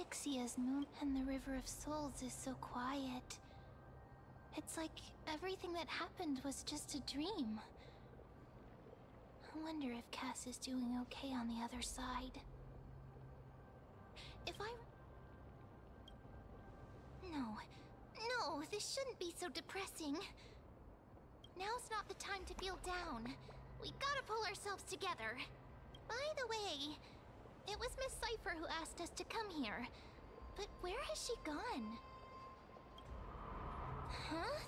Estigia's moon and the River of Souls is so quiet. It's like everything that happened was just a dream. I wonder if Cass is doing okay on the other side. No, this shouldn't be so depressing. Now's not the time to feel down. We gotta pull ourselves together. By the way, it was Miss Cifer who asked us to come here. But where has she gone? Huh?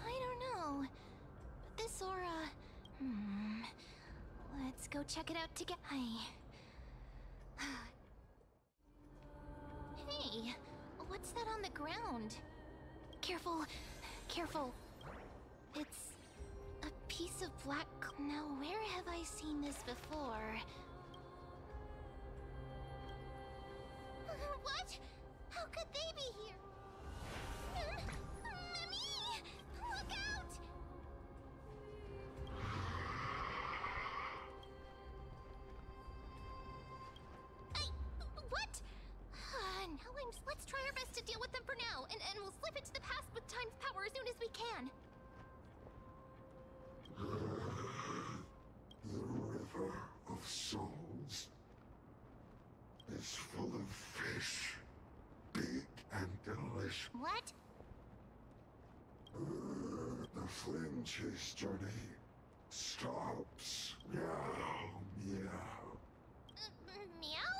I don't know. But this aura... Let's go check it out together. Hey, what's that on the ground? Careful, careful. It's a piece of black... Now, where have I seen this before? What? How could they be here? Mommy! Look out! What? Let's try our best to deal with them for now, and we'll slip into the past with time's power as soon as we can. The River of Souls is full of fish, big and delicious. What? The flame chase journey stops. Meow, meow. Meow?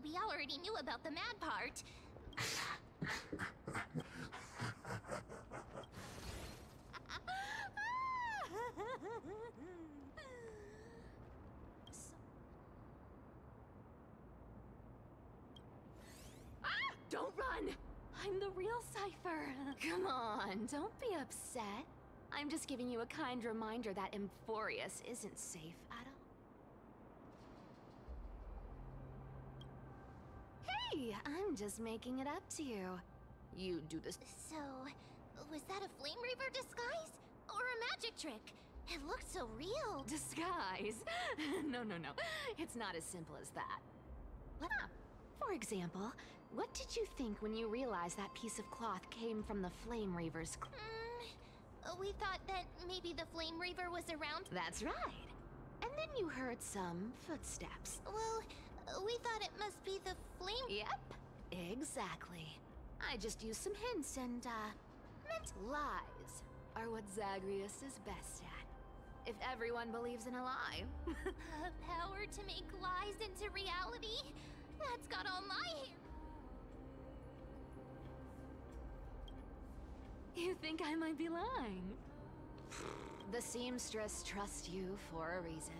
We already knew about the mad part. Don't run! I'm the real Cifer. Come on, don't be upset. I'm just giving you a kind reminder that Amphoreus isn't safe at all. Hey, I'm just making it up to you. You do this. So, was that a Flame Reaver disguise? Or a magic trick? It looked so real. Disguise? No. It's not as simple as that. For example, what did you think when you realized that piece of cloth came from the Flame Reaver's we thought that maybe the Flame Reaver was around. That's right. And then you heard some footsteps. Well, we thought it must be the Flame... Yep, exactly. I just used some hints and, meant lies are what Zagreus is best at. If everyone believes in a lie. Power to make lies into reality? That's got all my hair. You think I might be lying? The seamstress trusts you for a reason.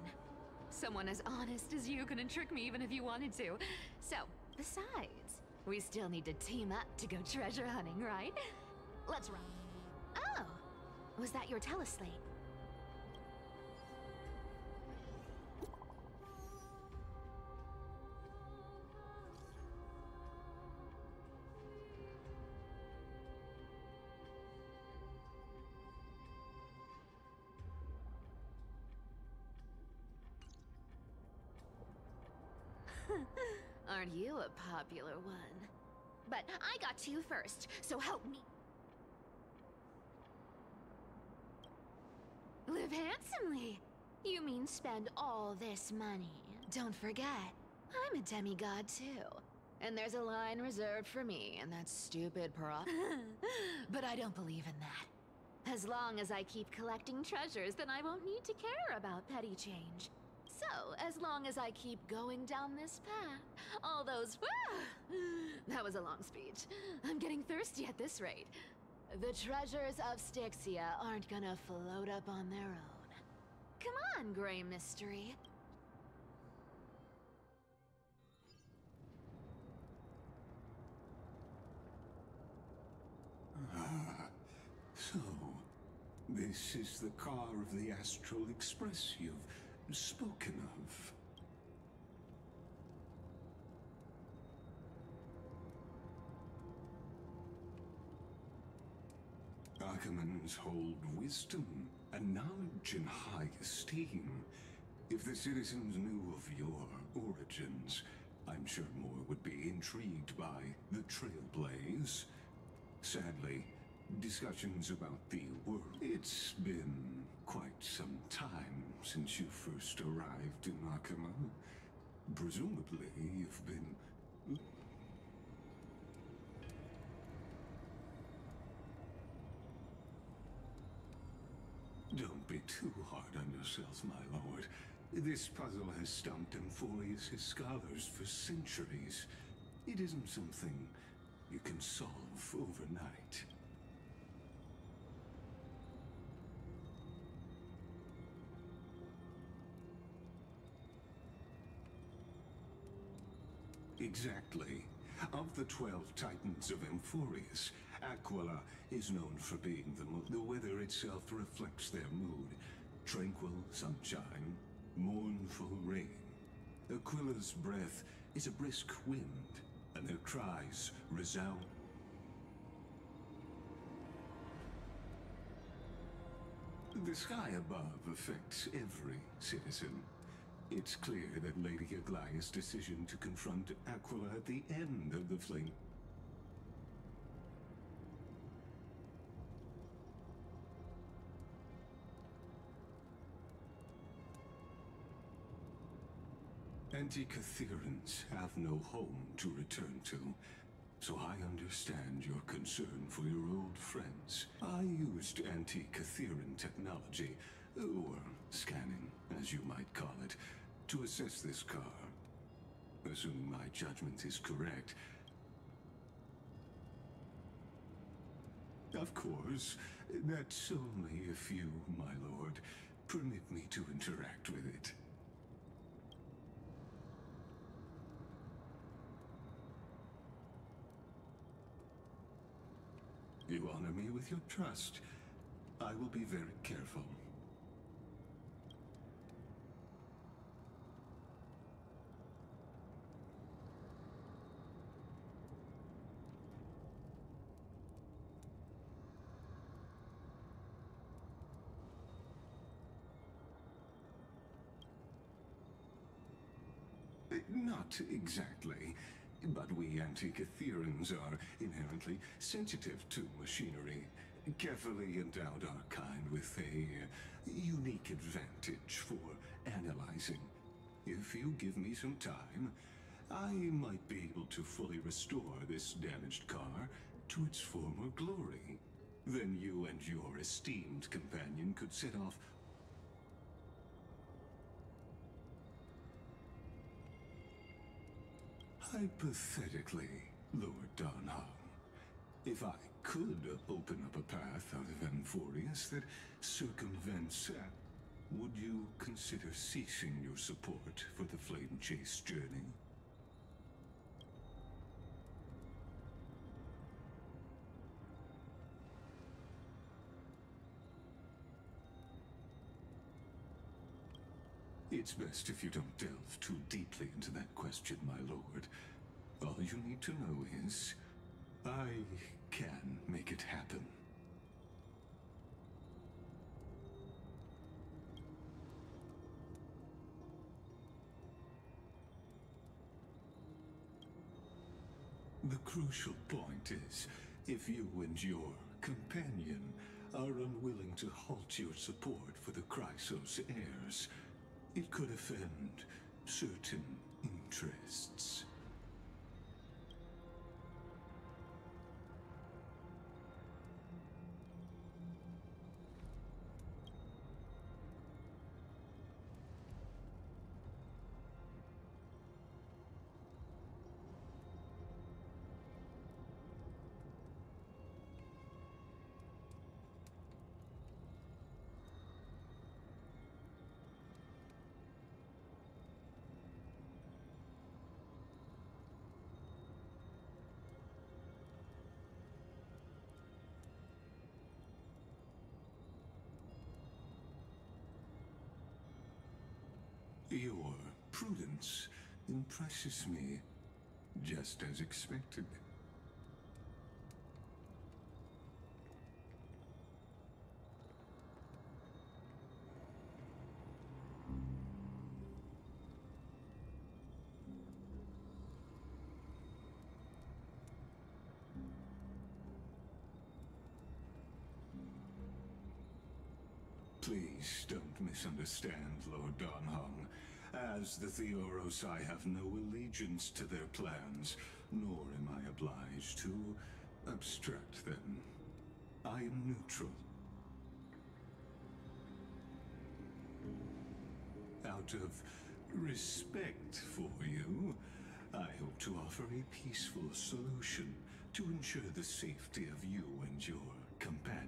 Someone as honest as you couldn't trick me even if you wanted to. So, besides, we still need to team up to go treasure hunting, right? Let's run. Oh, was that your teleslate? Aren't you a popular one? But I got to you first, so help me. Live handsomely. You mean spend all this money. Don't forget, I'm a demigod too. And there's a line reserved for me and that stupid prop. But I don't believe in that. As long as I keep collecting treasures, then I won't need to care about petty change. So, as long as I keep going down this path, all those... That was a long speech. I'm getting thirsty at this rate. The treasures of Styxia aren't gonna float up on their own. Come on, Grey Mystery. So, this is the car of the Astral Express you've spoken of. Archimans hold wisdom and knowledge in high esteem. If the citizens knew of your origins, I'm sure more would be intrigued by the Trailblaze. Sadly, discussions about the world... It's been quite some time since you first arrived in Oqueima. Presumably, you've been... Don't be too hard on yourself, my lord. This puzzle has stumped Amphoreus' scholars for centuries. It isn't something you can solve overnight. Exactly. Of the 12 titans of Amphoreus, Aquila is known for being the weather itself reflects their mood. Tranquil sunshine, mournful rain. Aquila's breath is a brisk wind, and their cries resound. The sky above affects every citizen. It's clear that Lady Aglaea's decision to confront Aquila at the end of the flame. Anti-Catherians have no home to return to, so I understand your concern for your old friends. I used anti-Catherian technology, or scanning, as you might call it, to assess this car. Assuming my judgment is correct. Of course, that's only if you, my lord, permit me to interact with it. You honor me with your trust. I will be very careful. Not exactly, but we Anti-Catherians are inherently sensitive to machinery. Carefully endowed our kind with a unique advantage for analyzing. If you give me some time, I might be able to fully restore this damaged car to its former glory. Then you and your esteemed companion could set off. Hypothetically, Lord Donham, if I could open up a path out of Amphoreus that circumvents, would you consider ceasing your support for the Flame Chase journey? It's best if you don't delve too deeply into that question, my lord. All you need to know is, I can make it happen. The crucial point is, if you and your companion are unwilling to halt your support for the Chrysos heirs, it could offend certain interests. Your prudence impresses me, just as expected. Please don't misunderstand, Lord Donhong. As the Theoros, I have no allegiance to their plans, nor am I obliged to obstruct them. I am neutral. Out of respect for you, I hope to offer a peaceful solution to ensure the safety of you and your companion.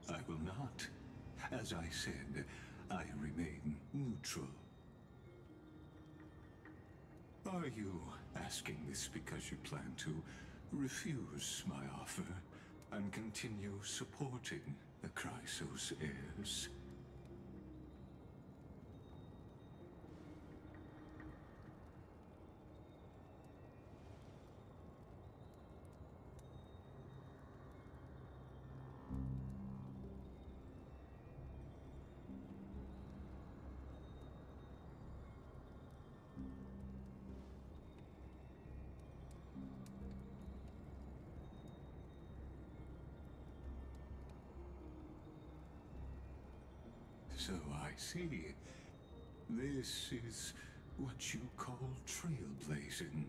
I will not. As I said, I remain neutral. Are you asking this because you plan to refuse my offer and continue supporting the Chrysos heirs? So I see. This is what you call trailblazing.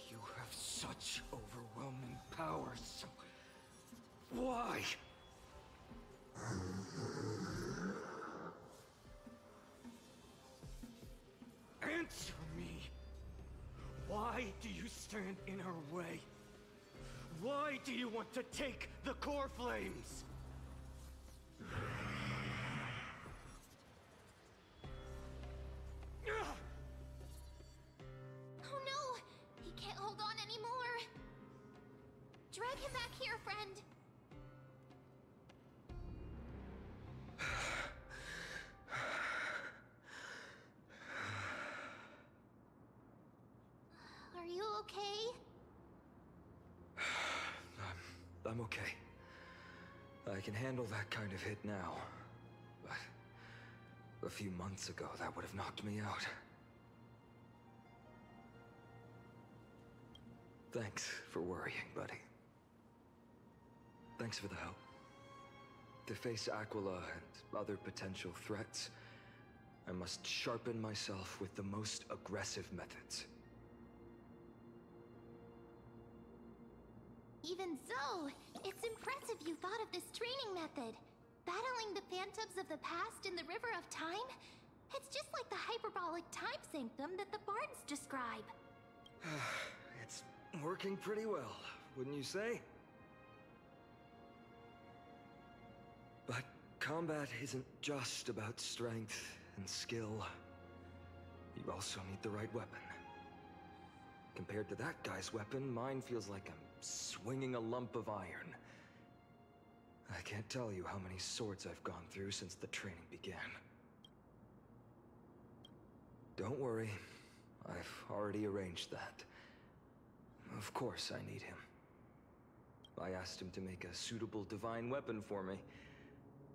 You have such overwhelming powers. Why? Answer me. Why do you stand in her way? Why do you want to take the core flames? Oh no! He can't hold on anymore! Drag him back here, friend! Are you okay? I'm okay. I can handle that kind of hit now. But a few months ago, that would have knocked me out. Thanks for worrying, buddy. Thanks for the help. To face Aquila and other potential threats, I must sharpen myself with the most aggressive methods. Even so, it's impressive you thought of this training method. Battling the phantoms of the past in the River of Time? It's just like the hyperbolic time sanctum that the bards describe. It's working pretty well, wouldn't you say? But combat isn't just about strength and skill. You also need the right weapon. Compared to that guy's weapon, mine feels like I'm swinging a lump of iron. I can't tell you how many swords I've gone through since the training began. Don't worry, I've already arranged that. Of course I need him. I asked him to make a suitable divine weapon for me.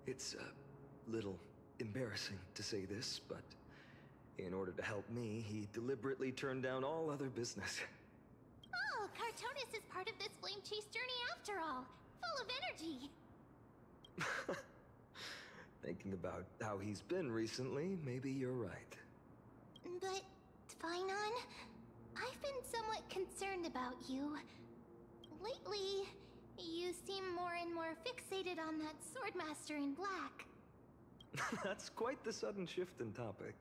It's a little embarrassing to say this, but in order to help me, he deliberately turned down all other business. Oh, Cartonis is part of this flame chase journey after all. Full of energy. Thinking about how he's been recently, maybe you're right. But, Phainon, I've been somewhat concerned about you. Lately, you seem more and more fixated on that Swordmaster in black. That's quite the sudden shift in topic.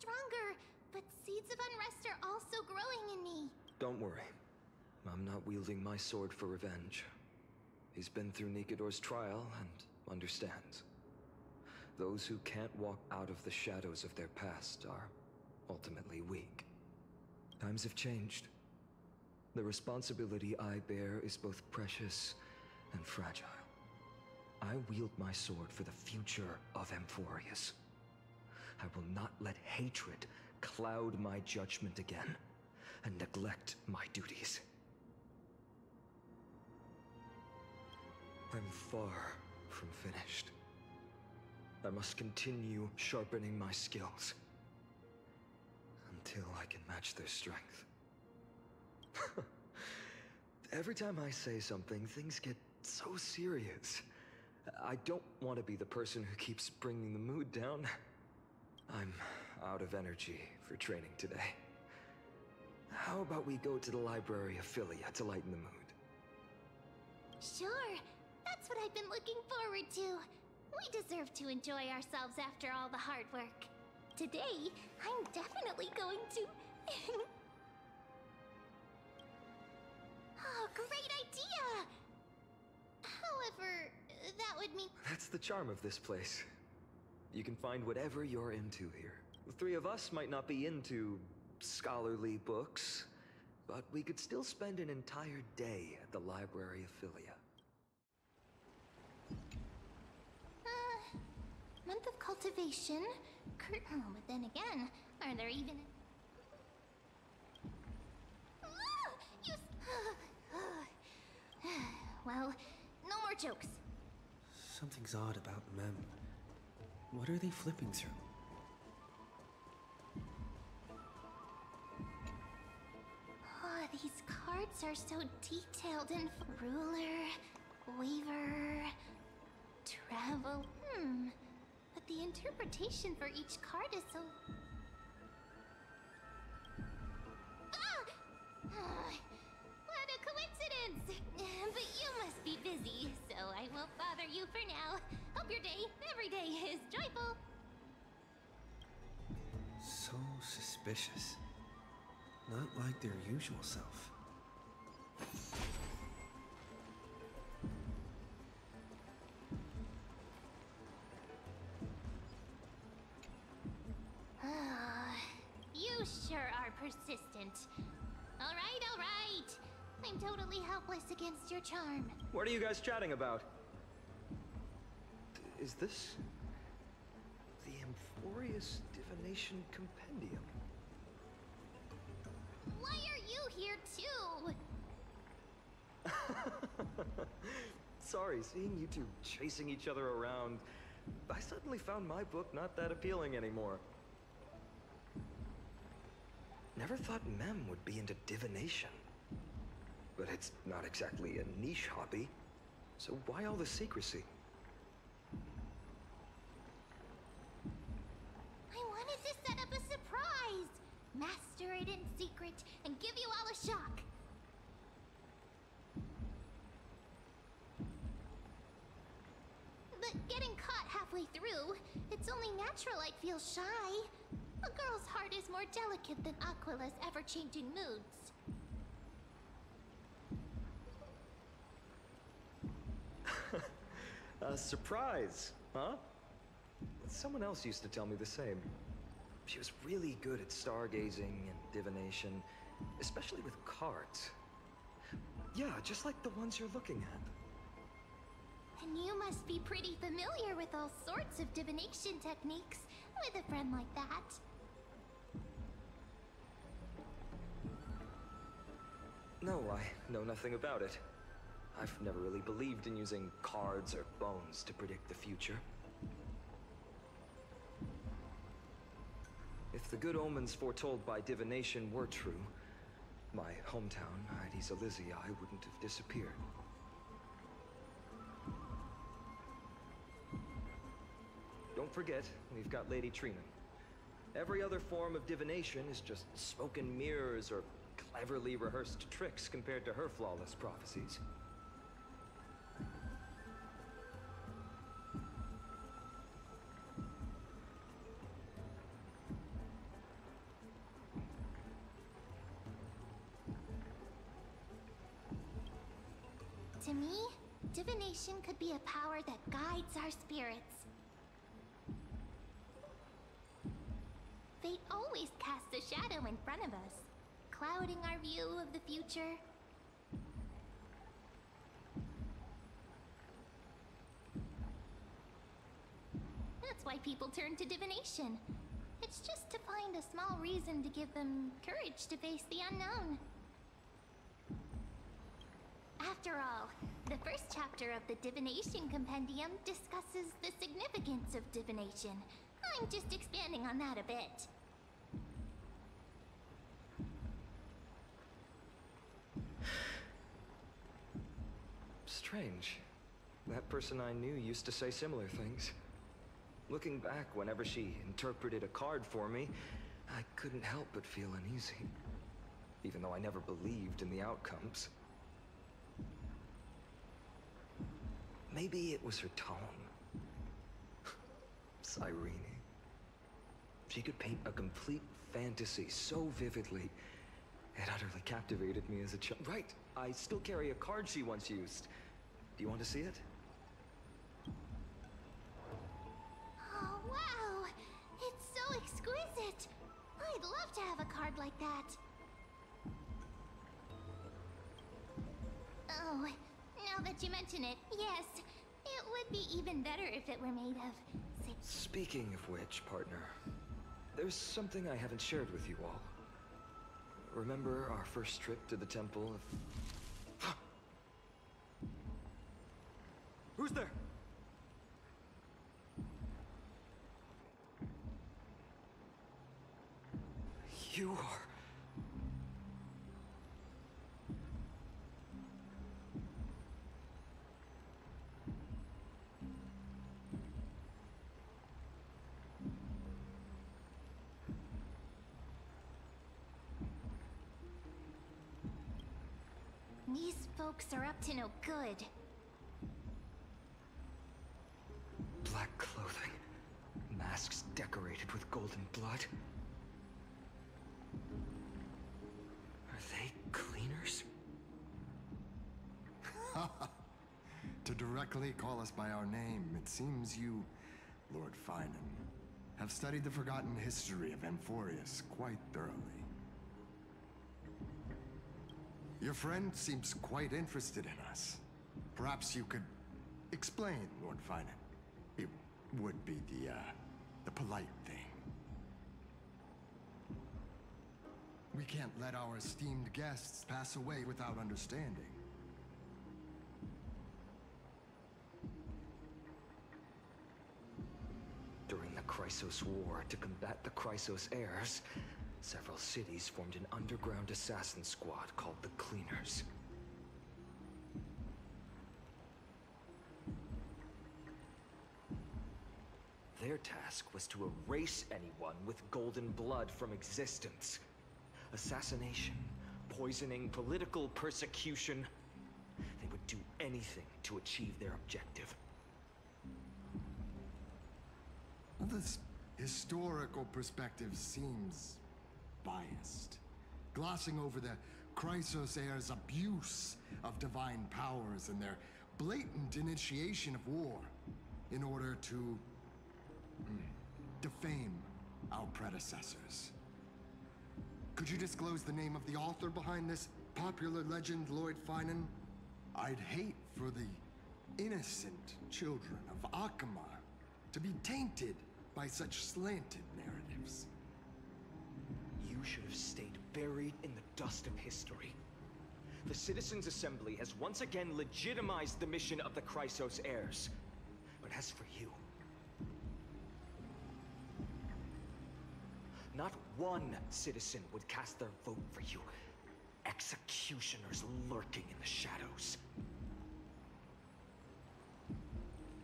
stronger, but seeds of unrest are also growing in me. Don't worry. I'm not wielding my sword for revenge. He's been through Nikador's trial and understands. Those who can't walk out of the shadows of their past are ultimately weak. Times have changed. The responsibility I bear is both precious and fragile. I wield my sword for the future of Amphoreus. I will not let hatred cloud my judgment again and neglect my duties. I'm far from finished. I must continue sharpening my skills until I can match their strength. Every time I say something, things get so serious. I don't want to be the person who keeps bringing the mood down. I'm out of energy for training today. How about we go to the library of Philia to lighten the mood? Sure, that's what I've been looking forward to. We deserve to enjoy ourselves after all the hard work. Today, I'm definitely going to... Oh, great idea! However, that would mean... That's the charm of this place. You can find whatever you're into here. The three of us might not be into scholarly books, but we could still spend an entire day at the library of Philia. Month of cultivation. Oh, but then again, are there even... Well, no more jokes. Something's odd about Mem. What are they flipping through? Oh, these cards are so detailed and ruler, waver, travel. But the interpretation for each card is so... What a coincidence! But you must be busy, so I won't bother you for now. Hope your day, every day, is joyful. So suspicious. Not like their usual self. You sure are persistent. All right. I'm totally helpless against your charm. What are you guys chatting about? Is this... the Amphoreus Divination Compendium? Why are you here too? Sorry, seeing you two chasing each other around, I suddenly found my book not that appealing anymore. Never thought Mem would be into divination. But it's not exactly a niche hobby, so why all the secrecy? I wanted to set up a surprise! Master it in secret and give you all a shock. But getting caught halfway through, it's only natural I'd feel shy. A girl's heart is more delicate than Aquila's ever-changing moods. A surprise, huh? Someone else used to tell me the same. She was really good at stargazing and divination, especially with cards. Yeah, just like the ones you're looking at. And you must be pretty familiar with all sorts of divination techniques with a friend like that. No, I know nothing about it. I've never really believed in using cards or bones to predict the future. If the good omens foretold by divination were true, my hometown, Estigia, wouldn't have disappeared. Don't forget, we've got Lady Trina. Every other form of divination is just smoke and mirrors or cleverly rehearsed tricks compared to her flawless prophecies. To me, divination could be a power that guides our spirits. Fate always casts a shadow in front of us, clouding our view of the future. That's why people turn to divination. It's just to find a small reason to give them courage to face the unknown. After all, the first chapter of the Divination Compendium discusses the significance of divination. I'm just expanding on that a bit. Strange. That person I knew used to say similar things. Looking back, whenever she interpreted a card for me, I couldn't help but feel uneasy. Even though I never believed in the outcomes. Maybe it was her tone. Cyrene. She could paint a complete fantasy so vividly, it utterly captivated me as a child. Right, I still carry a card she once used. Do you want to see it? Oh, wow! It's so exquisite! I'd love to have a card like that. Oh, now that you mention it, yes. It would be even better if it were made of, say... Speaking of which, partner, there's something I haven't shared with you all. Remember our first trip to the Temple of... Who's there? You are... These folks are up to no good. Black clothing, masks decorated with golden blood. Are they cleaners? To directly call us by our name, it seems you, Lord Phainon, have studied the forgotten history of Amphoreus quite thoroughly. Your friend seems quite interested in us. Perhaps you could explain, Lord Phainon. It would be the polite thing. We can't let our esteemed guests pass away without understanding. During the Chrysos War, to combat the Chrysos heirs, several cities formed an underground assassin squad called the Cleaners. Their task was to erase anyone with golden blood from existence. Assassination, poisoning, political persecution. They would do anything to achieve their objective. This historical perspective seems biased, glossing over the Chrysos heirs' abuse of divine powers and their blatant initiation of war in order to defame our predecessors. Could you disclose the name of the author behind this popular legend, Lord Phainon? I'd hate for the innocent children of Oqueima to be tainted by such slanted narratives. You should have stayed buried in the dust of history. The Citizens' Assembly has once again legitimized the mission of the Chrysos heirs. But as for you... not one citizen would cast their vote for you. Executioners lurking in the shadows.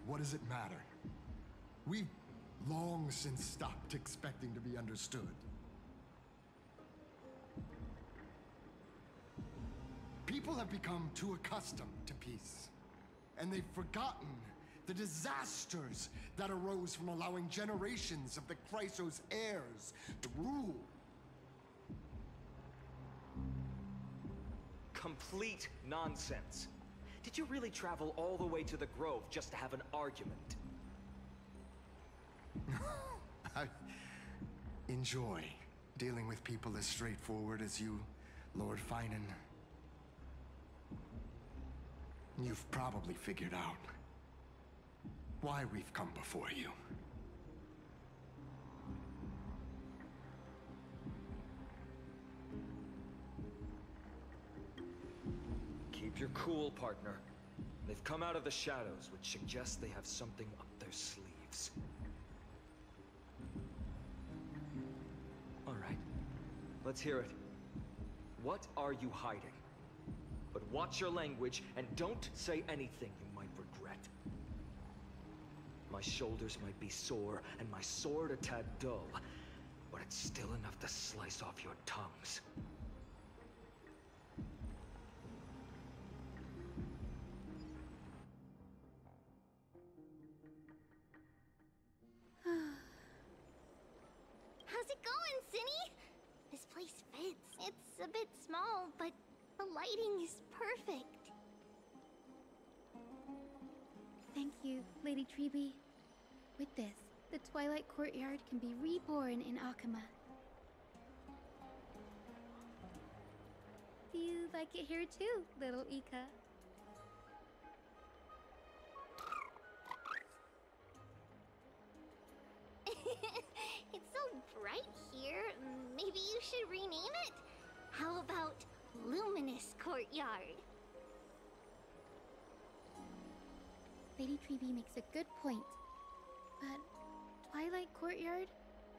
What does it matter? We've long since stopped expecting to be understood. People have become too accustomed to peace, and they've forgotten the disasters that arose from allowing generations of the Chrysos heirs to rule. Complete nonsense. Did you really travel all the way to the Grove just to have an argument? I enjoy dealing with people as straightforward as you, Lord Phainon. You've probably figured out why we've come before you. Keep your cool, partner. They've come out of the shadows, which suggests they have something up their sleeves. All right, let's hear it. What are you hiding? But watch your language, and don't say anything you might regret. My shoulders might be sore, and my sword a tad dull, but it's still enough to slice off your tongues. How's it going, Cinny? This place fits. It's a bit small, but the lighting is perfect. Thank you, Lady Treby. With this, the Twilight Courtyard can be reborn in Oqueima. Do you like it here too, little Ika? It's so bright here. Maybe you should rename it? How about Luminous Courtyard? Lady Treby makes a good point. But Twilight Courtyard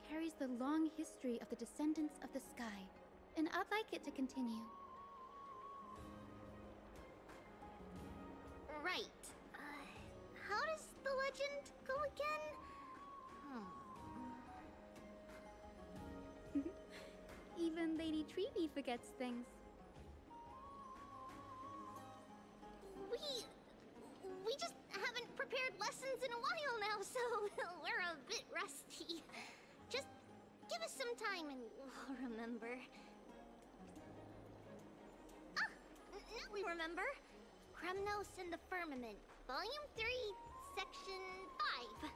carries the long history of the descendants of the sky, and I'd like it to continue. Right. How does the legend go again? Even Lady Treby forgets things. We just haven't prepared lessons in a while now, so we're a bit rusty. Just give us some time and we'll remember. Ah! Now we remember. Kremnos and the Firmament, Volume 3, Section 5.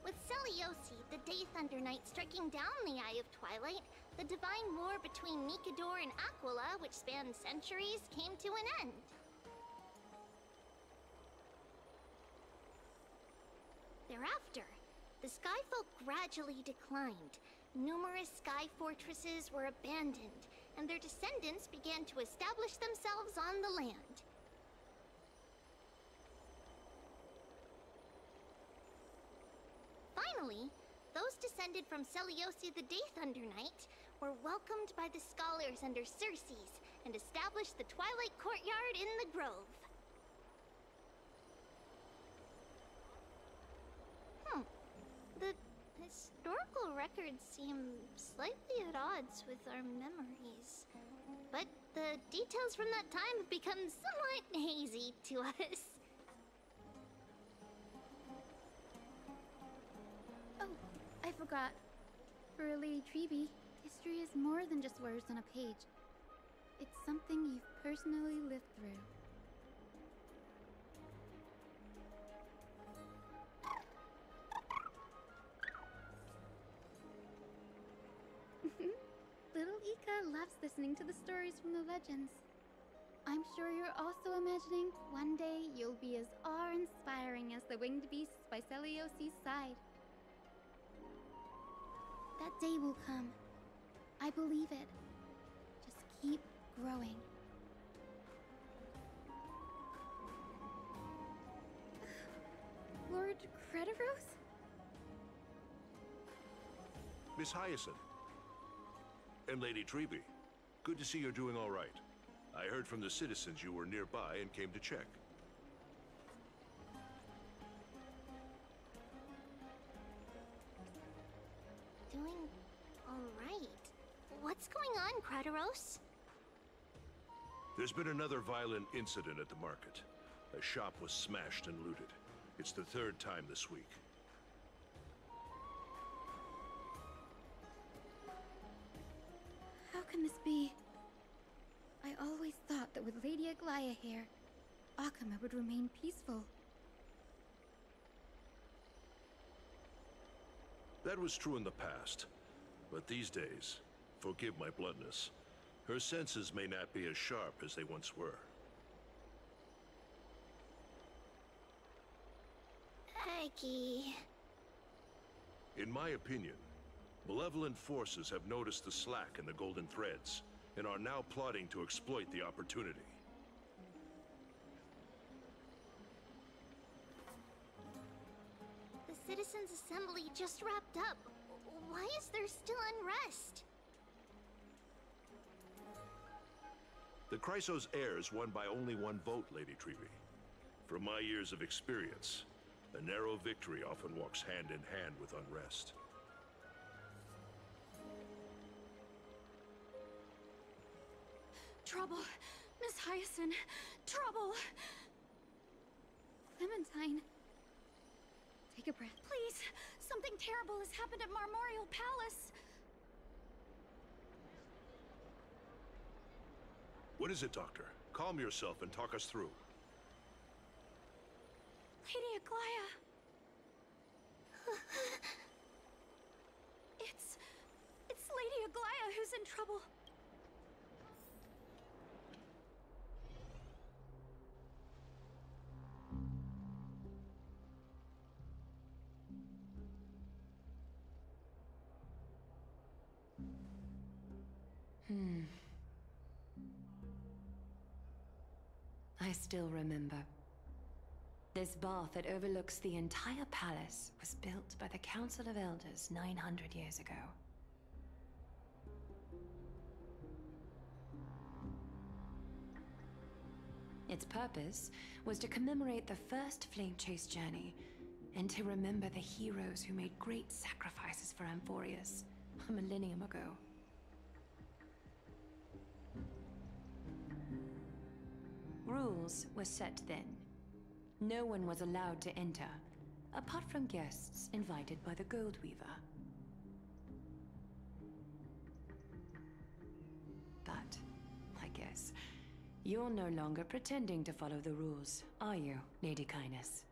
With Celiosi, the Day Thunder Knight, striking down the Eye of Twilight, the divine war between Nikador and Aquila, which spanned centuries, came to an end. Thereafter, the Skyfolk gradually declined. Numerous sky fortresses were abandoned, and their descendants began to establish themselves on the land. Finally, those descended from Celiosi the Day Thunder Knight were welcomed by the scholars under Circes and established the Twilight Courtyard in the Grove. The historical records seem slightly at odds with our memories. But the details from that time have become somewhat hazy to us. Oh, I forgot. For Lady Treby, history is more than just words on a page. It's something you've personally lived through. Little Ika loves listening to the stories from the legends. I'm sure you're also imagining one day you'll be as awe-inspiring as the winged beasts by Celiosi's side. That day will come. I believe it. Just keep growing. Lord Crediros? Miss Hyacine. And Lady Treby. Good to see you're doing all right. I heard from the citizens you were nearby and came to check. Doing all right. What's going on, Crediros? There's been another violent incident at the market. A shop was smashed and looted. It's the third time this week. How can this be? I always thought that with Lady Lady Aglaea here, Oqueima would remain peaceful. That was true in the past. But these days, forgive my bluntness, her senses may not be as sharp as they once were. Aggie. In my opinion, malevolent forces have noticed the slack in the Golden Threads and are now plotting to exploit the opportunity. The Citizens' Assembly just wrapped up. Why is there still unrest? The Chrysos heirs won by only one vote, Lady Trevi. From my years of experience, a narrow victory often walks hand in hand with unrest. Trouble! Miss Hyacine! Trouble! Clementine. Take a breath. Please! Something terrible has happened at Marmorial Palace! What is it, Doctor? Calm yourself and talk us through. Lady Aglaea! It's Lady Aglaea who's in trouble. I still remember. This bath that overlooks the entire palace was built by the Council of Elders 900 years ago. Its purpose was to commemorate the first flame chase journey, and to remember the heroes who made great sacrifices for Amphoreus a millennium ago. Rules were set then. No one was allowed to enter, apart from guests invited by the Gold Weaver. But, I guess, you're no longer pretending to follow the rules, are you, Lady Kindness?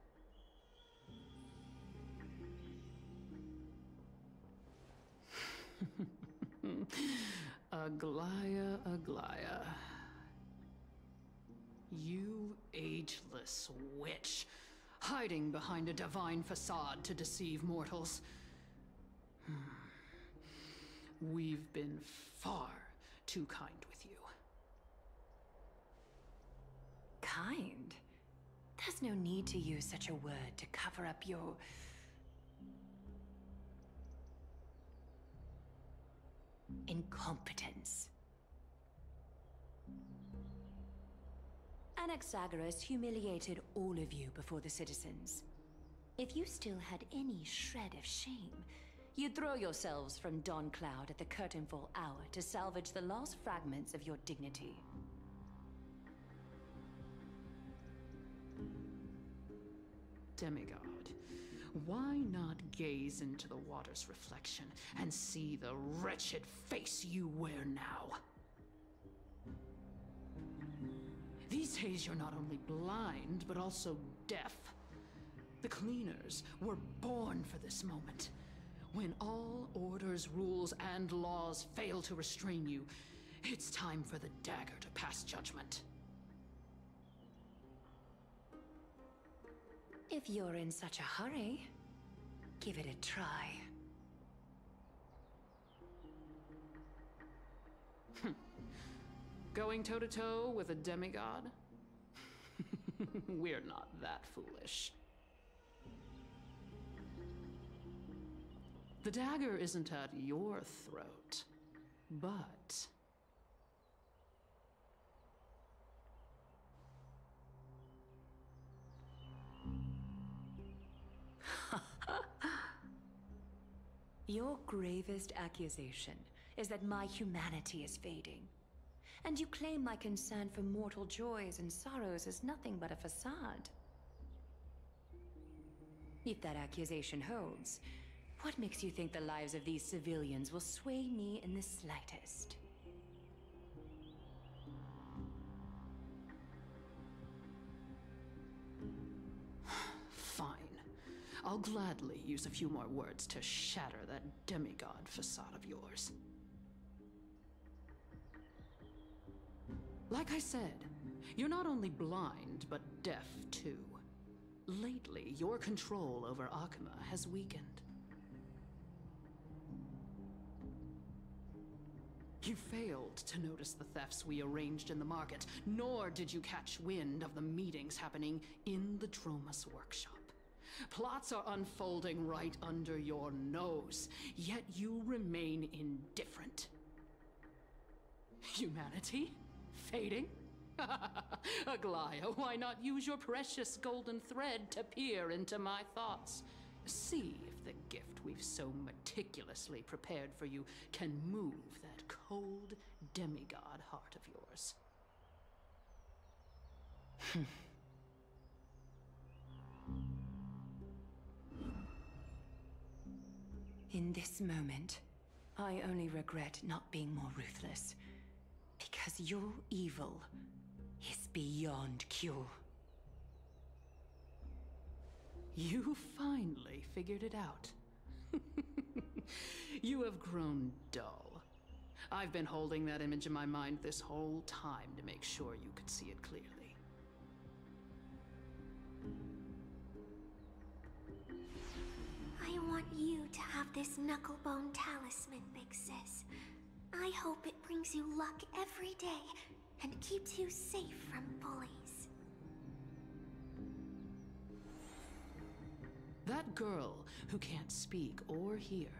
Aglaea, Aglaea. You ageless witch, hiding behind a divine facade to deceive mortals. We've been far too kind with you. Kind? There's no need to use such a word to cover up your... incompetence. Anaxagoras humiliated all of you before the citizens. If you still had any shred of shame, you'd throw yourselves from Dawn Cloud at the curtainfall hour to salvage the last fragments of your dignity. Demigod, why not gaze into the water's reflection and see the wretched face you wear now? These days you're not only blind, but also deaf. The cleaners were born for this moment. When all orders, rules, and laws fail to restrain you, it's time for the dagger to pass judgment. If you're in such a hurry, give it a try. Going toe-to-toe with a demigod? We're not that foolish. The dagger isn't at your throat, but... Your gravest accusation is that my humanity is fading. And you claim my concern for mortal joys and sorrows is nothing but a facade. If that accusation holds, what makes you think the lives of these civilians will sway me in the slightest? I'll gladly use a few more words to shatter that demigod facade of yours. Like I said, you're not only blind, but deaf too. Lately, your control over Oqueima has weakened. You failed to notice the thefts we arranged in the market, nor did you catch wind of the meetings happening in the Dromus workshop. Plots are unfolding right under your nose, yet you remain indifferent. Humanity? Fading? Aglaea, why not use your precious golden thread to peer into my thoughts? See if the gift we've so meticulously prepared for you can move that cold demigod heart of yours. In this moment, I only regret not being more ruthless. Because your evil is beyond cure. You finally figured it out. You have grown dull. I've been holding that image in my mind this whole time to make sure you could see it clearly. I want you to have this knucklebone talisman, Big Sis. I hope it brings you luck every day and keeps you safe from bullies. That girl who can't speak or hear.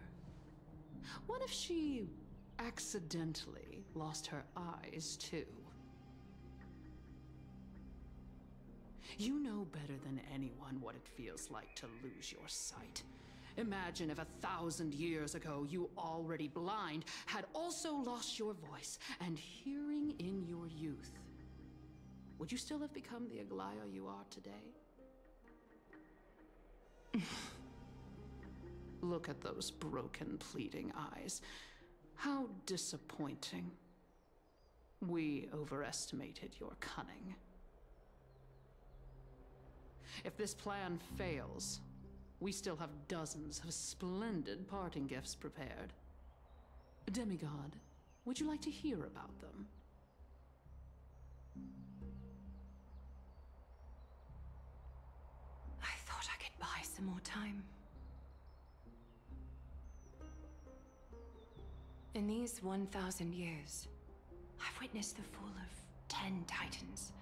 What if she accidentally lost her eyes too? You know better than anyone what it feels like to lose your sight. Imagine if 1,000 years ago you, already blind, had also lost your voice and hearing in your youth. Would you still have become the Aglaea you are today? Look at those broken, pleading eyes. How disappointing. We overestimated your cunning. If this plan fails, we still have dozens of splendid parting gifts prepared. Demigod, would you like to hear about them? I thought I could buy some more time. In these 1,000 years, I've witnessed the fall of 10 titans.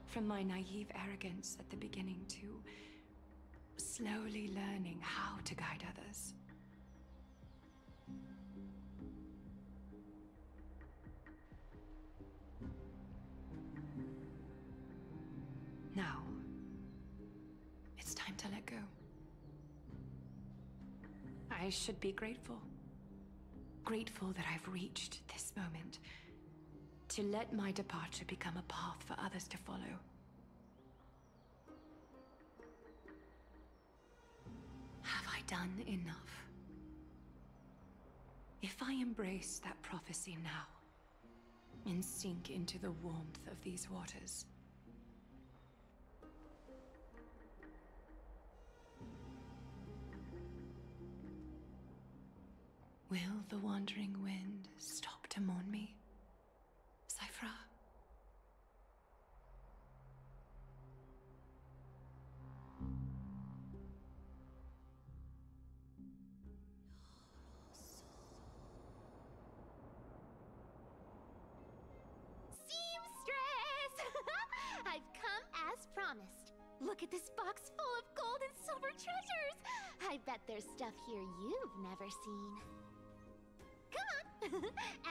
From my naive arrogance at the beginning to slowly learning how to guide others. Now, it's time to let go. I should be grateful. Grateful that I've reached this moment. To let my departure become a path for others to follow. Have I done enough? If I embrace that prophecy now, and sink into the warmth of these waters, will the wandering wind stop to mourn me, Cifer? I've come as promised. Look at this box full of gold and silver treasures! I bet there's stuff here you've never seen. Come on!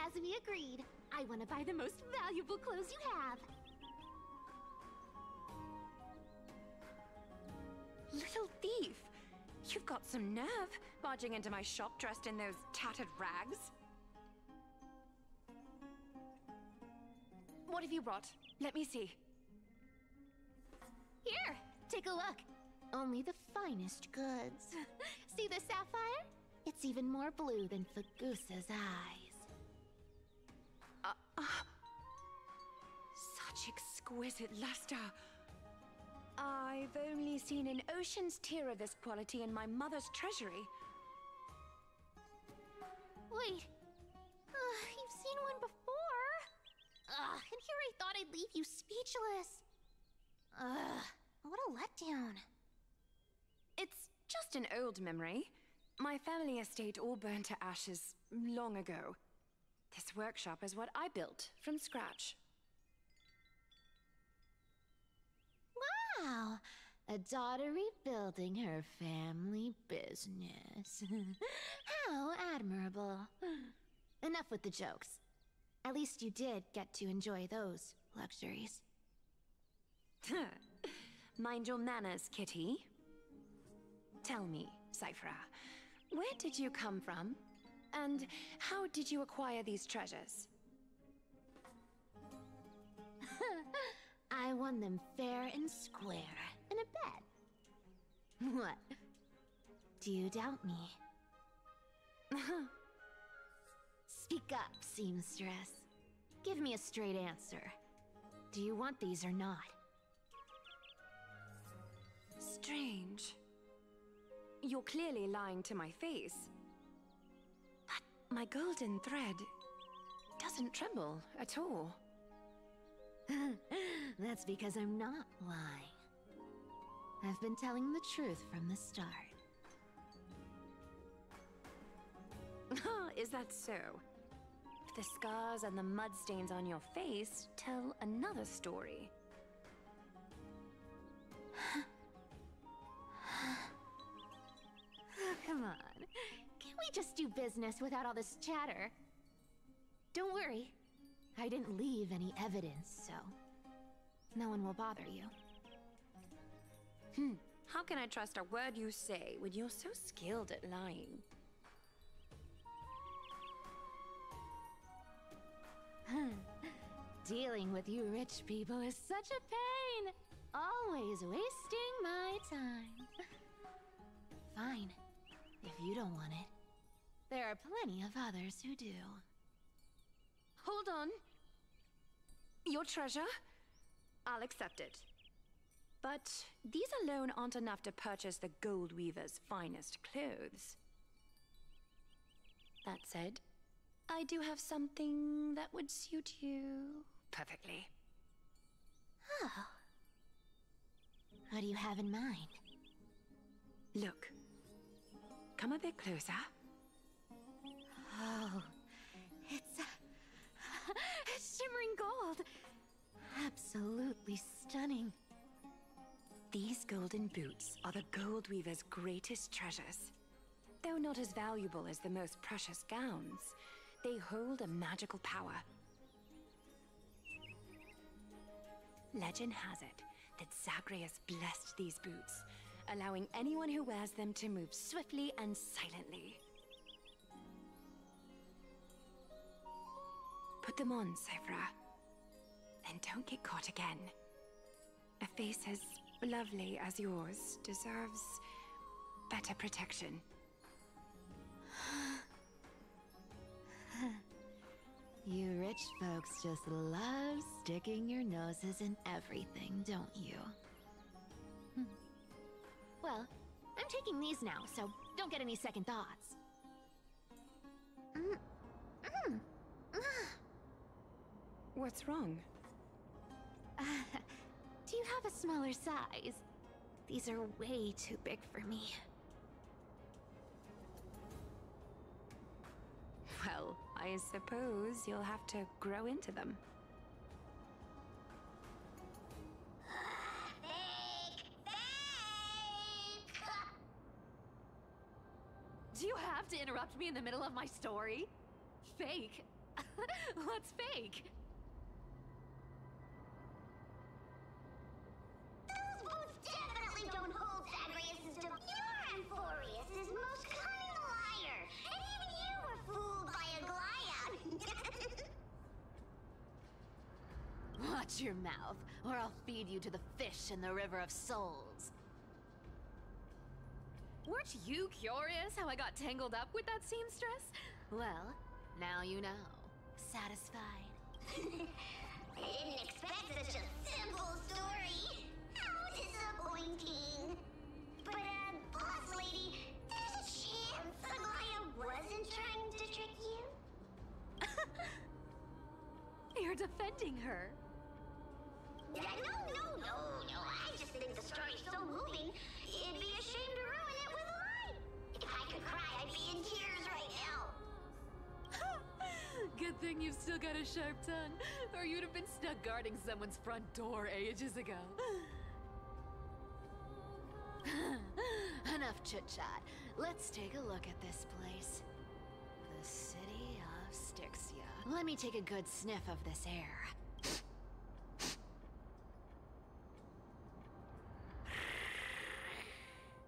As we agreed, I want to buy the most valuable clothes you have. Little thief! You've got some nerve, barging into my shop dressed in those tattered rags. What have you brought? Let me see. Here, take a look. Only the finest goods. See the sapphire? It's even more blue than Fagusa's eyes. Such exquisite luster. I've only seen an ocean's tier of this quality in my mother's treasury. Wait. You've seen one before. And here I thought I'd leave you speechless. What a letdown. It's just an old memory. My family estate all burned to ashes long ago. This workshop is what I built from scratch. Wow, a daughter rebuilding her family business. How admirable. Enough with the jokes. At least you did get to enjoy those luxuries. Mind your manners, kitty. Tell me, Cifer, where did you come from? And how did you acquire these treasures? I won them fair and square in a bet. What? Do you doubt me? Speak up, seamstress. Give me a straight answer. Do you want these or not? Strange. You're clearly lying to my face. But my golden thread doesn't tremble at all. That's because I'm not lying. I've been telling the truth from the start. Is that so? The scars and the mud stains on your face tell another story. Oh, come on. Can't we just do business without all this chatter? Don't worry. I didn't leave any evidence, so no one will bother you. How can I trust a word you say when you're so skilled at lying? Dealing with you rich people is such a pain. Always wasting my time. Fine, if you don't want it. There are plenty of others who do. Hold on. Your treasure? I'll accept it. But these alone aren't enough to purchase the Gold Weaver's finest clothes. That said, I do have something that would suit you perfectly. Oh. What do you have in mind? Look. Come a bit closer. Oh, it's shimmering gold. Absolutely stunning. These golden boots are the Gold Weaver's greatest treasures. Though not as valuable as the most precious gowns, they hold a magical power. Legend has it that Zagreus blessed these boots, allowing anyone who wears them to move swiftly and silently. Put them on, Cifer. And don't get caught again. A face as lovely as yours deserves better protection. You rich folks just love sticking your noses in everything, don't you? Well, I'm taking these now, so don't get any second thoughts. What's wrong? Do you have a smaller size? These are way too big for me. Well, I suppose you'll have to grow into them. Do you have to interrupt me in the middle of my story? Fake? What's fake? Those boots definitely don't hold Zagreus' You're Amphoreus' most cunning liar! And even you were fooled by Aglaea! Watch your mouth, or I'll feed you to the fish in the River of Souls. Weren't you curious how I got tangled up with that seamstress? Well, now you know. Satisfied? I didn't expect such a simple story. How disappointing. But, boss lady, there's a chance Aglaea wasn't trying to trick you? You're defending her. No. I just think the story's so moving, it'd be a shame to ruin it with a lie. If I could cry, I'd be in tears right now. Good thing you've still got a sharp tongue, or you'd have been stuck guarding someone's front door ages ago. Enough chit-chat. Let's take a look at this place. The city of Estigia. Let me take a good sniff of this air.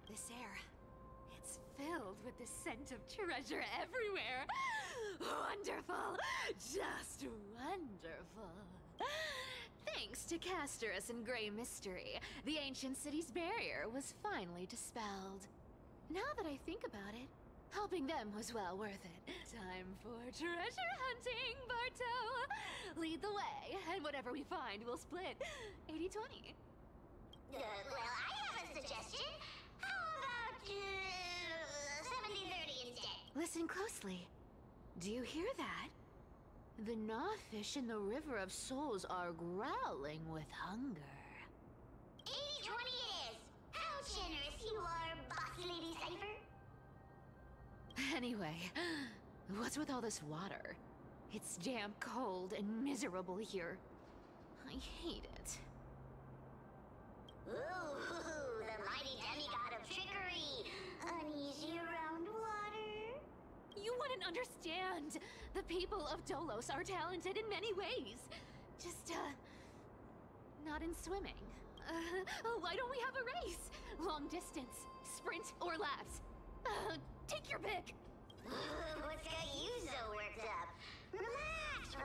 This air, it's filled with the scent of treasure everywhere. Wonderful! Just wonderful. Thanks to Castorus and Grey Mystery, the ancient city's barrier was finally dispelled. Now that I think about it, helping them was well worth it. Time for treasure hunting, Barto! Lead the way, and whatever we find, we'll split 80-20. Well, I have a suggestion. How about 70-30 instead? Listen closely. Do you hear that? The gnawfish in the River of Souls are growling with hunger. 80-20 it is. How generous you are, boss lady Cifer. Anyway, what's with all this water? It's damp, cold, and miserable here. I hate it. Ooh, the mighty demigod of trickery. Uneasy around water. You wouldn't understand. The people of Dolos are talented in many ways. Just, not in swimming. Why don't we have a race? Long distance, sprint, or laps? Take your pick. What's got you so worked up? Relax.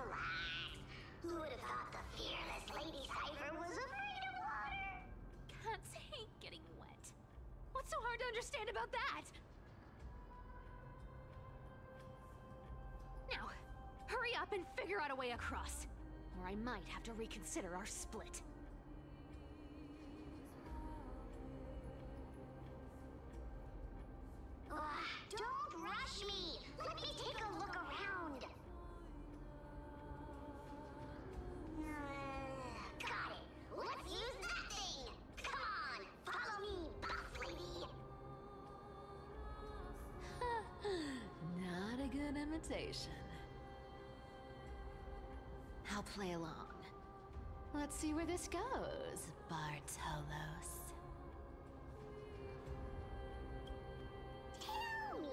Who would have thought the fearless Lady Cifer was afraid of water? Cats hate getting wet. What's so hard to understand about that? Now, hurry up and figure out a way across, or I might have to reconsider our split. Don't rush me! Let me take a look around! Got it! Let's use that thing! Come on! Follow me, boss lady! Not a good imitation. I'll play along. Let's see where this goes, Bartholos. Tell me,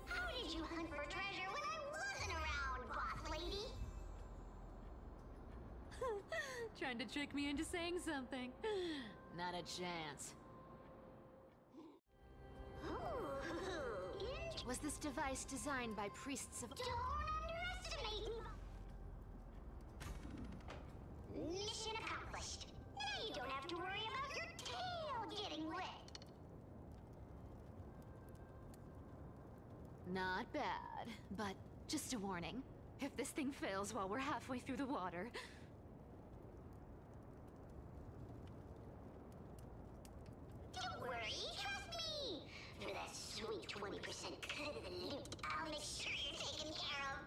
how did you hunt for treasure when I wasn't around, boss lady? Trying to trick me into saying something. Not a chance. Was this device designed by priests of... Don't underestimate me! Mission accomplished. Now you don't have to worry about your tail getting wet. Not bad, but just a warning. If this thing fails while we're halfway through the water... Don't worry, trust me! For that sweet 20% cut of the loot, I'll make sure you're taken care of.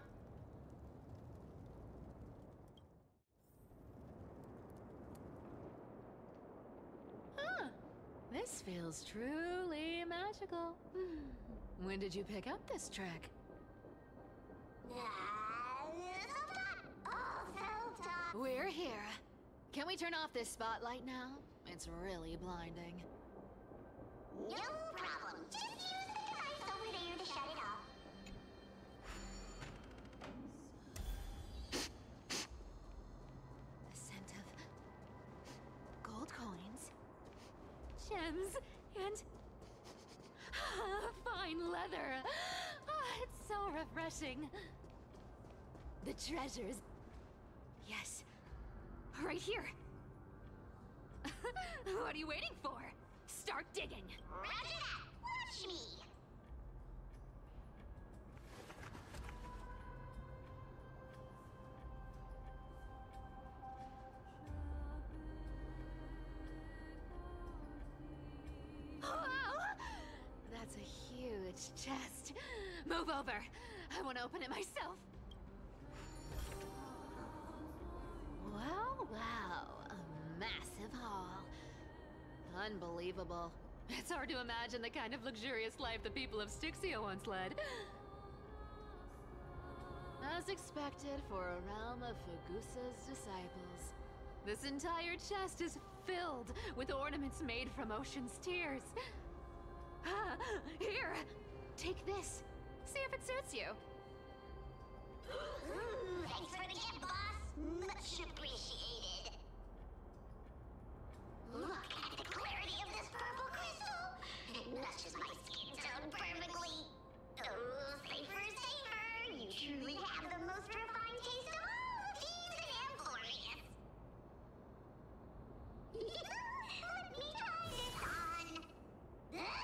Huh. This feels truly magical. When did you pick up this trick? We're here. Can we turn off this spotlight now? It's really blinding. No problem. Just use the device over there to shut it off. The scent of gold coins, gems, and fine leather. It's so refreshing. The treasures. Yes, right here. What are you waiting for? Start digging. Roger that. Watch me. chest. Move over. I want to open it myself. Wow, wow. A massive haul. Unbelievable. It's hard to imagine the kind of luxurious life the people of Estigia once led. As expected for a realm of Fagusa's disciples. This entire chest is filled with ornaments made from ocean's tears. Here, take this. See if it suits you. Thanks for the gift, boss. Much appreciated. Look at the clarity of this purple crystal. It matches my skin tone perfectly. Oh, Cifer, Cifer, you truly have the most refined taste of all the thieves in Amphoreus. Let me try this on. Huh?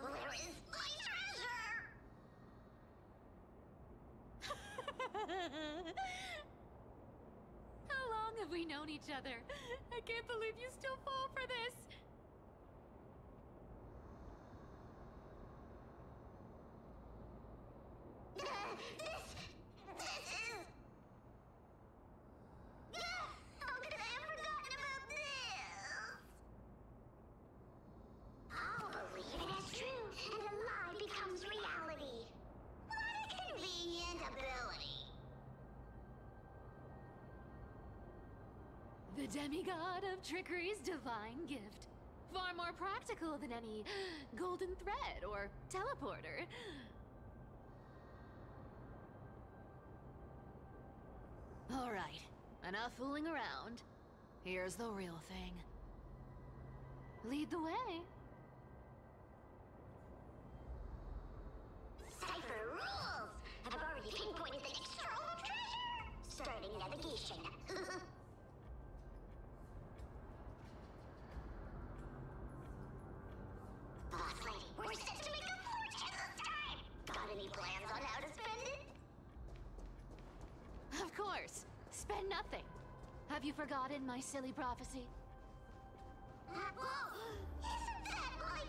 Where is my treasure? How long have we known each other? I can't believe you still fall for this. This is... How could I have forgotten about this? I'll believe it as true, and a lie becomes reality. What a convenient ability. The demigod of trickery's divine gift. Far more practical than any golden thread or teleporter. All right, enough fooling around. Here's the real thing. Lead the way. Cifer rules! I've already pinpointed the next trove of treasure! Starting navigation. Boss lady, we're set to make a fortune this time! Got any plans on how to spend it? Of course. Spend nothing. Have you forgotten my silly prophecy? Whoa! Isn't that like...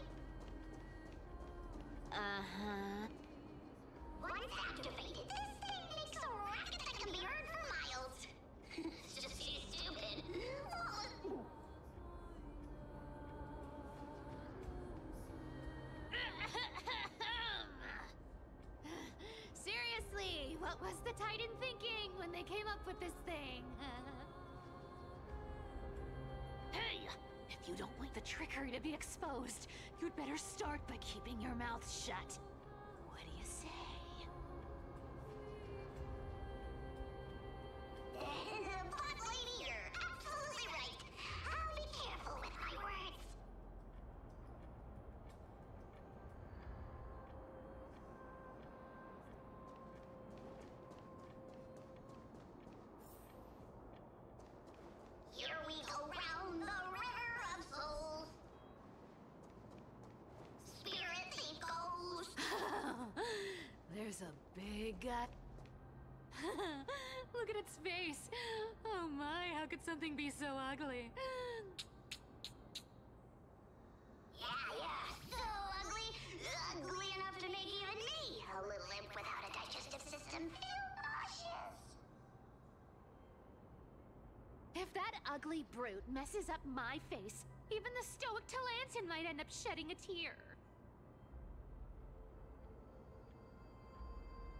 Uh-huh. Once activated, this thing makes a racket that can be heard for miles. It's just too stupid. Seriously, what was the Titan thinking when they came up with this thing? Hey! If you don't want the trickery to be exposed, you'd better start by keeping your mouth shut. What do you say? Boss lady, you're absolutely right. I'll be careful with my words. Here we go round the river of souls. Spirit he goes. There's a big gut. Look at its face. Oh my, how could something be so ugly? Yeah, so ugly. Ugly enough to make even me, a little imp without a digestive system, feel nauseous. If that ugly brute messes up my face, even the stoic Talantin might end up shedding a tear.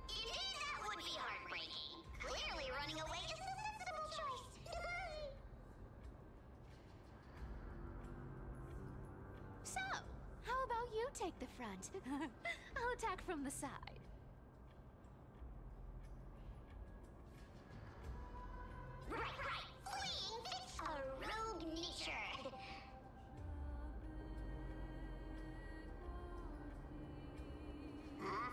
Indeed, that would be heartbreaking. Clearly, running away is the sensible choice. So, how about you take the front? I'll attack from the side. Right. Fleeing fits a rogue nature. Huh?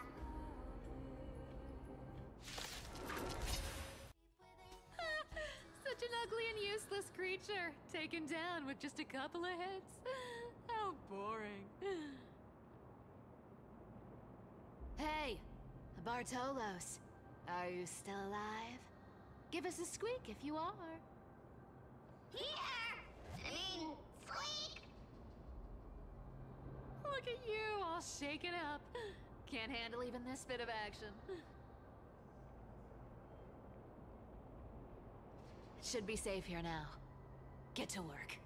Such an ugly and useless creature, taken down with just a couple of hits. How boring. Hey, Bartholos, are you still alive? Give us a squeak if you are. Here! I mean, squeak! Look at you, all shaken up. Can't handle even this bit of action. It should be safe here now. Get to work.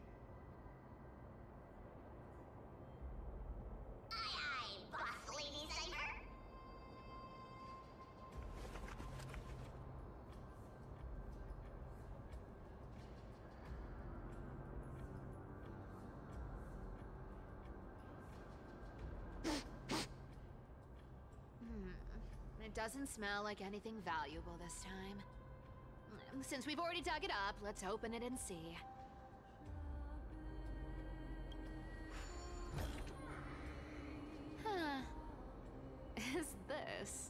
Aye, aye, boss lady Cifer. It doesn't smell like anything valuable this time. Since we've already dug it up, let's open it and see. Huh. Is this?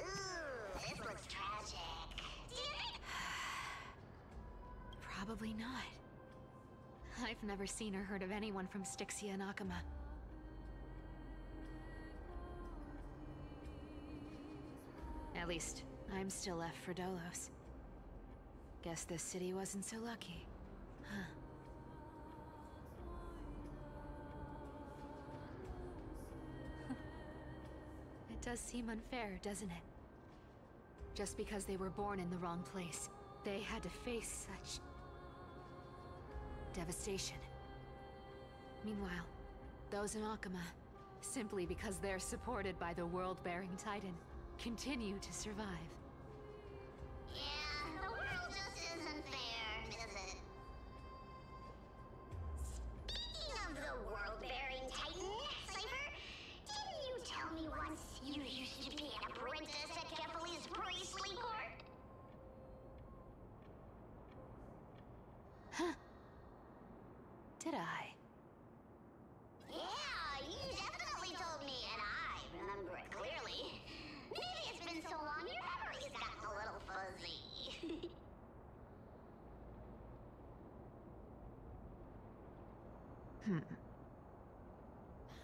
Ooh, this looks tragic. Do you think? Probably not. I've never seen or heard of anyone from Estigia and Oqueima. At least, I'm still left for Dolos. Guess this city wasn't so lucky. Huh. It does seem unfair, doesn't it? Just because they were born in the wrong place, they had to face such devastation. Meanwhile, those in Oqueima, simply because they're supported by the world-bearing Titan, continue to survive. Yeah, the world just isn't fair, is it? Speaking of the world-bearing Titan, Cifer, didn't you tell me once you used to be an apprentice at Kefali's priestly court? Huh. Did I? Yeah, you definitely told me, and I remember it clearly. Maybe it's been so long your memory's gotten a little fuzzy.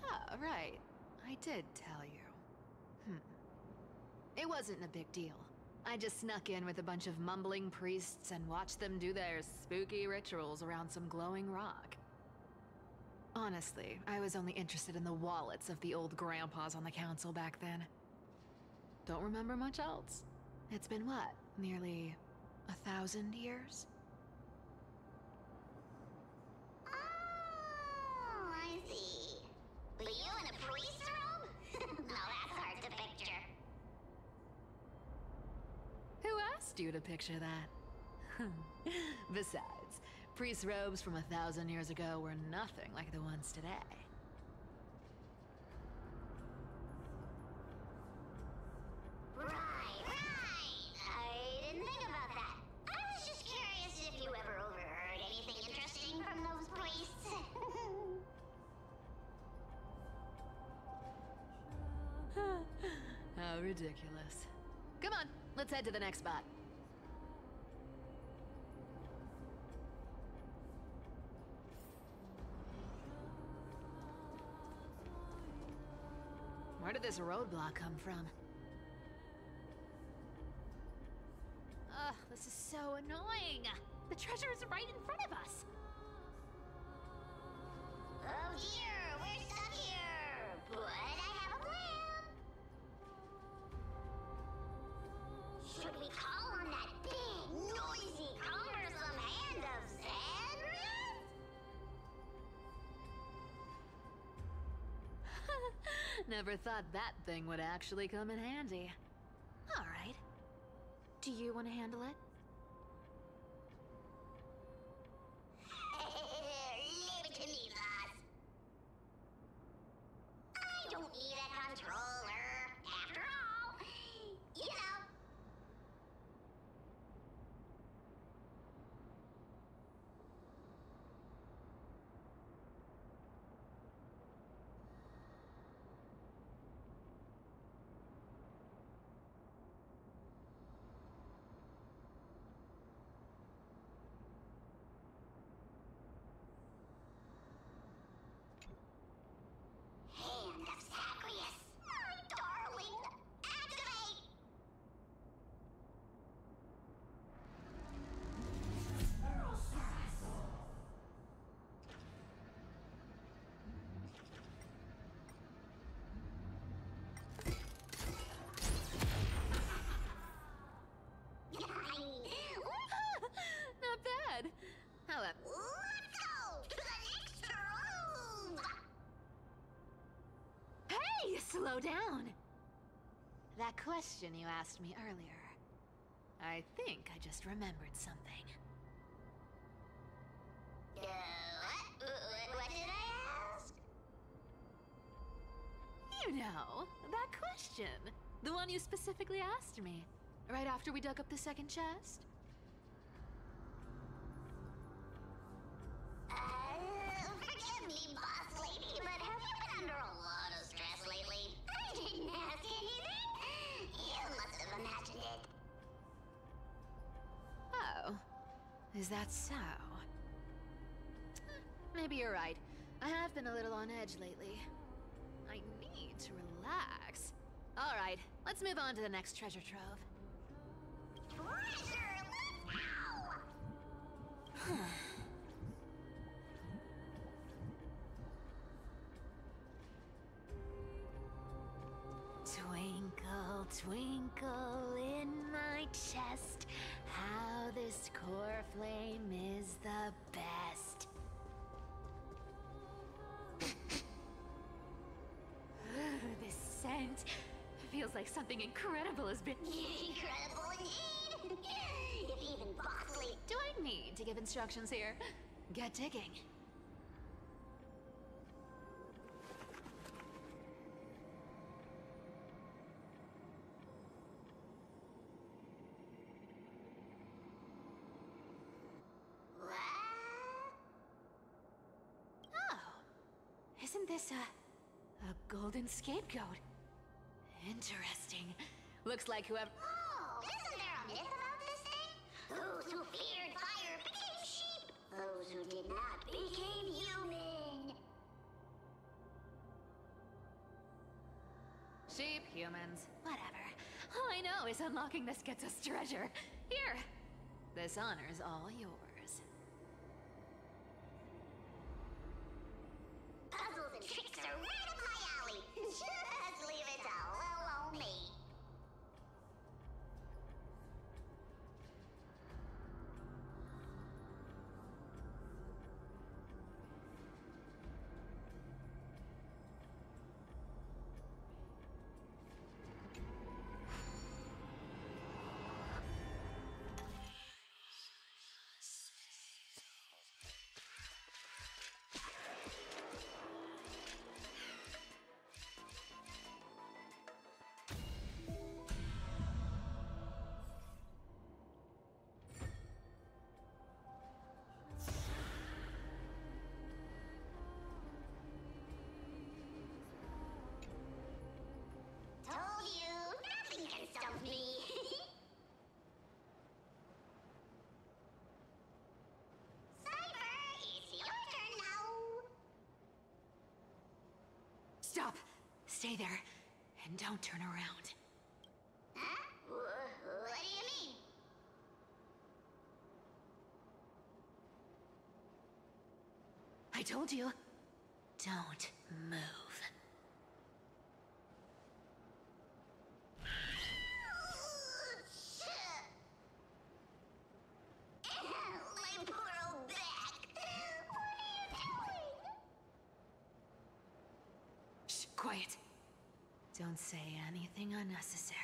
Ah, right. I did tell you. It wasn't a big deal. I just snuck in with a bunch of mumbling priests and watched them do their spooky rituals around some glowing rock. Honestly, I was only interested in the wallets of the old grandpas on the council back then. Don't remember much else. It's been what, nearly 1,000 years? Oh, I see. But you in a priest's robe? Now that's hard to picture. trust you to picture that. Besides, priest robes from 1,000 years ago were nothing like the ones today. Right. I didn't think about that. I was just curious if you ever overheard anything interesting from those priests. How ridiculous. Come on, let's head to the next spot. Where did this roadblock come from? Ugh, this is so annoying. The treasure is right in front of us. Oh dear, we're stuck here. But I have a plan. Should we call on that big, noisy, cumbersome hand of Xandris? Never thought that thing would actually come in handy. All right. Do you want to handle it? Leave it to me, boss. I don't need a controller. After all, you know. Hand of Zagreus, my darling, activate! Not bad. However, Let's go to the next room! hey, slow down. That question you asked me earlier. I think I just remembered something. What did I ask? You know, that question. The one you specifically asked me. Right after we dug up the second chest. Forgive me, boss lady, but have you been under a lot of stress lately? I didn't ask anything. You must have imagined it. Oh. Is that so? Maybe you're right. I have been a little on edge lately. I need to relax. All right, let's move on to the next treasure trove. Treasure, let's go! Twinkle, twinkle in my chest, how this core flame is the best. This scent feels like something incredible has been... Incredible indeed! If even boss lady... Do I need to give instructions here? Get digging. What? Oh, isn't this a golden scapegoat? Interesting. Looks like whoever... Oh, isn't there a myth about this thing? Those who feared fire became sheep. Those who did not became human. Sheep, humans, whatever. All I know is unlocking this gets us treasure. Here, this honor's all yours. Puzzles and tricks are right up my alley. Just leave it to little old me. Stay there, and don't turn around. Huh? What do you mean? I told you, don't move. My poor old back. What are you doing? Shh, quiet. Don't say anything unnecessary.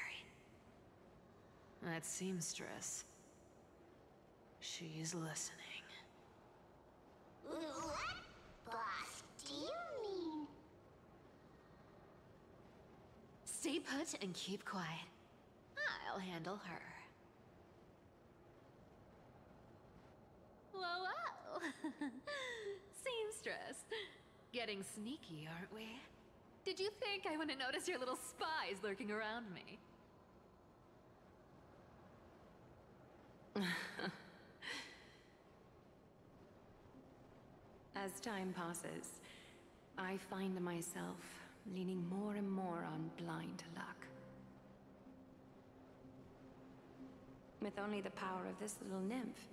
That seamstress. She's listening. What? Boss, do you mean? Stay put and keep quiet. I'll handle her. Whoa, whoa! Seamstress. Getting sneaky, aren't we? Did you think I wouldn't notice your little spies lurking around me? As time passes, I find myself leaning more and more on blind luck. With only the power of this little nymph,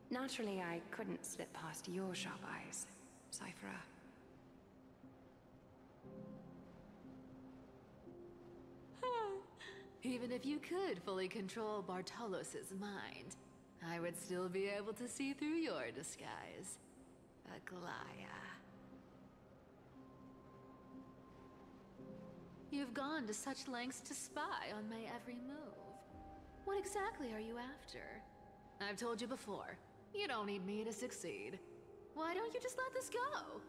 naturally I couldn't slip past your sharp eyes, Cifer. Even if you could fully control Bartholos' mind, I would still be able to see through your disguise. Aglaea. You've gone to such lengths to spy on my every move. What exactly are you after? I've told you before, you don't need me to succeed. Why don't you just let this go?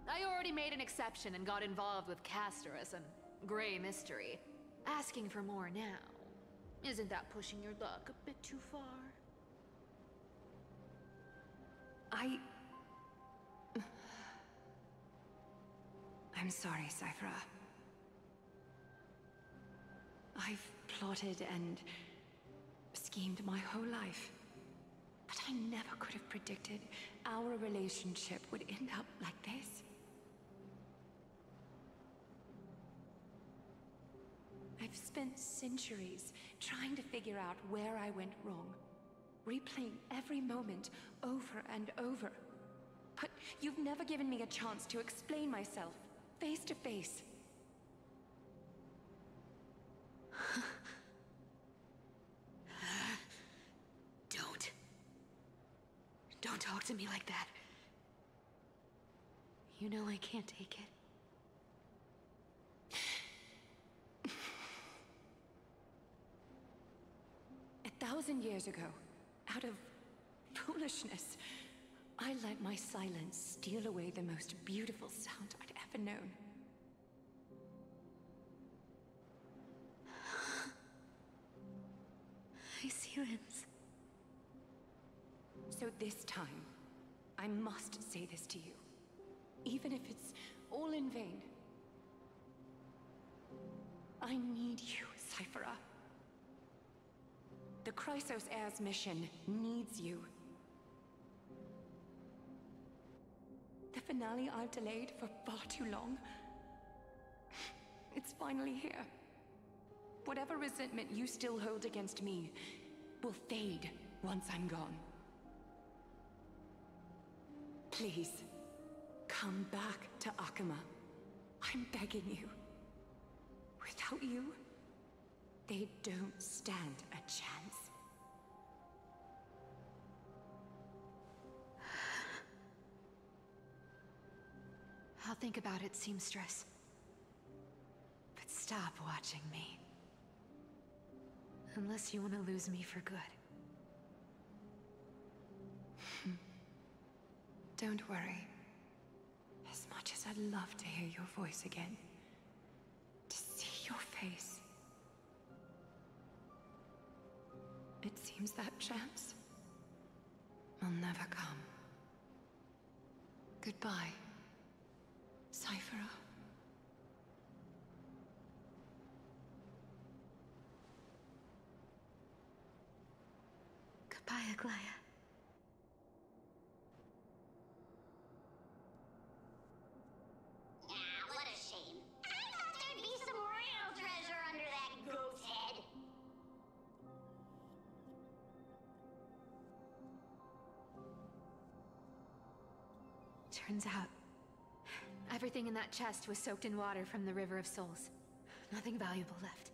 I already made an exception and got involved with Castorus and Grey Mystery. Asking for more now. Isn't that pushing your luck a bit too far? I'm sorry, Cifer. I've plotted and schemed my whole life. But I never could have predicted our relationship would end up like this. I've spent centuries trying to figure out where I went wrong, replaying every moment over and over. But you've never given me a chance to explain myself, face to face. Don't talk to me like that. You know I can't take it. 1,000 years ago, out of foolishness, I let my silence steal away the most beautiful sound I'd ever known. Hyacine. So this time, I must say this to you, even if it's all in vain. I need you, Cifer. The Chrysos Heir's mission needs you. The finale I've delayed for far too long. It's finally here. Whatever resentment you still hold against me will fade once I'm gone. Please, come back to Oqueima. I'm begging you. Without you, they don't stand a chance. I'll think about it, seamstress. But stop watching me. Unless you want to lose me for good. Don't worry. As much as I'd love to hear your voice again, to see your face, it seems that chance will never come. Goodbye, Cifer. Goodbye, Aglaea. What a shame. Turns out, everything in that chest was soaked in water from the River of Souls. Nothing valuable left.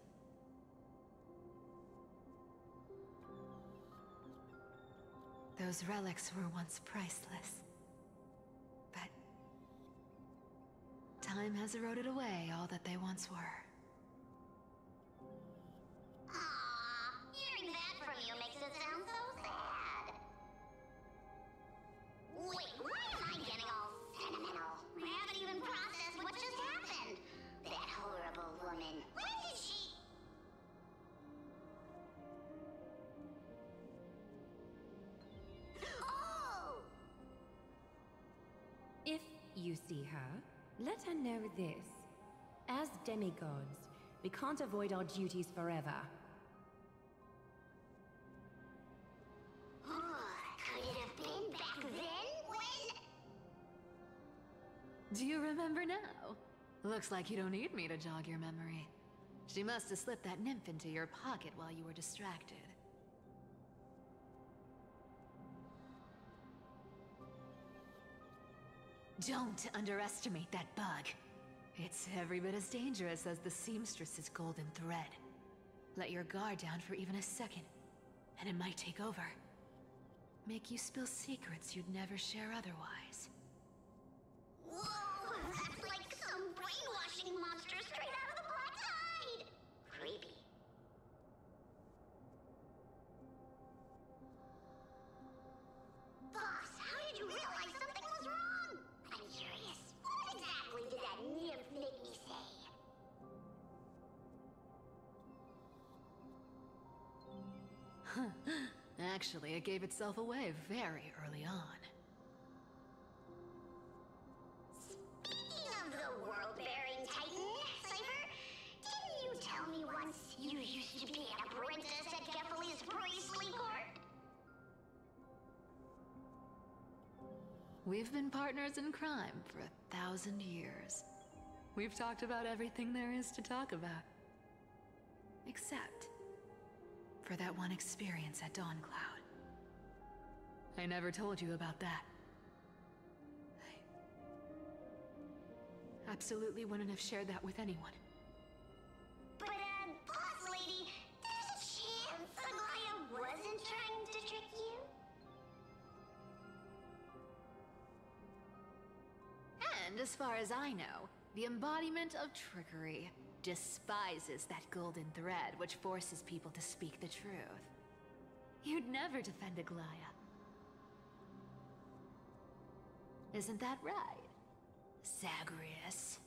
Those relics were once priceless. But time has eroded away all that they once were. Aww, hearing that from you makes it sound so sad. Wait, why am I getting all sentimental? I haven't even processed what just happened. That horrible woman. When did she... Oh! If you see her, let her know this. As demigods, we can't avoid our duties forever. Could it have been back then when... Do you remember now? Looks like you don't need me to jog your memory. She must have slipped that nymph into your pocket while you were distracted. Don't underestimate that bug. It's every bit as dangerous as the seamstress's golden thread. Let your guard down for even a second, and it might take over. Make you spill secrets you'd never share otherwise. Whoa, that's like some brainwashing monster straight out of the Black Tide! Creepy. Boss, how did you realize something was wrong? I'm curious. What exactly did that nymph make me say? Actually, it gave itself away very early on. Speaking of the world-bearing titan, Cifer, didn't you tell me once you used to be an apprentice at Kefali's priestly court? We've been partners in crime for 1,000 years. We've talked about everything there is to talk about. Except for that one experience at Dawncloud. I never told you about that. I absolutely wouldn't have shared that with anyone. But, boss lady, there's a chance Aglaea wasn't trying to trick you? And as far as I know, the embodiment of trickery despises that golden thread which forces people to speak the truth. You'd never defend Aglaea. Isn't that right, Zagreus?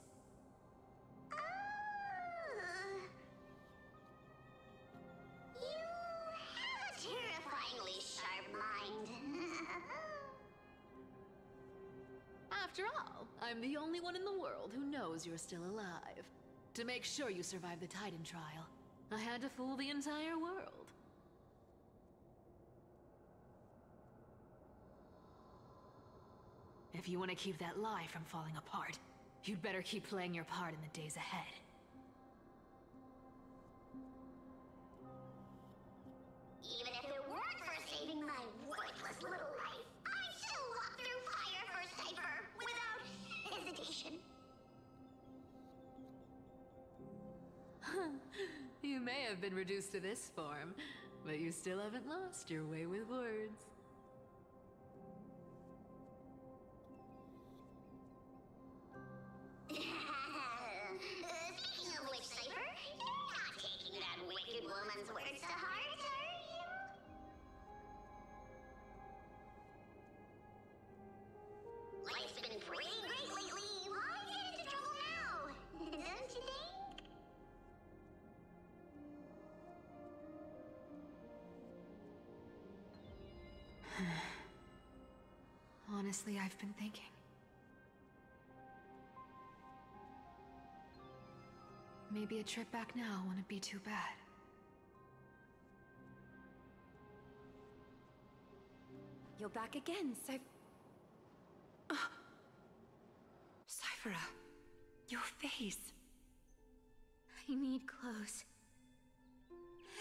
You have a terrifyingly sharp mind. After all, I'm the only one in the world who knows you're still alive. To make sure you survive the Titan trial, I had to fool the entire world. If you want to keep that lie from falling apart, you'd better keep playing your part in the days ahead. Even if it weren't for saving my worthless little life, I'd still walk through fire for Cifer without hesitation. You may have been reduced to this form, but you still haven't lost your way with words. Speaking of which, Cifer, you're not taking that wicked woman's words to heart, are you? Life's been pretty great lately. Why get into trouble now? Don't you think? Honestly, I've been thinking. Maybe a trip back now wouldn't be too bad. You're back again, Cyphera, your face. I need clothes.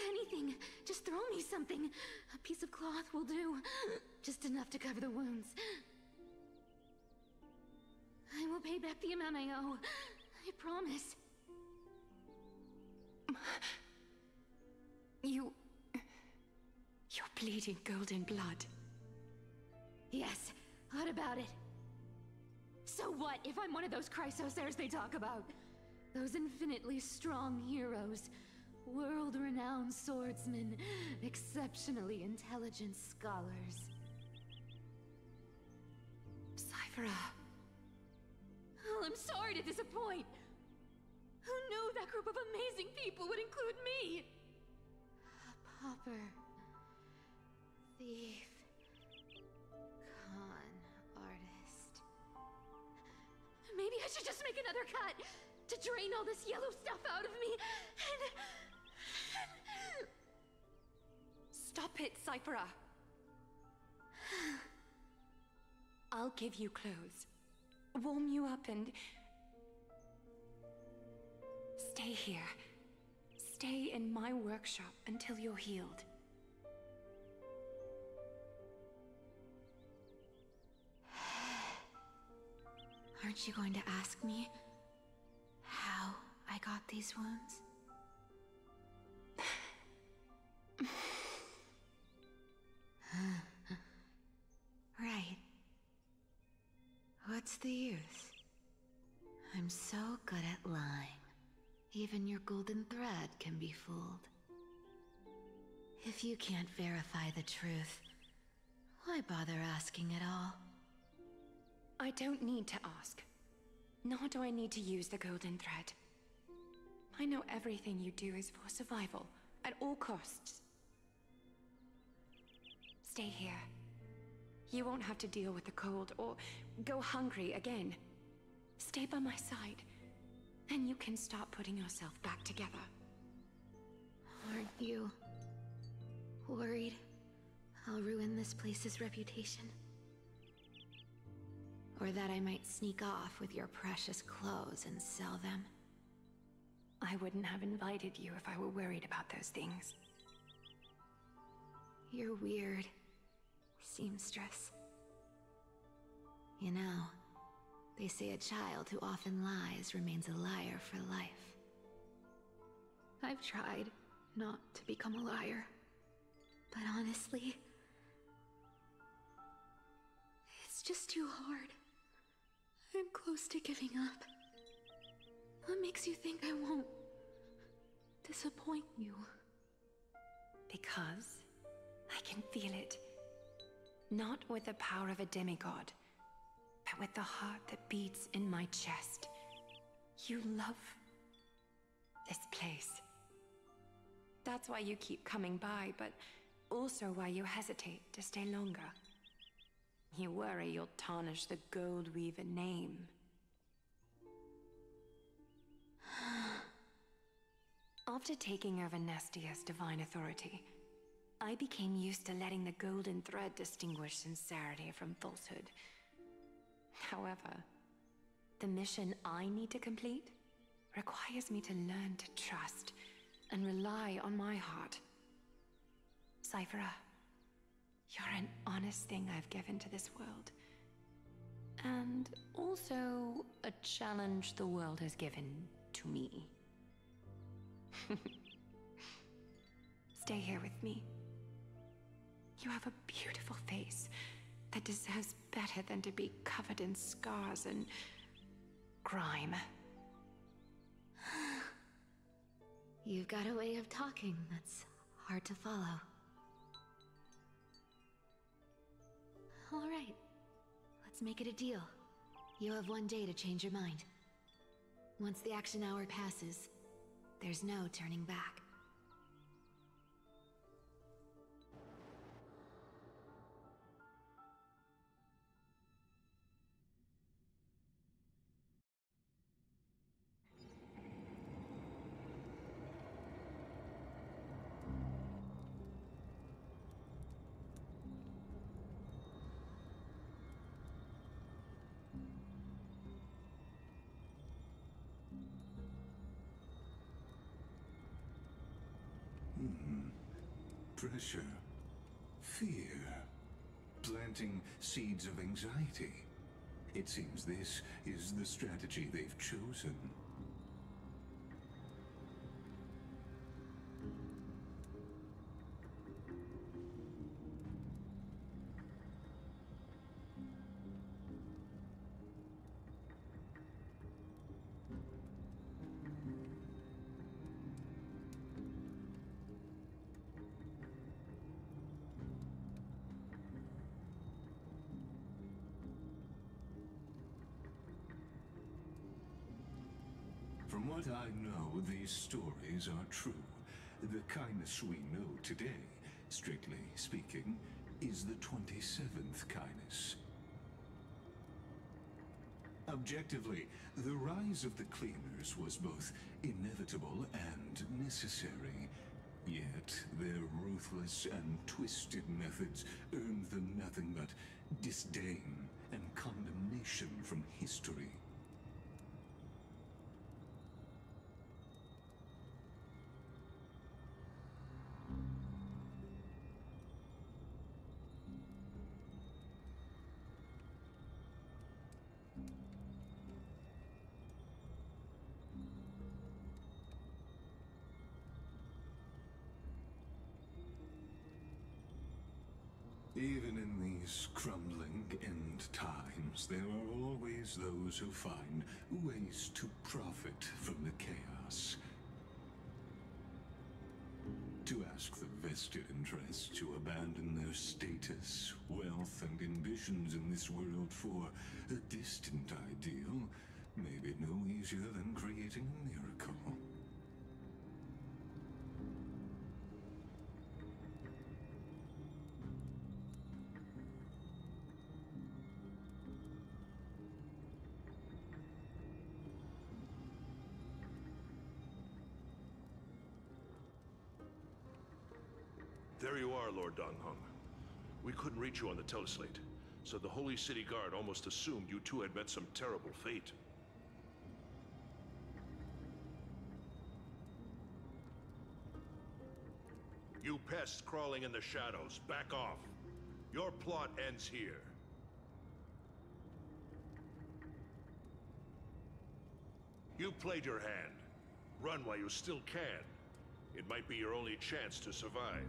Anything. Just throw me something. A piece of cloth will do. Just enough to cover the wounds. pay back the amount I owe. I promise. You're bleeding golden blood. Yes, what about it? So what if I'm one of those Chrysosairs they talk about? Those infinitely strong heroes, world-renowned swordsmen, exceptionally intelligent scholars. Cifer. Oh, I'm sorry to disappoint. Who knew that group of amazing people would include me? A pauper. Thief. Con artist. Maybe I should just make another cut to drain all this yellow stuff out of me and... Stop it, Cifer. I'll give you clothes, warm you up, and stay here. Stay in my workshop until you're healed. Aren't you going to ask me how I got these wounds? Right. What's the use? I'm so good at lying. Even your golden thread can be fooled. If you can't verify the truth, why bother asking at all? I don't need to ask. Nor do I need to use the golden thread. I know everything you do is for survival, at all costs. Stay here. You won't have to deal with the cold or go hungry again. Stay by my side, and you can start putting yourself back together. Aren't you worried I'll ruin this place's reputation? Or that I might sneak off with your precious clothes and sell them? I wouldn't have invited you if I were worried about those things. You're weird, seamstress. You know, they say a child who often lies remains a liar for life. I've tried not to become a liar, but honestly, it's just too hard. I'm close to giving up. What makes you think I won't disappoint you? Because I can feel it. Not with the power of a demigod, but with the heart that beats in my chest. You love this place. That's why you keep coming by, but also why you hesitate to stay longer. You worry you'll tarnish the Gold Weaver name. After taking over Nestia's divine authority, I became used to letting the golden thread distinguish sincerity from falsehood. However, the mission I need to complete requires me to learn to trust and rely on my heart. Cifer, you're an honest thing I've given to this world. And also a challenge the world has given to me. Stay here with me. You have a beautiful face that deserves better than to be covered in scars and grime. You've got a way of talking that's hard to follow. All right, let's make it a deal. You have 1 day to change your mind. Once the action hour passes, there's no turning back. Pressure, fear, planting seeds of anxiety. It seems this is the strategy they've chosen. From what I know, these stories are true. The kindness we know today, strictly speaking, is the 27th kindness. Objectively, the rise of the cleaners was both inevitable and necessary. Yet, their ruthless and twisted methods earned them nothing but disdain and condemnation from history. Even in these crumbling end times, there are always those who find ways to profit from the chaos. To ask the vested interests to abandon their status, wealth, and ambitions in this world for a distant ideal may be no easier than creating a miracle. There you are, Lord Deng. We couldn't reach you on the teleslate, so the Holy City Guard almost assumed you two had met some terrible fate. You pests crawling in the shadows, back off. Your plot ends here. You played your hand. Run while you still can. It might be your only chance to survive.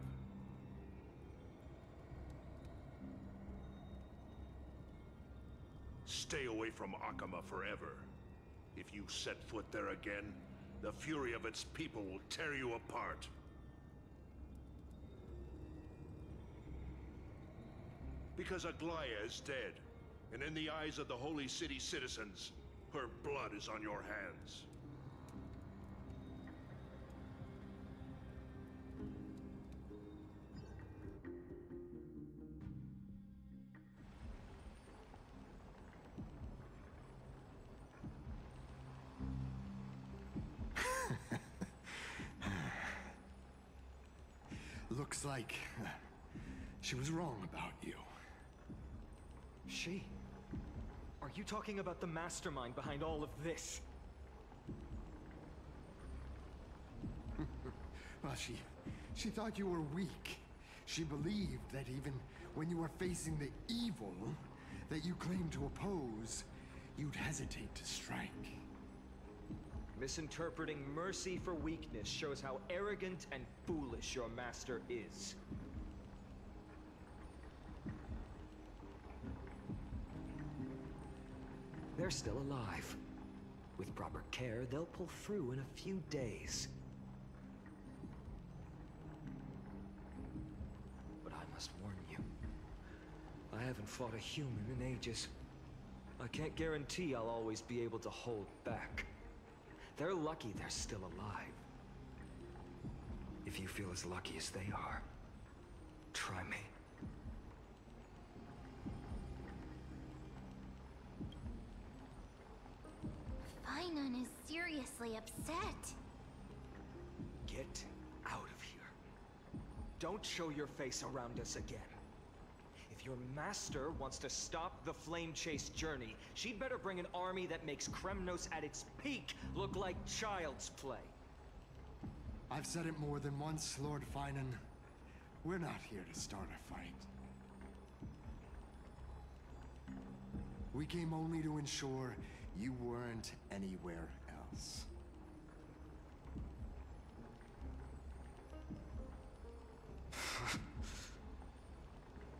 Stay away from Oqueima forever. If you set foot there again, the fury of its people will tear you apart. Because Aglaea is dead, and in the eyes of the Holy City citizens, her blood is on your hands. Looks like she was wrong about you. She? Are you talking about the mastermind behind all of this? Well, she thought you were weak. She believed that even when you were facing the evil that you claimed to oppose, you'd hesitate to strike. Misinterpreting mercy for weakness shows how arrogant and foolish your master is. They're still alive. With proper care, they'll pull through in a few days. But I must warn you. I haven't fought a human in ages. I can't guarantee I'll always be able to hold back. They're lucky they're still alive. If you feel as lucky as they are, try me. Phainon is seriously upset. Get out of here. Don't show your face around us again. If your master wants to stop the Flame Chase journey, she'd better bring an army that makes Kremnos at its peak look like child's play. I've said it more than once, Lord Phainon. We're not here to start a fight. We came only to ensure you weren't anywhere else.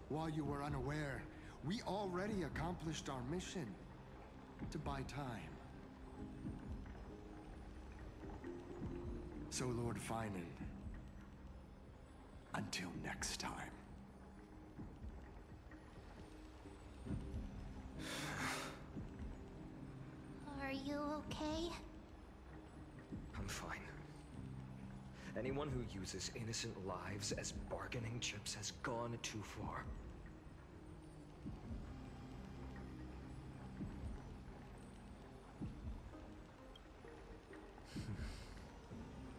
While you were unaware, we already accomplished our mission to buy time. So, Lord Phainon, until next time. Are you okay? I'm fine. Anyone who uses innocent lives as bargaining chips has gone too far.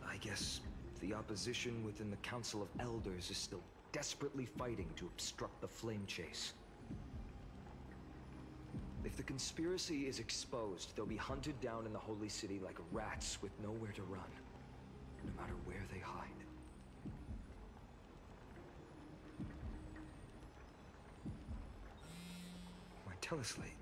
I guess the opposition within the Council of Elders is still desperately fighting to obstruct the flame chase. If the conspiracy is exposed, they'll be hunted down in the Holy City like rats with nowhere to run, no matter where they hide. My teleslate.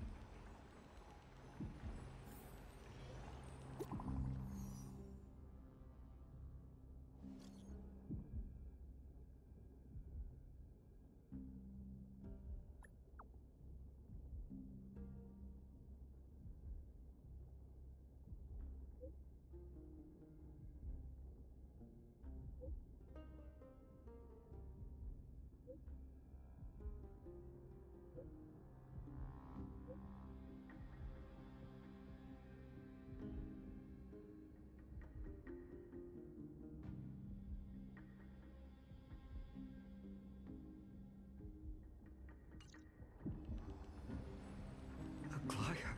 Aglaea?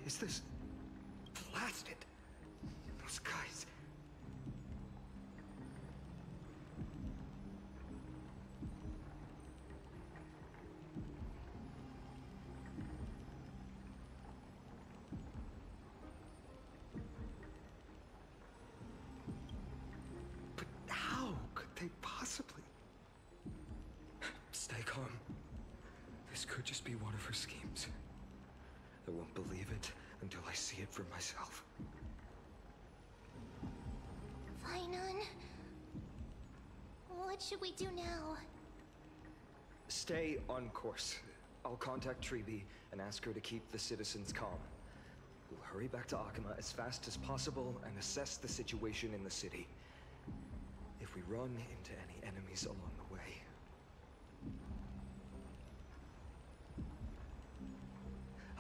Is this blasted? Those guys. But how could they possibly? Stay calm. This could just be one of her schemes. I won't believe it until I see it for myself. Phainon, what should we do now? Stay on course. I'll contact Treeby and ask her to keep the citizens calm. We'll hurry back to Oqueima as fast as possible and assess the situation in the city. If we run into any enemies along the way,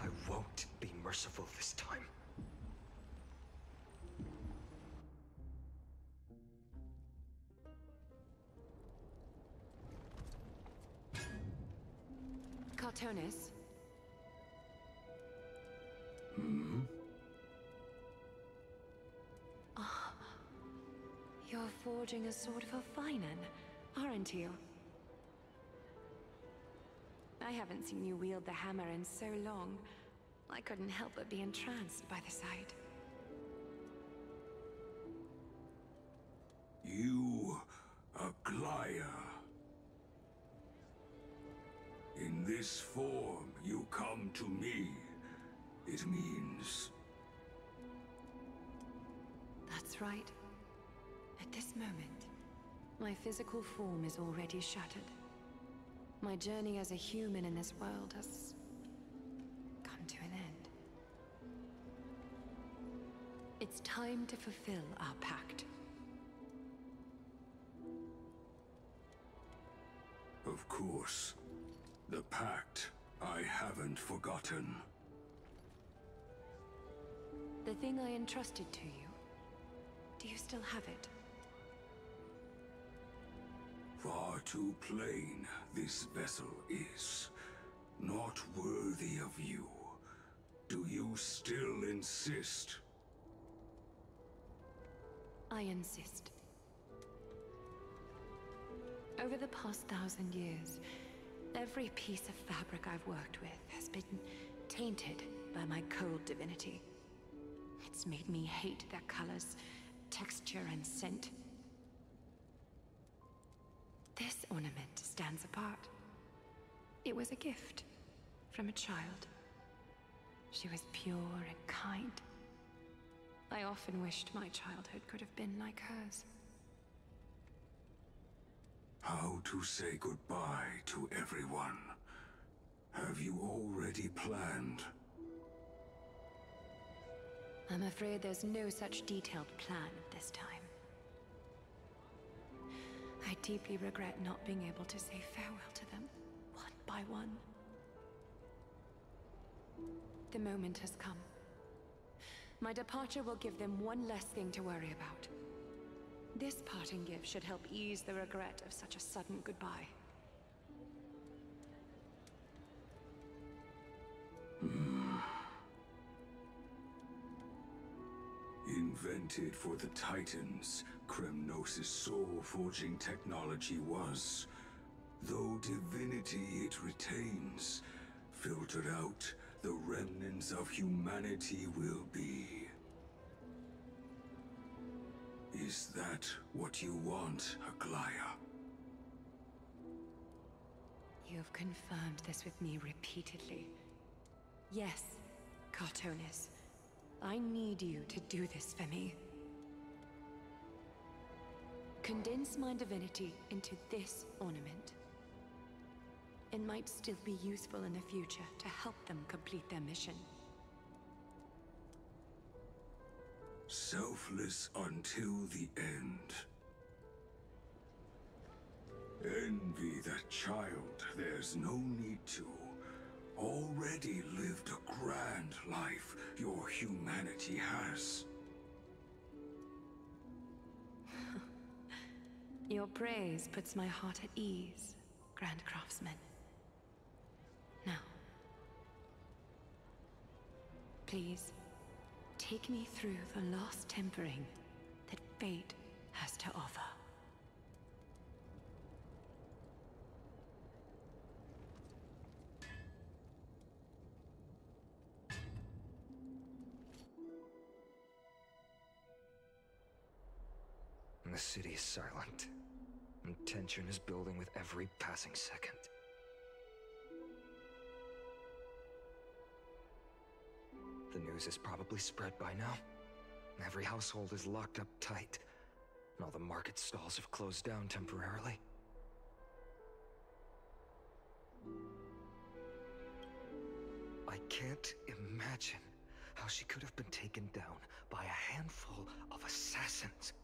I won't be merciful this time. Bartholos. Ah, you're forging a sword for Phainon, aren't you? I haven't seen you wield the hammer in so long. I couldn't help but be entranced by the sight. You, Aglaea. In this form, you come to me. It means... That's right. At this moment, my physical form is already shattered. My journey as a human in this world has come to an end. It's time to fulfill our pact. Of course. The pact I haven't forgotten. The thing I entrusted to you, do you still have it? Far too plain this vessel is. Not worthy of you. Do you still insist? I insist. Over the past 1,000 years, every piece of fabric I've worked with has been tainted by my cold divinity. It's made me hate their colors, texture, and scent. This ornament stands apart. It was a gift from a child. She was pure and kind. I often wished my childhood could have been like hers. How to say goodbye to everyone? Have you already planned? I'm afraid there's no such detailed plan at this time. I deeply regret not being able to say farewell to them, one by one. The moment has come. My departure will give them one less thing to worry about. This parting gift should help ease the regret of such a sudden goodbye. Invented for the Titans, Kremnos' soul-forging technology was, though divinity it retains, filtered out, the remnants of humanity will be. Is that what you want, Aglaea? You have confirmed this with me repeatedly. Yes, Bartholos. I need you to do this for me. Condense my divinity into this ornament. It might still be useful in the future to help them complete their mission. Selfless until the end. Envy that child, there's no need to. Already lived a grand life your humanity has. Your praise puts my heart at ease, Grand Craftsman. Now, please, take me through the last tempering that fate has to offer. The city is silent, and tension is building with every passing second. The news is probably spread by now. Every household is locked up tight, and all the market stalls have closed down temporarily. I can't imagine how she could have been taken down by a handful of assassins.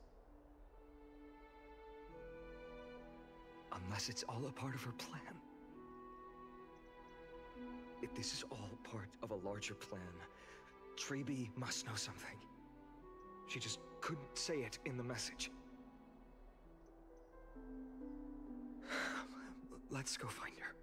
Unless it's all a part of her plan. If this is all part of a larger plan, Treeby must know something. She just couldn't say it in the message. Let's go find her.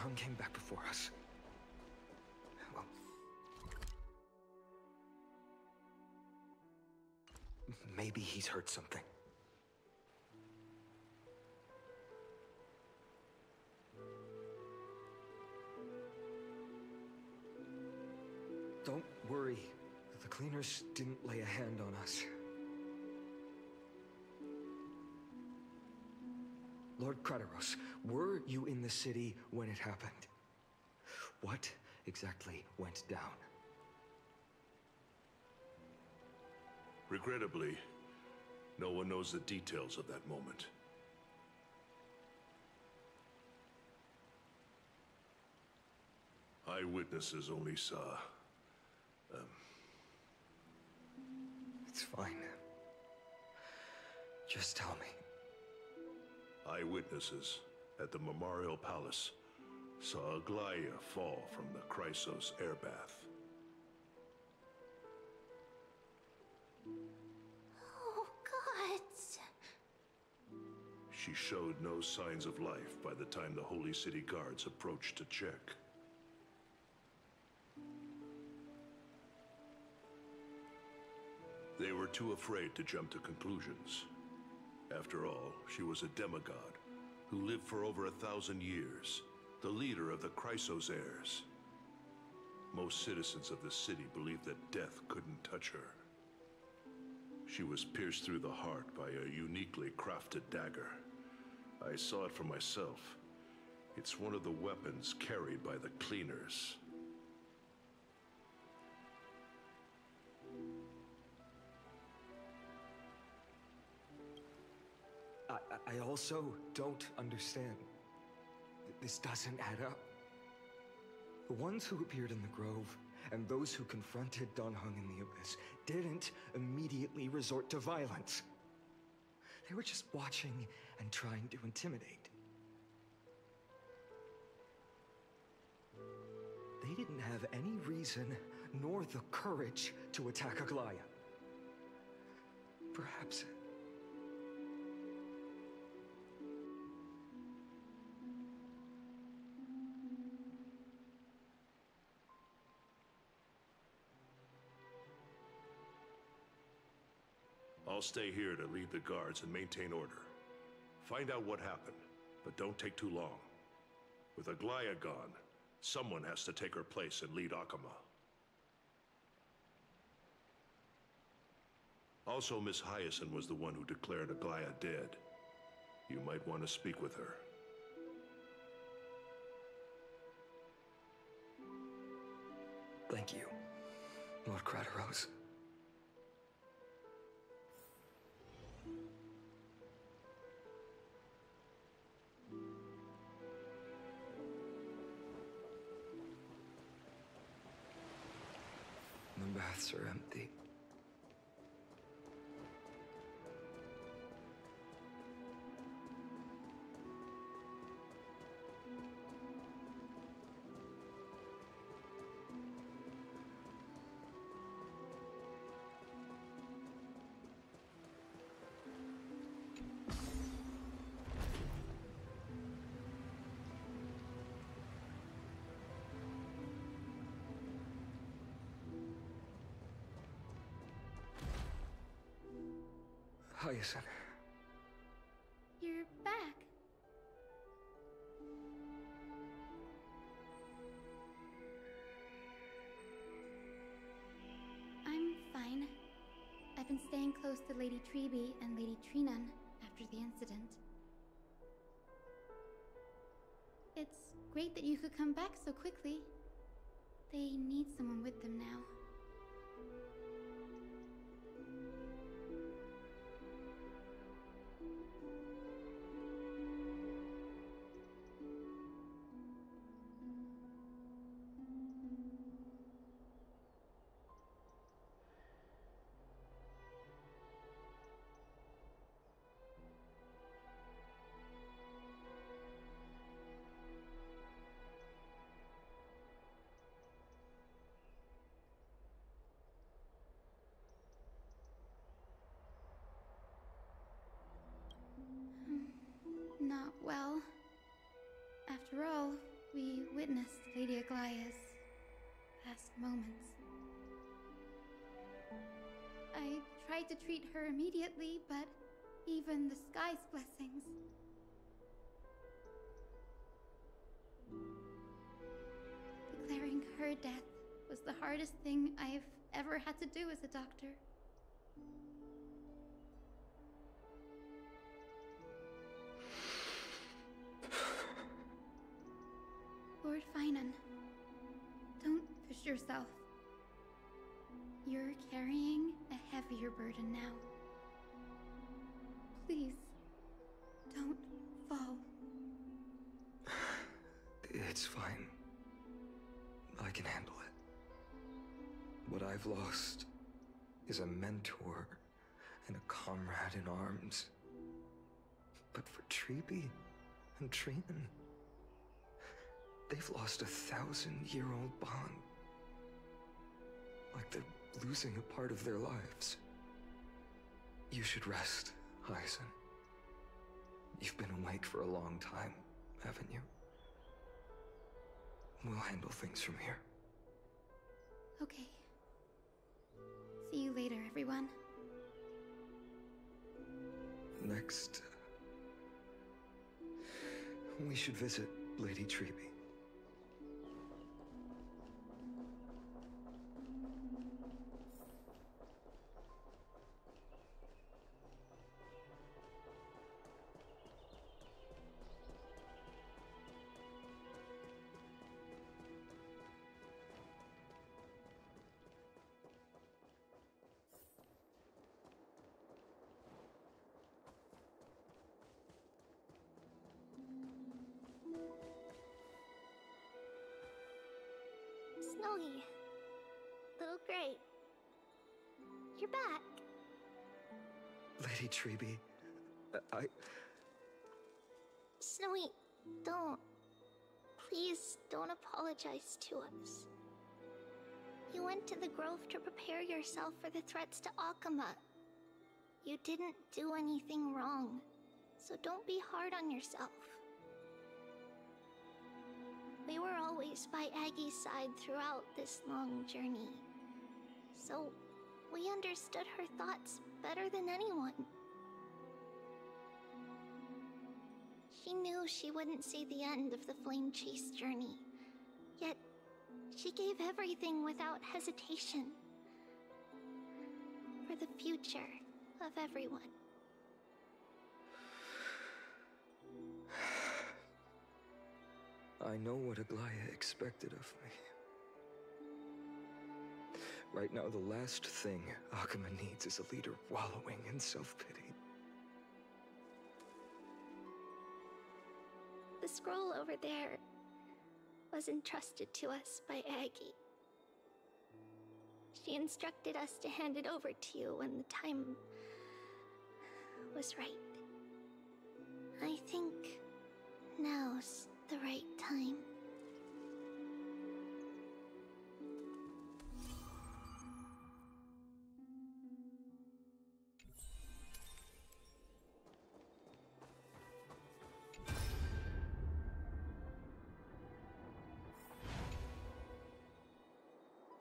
Phainon came back before us. Well, maybe he's heard something. Don't worry. The cleaners didn't lay a hand on us. Lord Bartholos, were you in the city when it happened? What exactly went down? Regrettably, no one knows the details of that moment. Eyewitnesses only saw... It's fine. Just tell me. Eyewitnesses at the Memorial Palace saw Aglaea fall from the Chrysos airbath. Oh, God. She showed no signs of life by the time the Holy City guards approached to check. They were too afraid to jump to conclusions. After all, she was a demigod who lived for over 1,000 years, the leader of the Chrysos heirs. Most citizens of the city believed that death couldn't touch her. She was pierced through the heart by a uniquely crafted dagger. I saw it for myself. It's one of the weapons carried by the cleaners. I also don't understand. This doesn't add up. The ones who appeared in the Grove and those who confronted Don Hung in the Abyss didn't immediately resort to violence. They were just watching and trying to intimidate. They didn't have any reason nor the courage to attack Aglaea. Perhaps... I'll stay here to lead the guards and maintain order. Find out what happened, but don't take too long. With Aglaea gone, someone has to take her place and lead Oqueima. Also, Miss Hyacine was the one who declared Aglaea dead. You might want to speak with her. Thank you, Lord Bartholos. The baths are empty. Hyacine. You're back. I'm fine. I've been staying close to Lady Treby and Lady Trinan after the incident. It's great that you could come back so quickly. They need someone with them now. Not well. After all, we witnessed Lady Aglaea's last moments. I tried to treat her immediately, but even the sky's blessings. Declaring her death was the hardest thing I've ever had to do as a doctor. Lord Phainon, don't push yourself. You're carrying a heavier burden now. Please, don't fall. It's fine. I can handle it. What I've lost is a mentor and a comrade in arms. But for Treby and Trinan, they've lost a 1,000-year-old bond. Like they're losing a part of their lives. You should rest, Hyacine. You've been awake for a long time, haven't you? We'll handle things from here. Okay. See you later, everyone. Next, we should visit Lady Treby. Snowy. Little Gray. You're back. Lady Treby, Snowy, don't. Please don't apologize to us. You went to the grove to prepare yourself for the threats to Oqueima. You didn't do anything wrong, so don't be hard on yourself. We were always by Aggie's side throughout this long journey, so we understood her thoughts better than anyone. She knew she wouldn't see the end of the Flame Chase journey, yet she gave everything without hesitation for the future of everyone. I know what Aglaea expected of me. Right now, the last thing Oqueima needs is a leader wallowing in self-pity. The scroll over there was entrusted to us by Aggie. She instructed us to hand it over to you when the time was right. I think now's the right time.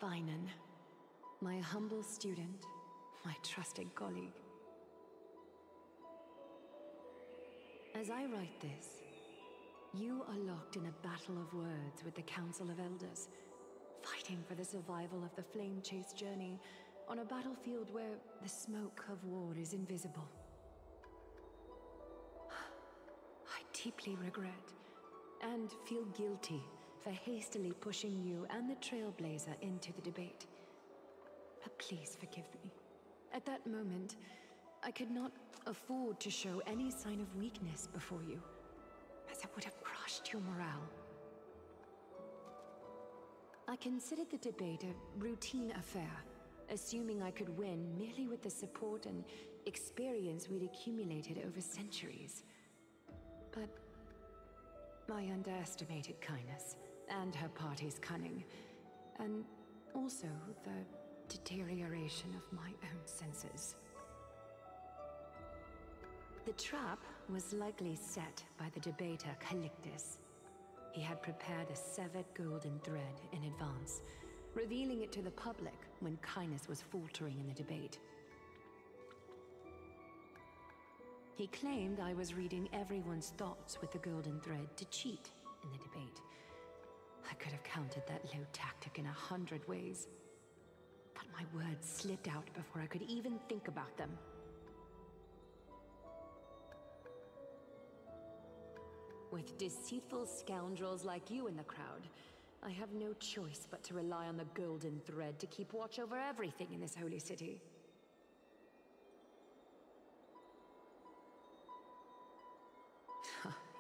Phainon, my humble student, my trusted colleague. As I write this, you are locked in a battle of words with the Council of Elders, fighting for the survival of the Flame Chase journey on a battlefield where the smoke of war is invisible. I deeply regret and feel guilty for hastily pushing you and the Trailblazer into the debate. But please forgive me. At that moment, I could not afford to show any sign of weakness before you, as it would have crushed your morale. I considered the debate a routine affair, assuming I could win merely with the support and experience we'd accumulated over centuries. But I underestimated kindness, and her party's cunning, and also the deterioration of my own senses. The trap was likely set by the debater Calictus. He had prepared a severed golden thread in advance, revealing it to the public when kindness was faltering in the debate. He claimed I was reading everyone's thoughts with the golden thread to cheat in the debate. I could have countered that low tactic in 100 ways, but my words slipped out before I could even think about them. With deceitful scoundrels like you in the crowd, I have no choice but to rely on the golden thread to keep watch over everything in this holy city.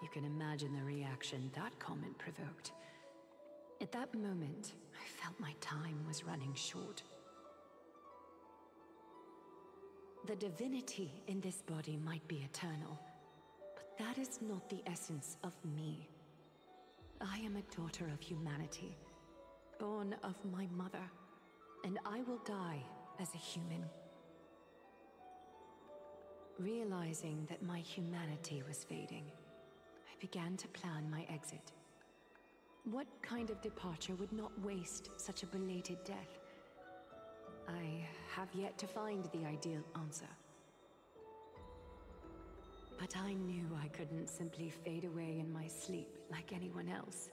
You can imagine the reaction that comment provoked. At that moment, I felt my time was running short. The divinity in this body might be eternal, but that is not the essence of me. I am a daughter of humanity, born of my mother, and I will die as a human. Realizing that my humanity was fading, I began to plan my exit. What kind of departure would not waste such a belated death? I have yet to find the ideal answer. But I knew I couldn't simply fade away in my sleep like anyone else.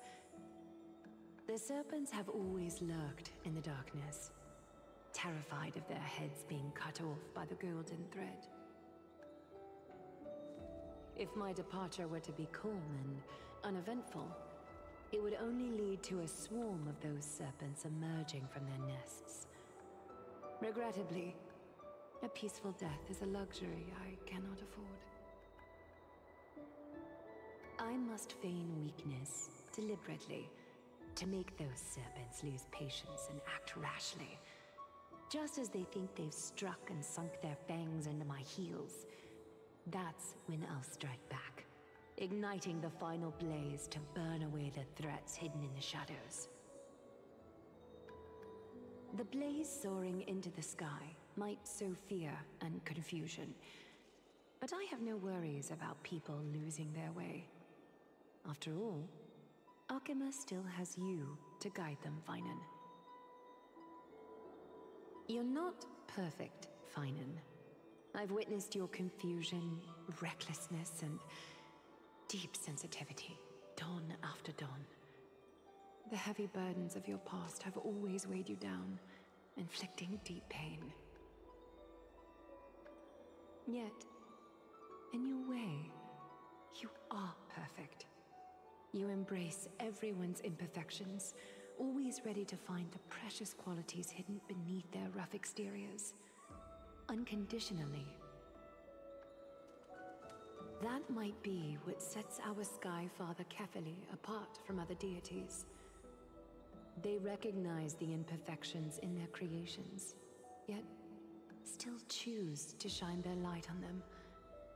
The serpents have always lurked in the darkness, terrified of their heads being cut off by the golden thread. If my departure were to be calm and uneventful, it would only lead to a swarm of those serpents emerging from their nests. Regrettably, a peaceful death is a luxury I cannot afford. I must feign weakness deliberately to make those serpents lose patience and act rashly. Just as they think they've struck and sunk their fangs into my heels, that's when I'll strike back, igniting the final blaze to burn away the threats hidden in the shadows. The blaze soaring into the sky might sow fear and confusion, but I have no worries about people losing their way. After all, Oqueima still has you to guide them, Phainon. You're not perfect, Phainon. I've witnessed your confusion, recklessness, and deep sensitivity, dawn after dawn. The heavy burdens of your past have always weighed you down, inflicting deep pain. Yet, in your way, you are perfect. You embrace everyone's imperfections, always ready to find the precious qualities hidden beneath their rough exteriors. Unconditionally. That might be what sets our Sky Father Kefili apart from other deities. They recognize the imperfections in their creations, yet still choose to shine their light on them,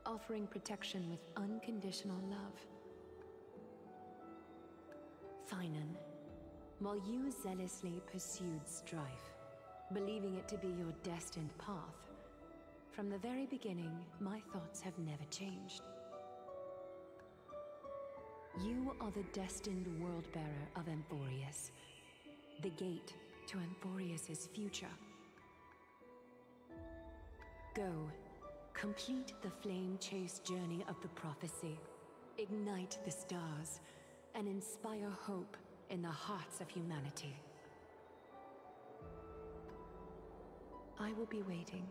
offering protection with unconditional love. Phainon, while you zealously pursued strife, believing it to be your destined path, from the very beginning, my thoughts have never changed. You are the destined world-bearer of Amphoreus, the gate to Amphoreus's future. Go, complete the flame-chased journey of the prophecy, ignite the stars, and inspire hope in the hearts of humanity. I will be waiting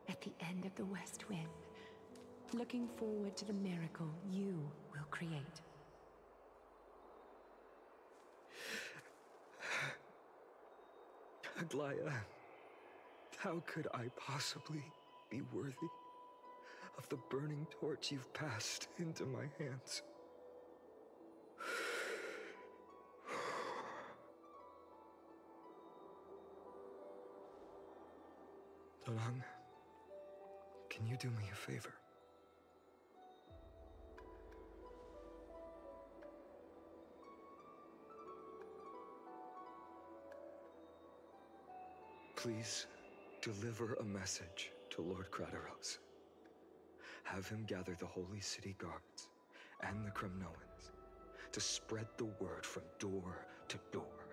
at the end of the West Wind, looking forward to the miracle you will create. Aglaea, how could I possibly be worthy of the burning torch you've passed into my hands? Looooong, can you do me a favor? Please deliver a message to Lord Bartholos. Have him gather the Holy City guards and the Cremnoans to spread the word from door to door.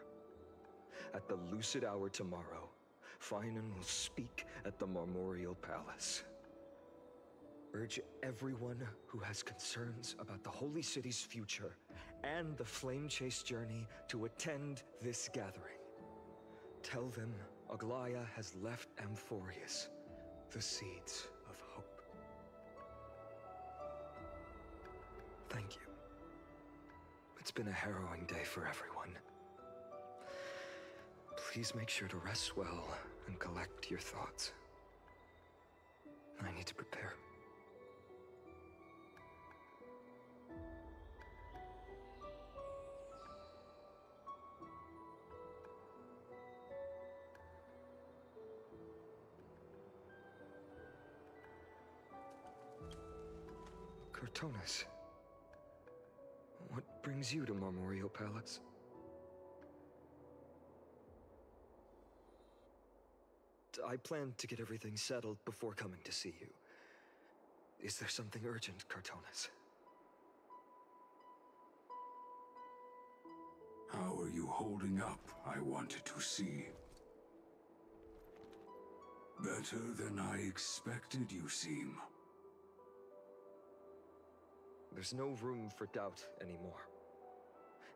At the lucid hour tomorrow, Phainon will speak at the Marmorial Palace. Urge everyone who has concerns about the Holy City's future and the Flame Chase journey to attend this gathering. Tell them Aglaea has left Amphoreus the seeds of hope. Thank you. It's been a harrowing day for everyone. Please make sure to rest well and collect your thoughts. I need to prepare. Cartonis, what brings you to Marmorial Palace? I plan to get everything settled before coming to see you. Is there something urgent, Cartonis? How are you holding up, I wanted to see. Better than I expected, you seem. There's no room for doubt anymore.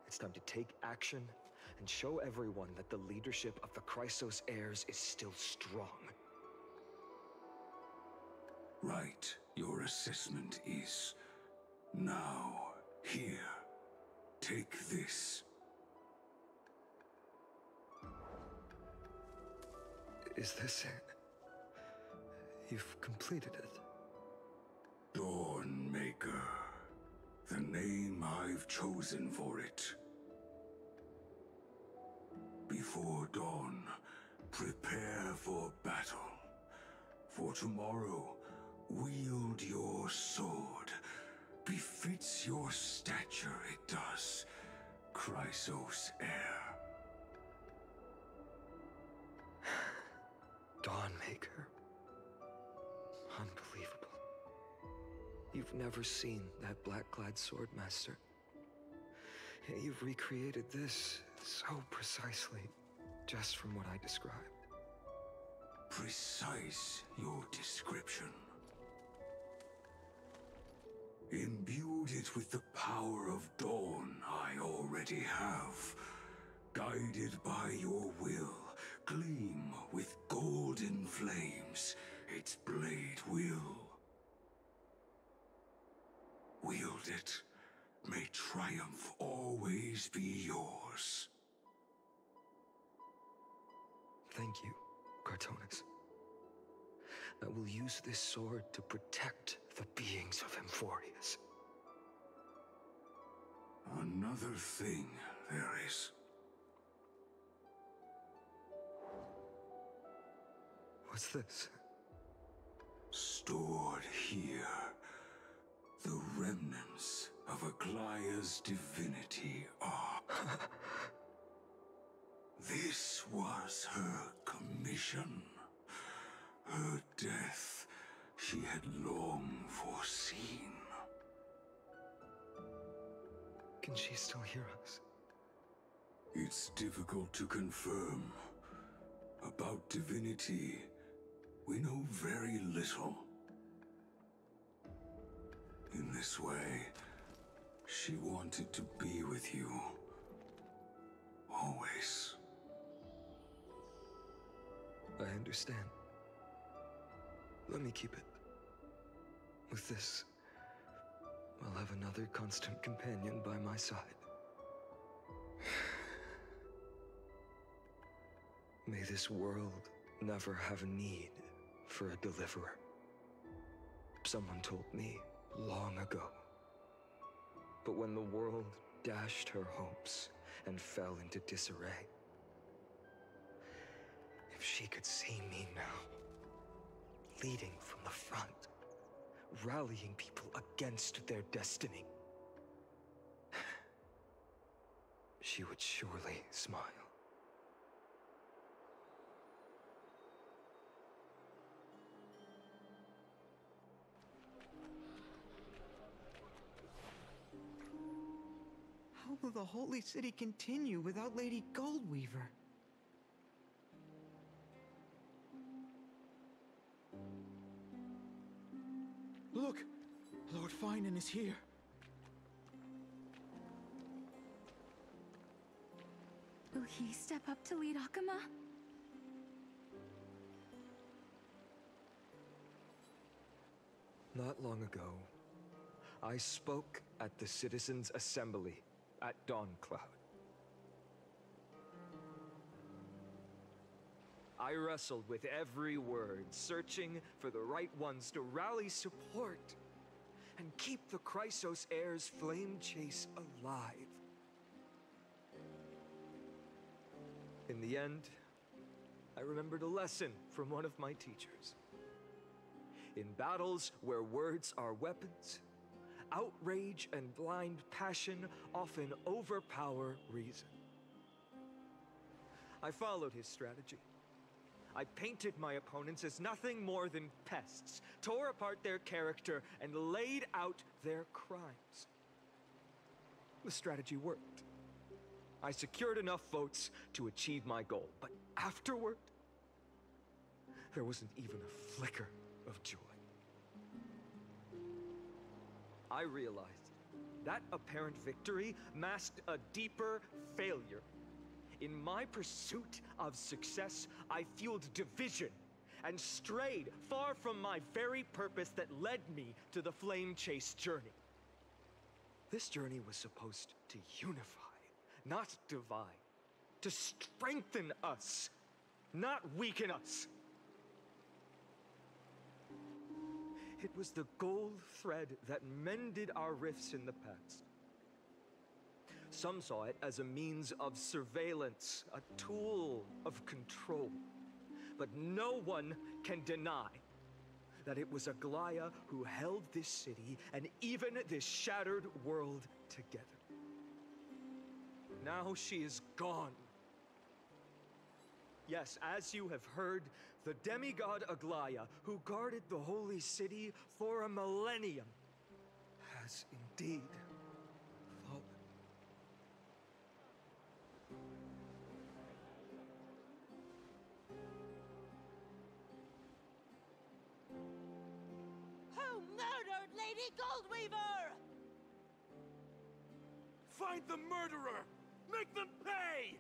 It's time to take action and show everyone that the leadership of the Chrysos heirs is still strong. Right. Your assessment is... Now, here. Take this. Is this it? You've completed it. Dawnmaker. The name I've chosen for it. Before dawn, prepare for battle. For tomorrow, wield your sword. Befits your stature, it does. Chrysos heir. Dawnmaker. Unbelievable. You've never seen that black-clad swordmaster. Yet you've recreated this so precisely, just from what I described. Precise your description. Imbued it with the power of dawn I already have. Guided by your will, gleam with golden flames, its blade will. Wield it, may triumph always be yours. Thank you, Bartholos. I will use this sword to protect the beings of Amphoreus. Another thing there is. What's this? Stored here, the remnants of Aglaea's divinity are. This was her commission. Her death she had long foreseen. Can she still hear us? It's difficult to confirm. About divinity, we know very little. In this way, she wanted to be with you. Always. I understand. Let me keep it. With this, I'll have another constant companion by my side. May this world never have a need for a deliverer. Someone told me long ago. But when the world dashed her hopes and fell into disarray, if she could see me now, leading from the front, rallying people against their destiny, she would surely smile. How will the Holy City continue without Lady Goldweaver? Look! Lord Phainon is here. Will he step up to lead Oqueima? Not long ago, I spoke at the Citizens' Assembly at Dawncloud. I wrestled with every word, searching for the right ones to rally support and keep the Chrysos heirs' flame chase alive. In the end, I remembered a lesson from one of my teachers. In battles where words are weapons, outrage and blind passion often overpower reason. I followed his strategy. I painted my opponents as nothing more than pests, tore apart their character, and laid out their crimes. The strategy worked. I secured enough votes to achieve my goal, but afterward, there wasn't even a flicker of joy. I realized That apparent victory masked a deeper failure. In my pursuit of success, I fueled division and strayed far from my very purpose that led me to the flame chase journey. This journey was supposed to unify, not divide. To strengthen us, not weaken us. It was the gold thread that mended our rifts in the past. Some saw it as a means of surveillance, a tool of control. But no one can deny that it was Aglaea who held this city and even this shattered world together. Now she is gone. Yes, as you have heard, the demigod Aglaea, who guarded the holy city for a millennium, has indeed fallen. Who murdered Lady Goldweaver? Find the murderer! Make them pay!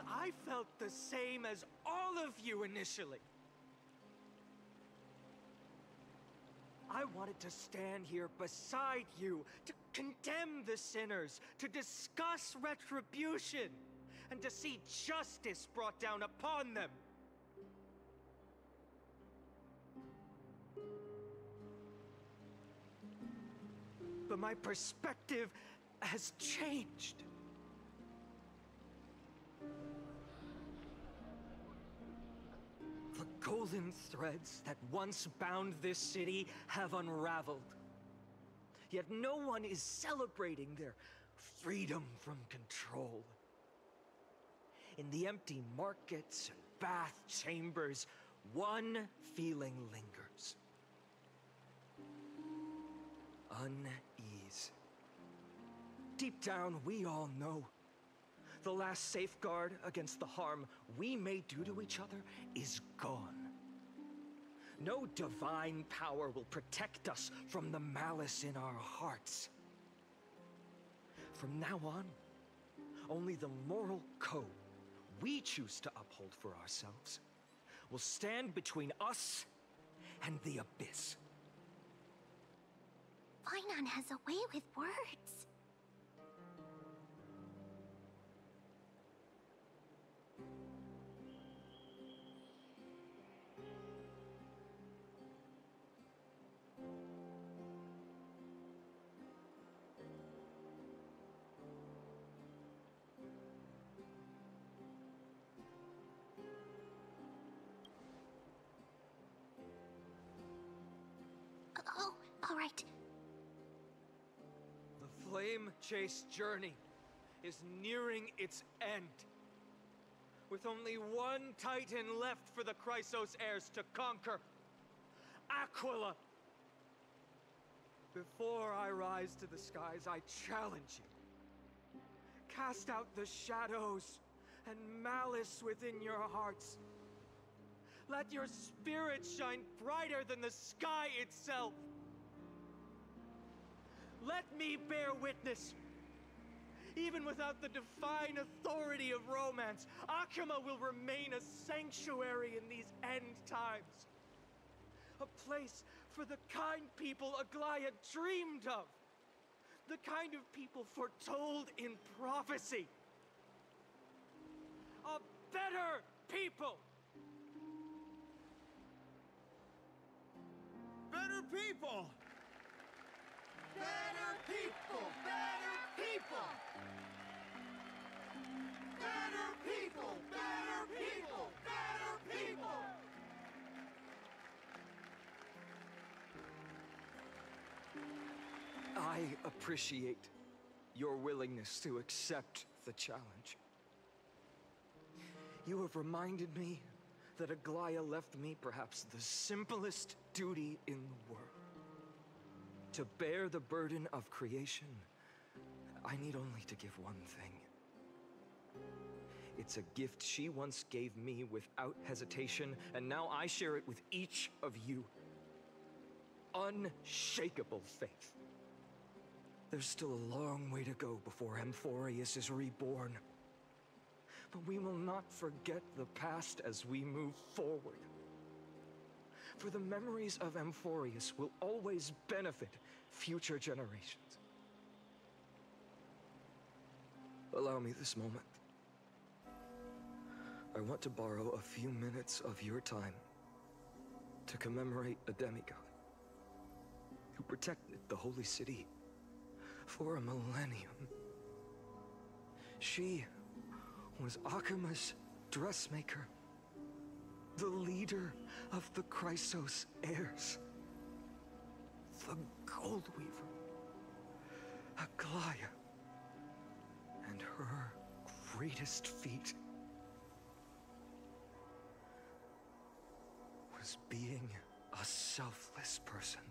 I felt the same as all of you initially. I wanted to stand here beside you, to condemn the sinners, to discuss retribution, and to see justice brought down upon them. But my perspective has changed. The golden threads that once bound this city have unraveled. Yet no one is celebrating their freedom from control. In the empty markets and bath chambers, one feeling lingers. Unease. Deep down, we all know the last safeguard against the harm we may do to each other is gone. No divine power will protect us from the malice in our hearts. From now on, only the moral code we choose to uphold for ourselves will stand between us and the abyss. Phainon has a way with words. Oh, all right. The flame chase journey is nearing its end. With only one titan left for the Chrysos heirs to conquer. Aquila! Before I rise to the skies, I challenge you. Cast out the shadows and malice within your hearts. Let your spirit shine brighter than the sky itself. Let me bear witness. Even without the divine authority of romance, Oqueima will remain a sanctuary in these end times. A place for the kind people Aglaea dreamed of. The kind of people foretold in prophecy. A better people. Better people! Better people! Better people! Better people! Better people! Better people! I appreciate your willingness to accept the challenge. You have reminded me that Aglaea left me perhaps the simplest duty in the world. To bear the burden of creation, I need only to give one thing. It's a gift she once gave me without hesitation, and now I share it with each of you. Unshakable faith. There's still a long way to go before Amphoreus is reborn. But we will not forget the past as we move forward. For the memories of Amphoreus will always benefit future generations. Allow me this moment. I want to borrow a few minutes of your time to commemorate a demigod who protected the holy city for a millennium. She was Oqueima's dressmaker, the leader of the Chrysos heirs, the Gold Weaver, Aglaea, and her greatest feat was being a selfless person.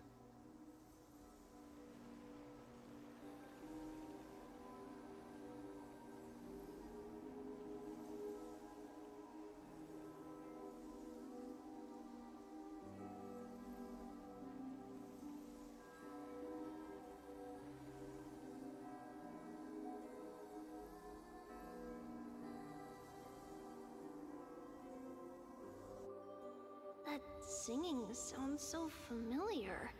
That singing sounds so familiar.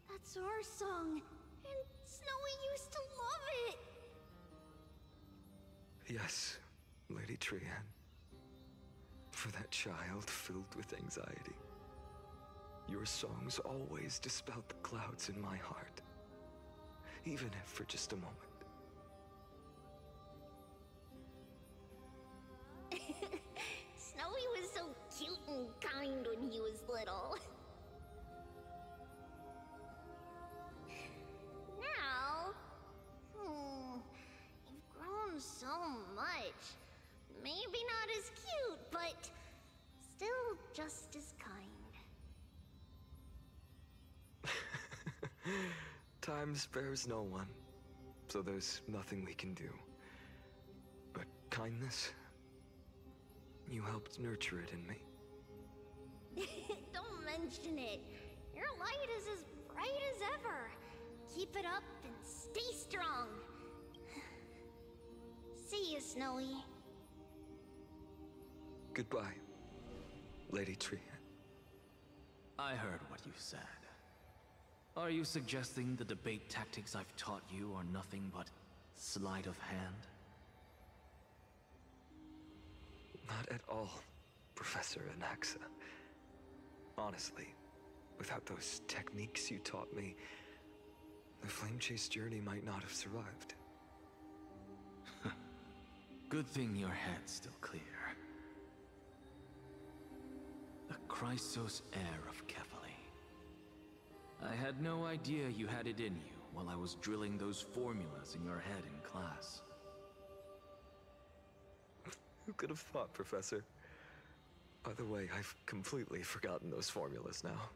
That's our song, and Snowy used to love it! Yes, Lady Trian. For that child filled with anxiety. Your songs always dispelled the clouds in my heart. Even if for just a moment. Snowy was so cute and kind when he was little. Now, you've grown so much. Maybe not as cute, but still just as kind. Time spares no one, so there's nothing we can do. But kindness, you helped nurture it in me. Don't mention it. Your light is as bright as ever. Keep it up and stay strong. See you, Snowy. Goodbye, Lady Trian. I heard what you said. Are you suggesting the debate tactics I've taught you are nothing but sleight of hand? Not at all, Professor Anaxa. Honestly, without those techniques you taught me, the Flame Chase journey might not have survived. Good thing your head's still clear. The Chrysos heir of Kefali. I had no idea you had it in you while I was drilling those formulas in your head in class. Who could have thought, Professor? By the way, I've completely forgotten those formulas now.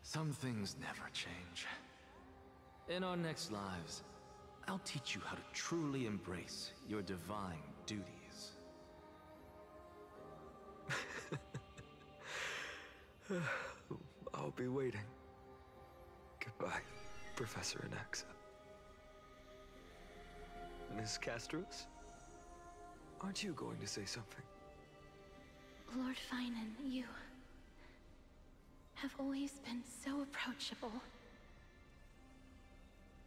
Some things never change. In our next lives, I'll teach you how to truly embrace your divine duties. I'll be waiting. Goodbye, Professor Anaxa. Miss Castros? Aren't you going to say something? Lord Phainon, you have always been so approachable.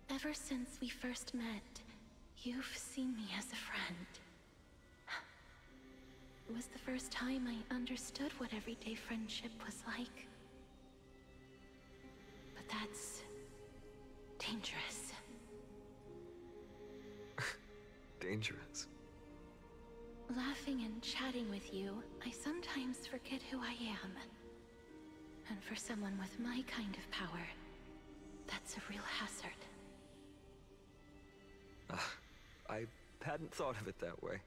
Ever since we first met, you've seen me as a friend. It was the first time I understood what everyday friendship was like. But that's dangerous. Dangerous? Laughing and chatting with you, I sometimes forget who I am. And for someone with my kind of power, that's a real hazard. I hadn't thought of it that way.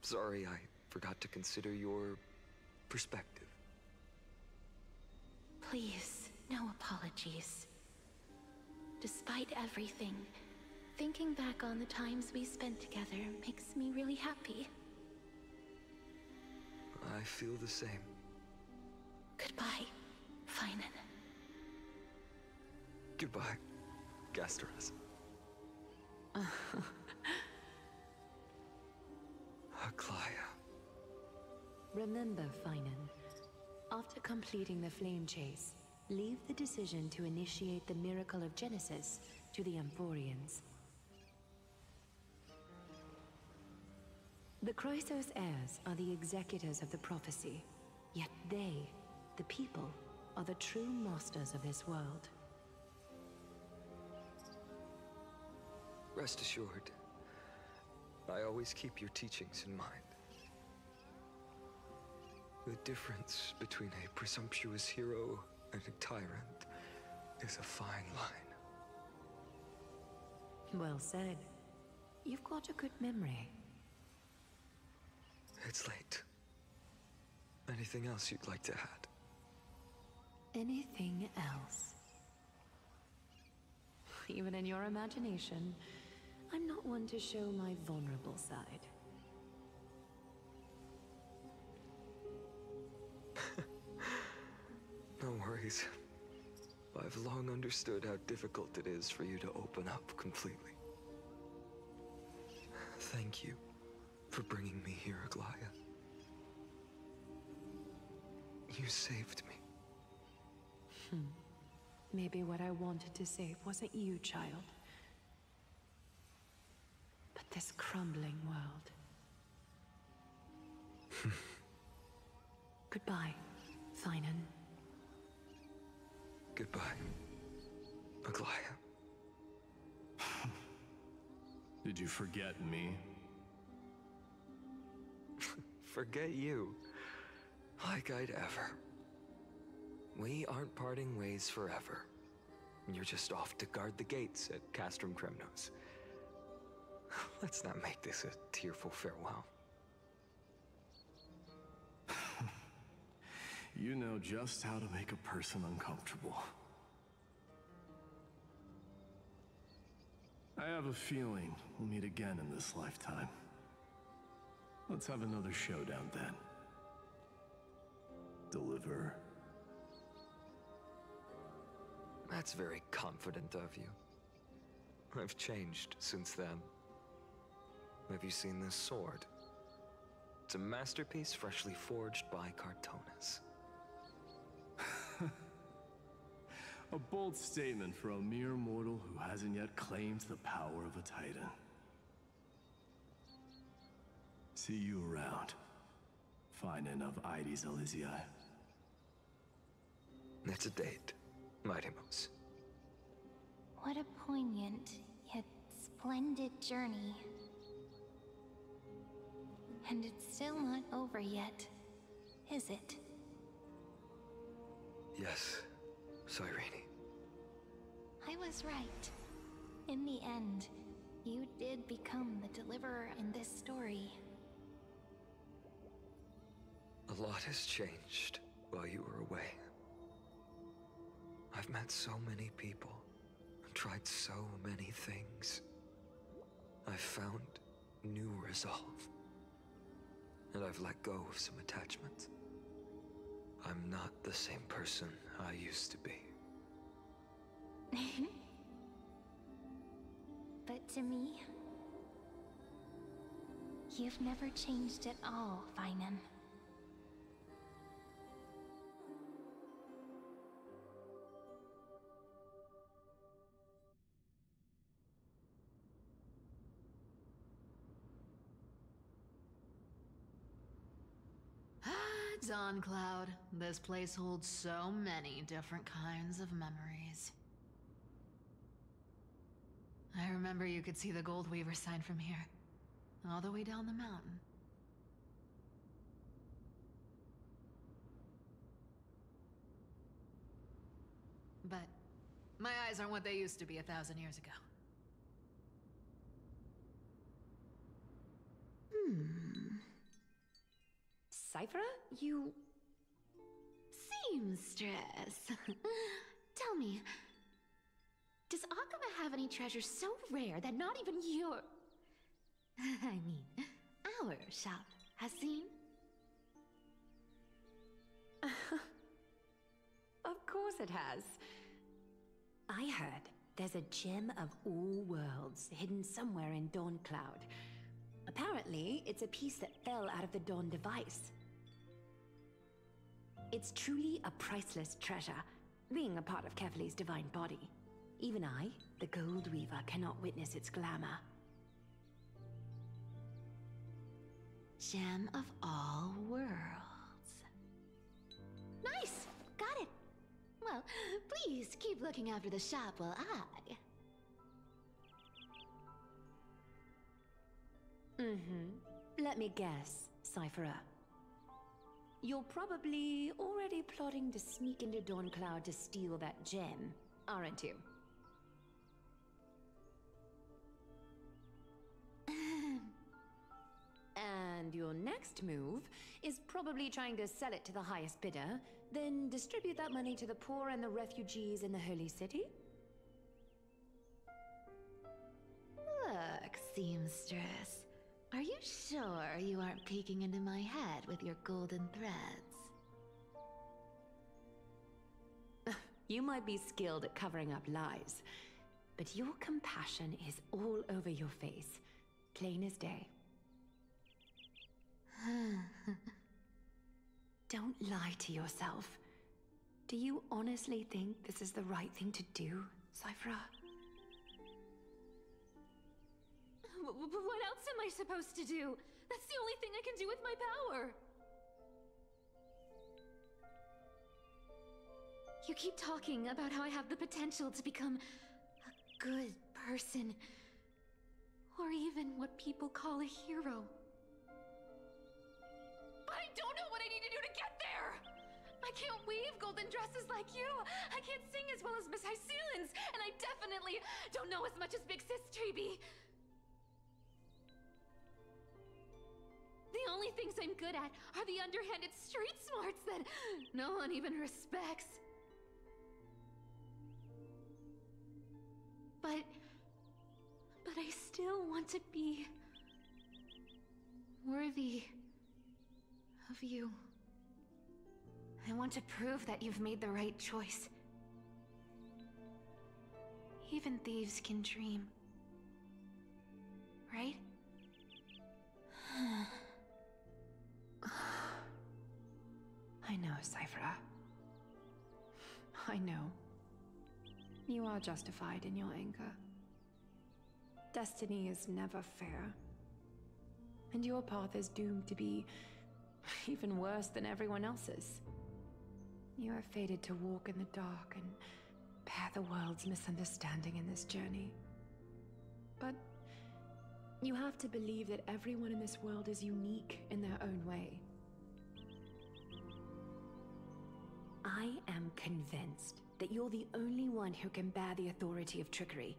Sorry, I forgot to consider your perspective. Please, no apologies. Despite everything, thinking back on the times we spent together makes me really happy. I feel the same. Goodbye, Phainon. Goodbye, Gasteras. Aglaea. Remember, Phainon, after completing the flame chase, leave the decision to initiate the miracle of Genesis to the Amphoreans. The Chrysos heirs are the executors of the prophecy, yet they, the people, are the true masters of this world. Rest assured, I always keep your teachings in mind. The difference between a presumptuous hero and a tyrant is a fine line. Well said. You've got a good memory. It's late. Anything else you'd like to add? Anything else? Even in your imagination, I'm not one to show my vulnerable side. No worries. I've long understood how difficult it is for you to open up completely. Thank you for bringing me here, Aglaea. You saved me. Maybe what I wanted to save wasn't you, child, but this crumbling world. Goodbye, Phainon. Goodbye, Aglaea. Did you forget me? Forget you? Like I'd ever. We aren't parting ways forever. You're just off to guard the gates at Castrum Kremnos. Let's not make this a tearful farewell. You know just how to make a person uncomfortable. I have a feeling we'll meet again in this lifetime. Let's have another showdown then. Deliver. That's very confident of you. I've changed since then. Have you seen this sword? It's a masterpiece freshly forged by Cartonis. A bold statement for a mere mortal who hasn't yet claimed the power of a titan. See you around, Phainon of Ides Elysiae. It's a date, Mightimos. What a poignant, yet splendid journey. And it's still not over yet, is it? Yes, Cyrene. I was right. In the end, you did become the deliverer in this story. A lot has changed while you were away. I've met so many people, and tried so many things. I've found new resolve. And I've let go of some attachment. I'm not the same person I used to be. But to me, you've never changed at all, Phainon. Dawn Cloud. This place holds so many different kinds of memories. I remember you could see the Gold Weaver sign from here, all the way down the mountain. But my eyes aren't what they used to be 1,000 years ago. Cifer, you... Seamstress. Tell me, Does Aquila have any treasures so rare that not even your... I mean, our shop has seen? Of course it has. I heard there's a gem of all worlds hidden somewhere in Dawn Cloud. Apparently, it's a piece that fell out of the Dawn device. It's truly a priceless treasure, being a part of Kefali's divine body. Even I, the Gold Weaver, cannot witness its glamour. Gem of all worlds. Nice! Got it! Well, please keep looking after the shop while I... Let me guess, Cifer. You're probably already plotting to sneak into Dawn Cloud to steal that gem, aren't you? And your next move is probably trying to sell it to the highest bidder, then distribute that money to the poor and the refugees in the Holy City? Look, seamstress. Are you sure you aren't peeking into my head with your golden threads? You might be skilled at covering up lies, but your compassion is all over your face, plain as day. Don't lie to yourself. Do you honestly think this is the right thing to do, Cifer? What else am I supposed to do? That's the only thing I can do with my power. You keep talking about how I have the potential to become a good person. Or even what people call a hero. But I don't know what I need to do to get there! I can't weave golden dresses like you! I can't sing as well as Miss Hyacine, and I definitely don't know as much as Big Sis Treeby! The only things I'm good at are the underhanded street smarts that no one even respects. But I still want to be worthy of you. I want to prove that you've made the right choice. Even thieves can dream. Right? I know, Cifer. I know. You are justified in your anger. Destiny is never fair. And your path is doomed to be even worse than everyone else's. You are fated to walk in the dark and bear the world's misunderstanding in this journey. But you have to believe that everyone in this world is unique in their own way. I am convinced that you're the only one who can bear the authority of trickery,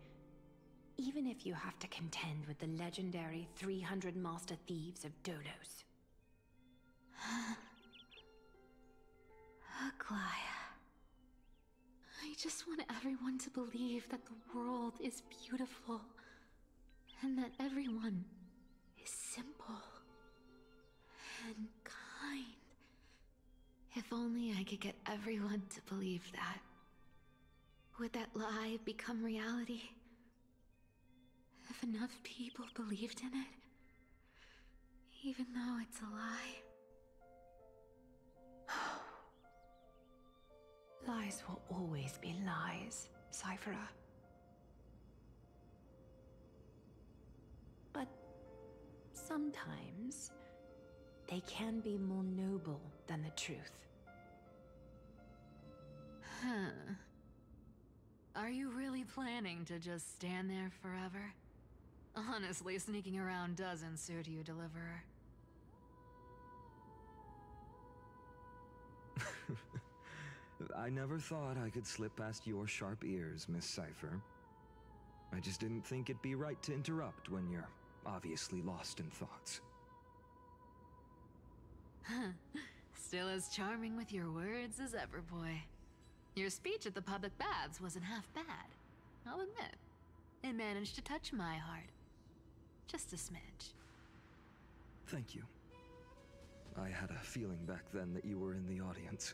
even if you have to contend with the legendary 300 master thieves of Dolos. Aglaea. I just want everyone to believe that the world is beautiful, and that everyone is simple and kind. If only I could get everyone to believe that. Would that lie become reality? If enough people believed in it, even though it's a lie. Lies will always be lies, Cifer. But sometimes they can be more noble than the truth. Huh. Are you really planning to just stand there forever? Honestly, sneaking around doesn't suit you, Deliverer. I never thought I could slip past your sharp ears, Miss Cifer. I just didn't think it'd be right to interrupt when you're obviously lost in thoughts. Still as charming with your words as ever, boy. Your speech at the public baths wasn't half bad. I'll admit, it managed to touch my heart. Just a smidge. Thank you. I had a feeling back then that you were in the audience.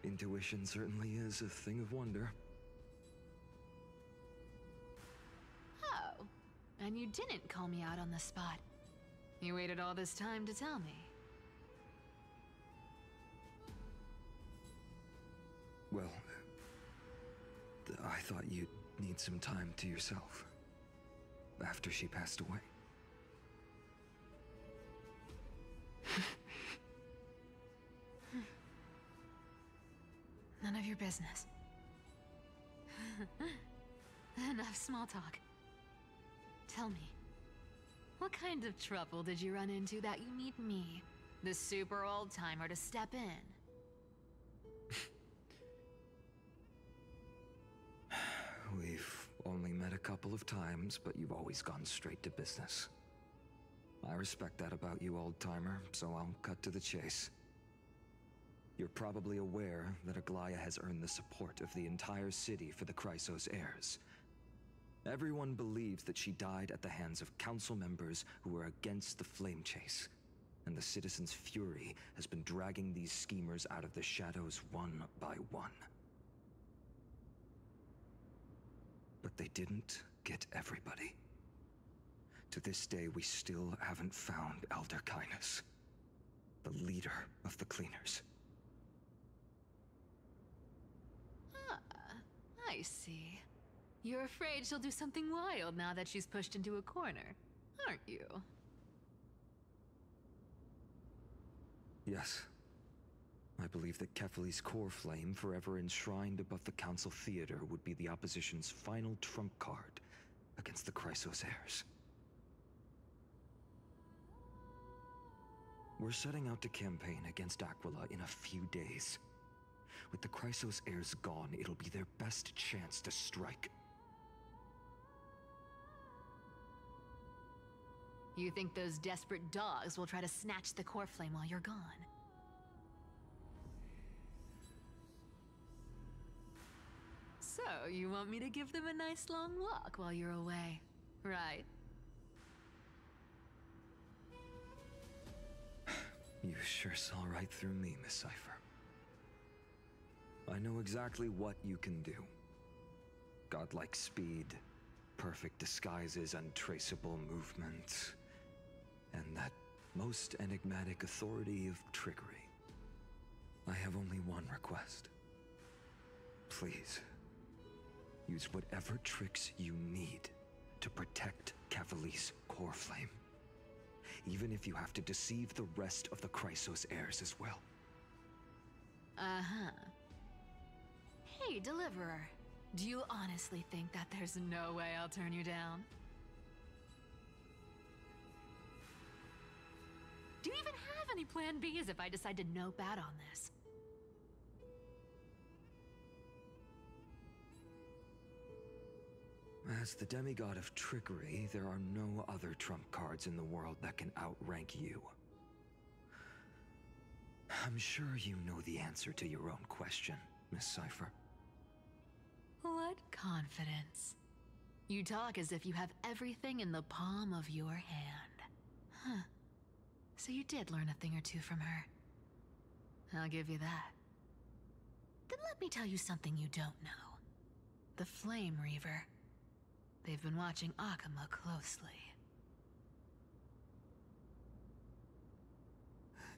Intuition certainly is a thing of wonder. Oh, and you didn't call me out on the spot. You waited all this time to tell me. Well, I thought you'd need some time to yourself. After she passed away. None of your business. Enough small talk. Tell me, what kind of trouble did you run into that you need me, the super old-timer, to step in? We've only met a couple of times, but you've always gone straight to business. I respect that about you, old-timer, so I'll cut to the chase. You're probably aware that Aglaea has earned the support of the entire city for the Chrysos heirs. Everyone believes that she died at the hands of council members who were against the flame chase, and the citizens' fury has been dragging these schemers out of the shadows one by one. But they didn't get everybody. To this day, we still haven't found Elder Kynus, the leader of the cleaners. I see. You're afraid she'll do something wild now that she's pushed into a corner, aren't you? Yes. I believe that Kefali's core flame, forever enshrined above the council theater, would be the opposition's final trump card against the Chrysos heirs. We're setting out to campaign against Aquila in a few days. With the Chrysos heirs gone, it'll be their best chance to strike. You think those desperate dogs will try to snatch the core flame while you're gone? So, you want me to give them a nice long walk while you're away, right? You sure saw right through me, Miss Cifer. I know exactly what you can do. Godlike speed, perfect disguises, untraceable movement, and that most enigmatic authority of trickery. I have only one request. Please, use whatever tricks you need to protect Kefali's core flame. Even if you have to deceive the rest of the Chrysos heirs as well. Uh-huh. Hey, Deliverer. Do you honestly think that there's no way I'll turn you down? Do you even have any plan Bs if I decide to nope out on this? As the demigod of trickery, there are no other trump cards in the world that can outrank you. I'm sure you know the answer to your own question, Miss Cifer. What confidence. You talk as if you have everything in the palm of your hand. Huh. So you did learn a thing or two from her. I'll give you that. Then let me tell you something you don't know. The Flame Reaver. They've been watching Oqueima closely.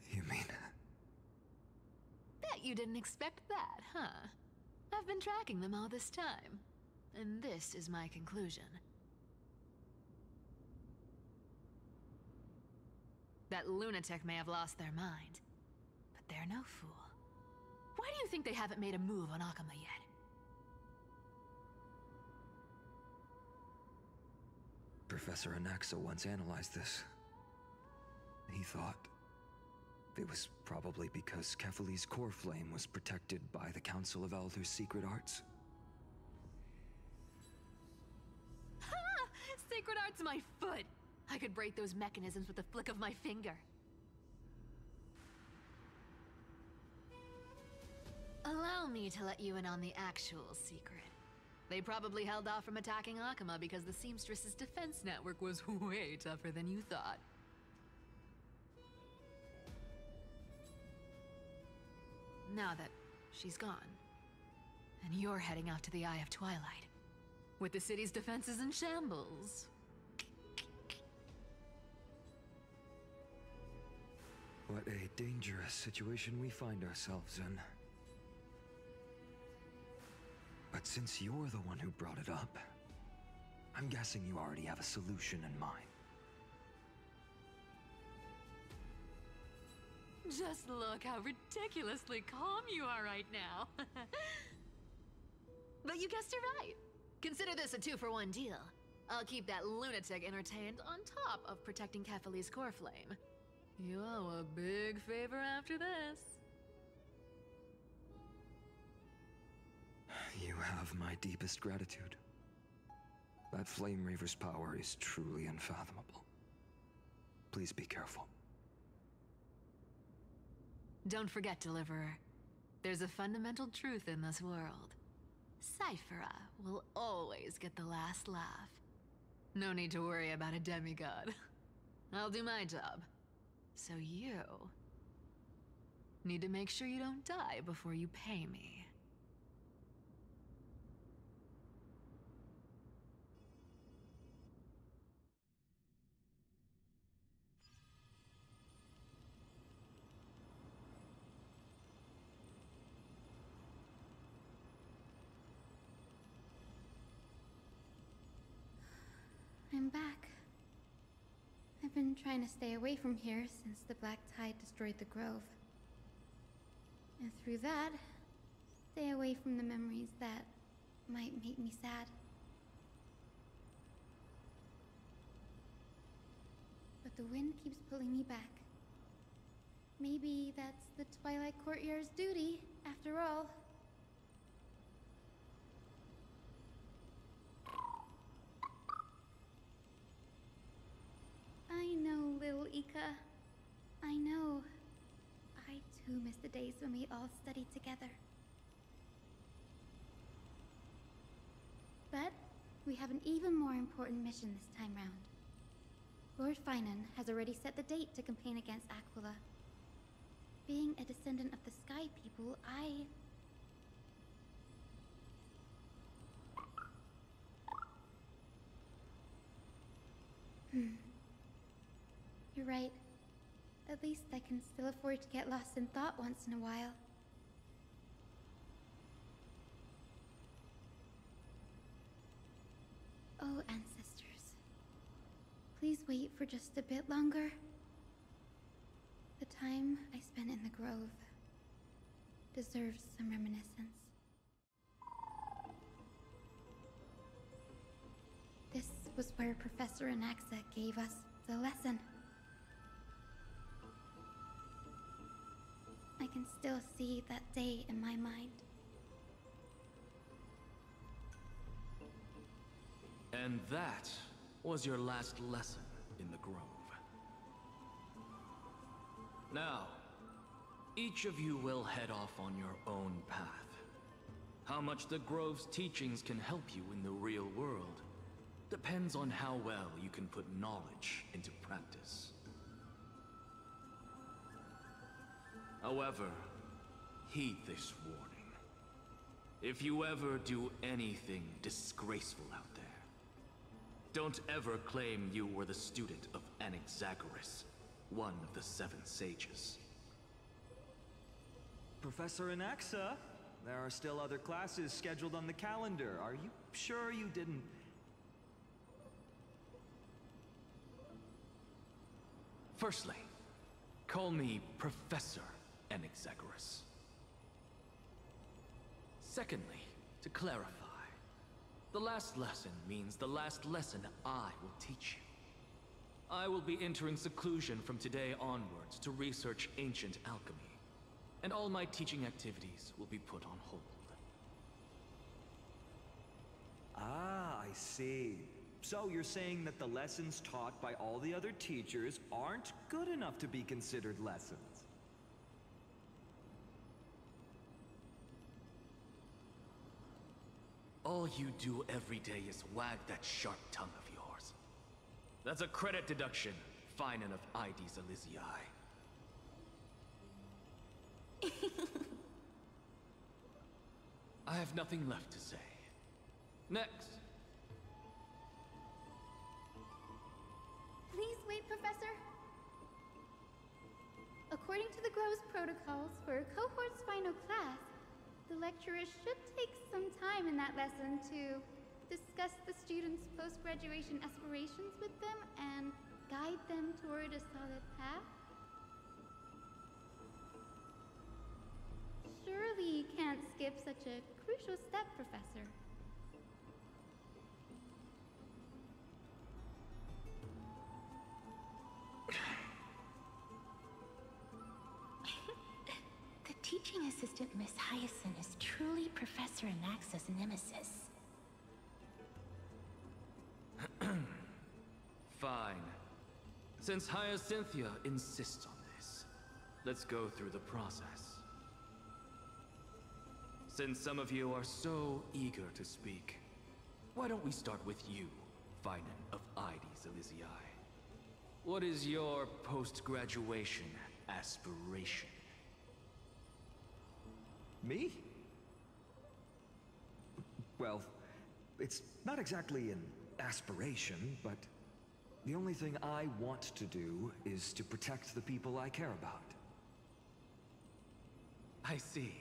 You mean... Bet you didn't expect that, huh? I've been tracking them all this time. And this is my conclusion. That lunatic may have lost their mind, but they're no fool. Why do you think they haven't made a move on Oqueima yet? Professor Anaxa once analyzed this. He thought it was probably because Kefali's core flame was protected by the Council of Elders' secret arts. Ha! Sacred art's my foot! I could break those mechanisms with a flick of my finger. Allow me to let you in on the actual secret. They probably held off from attacking Oqueima because the seamstress's defense network was way tougher than you thought. Now that she's gone, and you're heading out to the Eye of Twilight, with the city's defenses in shambles. What a dangerous situation we find ourselves in. But since you're the one who brought it up, I'm guessing you already have a solution in mind. Just look how ridiculously calm you are right now. But you guessed it right. Consider this a 2-for-1 deal. I'll keep that lunatic entertained on top of protecting Kefali's core flame. You owe a big favor after this. You have my deepest gratitude. That Flame Reaver's power is truly unfathomable. Please be careful. Don't forget, Deliverer. There's a fundamental truth in this world. Cifer will always get the last laugh. No need to worry about a demigod. I'll do my job. So you need to make sure you don't die before you pay me. I'm back. I've been trying to stay away from here since the Black Tide destroyed the grove. And through that, stay away from the memories that might make me sad. But the wind keeps pulling me back. Maybe that's the Twilight Courtyard's duty, after all. I know, little Ika. I know. I too miss the days when we all studied together. But we have an even more important mission this time round. Lord Phainon has already set the date to campaign against Aquila. Being a descendant of the Sky People, You're right. At least I can still afford to get lost in thought once in a while. Oh, ancestors. Please wait for just a bit longer. The time I spent in the grove deserves some reminiscence. This was where Professor Anaxa gave us the lesson. I can still see that day in my mind. And that was your last lesson in the grove. Now, each of you will head off on your own path. How much the grove's teachings can help you in the real world depends on how well you can put knowledge into practice. However, heed this warning. If you ever do anything disgraceful out there, don't ever claim you were the student of Anaxagoras, one of the 7 sages. Professor Anaxa, there are still other classes scheduled on the calendar. Are you sure you didn't... Firstly, call me Professor Anaxagoras. Secondly, to clarify, the last lesson means the last lesson I will teach you. I will be entering seclusion from today onwards to research ancient alchemy, and all my teaching activities will be put on hold. Ah, I see. So you're saying that the lessons taught by all the other teachers aren't good enough to be considered lessons? All you do every day is wag that sharp tongue of yours. That's a credit deduction, Phainon of Ides Elysiae. I have nothing left to say. Next. Please wait, Professor. According to the Grove's protocols for a cohort's final class, the lecturer should take some time in that lesson to discuss the students' post-graduation aspirations with them and guide them toward a solid path. Surely you can't skip such a crucial step, Professor. The teaching assistant, Miss Hyacine, is truly Professor Anaxa's nemesis. Fine. Since Hyacinthia insists on this, let's go through the process. Since some of you are so eager to speak, why don't we start with you, Phainon of Ides Elysiae? What is your post-graduation aspiration? Me? Well, it's not exactly an aspiration, but the only thing I want to do is to protect the people I care about. I see.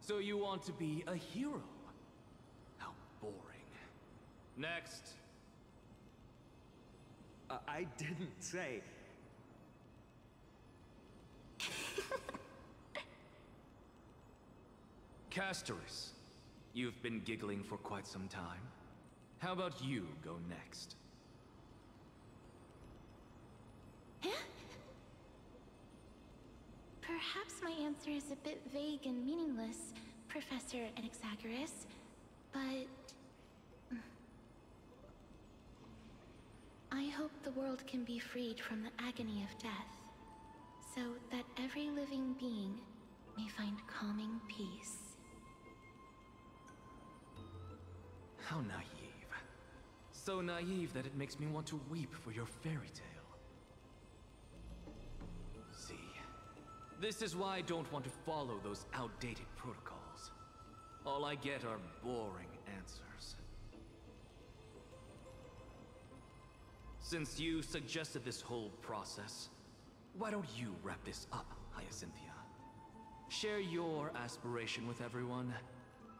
So you want to be a hero? How boring. Next. I didn't say... Castorus, you've been giggling for quite some time. How about you go next? Perhaps my answer is a bit vague and meaningless, Professor Anaxagoras, but... I hope the world can be freed from the agony of death, so that every living being may find calming peace. How naive. So naive that it makes me want to weep for your fairy tale. See, this is why I don't want to follow those outdated protocols. All I get are boring answers. Since you suggested this whole process, why don't you wrap this up, Hyacinthia? Share your aspiration with everyone,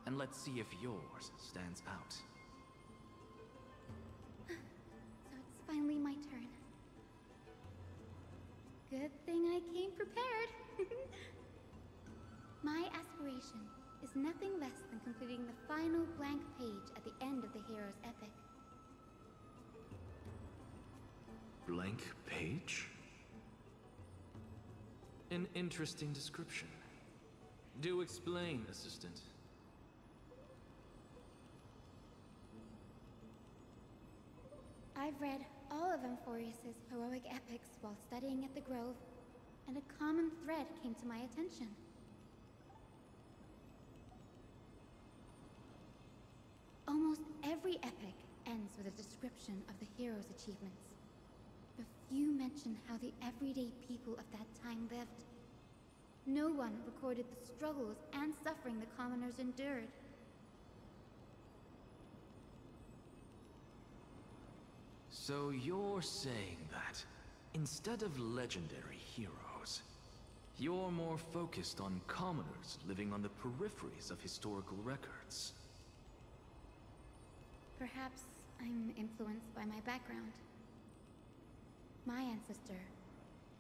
and let's see if yours stands out. So it's finally my turn. Good thing I came prepared. My aspiration is nothing less than completing the final blank page at the end of the hero's epic. Blank page? An interesting description. Do explain, Assistant. I've read all of Amphoreus' heroic epics while studying at the Grove, and a common thread came to my attention. Almost every epic ends with a description of the hero's achievements. But few mention how the everyday people of that time lived. No one recorded the struggles and suffering the commoners endured. So you're saying that, instead of legendary heroes, you're more focused on commoners living on the peripheries of historical records. Perhaps I'm influenced by my background. My ancestor,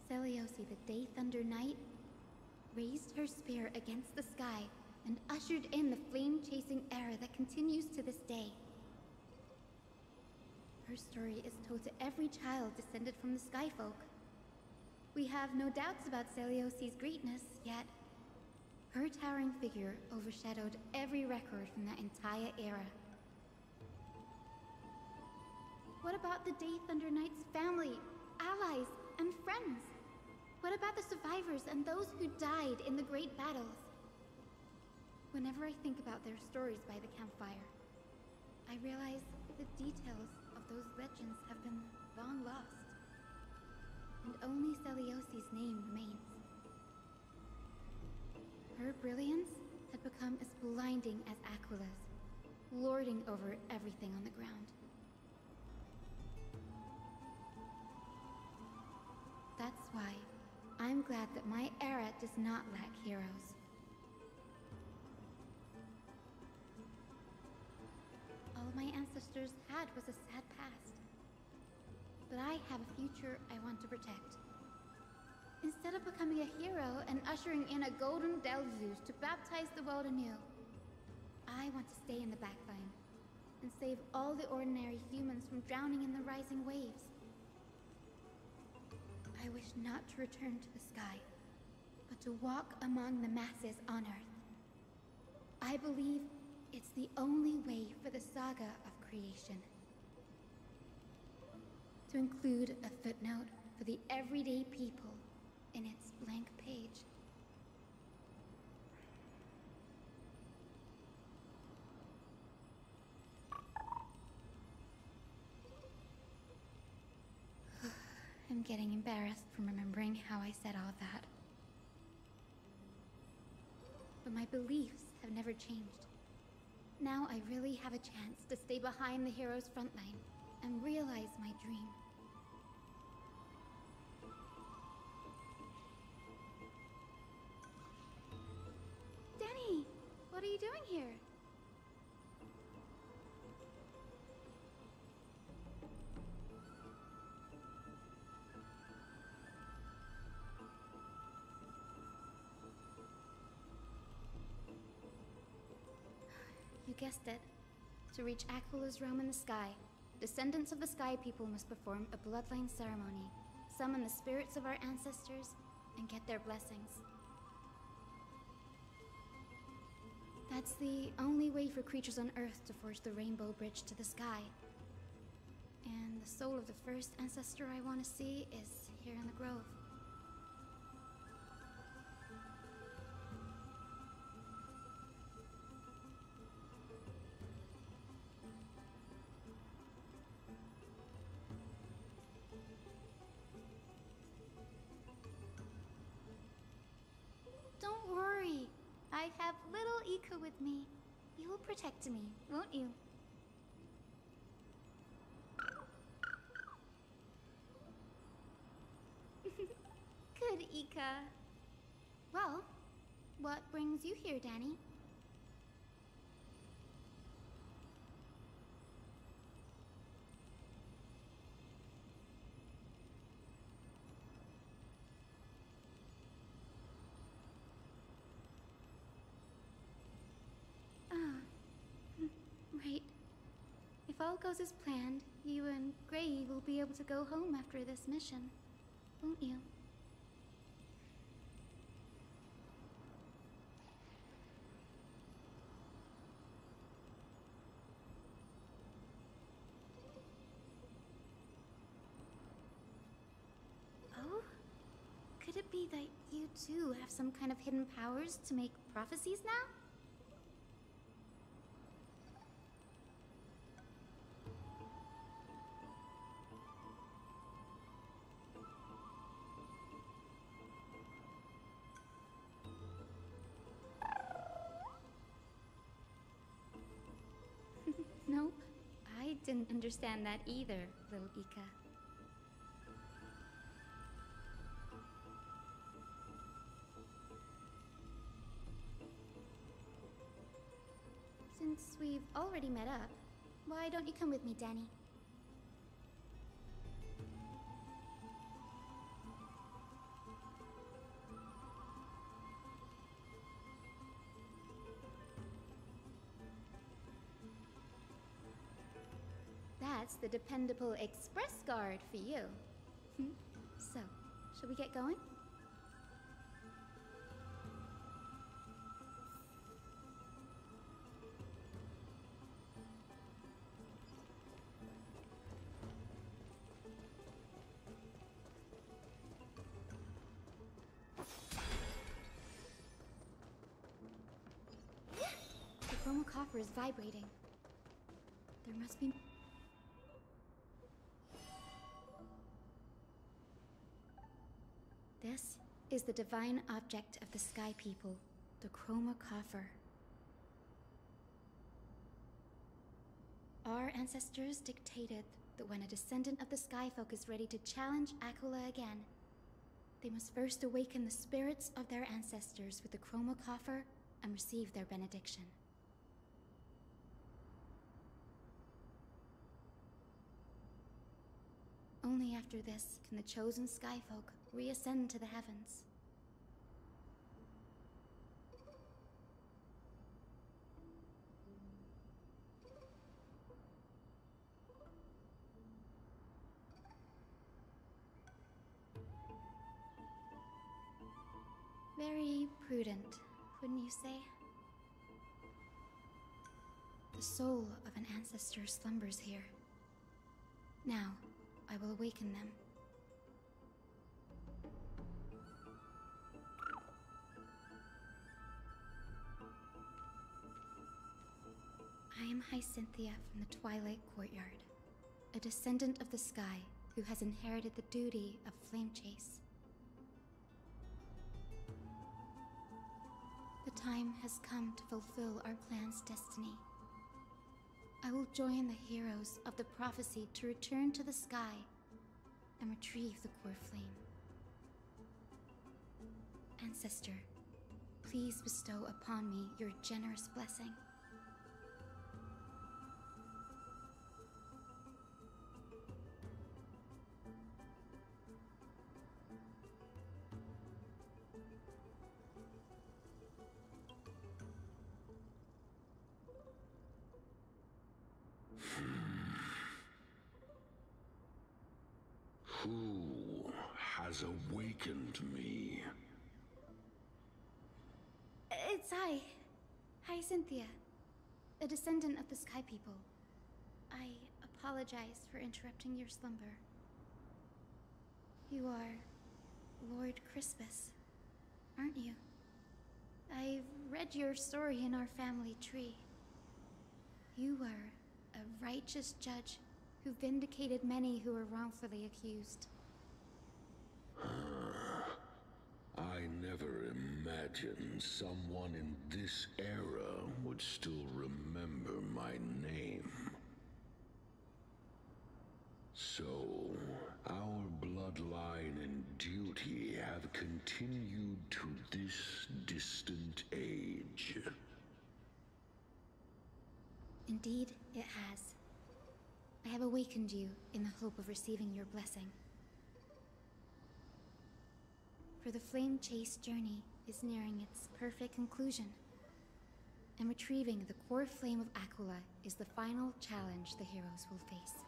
Seliosi the Day Thunder Knight, raised her spear against the sky and ushered in the flame-chasing era that continues to this day. Her story is told to every child descended from the Skyfolk. We have no doubts about Celiosi's greatness, yet her towering figure overshadowed every record from that entire era. What about the Day Thunder Knight's family, allies, and friends? What about the survivors and those who died in the great battles? Whenever I think about their stories by the campfire, I realize the details of those legends have been long lost, and only Celiosi's name remains. Her brilliance had become as blinding as Aquila's, lording over everything on the ground. That's why I'm glad that my era does not lack heroes. All my ancestors had was a sad past. But I have a future I want to protect. Instead of becoming a hero and ushering in a golden Delzus to baptize the world anew, I want to stay in the backline and save all the ordinary humans from drowning in the rising waves. I wish not to return to the sky, but to walk among the masses on Earth. I believe it's the only way for the saga of creation. To include a footnote for the everyday people in its blank page. I'm getting embarrassed from remembering how I said all that. But my beliefs have never changed. Now I really have a chance to stay behind the hero's front line and realize my dream. Danny, what are you doing here? You guessed it. To reach Aquila's realm in the sky, descendants of the Sky People must perform a bloodline ceremony, summon the spirits of our ancestors, and get their blessings. That's the only way for creatures on Earth to forge the rainbow bridge to the sky. And the soul of the first ancestor I want to see is here in the grove. Don't worry. I have little Ika with me. You will protect me, won't you? Good, Ika. Well, what brings you here, Danny? Right. If all goes as planned, you and Gray will be able to go home after this mission, won't you? Oh? Could it be that you too have some kind of hidden powers to make prophecies now? Nope. I didn't understand that either, little Ika. Since we've already met up, why don't you come with me, Danny? That's the dependable express guard for you. So, shall we get going? The chroma coffer is vibrating. There must be... This is the divine object of the Sky People, the Chroma Coffer. Our ancestors dictated that when a descendant of the Skyfolk is ready to challenge Aquila again, they must first awaken the spirits of their ancestors with the Chroma Coffer and receive their benediction. Only after this can the chosen Skyfolk reascend to the heavens. Very prudent, wouldn't you say? The soul of an ancestor slumbers here. Now, I will awaken them. I am Hyacine from the Twilight Courtyard, a descendant of the sky who has inherited the duty of flame chase. The time has come to fulfill our clan's destiny. I will join the heroes of the prophecy to return to the sky and retrieve the core flame. Ancestor, please bestow upon me your generous blessing. Who has awakened me? It's Hyacine, a descendant of the Sky People. I apologize for interrupting your slumber. You are Lord Crispus, aren't you? I've read your story in our family tree. You were a righteous judge who vindicated many who were wrongfully accused. I never imagined someone in this era would still remember my name. So, our bloodline and duty have continued to this distant age. Indeed, it has. I have awakened you in the hope of receiving your blessing. For the flame chase journey is nearing its perfect conclusion, and retrieving the core flame of Aquila is the final challenge the heroes will face.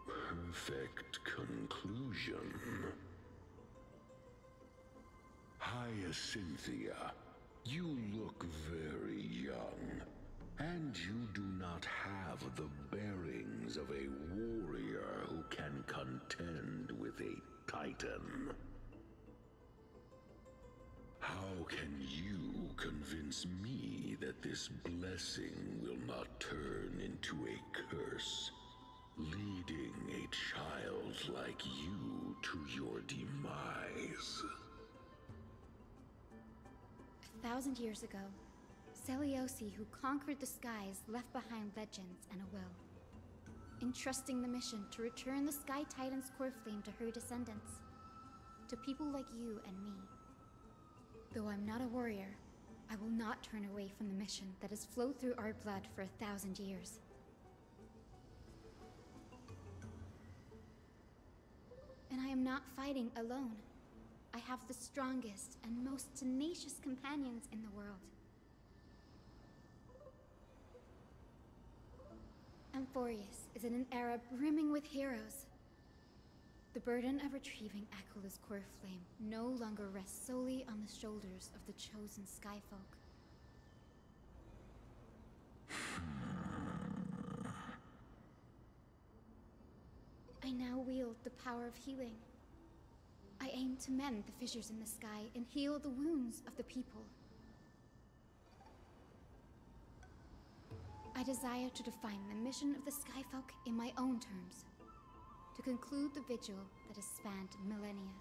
Perfect conclusion. Hyacine, you look very young. And you do not have the bearings of a warrior who can contend with a titan. How can you convince me that this blessing will not turn into a curse, leading a child like you to your demise? 1,000 years ago, Celiosi, who conquered the skies, left behind legends and a will, entrusting the mission to return the Sky Titan's core flame to her descendants, to people like you and me. Though I'm not a warrior, I will not turn away from the mission that has flowed through our blood for 1,000 years. And I am not fighting alone. I have the strongest and most tenacious companions in the world. Amphoreus is in an era brimming with heroes. The burden of retrieving Aquila's core flame no longer rests solely on the shoulders of the chosen Skyfolk. I now wield the power of healing. I aim to mend the fissures in the sky and heal the wounds of the people. I desire to define the mission of the Skyfolk in my own terms. To conclude the vigil that has spanned millennia.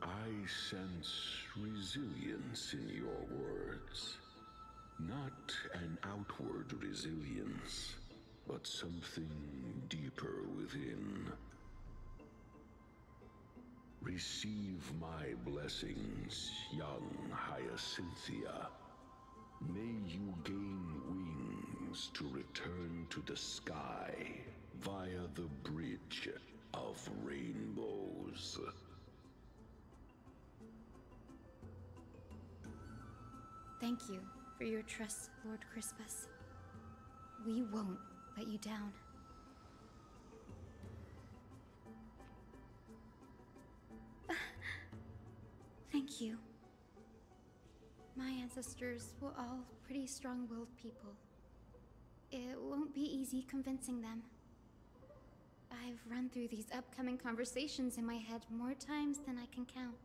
I sense resilience in your words. Not an outward resilience, but something deeper within. Receive my blessings, young Hyacinthia. May you gain wings to return to the sky via the bridge of rainbows. Thank you for your trust, Lord Crispus. We won't let you down. Thank you. My ancestors were all pretty strong-willed people. It won't be easy convincing them. I've run through these upcoming conversations in my head more times than I can count.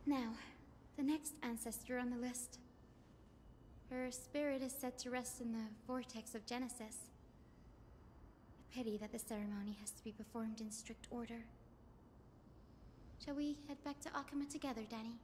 Now, the next ancestor on the list. Her spirit is said to rest in the vortex of Genesis. A pity that the ceremony has to be performed in strict order. Shall we head back to Oqueima together, Danny?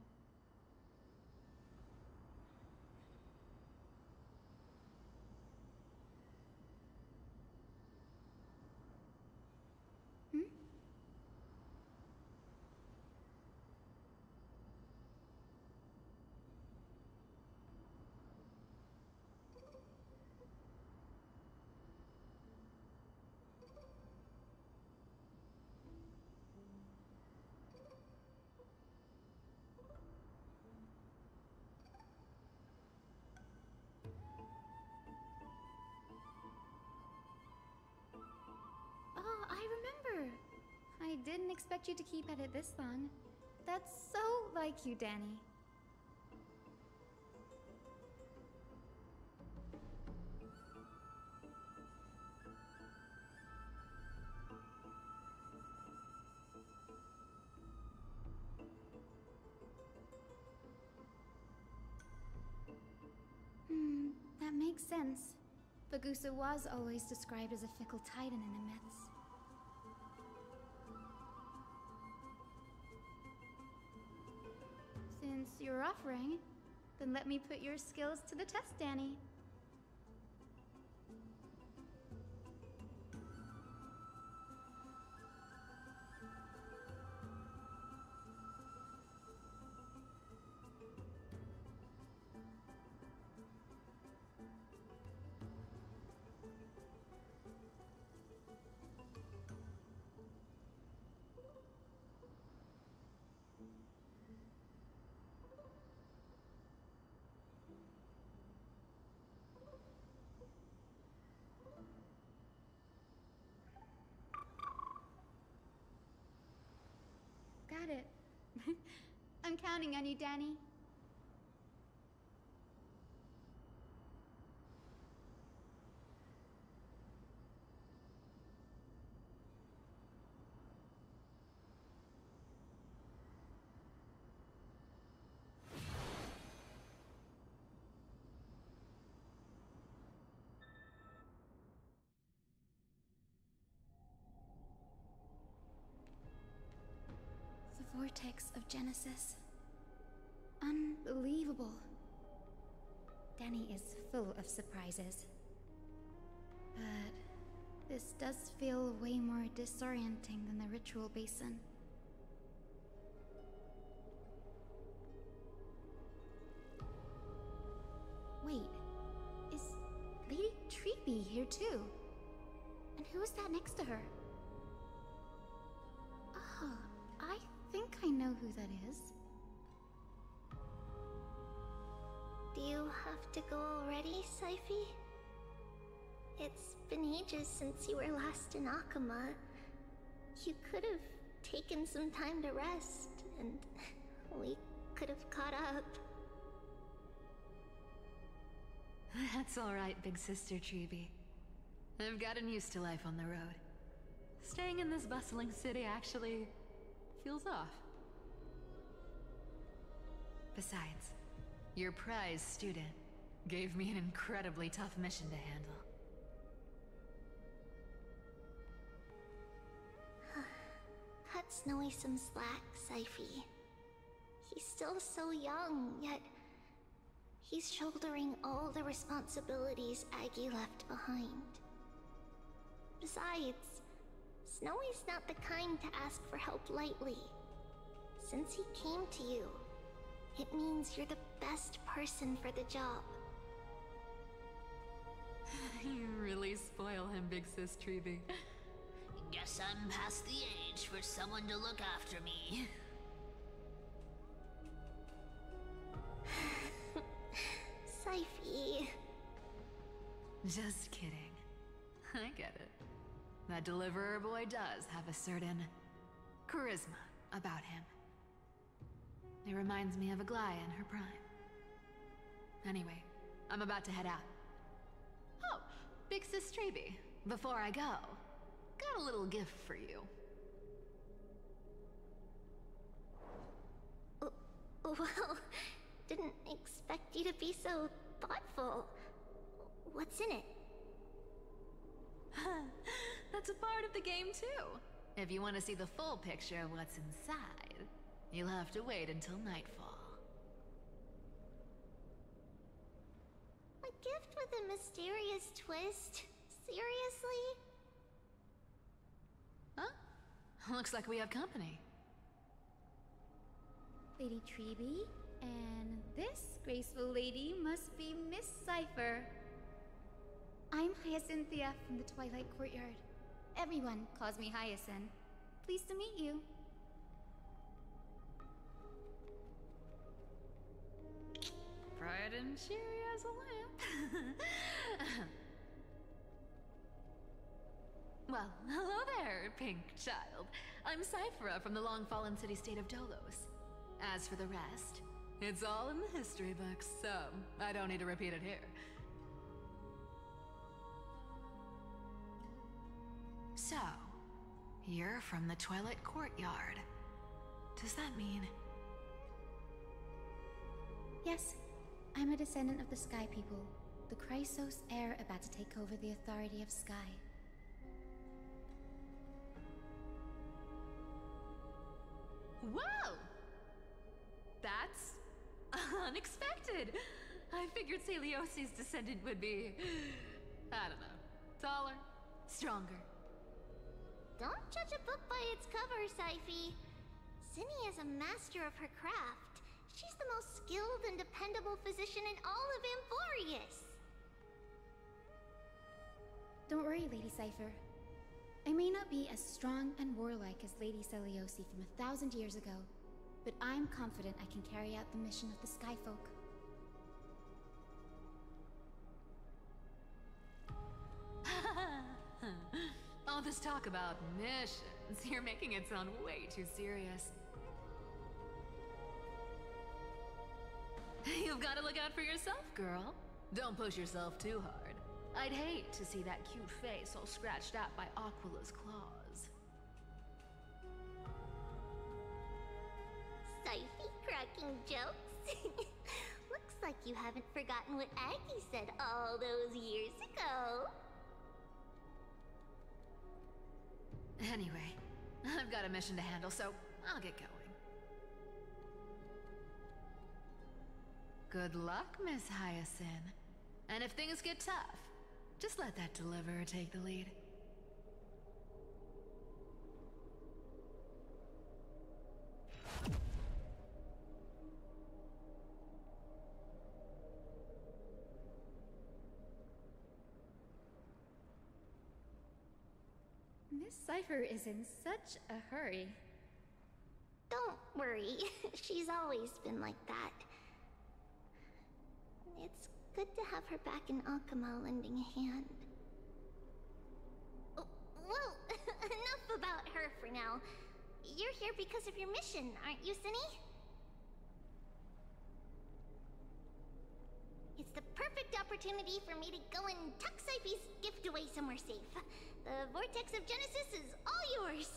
I didn't expect you to keep at it this long. That's so like you, Danny. That makes sense. Bagusa was always described as a fickle titan in the myths. Since you're offering, then let me put your skills to the test, Danny. Got it. I'm counting on you, Danny. Vortex of Genesis. Unbelievable. Danny is full of surprises. But this does feel way more disorienting than the ritual basin. Wait, is Lady Treeby here too? And who is that next to her? Oh, I think I know who that is. Do you have to go already, Cifer? It's been ages since you were last in Oqueima. You could have taken some time to rest, and we could have caught up. It's alright, big sister Treeby. I've gotten used to life on the road. Staying in this bustling city actually feels off. Besides, your prize student gave me an incredibly tough mission to handle. Cut Snowy some slack, Cifer. He's still so young, yet he's shouldering all the responsibilities Aggie left behind. Besides, Snowy's not the kind to ask for help lightly. Since he came to you, it means you're the best person for the job. You really spoil him, big sis Treeby. Guess I'm past the age for someone to look after me. Cifer. Just kidding. I get it. That deliverer boy does have a certain charisma about him. It reminds me of Aglaea in her prime. Anyway, I'm about to head out. Oh, big sis Treeby, before I go, got a little gift for you. Well, didn't expect you to be so thoughtful. What's in it? That's a part of the game too. If you want to see the full picture of what's inside, you'll have to wait until nightfall. A gift with a mysterious twist? Seriously? Huh? Looks like we have company. Lady Treeby, and this graceful lady must be Miss Cifer. I'm Hyacinthia from the Twilight Courtyard. Everyone calls me Hyacine. Pleased to meet you. Bright and cheery as a lamp. Well, hello there, pink child. I'm Cifer from the long-fallen city-state of Dolos. As for the rest, it's all in the history books, so I don't need to repeat it here. So, you're from the Twilight Courtyard. Does that mean... Yes, I'm a descendant of the Sky People, the Chrysos heir about to take over the authority of Sky. Whoa! That's unexpected. I figured Celiosi's descendant would be, I don't know, taller, stronger. Don't judge a book by its cover, Cifer. Cinny is a master of her craft. She's the most skilled and dependable physician in all of Amphoreus. Don't worry, Lady Cifer. I may not be as strong and warlike as Lady Celiosi from 1,000 years ago, but I'm confident I can carry out the mission of the Skyfolk. All this talk about missions, you're making it sound way too serious. You've got to look out for yourself, girl. Don't push yourself too hard. I'd hate to see that cute face all scratched out by Aquila's claws. Cifer cracking jokes? Looks like you haven't forgotten what Aggie said all those years ago. Anyway, I've got a mission to handle, so I'll get going. Good luck, Miss Hyacine. And if things get tough, just let that deliverer take the lead. Miss Cifer is in such a hurry. Don't worry, she's always been like that. It's good to have her back in Oqueima lending a hand. Oh, well, enough about her for now. You're here because of your mission, aren't you, Cinny? It's the perfect opportunity for me to go and tuck Sipey's gift away somewhere safe. The Vortex of Genesis is all yours.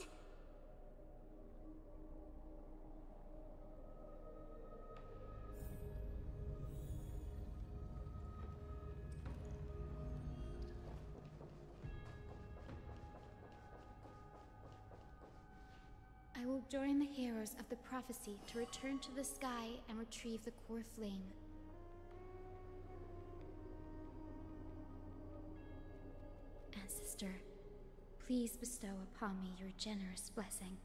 I will join the heroes of the prophecy to return to the sky and retrieve the core flame. Ancestor, please bestow upon me your generous blessing.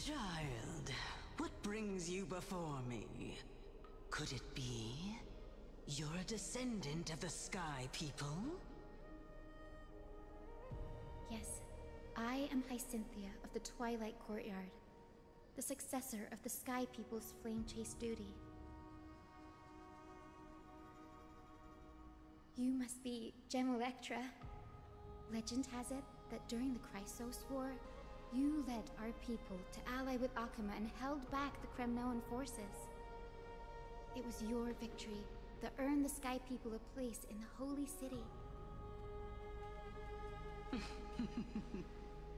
Child, what brings you before me? Could it be you're a descendant of the Sky People? Yes, I am Hyacine of the Twilight Courtyard, the successor of the Sky People's Flame Chase duty. You must be Gem Electra. Legend has it that during the Chrysos War, you led our people to ally with Oqueima and held back the Kremnoan forces. It was your victory that earned the Sky People a place in the Holy City.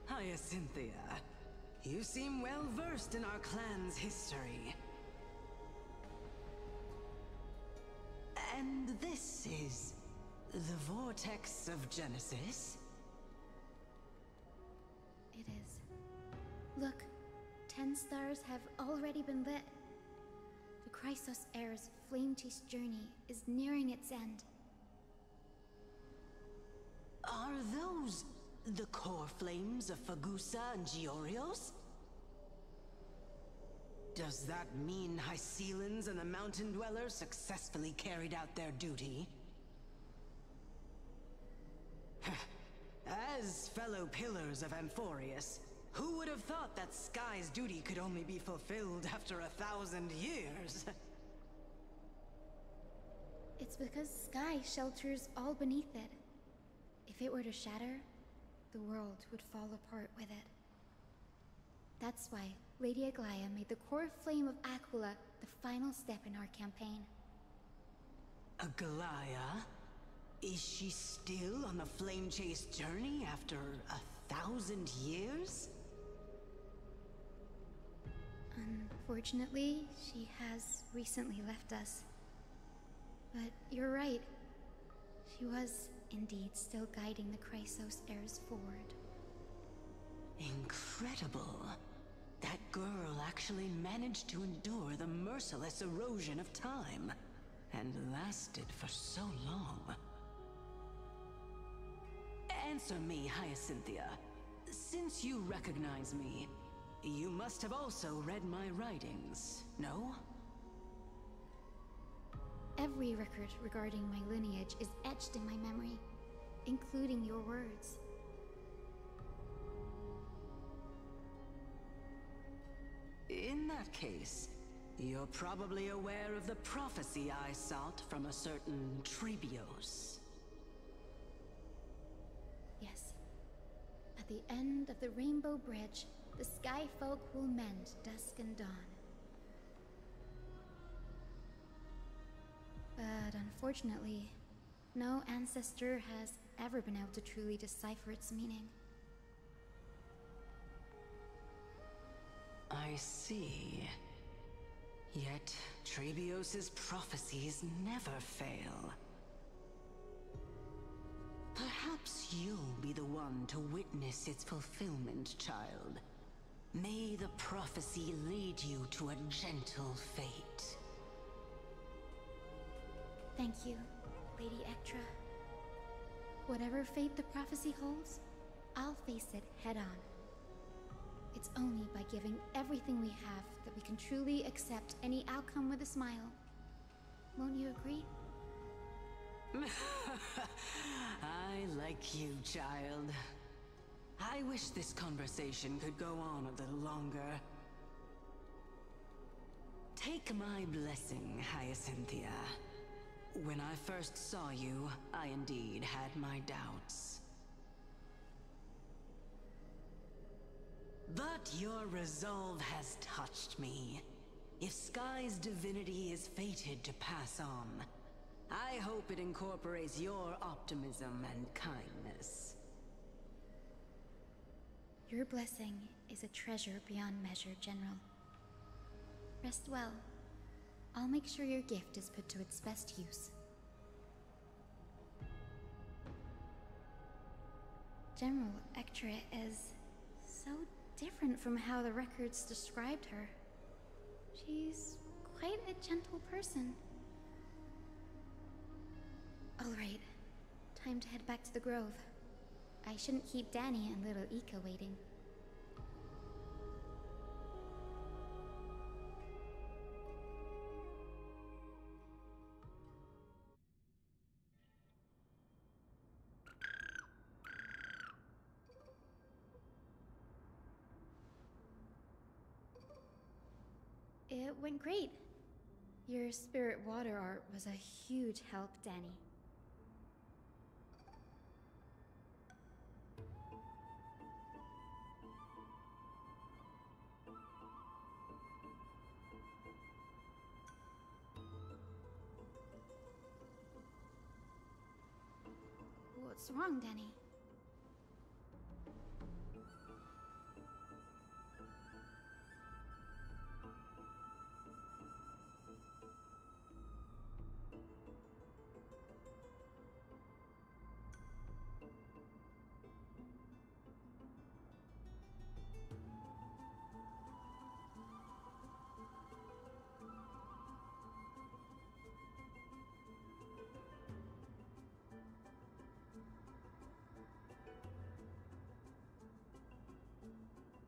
Hyacine, you seem well versed in our clan's history. And this is the Vortex of Genesis? It is. Look, 10 stars have already been lit. The Chrysos Heir's flame chase journey is nearing its end. Are those the core flames of Fagusa and Giorios? Does that mean Hyacines and the Mountain Dwellers successfully carried out their duty? As fellow pillars of Amphoreus, who would have thought that Sky's duty could only be fulfilled after 1,000 years? It's because Sky shelters all beneath it. If it were to shatter, the world would fall apart with it. That's why Lady Aglaea made the core flame of Aquila the final step in our campaign. Aglaea? Is she still on the flame chase journey after 1,000 years? Unfortunately, she has recently left us. But you're right. She was indeed still guiding the Chrysos heirs forward. Incredible. That girl actually managed to endure the merciless erosion of time, and lasted for so long. Answer me, Hyacine. Since you recognize me, you must have also read my writings, no? Every record regarding my lineage is etched in my memory, including your words. In that case, you're probably aware of the prophecy I sought from a certain Trebios. Yes. At the end of the Rainbow Bridge, the Sky Folk will mend dusk and dawn. But unfortunately, no ancestor has ever been able to truly decipher its meaning. I see. Yet, Trebios' prophecies never fail. Perhaps you'll be the one to witness its fulfillment, child. May the prophecy lead you to a gentle fate. Thank you. Lady Ectra. Whatever fate the prophecy holds, I'll face it head-on. It's only by giving everything we have that we can truly accept any outcome with a smile. Won't you agree? I like you, child. I wish this conversation could go on a little longer. Take my blessing, Hyacinthia. When I first saw you, I indeed had my doubts. But your resolve has touched me. If Sky's divinity is fated to pass on, I hope it incorporates your optimism and kindness. Your blessing is a treasure beyond measure, General. Rest well. I'll make sure your gift is put to its best use. General Ectra is so different from how the records described her. She's quite a gentle person. All right, time to head back to the grove. I shouldn't keep Danny and little Ika waiting. It went great. Your spirit water art was a huge help, Danny. What's wrong, Danny?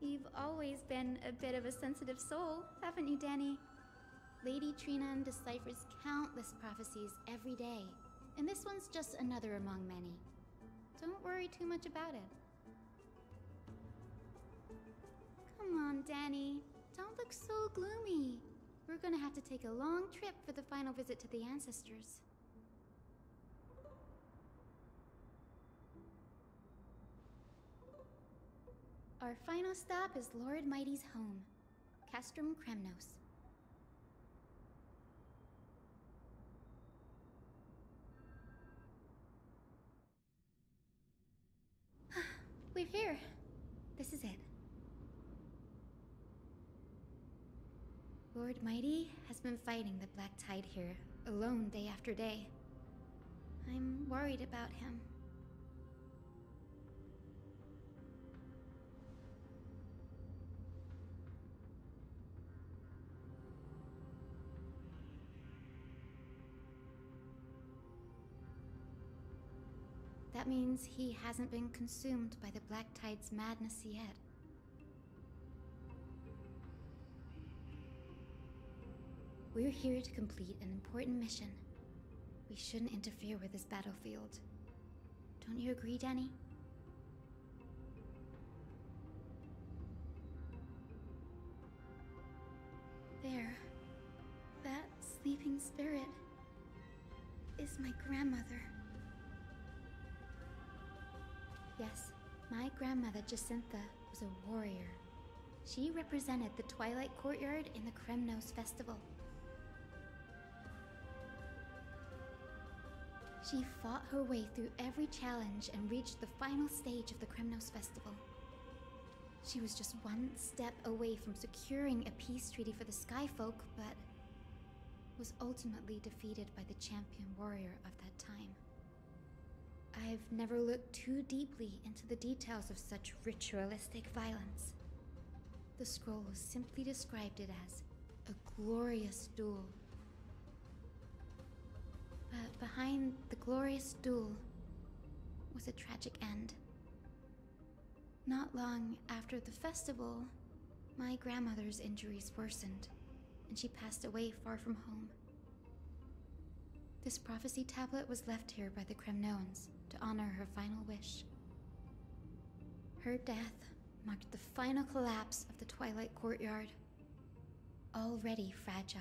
You've always been a bit of a sensitive soul, haven't you, Danny? Lady Trinan deciphers countless prophecies every day, and this one's just another among many. Don't worry too much about it. Come on, Danny. Don't look so gloomy. We're gonna have to take a long trip for the final visit to the ancestors. Our final stop is Lord Mighty's home, Castrum Kremnos. We're here. This is it. Lord Mighty has been fighting the Black Tide here, alone day after day. I'm worried about him. That means he hasn't been consumed by the Black Tide's madness yet. We're here to complete an important mission. We shouldn't interfere with this battlefield. Don't you agree, Danny? There. That sleeping spirit is my grandmother. Yes, my grandmother Jacintha was a warrior. She represented the Twilight Courtyard in the Kremnos Festival. She fought her way through every challenge and reached the final stage of the Kremnos Festival. She was just one step away from securing a peace treaty for the Skyfolk, but was ultimately defeated by the champion warrior of that time. I've never looked too deeply into the details of such ritualistic violence. The scroll simply described it as a glorious duel. But behind the glorious duel was a tragic end. Not long after the festival, my grandmother's injuries worsened, and she passed away far from home. This prophecy tablet was left here by the Cremnoans to honor her final wish. Her death marked the final collapse of the Twilight Courtyard, already fragile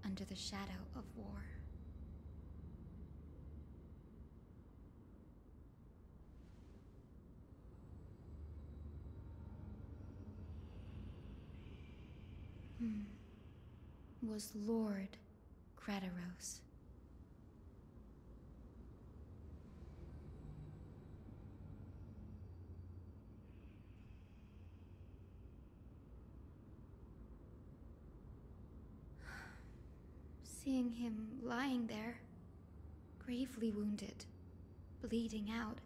under the shadow of war. Was Lord CARAJO. Seeing him lying there, gravely wounded, bleeding out,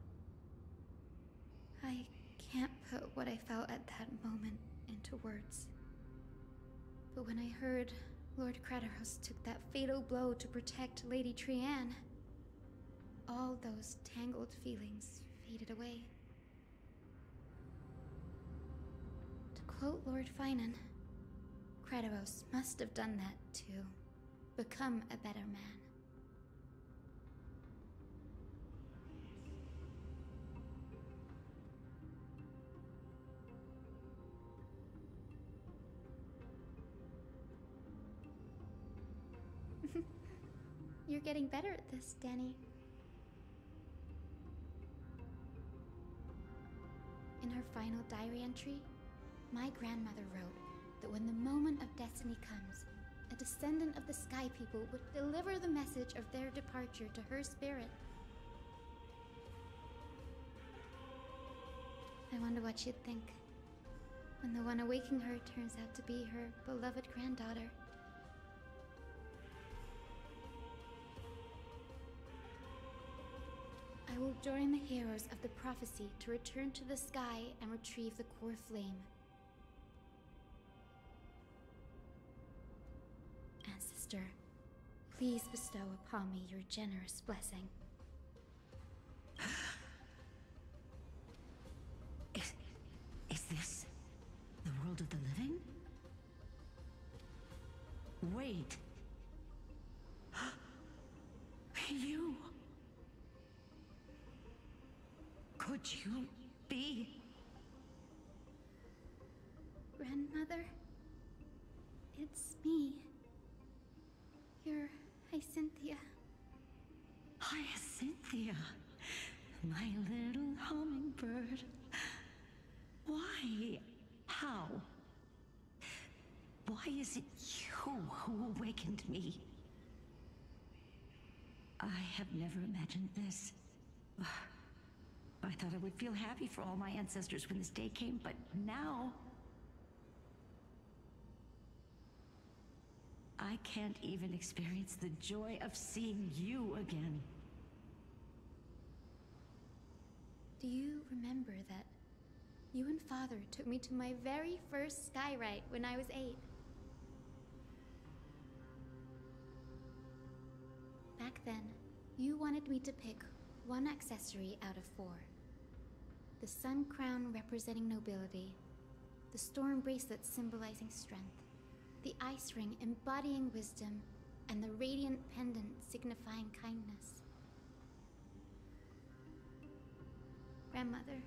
I can't put what I felt at that moment into words. But when I heard Lord CARAJO took that fatal blow to protect Lady Trianne, all those tangled feelings faded away. To quote Lord Phainon, CARAJO must have done that to become a better man. You're getting better at this, Danny. In her final diary entry, my grandmother wrote that when the moment of destiny comes, a descendant of the Sky People would deliver the message of their departure to her spirit. I wonder what she'd think when the one awaking her turns out to be her beloved granddaughter. I will join the heroes of the prophecy to return to the sky and retrieve the core flame. Ancestor, please bestow upon me your generous blessing. Is this the world of the living? Wait. You... Could you be... Grandmother? It's me. Your Hyacine. Hyacine, my little hummingbird. Why? How? Why is it you who awakened me? I have never imagined this. I thought I would feel happy for all my ancestors when this day came, but now... I can't even experience the joy of seeing you again. Do you remember that you and Father took me to my very first sky rite when I was 8? Back then, you wanted me to pick one accessory out of 4. The sun crown representing nobility, the storm bracelet symbolizing strength, the ice ring embodying wisdom, and the radiant pendant signifying kindness. Grandmother,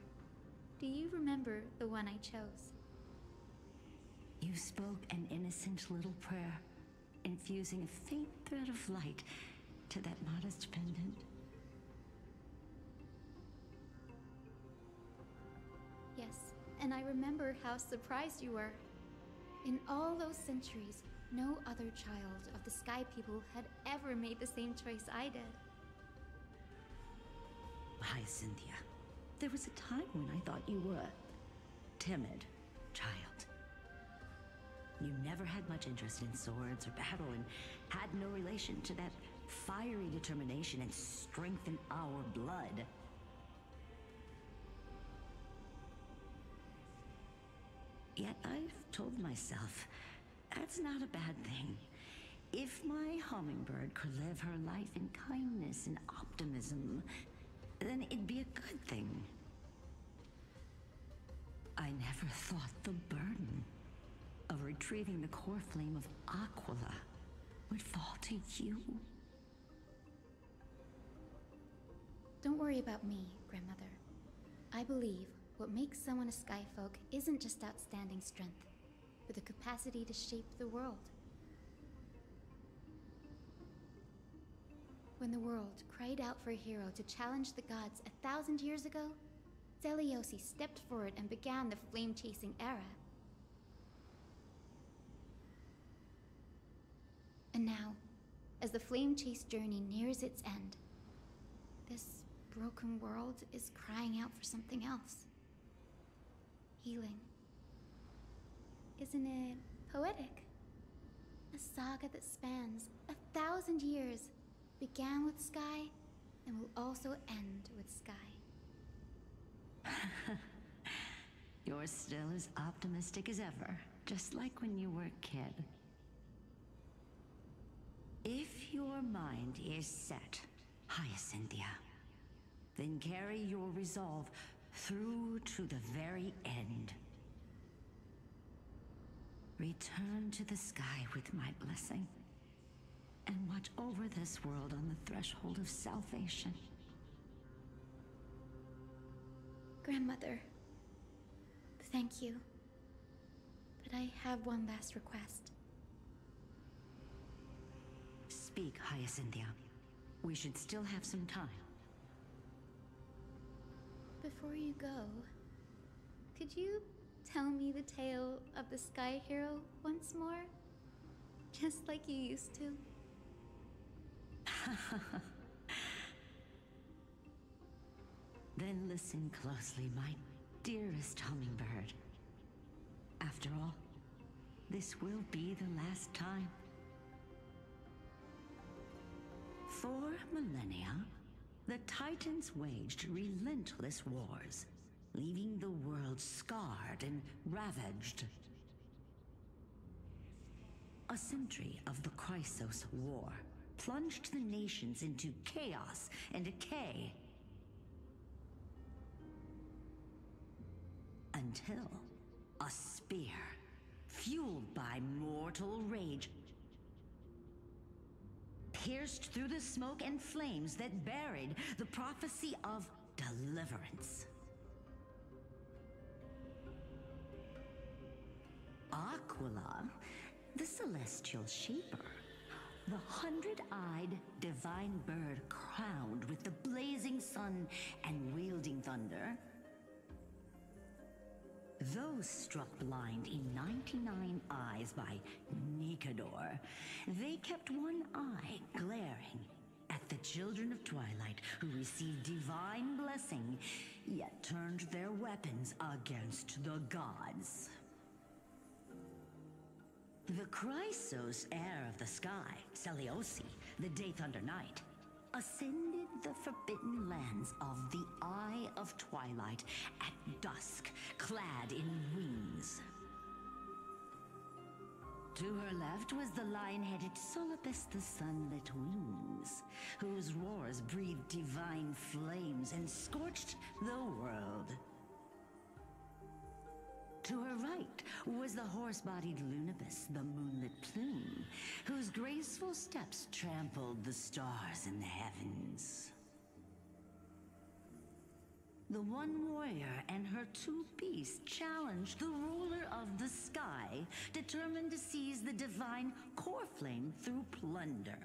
do you remember the one I chose? You spoke an innocent little prayer, infusing a faint thread of light to that modest pendant. Yes, and I remember how surprised you were. In all those centuries, no other child of the Sky People had ever made the same choice I did. Hyacine, there was a time when I thought you were a timid child. You never had much interest in swords or battle and had no relation to that fiery determination and strength in our blood. Yet I've told myself, that's not a bad thing. If my hummingbird could live her life in kindness and optimism, then it'd be a good thing. I never thought the burden of retrieving the core flame of Aquila would fall to you. Don't worry about me, Grandmother. I believe what makes someone a Skyfolk isn't just outstanding strength, but the capacity to shape the world. When the world cried out for a hero to challenge the gods 1,000 years ago, Zeliosi stepped forward and began the flame-chasing era. And now, as the flame chase journey nears its end, this broken world is crying out for something else. Healing. Isn't it poetic? A saga that spans 1,000 years, began with Sky, and will also end with Sky. You're still as optimistic as ever, just like when you were a kid. If your mind is set, Hyacinthia, then carry your resolve through to the very end. Return to the sky with my blessing, and watch over this world on the threshold of salvation. Grandmother, thank you. But I have one last request. Speak, Hyacinthia. We should still have some time. Before you go, could you tell me the tale of the Sky Hero once more? Just like you used to. Then listen closely, my dearest hummingbird. After all, this will be the last time. For millennia, the Titans waged relentless wars, leaving the world scarred and ravaged. A century of the Chrysos War plunged the nations into chaos and decay. Until a spear, fueled by mortal rage, pierced through the smoke and flames that buried the prophecy of deliverance. Aquila, the celestial shaper, the 100-eyed divine bird crowned with the blazing sun and wielding thunder, those struck blind in 99 eyes by Nicador, they kept one eye glaring at the children of Twilight who received divine blessing, yet turned their weapons against the gods. The Chrysos heir of the sky, Zeliosi, the Day Thunder Knight, ascended the forbidden lands of the Eye of Twilight at dusk, clad in wings. To her left was the lion-headed Solipus the Sunlit Wings, whose roars breathed divine flames and scorched the world. To her right was the horse-bodied Lunibus, the Moonlit Plume, whose graceful steps trampled the stars in the heavens. The one warrior and her two beasts challenged the ruler of the sky, determined to seize the divine core flame through plunder.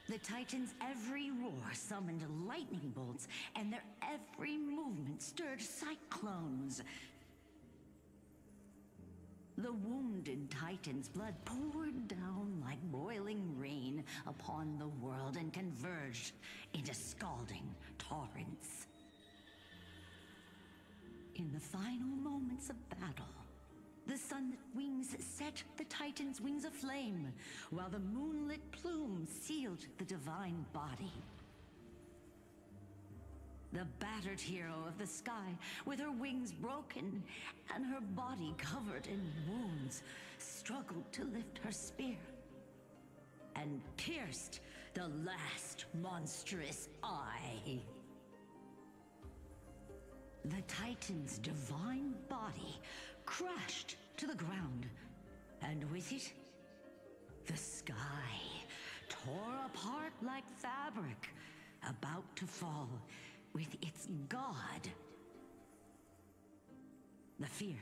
The Titans' every roar summoned lightning bolts, and their every movement stirred cyclones. The wounded Titan's blood poured down like boiling rain upon the world and converged into scalding torrents. In the final moments of battle, the sunlit wings set the Titan's wings aflame, while the moonlit plume sealed the divine body. The battered hero of the sky, with her wings broken and her body covered in wounds, struggled to lift her spear and pierced the last monstrous eye. The Titan's divine body crashed to the ground, and with it, the sky tore apart like fabric, about to fall with its god. The fear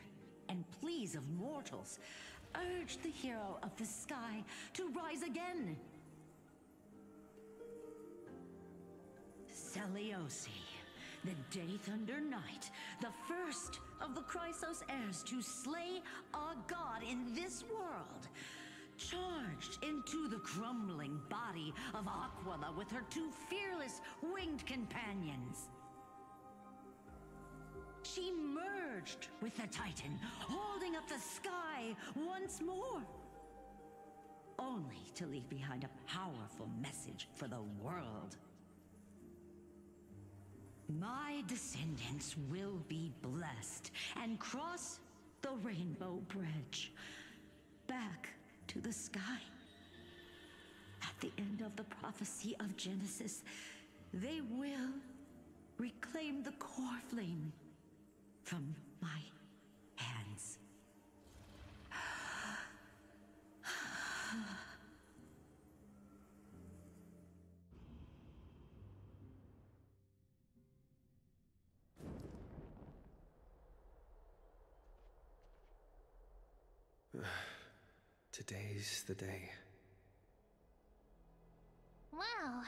and pleas of mortals urged the hero of the sky to rise again. Celiosi, the Day Thunder Knight, the first of the Chrysos heirs to slay a god in this world, charged into the crumbling body of Aquila with her two fearless winged companions. She merged with the Titan, holding up the sky once more, only to leave behind a powerful message for the world. My descendants will be blessed and cross the Rainbow Bridge back to the sky. At the end of the prophecy of Genesis, they will reclaim the core flame from my hands. Today's the day. Wow,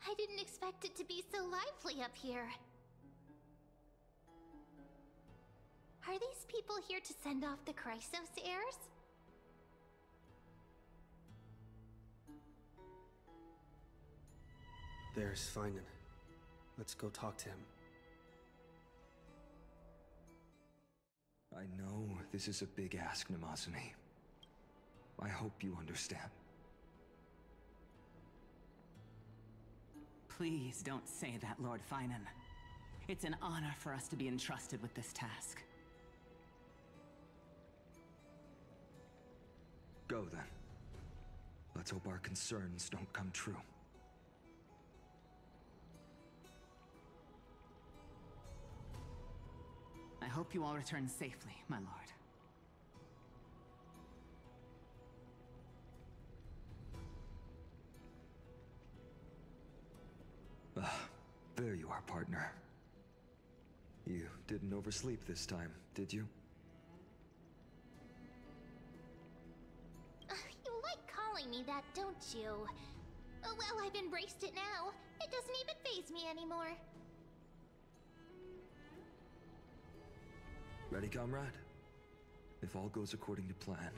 I didn't expect it to be so lively up here. Are these people here to send off the Chrysos heirs? There's Phainon. Let's go talk to him. I know this is a big ask, Mnemosyne. I hope you understand. Please don't say that, Lord Phainon. It's an honor for us to be entrusted with this task. Go then. Let's hope our concerns don't come true. I hope you all return safely, my lord. There you are, partner. You didn't oversleep this time, did you? You like calling me that, don't you? Oh, well, I've embraced it now. It doesn't even faze me anymore. Ready, comrade? If all goes according to plan,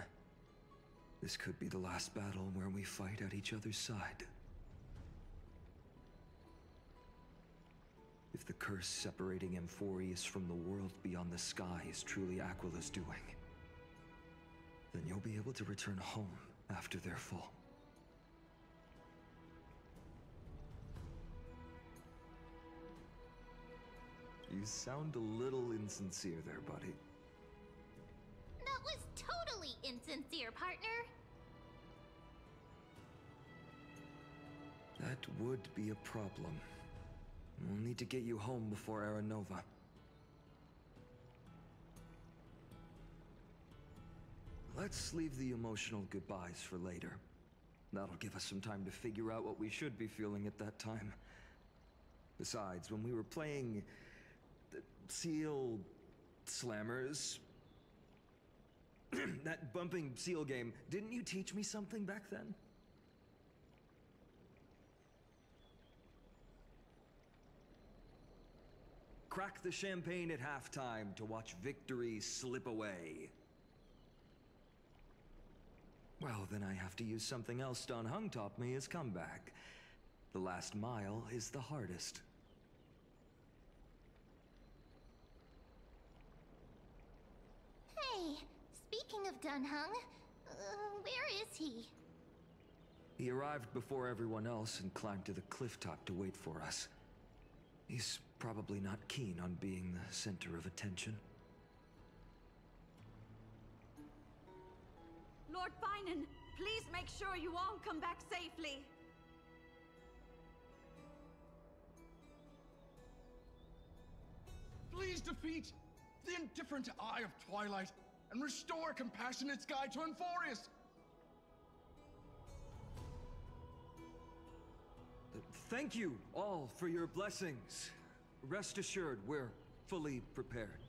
this could be the last battle where we fight at each other's side. If the curse separating Amphoreus from the world beyond the sky is truly Aquila's doing, then you'll be able to return home after their fall. You sound a little insincere there, buddy. That was totally insincere, partner. That would be a problem. We'll need to get you home before Aranova. Let's leave the emotional goodbyes for later. That'll give us some time to figure out what we should be feeling at that time. Besides, when we were playing the Seal Slammers, that bumping seal game, didn't you teach me something back then? Crack the champagne at halftime to watch victory slip away. Well, then I have to use something else Don Hung taught me as comeback. The last mile is the hardest. Hey, speaking of Dunhung, where is he? He arrived before everyone else and climbed to the cliff top to wait for us. He's probably not keen on being the center of attention. Lord Phainon, please make sure you all come back safely. Please defeat the indifferent eye of twilight and restore a compassionate sky to Amphoreus. Thank you all for your blessings. Rest assured, we're fully prepared.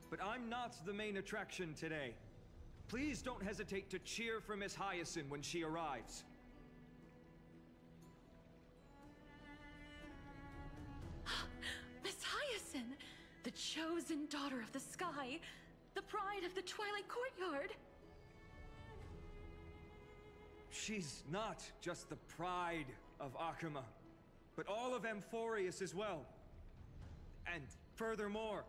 But I'm not the main attraction today. Please don't hesitate to cheer for Miss Hyacine when she arrives. Miss Hyacine, the chosen daughter of the sky, the pride of the Twilight Courtyard. She's not just the pride of Oqueima, but all of Amphoreus as well. And furthermore,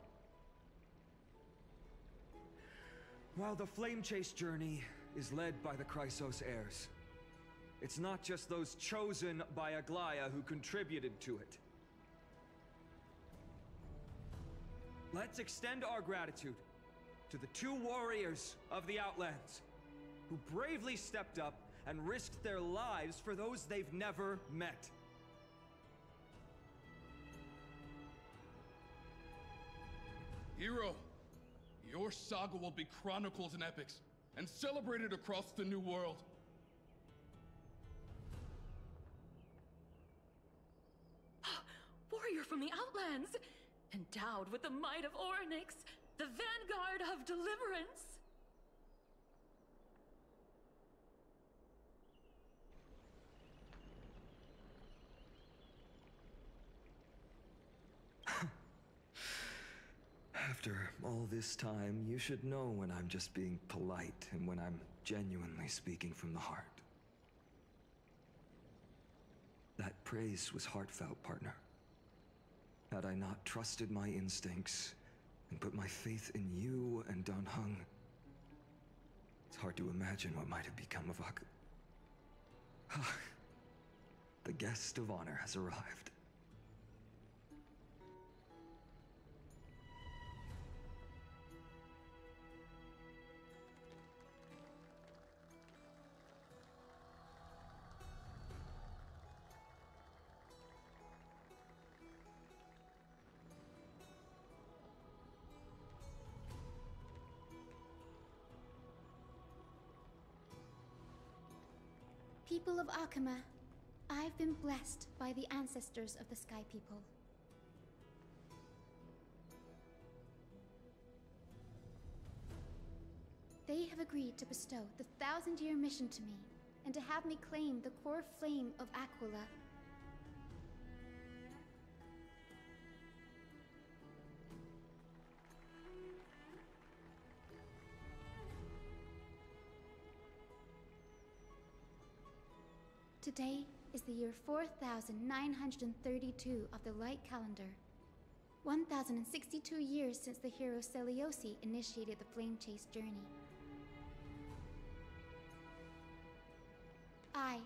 while the Flame Chase journey is led by the Chrysos heirs, it's not just those chosen by Aglaea who contributed to it. Let's extend our gratitude to the 2 warriors of the Outlands who bravely stepped up and risked their lives for those they've never met. Hero, your saga will be chronicled in epics and celebrated across the New World. Warrior from the Outlands, endowed with the might of Orynyx, the vanguard of deliverance. After all this time, you should know when I'm just being polite and when I'm genuinely speaking from the heart. That praise was heartfelt, partner. Had I not trusted my instincts and put my faith in you and Deng, it's hard to imagine what might have become of The guest of honor has arrived. People of Oqueima, I've been blessed by the ancestors of the Sky People. They have agreed to bestow the 1,000-year mission to me, and to have me claim the core flame of Aquila. Today is the year 4932 of the Light Calendar. 1062 years since the hero Seliosi initiated the Flame Chase journey. I,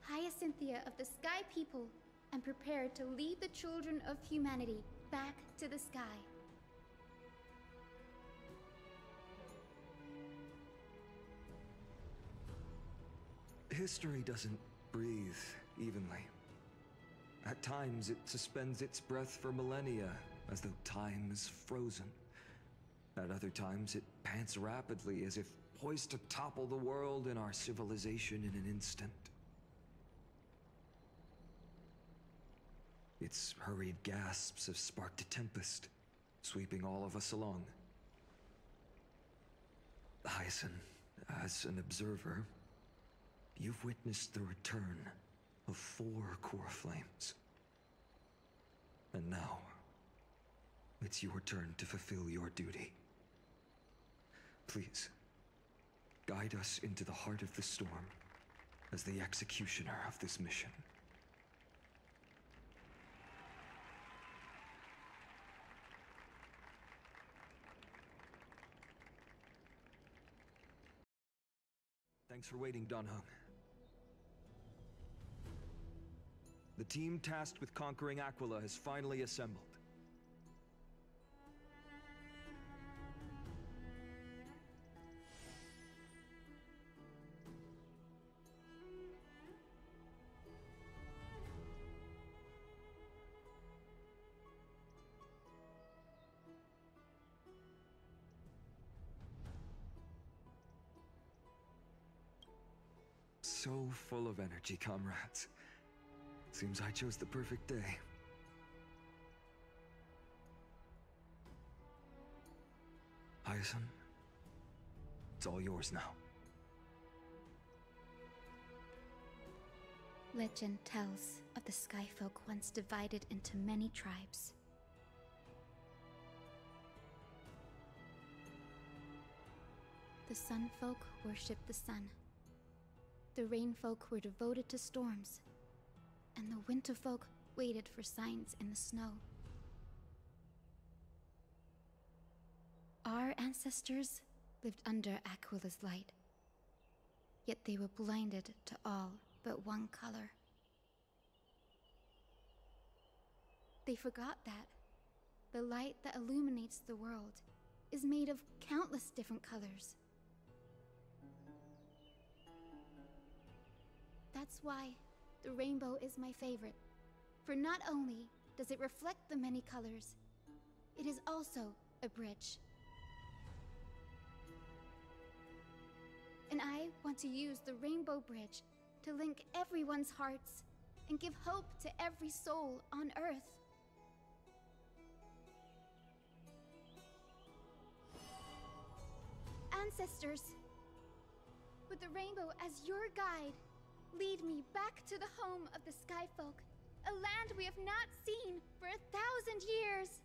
Hyacinthia of the Sky People, am prepared to lead the children of humanity back to the sky. History doesn't breathe evenly. At times, it suspends its breath for millennia, as though time is frozen. At other times, it pants rapidly, as if poised to topple the world and our civilization in an instant. Its hurried gasps have sparked a tempest, sweeping all of us along. Hyacine, as an observer, you've witnessed the return of 4 core flames. And now, it's your turn to fulfill your duty. Please, guide us into the heart of the storm as the executioner of this mission. Thanks for waiting, Deng. The team tasked with conquering Aquila has finally assembled. so full of energy, comrades. Seems I chose the perfect day. Hyacine, it's all yours now. Legend tells of the Skyfolk once divided into many tribes. The Sunfolk worshipped the sun. The Rainfolk were devoted to storms. And the Winterfolk waited for signs in the snow. Our ancestors lived under Aquila's light. Yet they were blinded to all but one color. They forgot that the light that illuminates the world is made of countless different colors. That's why the rainbow is my favorite, for not only does it reflect the many colors, it is also a bridge. And I want to use the Rainbow Bridge to link everyone's hearts and give hope to every soul on Earth. Ancestors, with the rainbow as your guide, lead me back to the home of the Skyfolk, a land we have not seen for 1,000 years.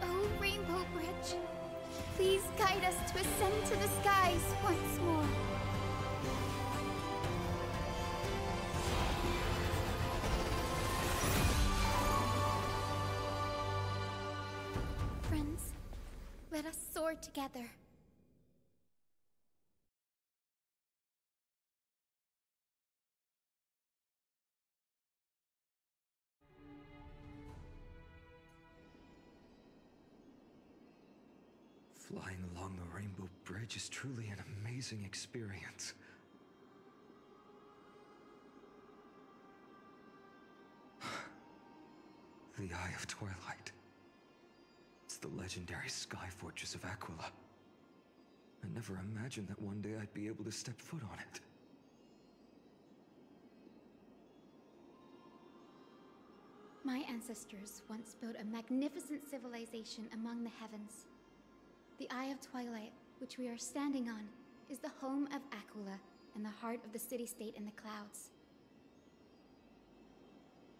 Oh, Rainbow Bridge, please guide us to ascend to the skies once more. Friends, let us soar together. Flying along the Rainbow Bridge is truly an amazing experience. The Eye of Twilight. It's the legendary sky fortress of Aquila. I never imagined that one day I'd be able to step foot on it. My ancestors once built a magnificent civilization among the heavens. The Eye of Twilight, which we are standing on, is the home of Aquila and the heart of the city-state in the clouds.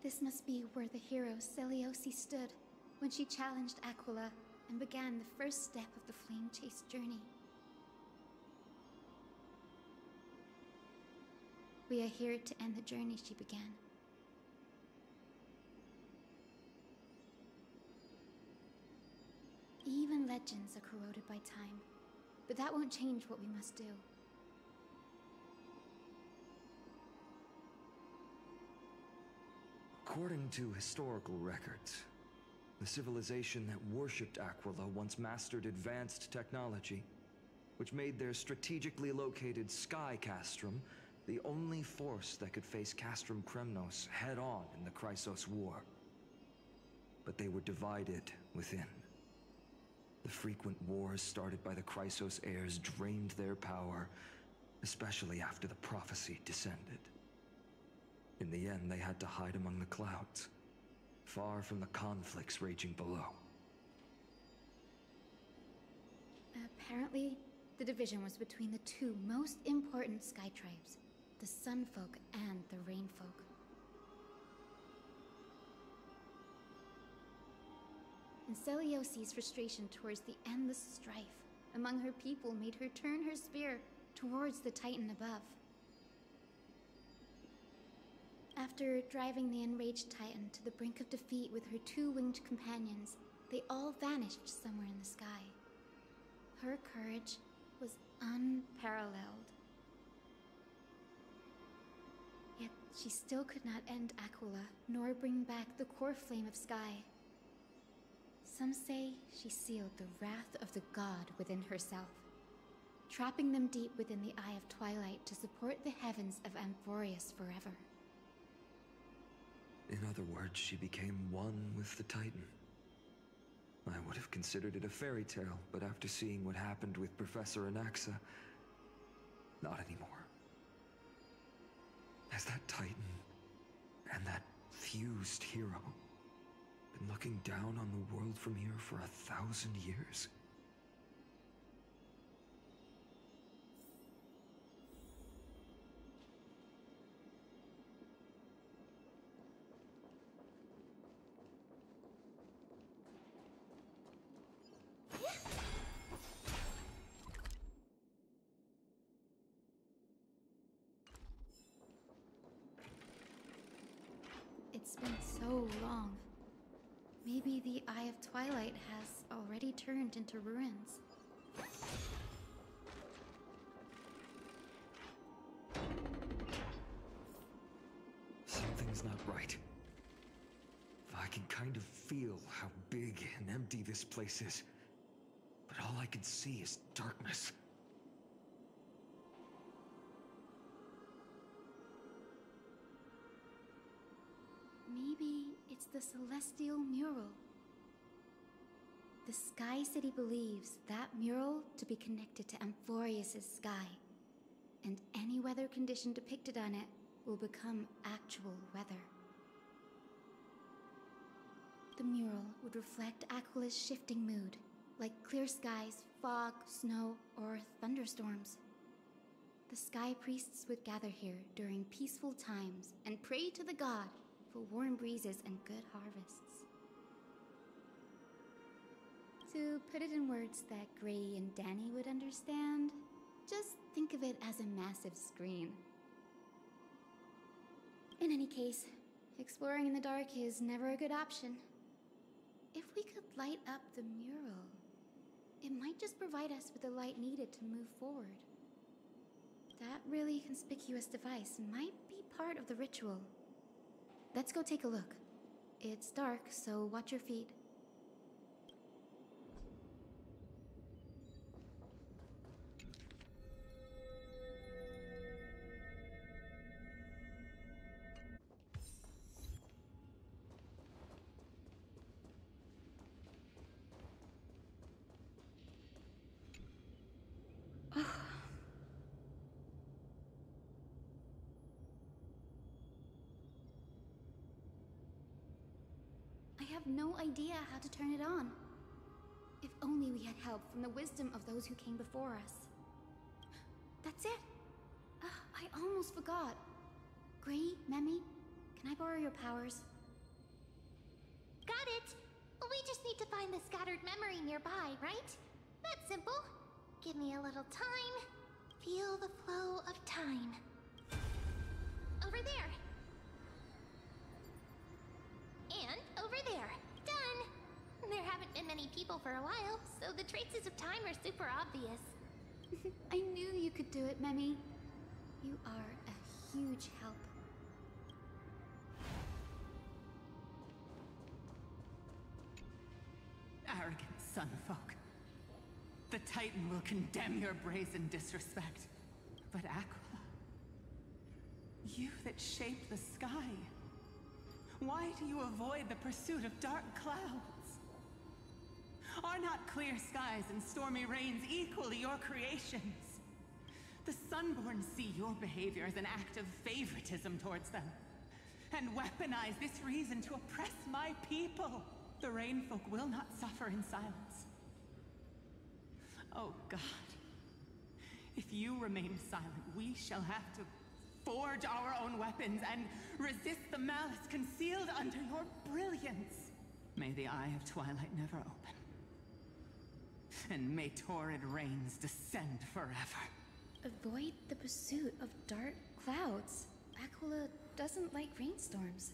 This must be where the hero Celiose stood when she challenged Aquila and began the first step of the Flame Chase journey. We are here to end the journey she began. Even legends are corroded by time, but that won't change what we must do. According to historical records, the civilization that worshipped Aquila once mastered advanced technology, which made their strategically located Sky Castrum the only force that could face Castrum Kremnos head-on in the Chrysos War. But they were divided within. The frequent wars started by the Chrysos heirs drained their power, especially after the prophecy descended. In the end, they had to hide among the clouds, far from the conflicts raging below. Apparently, the division was between the two most important sky tribes, the Sunfolk and the Rainfolk. And Celiose's frustration towards the endless strife among her people made her turn her spear towards the Titan above. After driving the enraged Titan to the brink of defeat with her two-winged companions, they all vanished somewhere in the sky. Her courage was unparalleled. Yet she still could not end Aquila, nor bring back the core flame of sky. Some say she sealed the wrath of the god within herself, trapping them deep within the Eye of Twilight to support the heavens of Amphoreus forever. In other words, she became one with the Titan. I would have considered it a fairy tale, but after seeing what happened with Professor Anaxa, not anymore. Has that Titan and that fused hero been looking down on the world from here for 1,000 years? It's been so long. Maybe the Eye of Twilight has already turned into ruins. Something's not right. I can kind of feel how big and empty this place is, but all I can see is darkness. Maybe it's the Celestial Mural. The Sky City believes that mural to be connected to Amphoreus' sky, and any weather condition depicted on it will become actual weather. The mural would reflect Aquila's shifting mood, like clear skies, fog, snow, or thunderstorms. The Sky Priests would gather here during peaceful times and pray to the god for warm breezes and good harvests. To put it in words that Gray and Danny would understand, just think of it as a massive screen. In any case, exploring in the dark is never a good option. If we could light up the mural, it might just provide us with the light needed to move forward. That really conspicuous device might be part of the ritual. Let's go take a look. It's dark, so watch your feet. I have no idea how to turn it on. If only we had help from the wisdom of those who came before us. That's it! I almost forgot. Gray, Memi, can I borrow your powers? Got it! We just need to find the scattered memory nearby, right? That's simple. Give me a little time. Feel the flow of time. Over there. And over there. Done! There haven't been many people for a while, so the traces of time are super obvious. I knew you could do it, Memi. You are a huge help. Arrogant sunfolk. The Titan will condemn your brazen disrespect. But Aquila, you that shaped the sky, why do you avoid the pursuit of dark clouds? Are not clear skies and stormy rains equally your creations? The Sunborn see your behavior as an act of favoritism towards them, and weaponize this reason to oppress my people. The Rainfolk will not suffer in silence. Oh God, if you remain silent, we shall have to forge our own weapons and resist the malice concealed under your brilliance. May the Eye of Twilight never open. And may torrid rains descend forever. Avoid the pursuit of dark clouds. Aquila doesn't like rainstorms.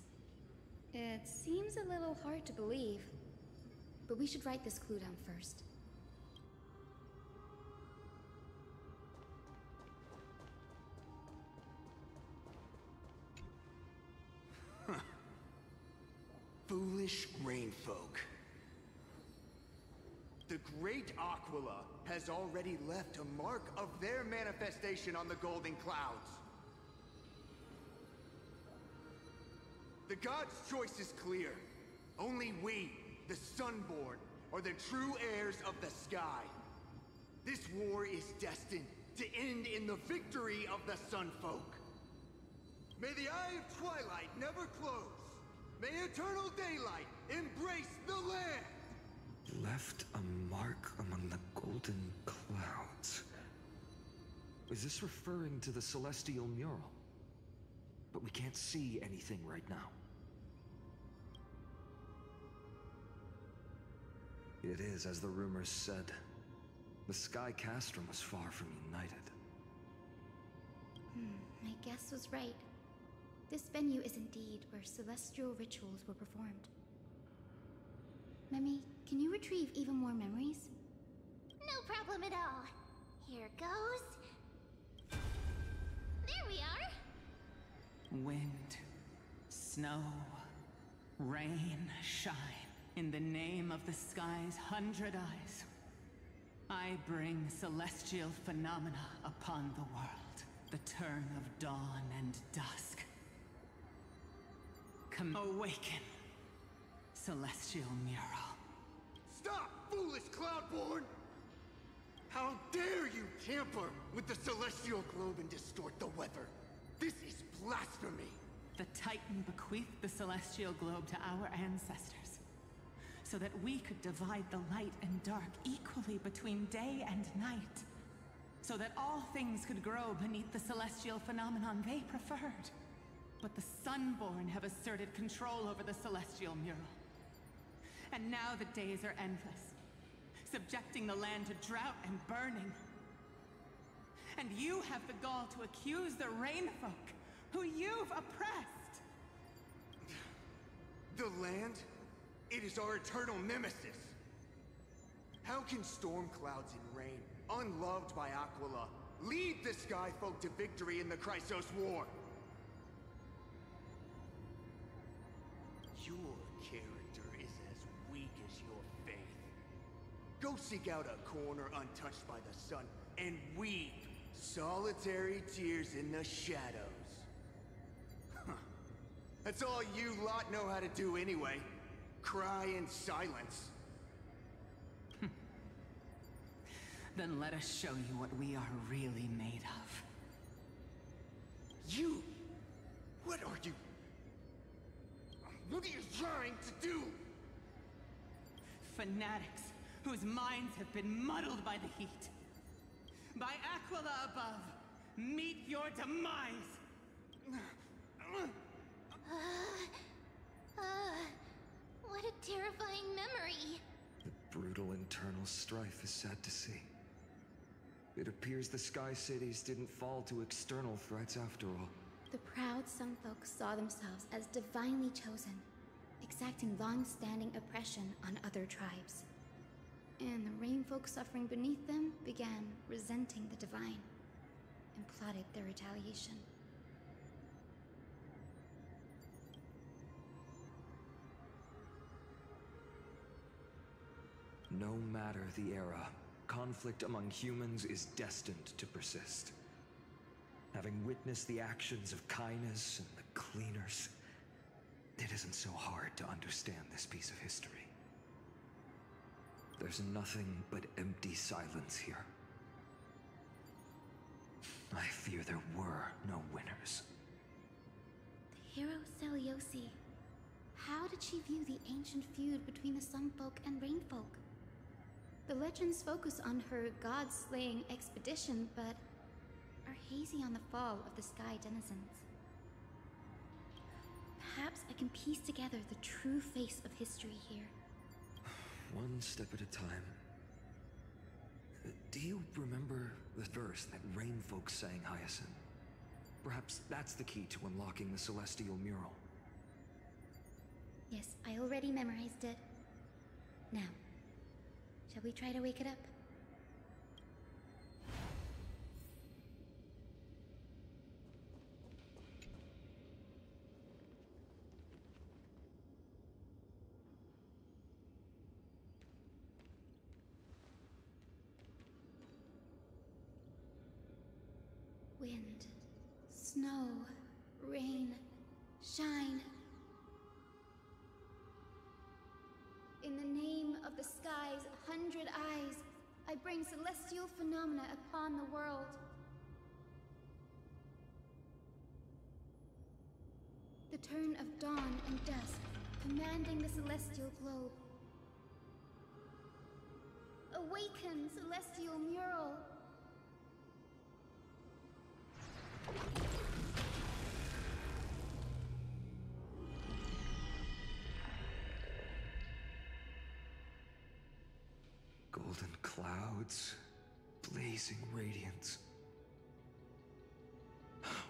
It seems a little hard to believe, but we should write this clue down first. Foolish rainfolk. The great Aquila has already left a mark of their manifestation on the golden clouds. The god's choice is clear. Only we, the Sunborn, are the true heirs of the sky. This war is destined to end in the victory of the Sun Folk. May the Eye of Twilight never close. May eternal daylight embrace the land. Left a mark among the golden clouds. Is this referring to the celestial mural? But we can't see anything right now. It is as the rumors said. The Sky Castrum was far from united. My guess was right. This venue is indeed where celestial rituals were performed. Memi, can you retrieve even more memories? No problem at all. Here goes. There we are. Wind, snow, rain, shine. In the name of the sky's 100 eyes, I bring celestial phenomena upon the world. The turn of dawn and dusk. Come awaken, celestial mural. Stop, foolish Cloudborn! How dare you tamper with the celestial globe and distort the weather? This is blasphemy! The Titan bequeathed the celestial globe to our ancestors, so that we could divide the light and dark equally between day and night, so that all things could grow beneath the celestial phenomenon they preferred. But the Sunborn have asserted control over the celestial mural. And now the days are endless, subjecting the land to drought and burning. And you have the gall to accuse the Rainfolk, who you've oppressed! The land? It is our eternal nemesis. How can storm clouds and rain, unloved by Aquila, lead the Skyfolk to victory in the Chrysos War? Your character is as weak as your faith. Go seek out a corner untouched by the sun and weep solitary tears in the shadows. Huh. That's all you lot know how to do anyway. Cry in silence. Then let us show you what we are really made of. You? What are you? What are you trying to do? Fanatics whose minds have been muddled by the heat. By Aquila above, meet your demise! What a terrifying memory. The brutal internal strife is sad to see. It appears the Sky Cities didn't fall to external threats after all. The proud Sunfolk saw themselves as divinely chosen, exacting long-standing oppression on other tribes. And the Rainfolk suffering beneath them began resenting the divine, and plotted their retaliation. No matter the era, conflict among humans is destined to persist. Having witnessed the actions of Kainas and the Cleaners, it isn't so hard to understand this piece of history. There's nothing but empty silence here. I fear there were no winners. The hero Seliosi. How did she view the ancient feud between the Sunfolk and Rainfolk? The legends focus on her god-slaying expedition, but are hazy on the fall of the Sky Denizens. Perhaps I can piece together the true face of history here. One step at a time. Do you remember the verse that Rainfolk sang, Hyacine? Perhaps that's the key to unlocking the celestial mural. Yes, I already memorized it. Now, shall we try to wake it up? Wind, snow, rain, shine. In the name of the sky 100 eyes, I bring celestial phenomena upon the world. The turn of dawn and dusk, commanding the celestial globe. Awaken, celestial mural! Golden clouds, blazing radiance.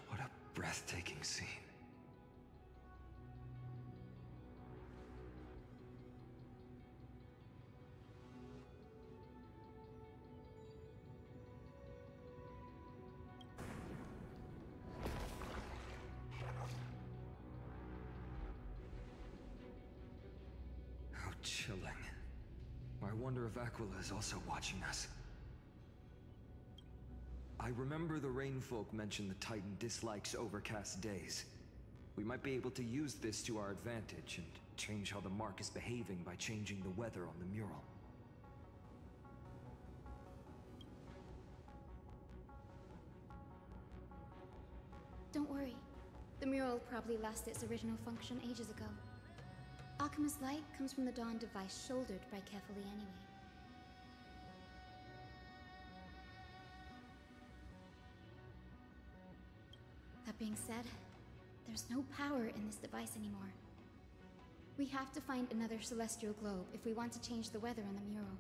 What a breathtaking scene. How chilling. I wonder if Aquila is also watching us. I remember the Rainfolk mentioned the Titan dislikes overcast days. We might be able to use this to our advantage and change how the mark is behaving by changing the weather on the mural. Don't worry. The mural probably lost its original function ages ago. Alchemist's light comes from the Dawn device shouldered by carefully anyway. That being said, there's no power in this device anymore. We have to find another celestial globe if we want to change the weather on the mural.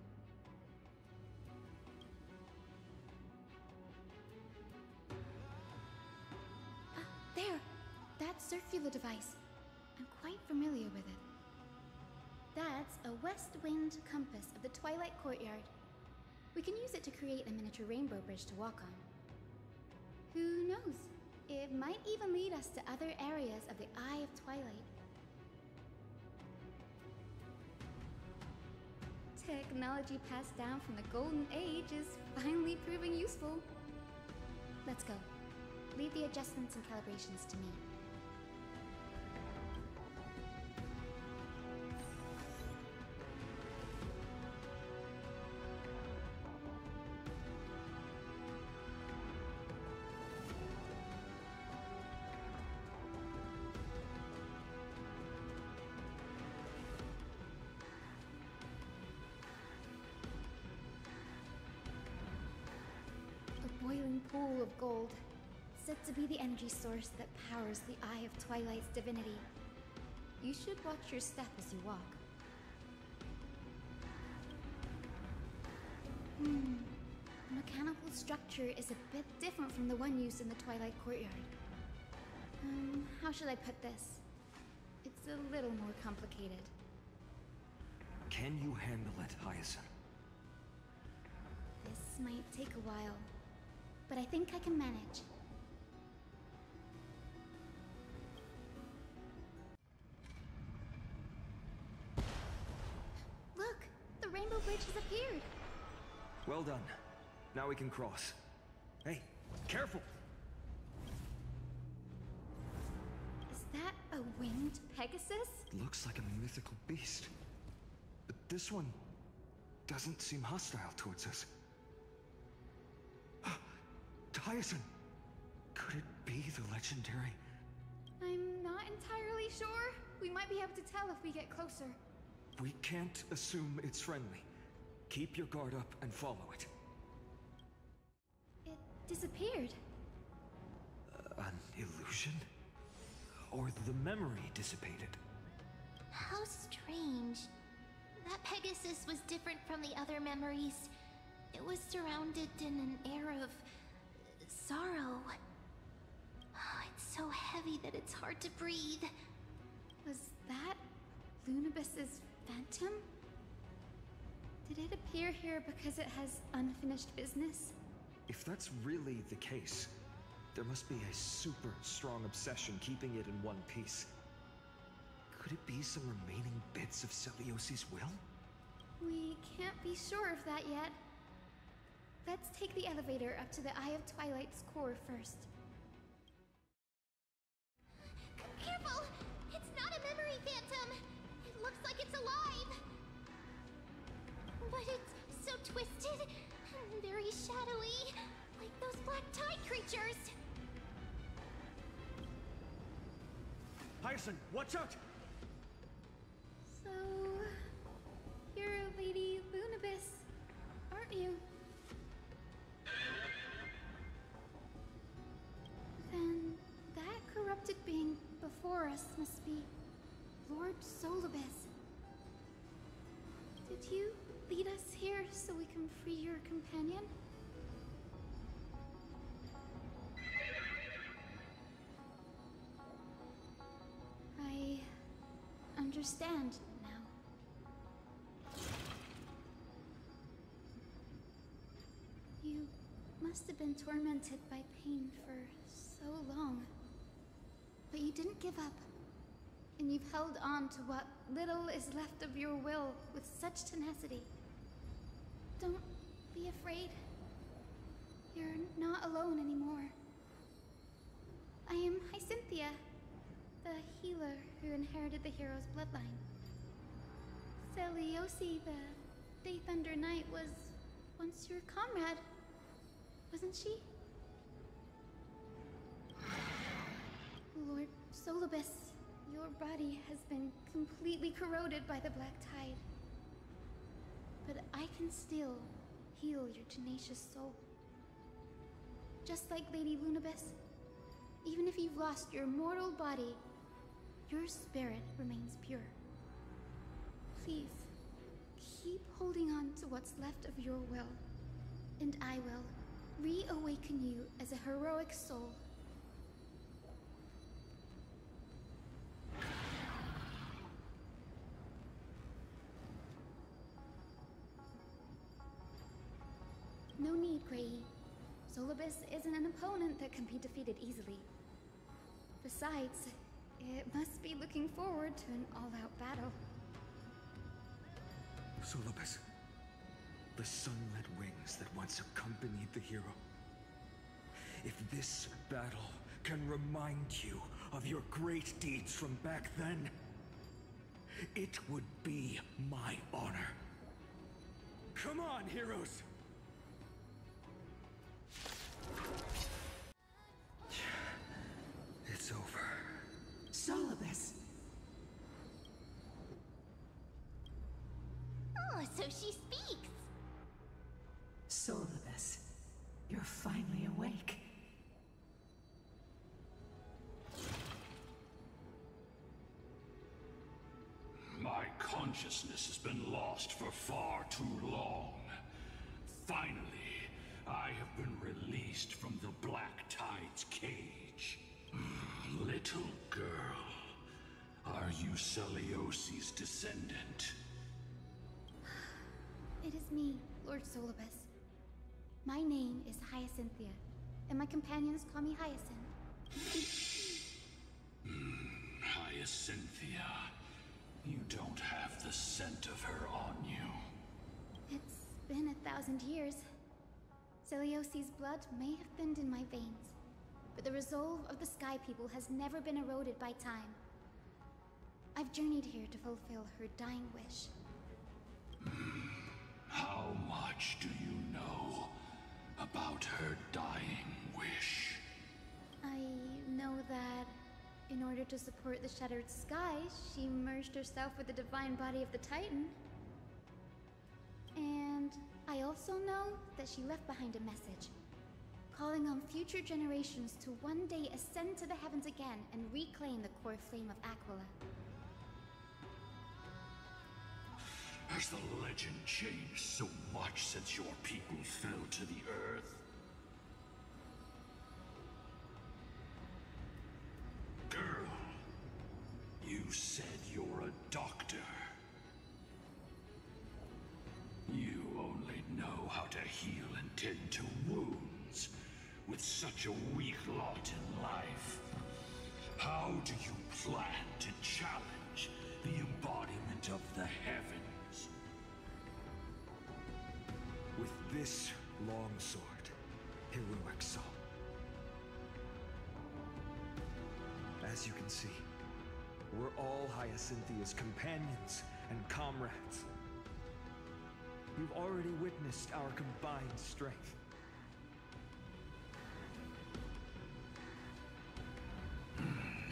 There! That circular device. I'm quite familiar with it. That's a west wind compass of the Twilight Courtyard. We can use it to create a miniature rainbow bridge to walk on. Who knows? It might even lead us to other areas of the Eye of Twilight. Technology passed down from the Golden Age is finally proving useful. Let's go. Leave the adjustments and calibrations to me. Boiling pool of gold, said to be the energy source that powers the Eye of Twilight's divinity. You should watch your step as you walk. The mechanical structure is a bit different from the one used in the Twilight Courtyard. How should I put this? It's a little more complicated. Can you handle it, Hyacine? This might take a while, but I think I can manage. Look! The rainbow bridge has appeared! Well done. Now we can cross. Hey, careful! Is that a winged Pegasus? Looks like a mythical beast. But this one doesn't seem hostile towards us. Hyacine! Could it be the legendary? I'm not entirely sure. We might be able to tell if we get closer. We can't assume it's friendly. Keep your guard up and follow it. It disappeared. An illusion? Or the memory dissipated? How strange. That Pegasus was different from the other memories. It was surrounded in an air of sorrow. Oh, it's so heavy that it's hard to breathe. Was that Lunibus's phantom? Did it appear here because it has unfinished business? If that's really the case, there must be a super strong obsession keeping it in one piece. Could it be some remaining bits of Celios's will? We can't be sure of that yet. Let's take the elevator up to the Eye of Twilight's core first. Careful! It's not a memory phantom! It looks like it's alive! But it's Hyacine, watch out! So, you're Lady Lunabis, aren't you? Then that corrupted being before us must be Lord Solibus. Did you lead us here so we can free your companion? I understand now. You must have been tormented by pain for so long. But you didn't give up. And you've held on to what little is left of your will with such tenacity. Don't be afraid. You're not alone anymore. I am Hyacine, the healer who inherited the hero's bloodline. Celiosi, the Day Thunder Knight, was once your comrade, wasn't she? Lord Solibus, your body has been completely corroded by the Black Tide. But I can still heal your tenacious soul. Just like Lady Lunabis, even if you've lost your mortal body, your spirit remains pure. Please, keep holding on to what's left of your will, and I will reawaken you as a heroic soul. No need, Grey. Solibus isn't an opponent that can be defeated easily. Besides, it must be looking forward to an all-out battle. Solibus, the sunlit wings that once accompanied the hero. If this battle can remind you of your great deeds from back then, it would be my honor. Come on, heroes! It's over. Solibus! Oh, so she speaks! Solibus, you're finally awake. My consciousness has been lost for far too long. Finally, I have been released from the Black Tide's cage. Little girl, are you Celiosi's descendant? It is me, Lord Solibus. My name is Hyacine, and my companions call me Hyacine. Hyacine, you don't have the scent of her on you. It's been 1,000 years. Celiosi's blood may have thinned in my veins, but the resolve of the Sky People has never been eroded by time. I've journeyed here to fulfill her dying wish. How much do you know about her dying wish? I know that in order to support the Shattered Sky, she merged herself with the divine body of the Titan. And I also know that she left behind a message, calling on future generations to one day ascend to the heavens again and reclaim the core flame of Aquila. Has the legend changed so much since your people fell to the earth? Girl, you said you're a doctor. You only know how to heal and tend to wounds with such a weak lot in life. How do you plan to challenge the embodiment of the heavens? With this longsword, heroic soul. As you can see, we're all Hyacine's companions and comrades. You've already witnessed our combined strength.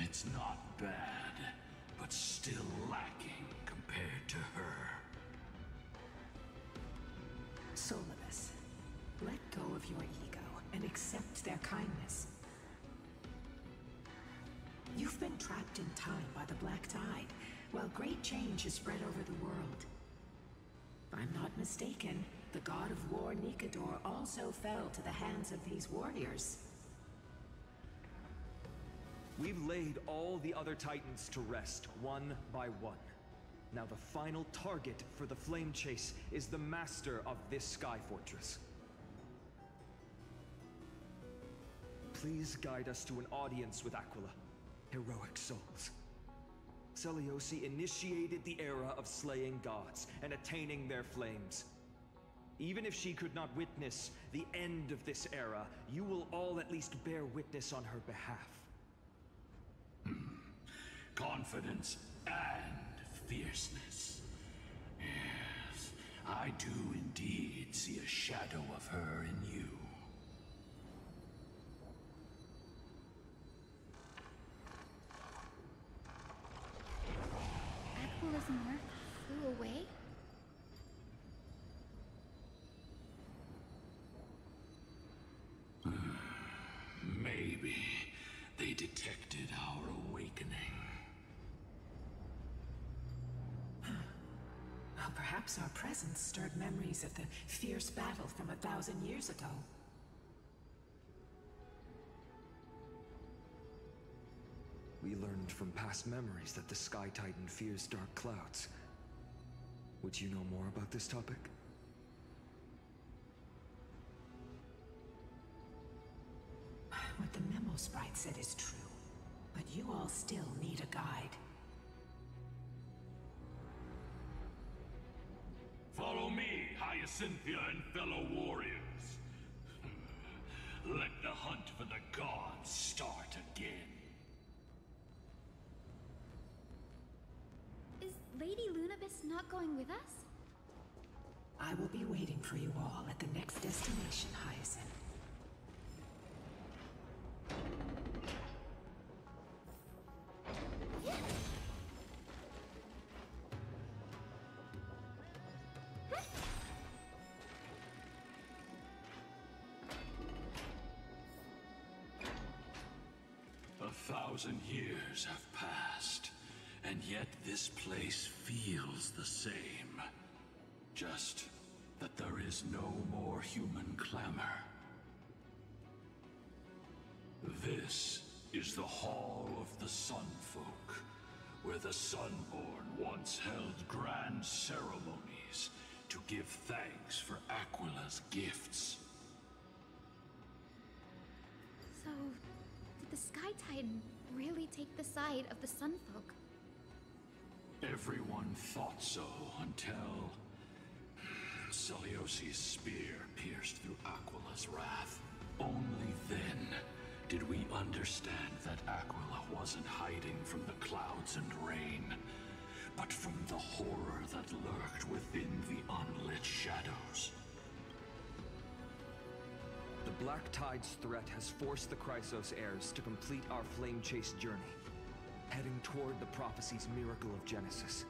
It It's not bad, but still lacking compared to her. Solidus, let go of your ego and accept their kindness. You've been trapped in time by the Black Tide, while great change has spread over the world. If I'm not mistaken, the god of war Nikador also fell to the hands of these warriors. We've laid all the other titans to rest, one by one. Now the final target for the flame chase is the master of this sky fortress. Please guide us to an audience with Aquila. Heroic souls. Seleuci initiated the era of slaying gods and attaining their flames. Even if she could not witness the end of this era, you will all at least bear witness on her behalf. Confidence and fierceness. Yes, I do indeed see a shadow of her in you. Aquila's mark flew away? Maybe they detected our awakening. Well, perhaps our presence stirred memories of the fierce battle from 1,000 years ago. We learned from past memories that the Sky Titan fears dark clouds. Would you know more about this topic? What the memo sprite said is true, but you all still need a guide. Follow me, Hyacinthia and fellow warriors. Let the hunt for the gods start again. Is Lady Lunabis not going with us? I will be waiting for you all at the next destination, Hyacine. 1,000 years have passed, and yet this place feels the same. Just that there is no more human clamor. This is the Hall of the Sunfolk, where the Sunborn once held grand ceremonies to give thanks for Aquila's gifts. So, did the Sky Titan really take the side of the Sunfolk? Everyone thought so until Seleuci's spear pierced through Aquila's wrath. Only then did we understand that Aquila wasn't hiding from the clouds and rain, but from the horror that lurked within the unlit shadows. The Black Tide's threat has forced the Chrysos heirs to complete our flame chase journey, heading toward the prophecy's miracle of Genesis.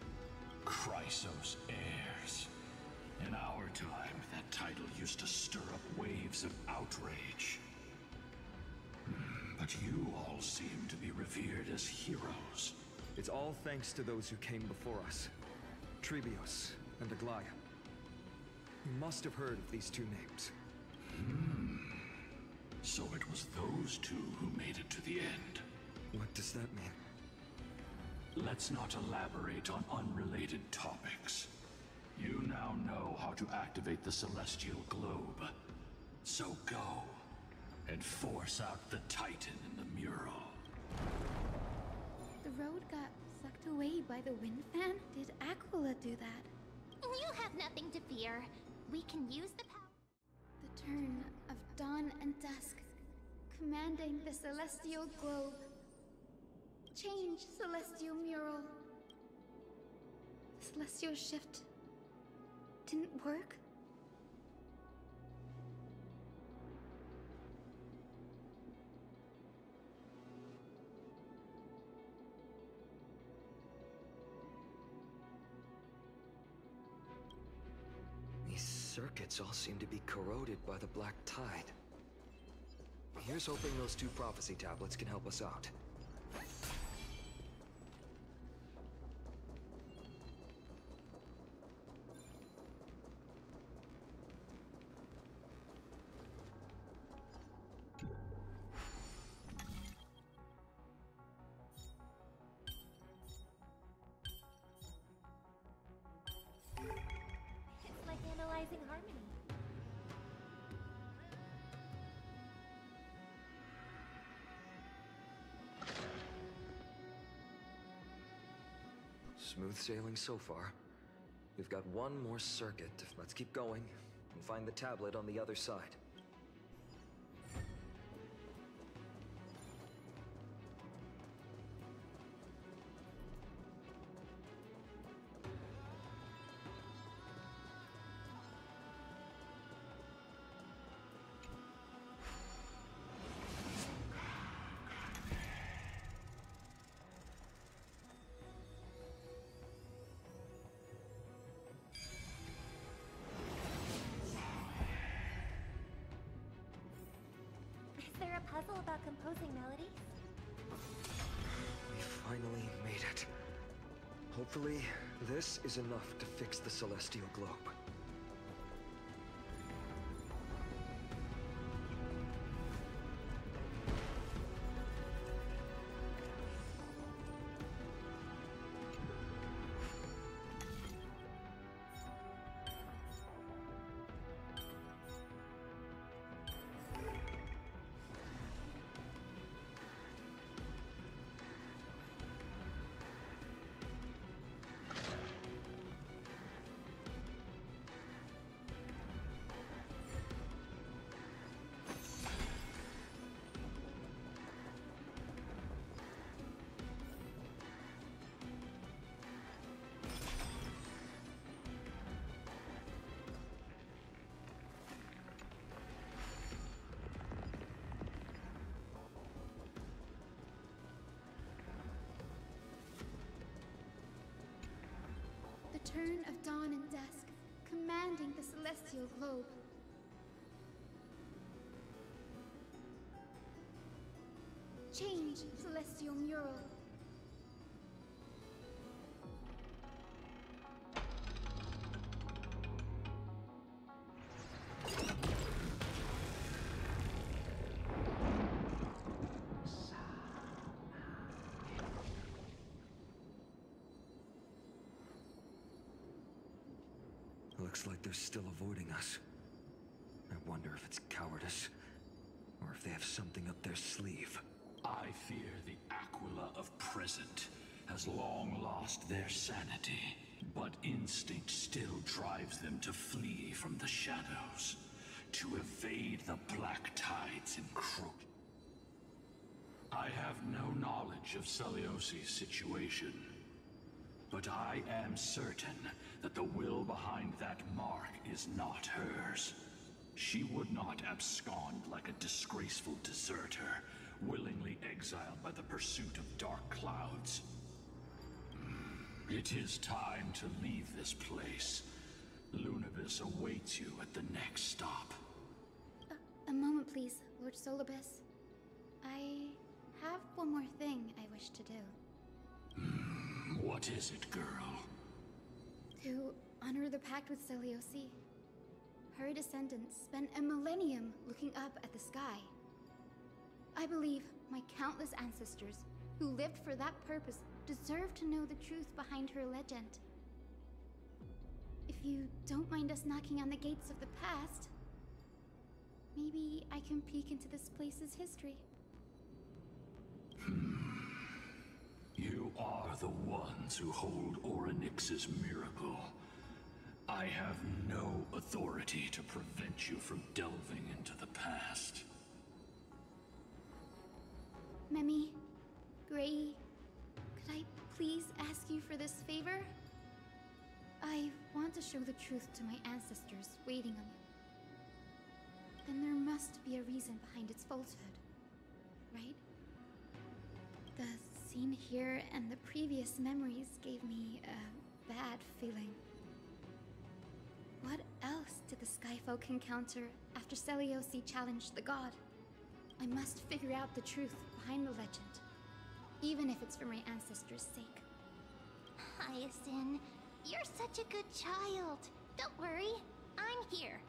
Chrysos heirs. In our time, that title used to stir up waves of outrage. But you all seem to be revered as heroes. It's all thanks to those who came before us. Trebios and Aglaea. You must have heard of these two names. So it was those two who made it to the end. What does that mean? Let's not elaborate on unrelated topics. You now know how to activate the celestial globe. So go, and force out the Titan in the mural. The road got sucked away by the wind fan? Did Aquila do that? You have nothing to fear. We can use the power. The turn of dawn and dusk, commanding the celestial globe. Change, celestial mural. The celestial shift didn't work? circuits all seem to be corroded by the black tide. Here's hoping those 2 prophecy tablets can help us out. It's like analyzing harmony. Smooth sailing so far. We've got one more circuit. Let's keep going and find the tablet on the other side. Is there a puzzle about composing melodies? We finally made it. Hopefully, this is enough to fix the celestial globe. Turn of dawn and dusk, commanding the celestial globe. Change, celestial mural. Looks like they're still avoiding us. I wonder if it's cowardice, or if they have something up their sleeve. I fear the Aquila of present has long lost their sanity, but instinct still drives them to flee from the shadows, to evade the black tide's encroachment. I have no knowledge of Celiosi's situation, but I am certain that the will behind that mark is not hers. She would not abscond like a disgraceful deserter, willingly exiled by the pursuit of dark clouds. It is time to leave this place. Lunavis awaits you at the next stop. A moment, please, Lord Solibus. I have one more thing I wish to do. What is it, girl? To honor the pact with Celiosi. Her descendants spent a millennium looking up at the sky. I believe my countless ancestors who lived for that purpose deserve to know the truth behind her legend. If you don't mind us knocking on the gates of the past, maybe I can peek into this place's history. You are the ones who hold Orynyx's miracle. I have no authority to prevent you from delving into the past. Memi, Gray, could I please ask you for this favor? I want to show the truth to my ancestors waiting on you. Then there must be a reason behind its falsehood, right? The scene here and the previous memories gave me a bad feeling. What else did the Skyfolk encounter after Seliosi challenged the god? I must figure out the truth behind the legend, even if it's for my ancestors' sake. Hyacine, you're such a good child. Don't worry, I'm here.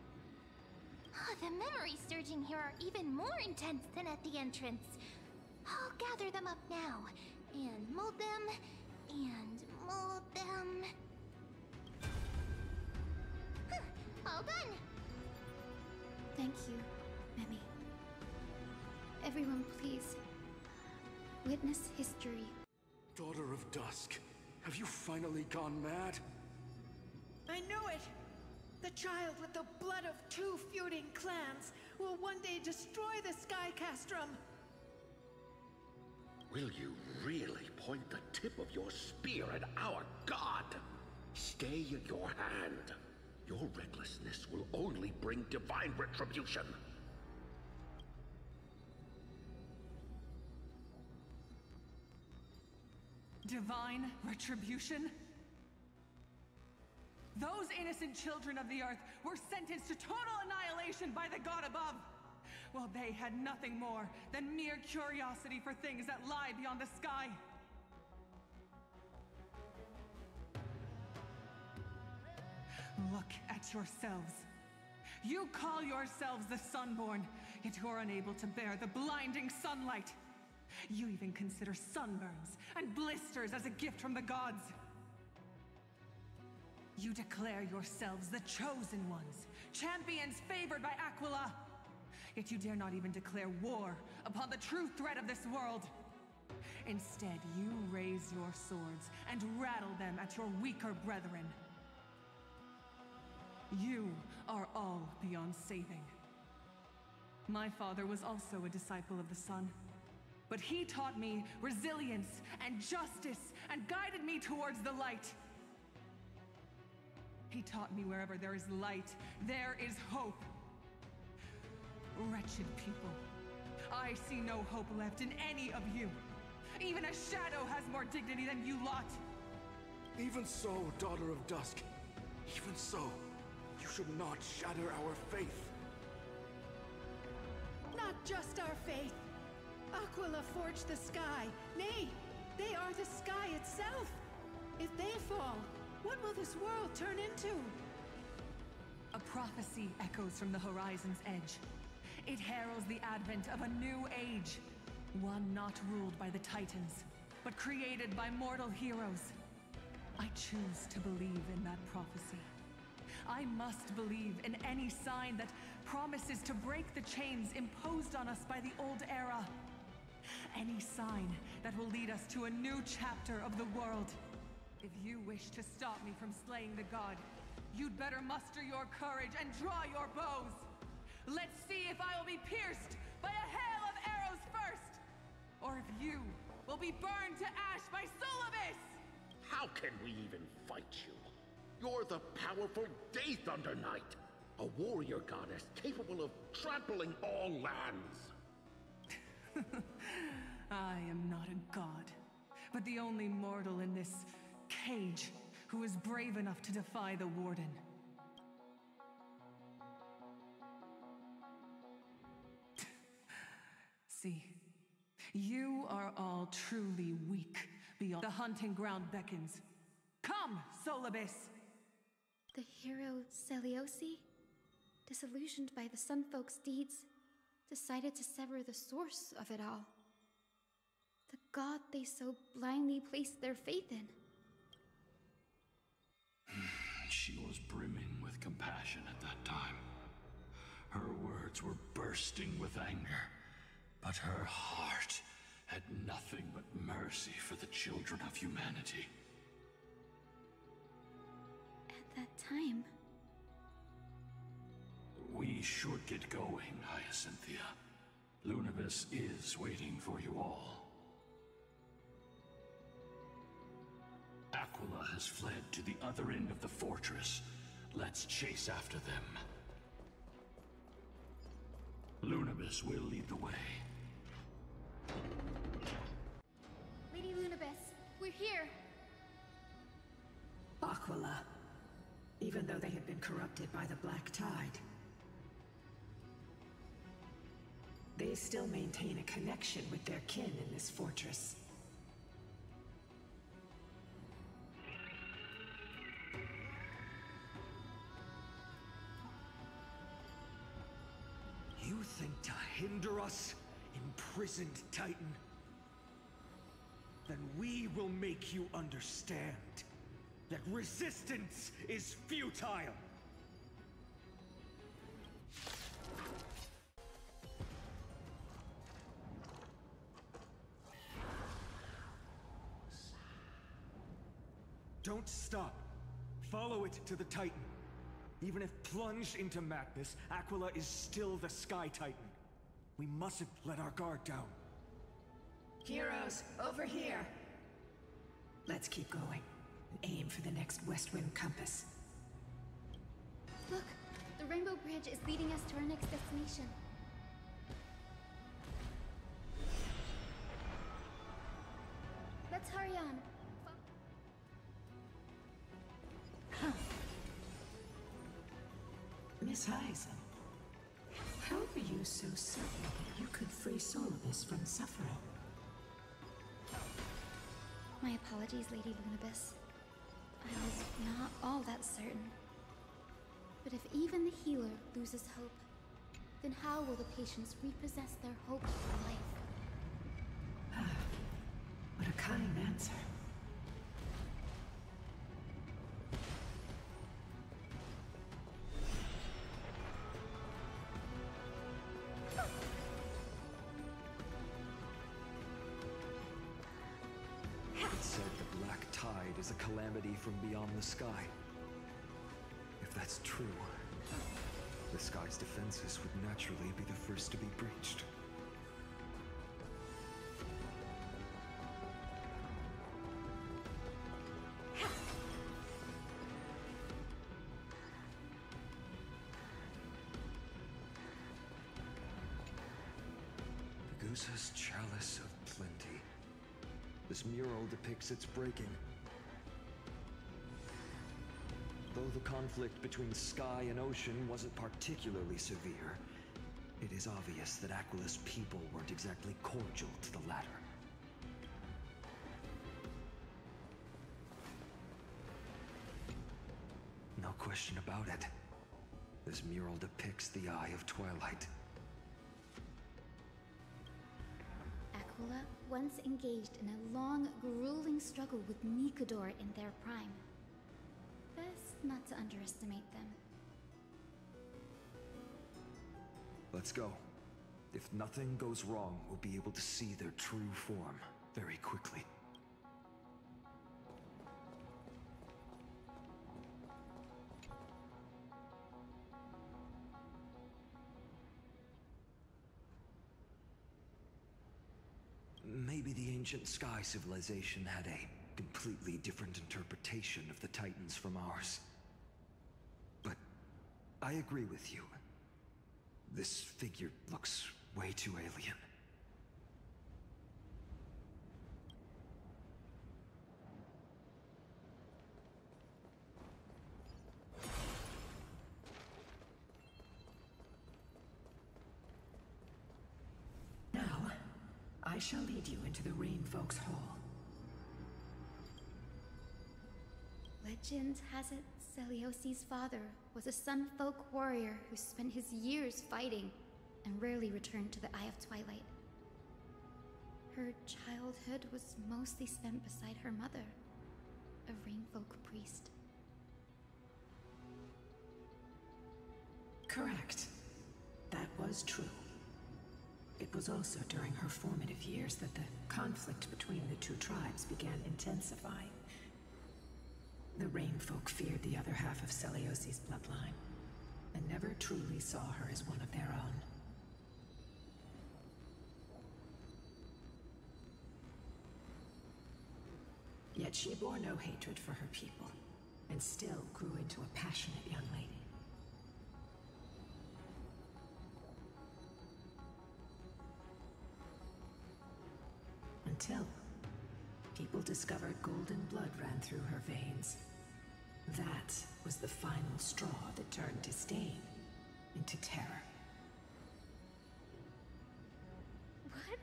The memories surging here are even more intense than at the entrance. I'll gather them up now, and mold them, and mold them. All done! Thank you, Memi. Everyone, please. Witness history. Daughter of Dusk, have you finally gone mad? I knew it! The child with the blood of 2 feuding clans will one day destroy the Sky Castrum. Will you really point the tip of your spear at our god? Stay in your hand. Your recklessness will only bring divine retribution. Divine retribution? Those innocent children of the earth were sentenced to total annihilation by the god above, while they had nothing more than mere curiosity for things that lie beyond the sky. Look at yourselves. You call yourselves the Sunborn, yet you're unable to bear the blinding sunlight. You even consider sunburns and blisters as a gift from the gods. You declare yourselves the chosen ones, champions favored by Aquila. Yet you dare not even declare war upon the true threat of this world. Instead, you raise your swords and rattle them at your weaker brethren. You are all beyond saving. My father was also a disciple of the sun, but he taught me resilience and justice and guided me towards the light. He taught me wherever there is light, there is hope. Wretched people, I see no hope left in any of you. Even a shadow has more dignity than you lot. Even so, Daughter of Dusk, even so, you should not shatter our faith. Not just our faith. Aquila forged the sky. Nay, they are the sky itself. If they fall, what will this world turn into? A prophecy echoes from the horizon's edge. It heralds the advent of a new age. One not ruled by the Titans, but created by mortal heroes. I choose to believe in that prophecy. I must believe in any sign that promises to break the chains imposed on us by the old era. Any sign that will lead us to a new chapter of the world. If you wish to stop me from slaying the god, you'd better muster your courage and draw your bows. Let's see if I will be pierced by a hail of arrows first, or if you will be burned to ash by sooooooo! How can we even fight you? You're the powerful Day Thunder Knight, a warrior goddess capable of trampling all lands. I am not a god, but the only mortal in this cage who is brave enough to defy the Warden. See, you are all truly weak beyond the hunting ground beckons. Come, sooooooo! The hero Seliosi, disillusioned by the Sunfolk's deeds, decided to sever the source of it all. The god they so blindly placed their faith in. She was brimming with compassion at that time. Her words were bursting with anger, but her heart had nothing but mercy for the children of humanity. At that time... We should get going, Hyacinthia. Lunibus is waiting for you all. Aquila has fled to the other end of the fortress. Let's chase after them. Lunibus will lead the way. Lady Lunibus, we're here. Aquila, even though they had been corrupted by the Black Tide. They still maintain a connection with their kin in this fortress. You think to hinder us, imprisoned Titan? Then we will make you understand that resistance is futile! Don't stop. Follow it to the Titan. Even if plunged into madness, Aquila is still the Sky Titan. We mustn't let our guard down. Heroes, over here! Let's keep going, and aim for the next west wind compass. Look! The Rainbow Bridge is leading us to our next destination. Let's hurry on. Miss Hyacine, how were you so certain that you could free Solibus from suffering? My apologies, Lady Lunibus. I was not all that certain. But if even the healer loses hope, then how will the patients repossess their hope for life? What a kind answer. Is a calamity from beyond the sky. If that's true, the sky's defenses would naturally be the first to be breached. Medusa's Chalice of Plenty. This mural depicts its breaking. Though the conflict between sky and ocean wasn't particularly severe, it is obvious that Aquila's people weren't exactly cordial to the latter. No question about it. This mural depicts the Eye of Twilight. Aquila once engaged in a long, grueling struggle with Nicodor in their prime. Best not to underestimate them. Let's go. If nothing goes wrong, we'll be able to see their true form very quickly. Maybe the ancient sky civilization had a completely different interpretation of the Titans from ours. But I agree with you. This figure looks way too alien. Now, I shall lead you into the Rainfolk's Hall. Legend has it Celiosi's father was a Sunfolk warrior who spent his years fighting and rarely returned to the Eye of Twilight. Her childhood was mostly spent beside her mother, a Rainfolk priest. Correct. That was true. It was also during her formative years that the conflict between the two tribes began intensifying. The Rainfolk feared the other half of Celiosi's bloodline, and never truly saw her as one of their own. Yet she bore no hatred for her people, and still grew into a passionate young lady. Until people discovered golden blood ran through her veins. That was was the final straw that turned disdain into terror. What?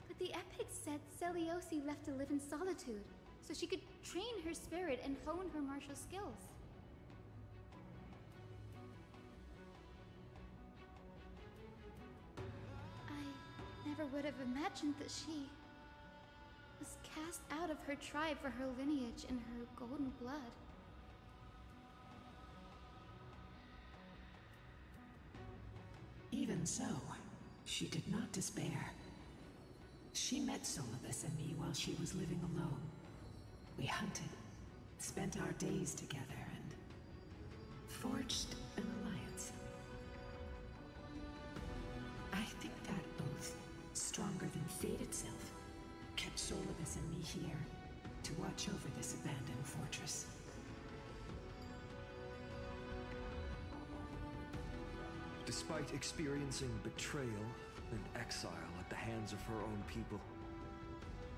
But the epics said Celiosi left to live in solitude, so she could train her spirit and hone her martial skills. I never would have imagined that she was cast out of her tribe for her lineage and her golden blood. Even so, she did not despair. She met Solibus and me while she was living alone. We hunted, spent our days together, and forged an alliance. I think that oath, stronger than fate itself, kept Solibus and me here to watch over this abandoned fortress. Despite experiencing betrayal and exile at the hands of her own people,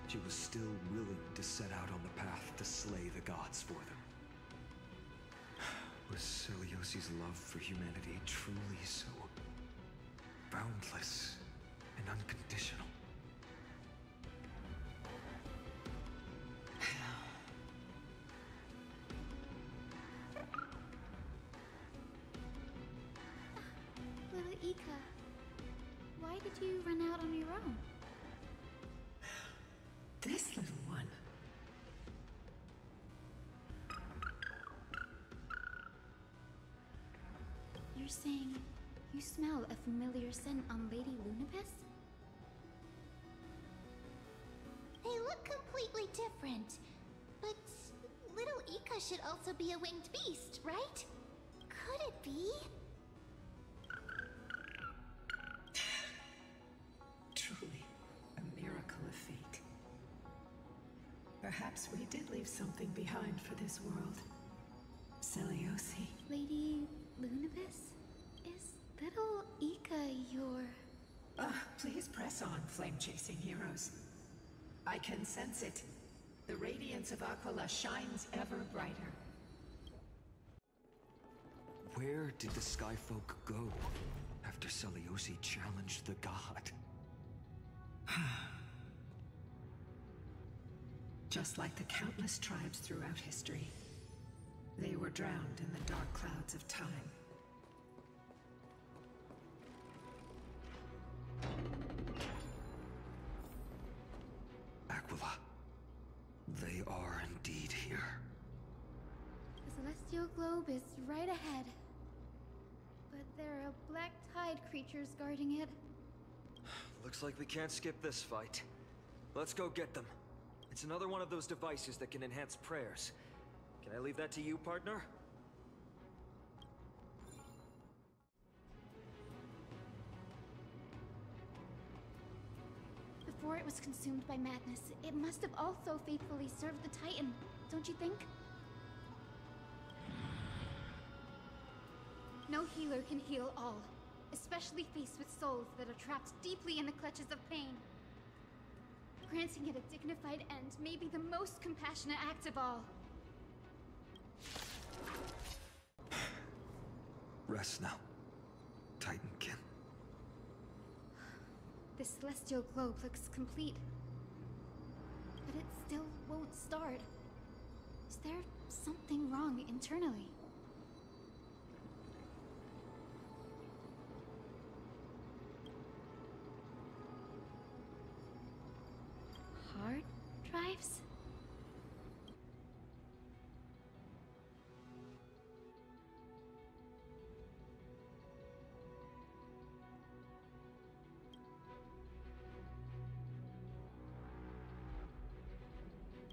she was still willing to set out on the path to slay the gods for them. Was Celiosi's love for humanity truly so boundless and unconditional? Ika, why did you run out on your own? This little one. You're saying you smell a familiar scent on Lady Lunibus? They look completely different. But little Ika should also be a winged beast, right? Could it be? Truly, a miracle of fate. Perhaps we did leave something behind for this world. Celiosi. Lady Lunibus? Is little Ika your... Please press on, flame-chasing heroes. I can sense it. The radiance of Aquila shines ever brighter. Where did the Skyfolk go after Celiosi challenged the god? Just like the countless tribes throughout history, they were drowned in the dark clouds of time. Aquila, they are indeed here. The celestial globe is right ahead. But there are black tide creatures guarding it. Looks like we can't skip this fight. Let's go get them. It's another one of those devices that can enhance prayers. Can I leave that to you, partner? Before it was consumed by madness, it must have also faithfully served the Titan, don't you think? No healer can heal all, especially faced with souls that are trapped deeply in the clutches of pain. Granting it a dignified end may be the most compassionate act of all. Rest now, Titankin. The celestial globe looks complete. But it still won't start. Is there something wrong internally? Hard drives?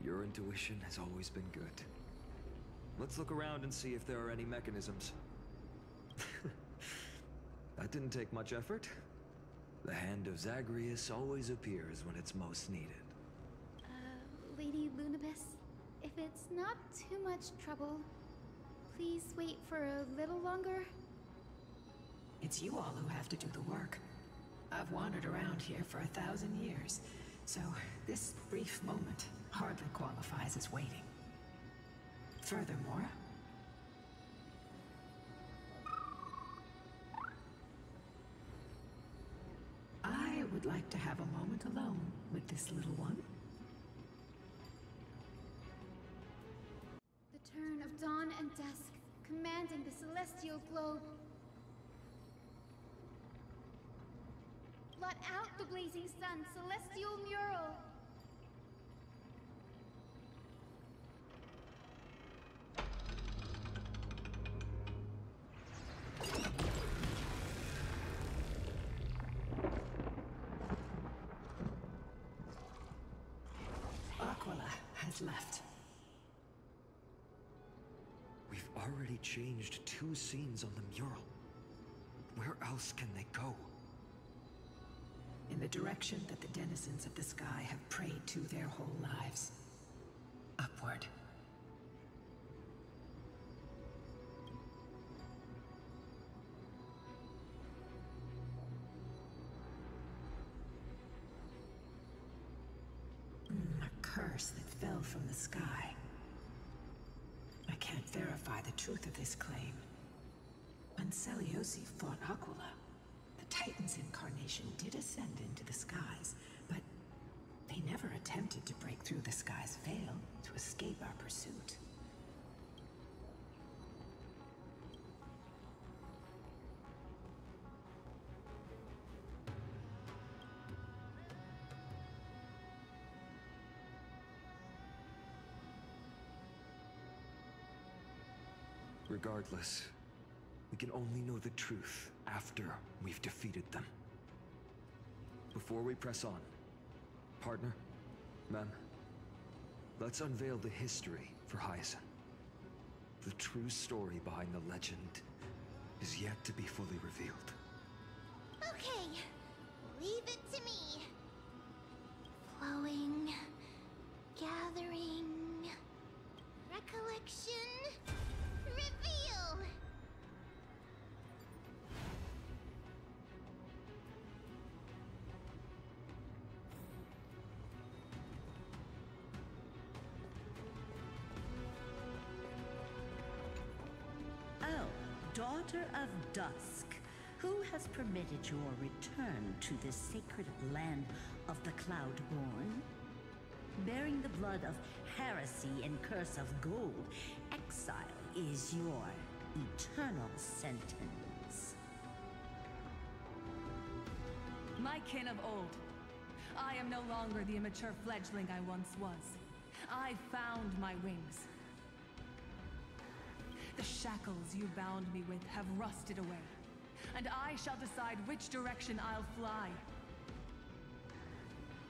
Your intuition has always been good. Let's look around and see if there are any mechanisms. That didn't take much effort. The hand of Zagreus always appears when it's most needed. Lady Lunibus, if it's not too much trouble, please wait for a little longer. It's you all who have to do the work. I've wandered around here for 1,000 years, so this brief moment hardly qualifies as waiting. Furthermore, have a moment alone with this little one? The turn of dawn and dusk, commanding the celestial globe. Blot out the blazing sun, celestial mural. Aquila has left. We've already changed 2 scenes on the mural. Where else can they go? In the direction that the denizens of the sky have prayed to their whole lives. Upward. A curse that fell from the sky. I can't verify the truth of this claim. When Celiosi fought Aquila, the Titan's incarnation did ascend into the skies, but they never attempted to break through the sky's veil to escape our pursuit. Regardless, we can only know the truth after we've defeated them. Before we press on, partner, ma'am, let's unveil the history for Hyacine. The true story behind the legend is yet to be fully revealed. Okay, leave it to me. Flowing, gathering, recollection, reveal! Oh, daughter of dusk, who has permitted your return to this sacred land of the Cloudborn? Bearing the blood of heresy and curse of gold, exile is your eternal sentence. My kin of old, I am no longer the immature fledgling I once was. I found my wings. The shackles you bound me with have rusted away, and I shall decide which direction I'll fly.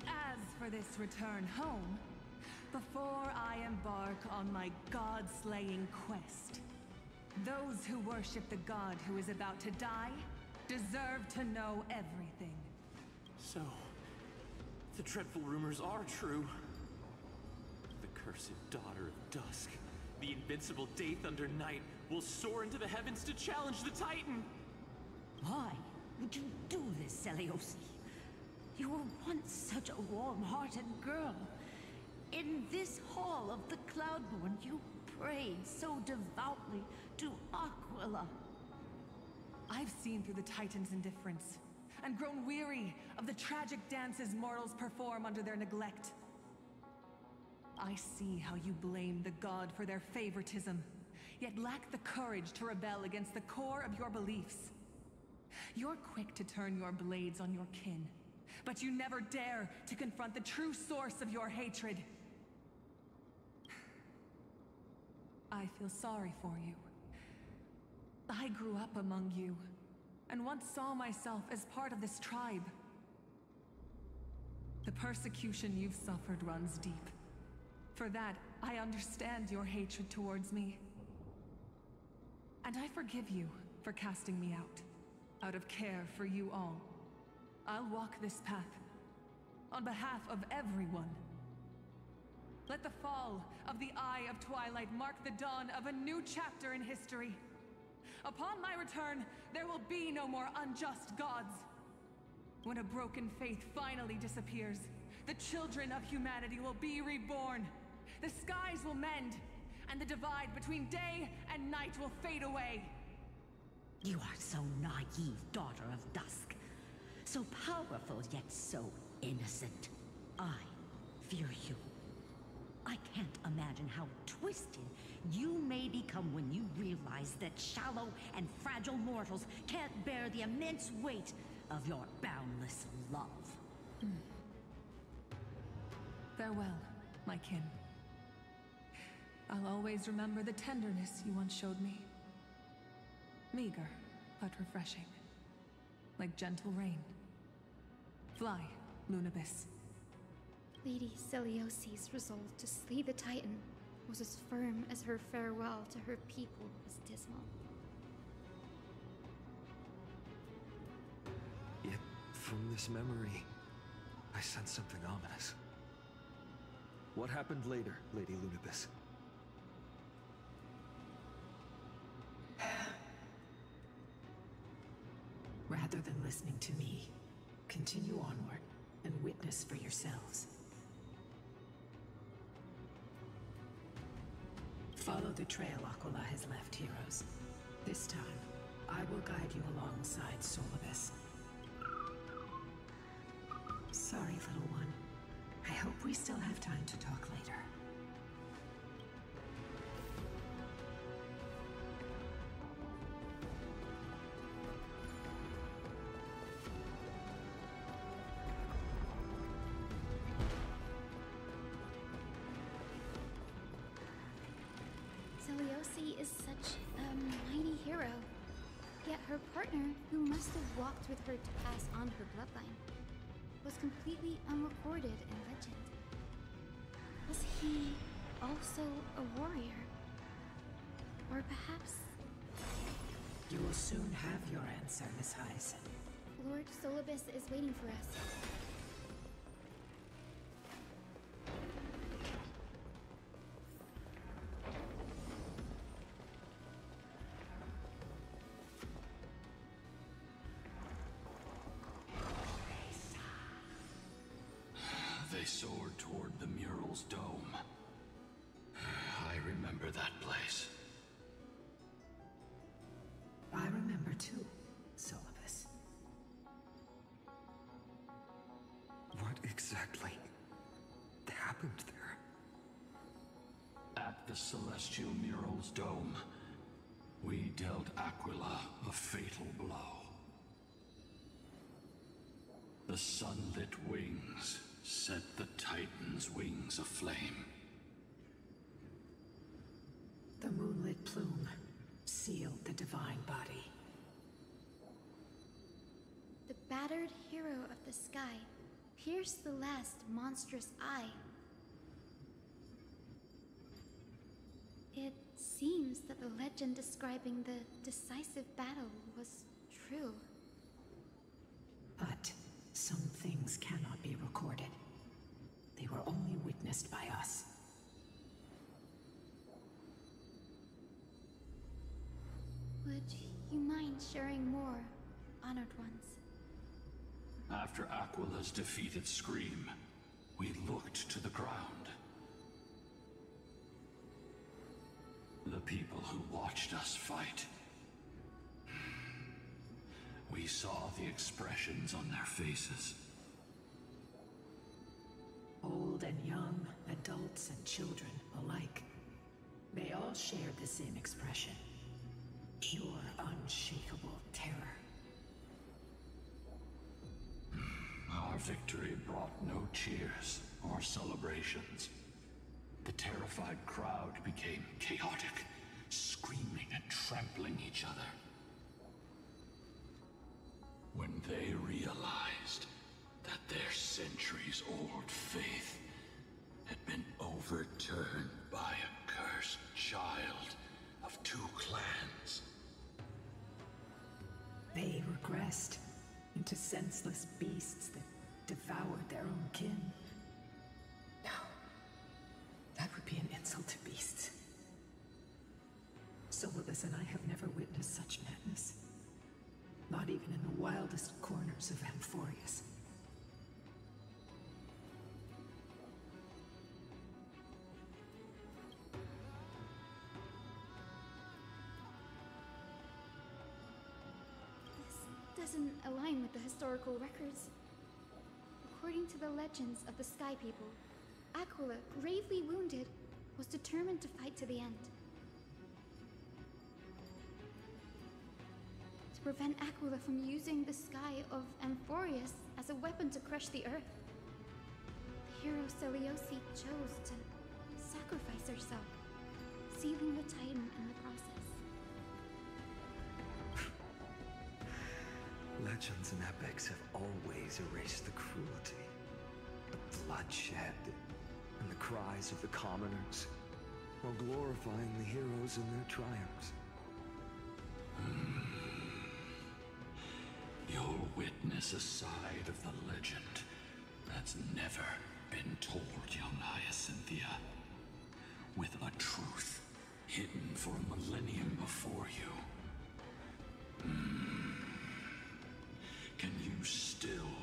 As for this return home, before I embark on my god-slaying quest, those who worship the god who is about to die deserve to know everything. So, the dreadful rumors are true. The cursed daughter of dusk, the invincible Daith under night, will soar into the heavens to challenge the Titan! Why would you do this, Celiosi? You were once such a warm-hearted girl. In this hall of the Cloudborn, you prayed so devoutly to Aquila. I've seen through the Titan's indifference, and grown weary of the tragic dances mortals perform under their neglect. I see how you blame the god for their favoritism, yet lack the courage to rebel against the core of your beliefs. You're quick to turn your blades on your kin, but you never dare to confront the true source of your hatred. I feel sorry for you. I grew up among you, and once saw myself as part of this tribe. The persecution you've suffered runs deep. For that, I understand your hatred towards me. And I forgive you for casting me out of care for you all. I'll walk this path, on behalf of everyone. Let the fall of the Eye of Twilight mark the dawn of a new chapter in history. Upon my return, there will be no more unjust gods. When a broken faith finally disappears, the children of humanity will be reborn. The skies will mend, and the divide between day and night will fade away. You are so naive, daughter of dusk. So powerful, yet so innocent. I fear you. I can't imagine how twisted you may become when you realize that shallow and fragile mortals can't bear the immense weight of your boundless love. Farewell, my kin. I'll always remember the tenderness you once showed me. Meager, but refreshing. Like gentle rain. Fly, Lunibus. Lady Celiosi's resolve to slay the Titan was as firm as her farewell to her people was dismal. Yet, from this memory, I sense something ominous. What happened later, Lady Lunibus? Rather than listening to me, continue onward and witness for yourselves. Follow the trail Aquila has left, heroes. This time, I will guide you alongside Sooooooo. Sorry, little one. I hope we still have time to talk later. Celiosi is such a mighty hero. Yet her partner, who must have walked with her to pass on her bloodline, was completely unrecorded in legend. Was he also a warrior? Or perhaps... You will soon have your answer, Miss Hyacine. Lord Sooooooo is waiting for us. They soared toward the mural's dome. I remember that place. I remember too, Sooooooo. What exactly happened there? At the celestial mural's dome, we dealt Aquila a fatal blow. The sunlit wings set the Titan's wings aflame. The moonlit plume sealed the divine body. The battered hero of the sky pierced the last monstrous eye. It seems that the legend describing the decisive battle was true. But some things cannot be recorded. They were only witnessed by us. Would you mind sharing more, honored ones? After Aquila's defeated scream, we looked to the ground. The people who watched us fight. We saw the expressions on their faces. Old and young, adults and children alike. They all shared the same expression. Pure, unshakable terror. Our victory brought no cheers or celebrations. The terrified crowd became chaotic, screaming and trampling each other. When they realized that their centuries-old faith had been overturned by a cursed child of two clans. They regressed into senseless beasts that devoured their own kin. No, that would be an insult to beasts. Sooooooo and I have never witnessed such madness. Not even in the wildest corners of Amphoreus. This doesn't align with the historical records. According to the legends of the Sky People, Aquila, gravely wounded, was determined to fight to the end. To prevent Aquila from using the sky of Amphoreus as a weapon to crush the earth, the hero Celiosi chose to sacrifice herself, sealing the Titan in the process. Legends and epics have always erased the cruelty, the bloodshed, and the cries of the commoners, while glorifying the heroes in their triumphs. You'll witness a side of the legend that's never been told, young Hyacinthia. With a truth hidden for a millennium before you. Can you still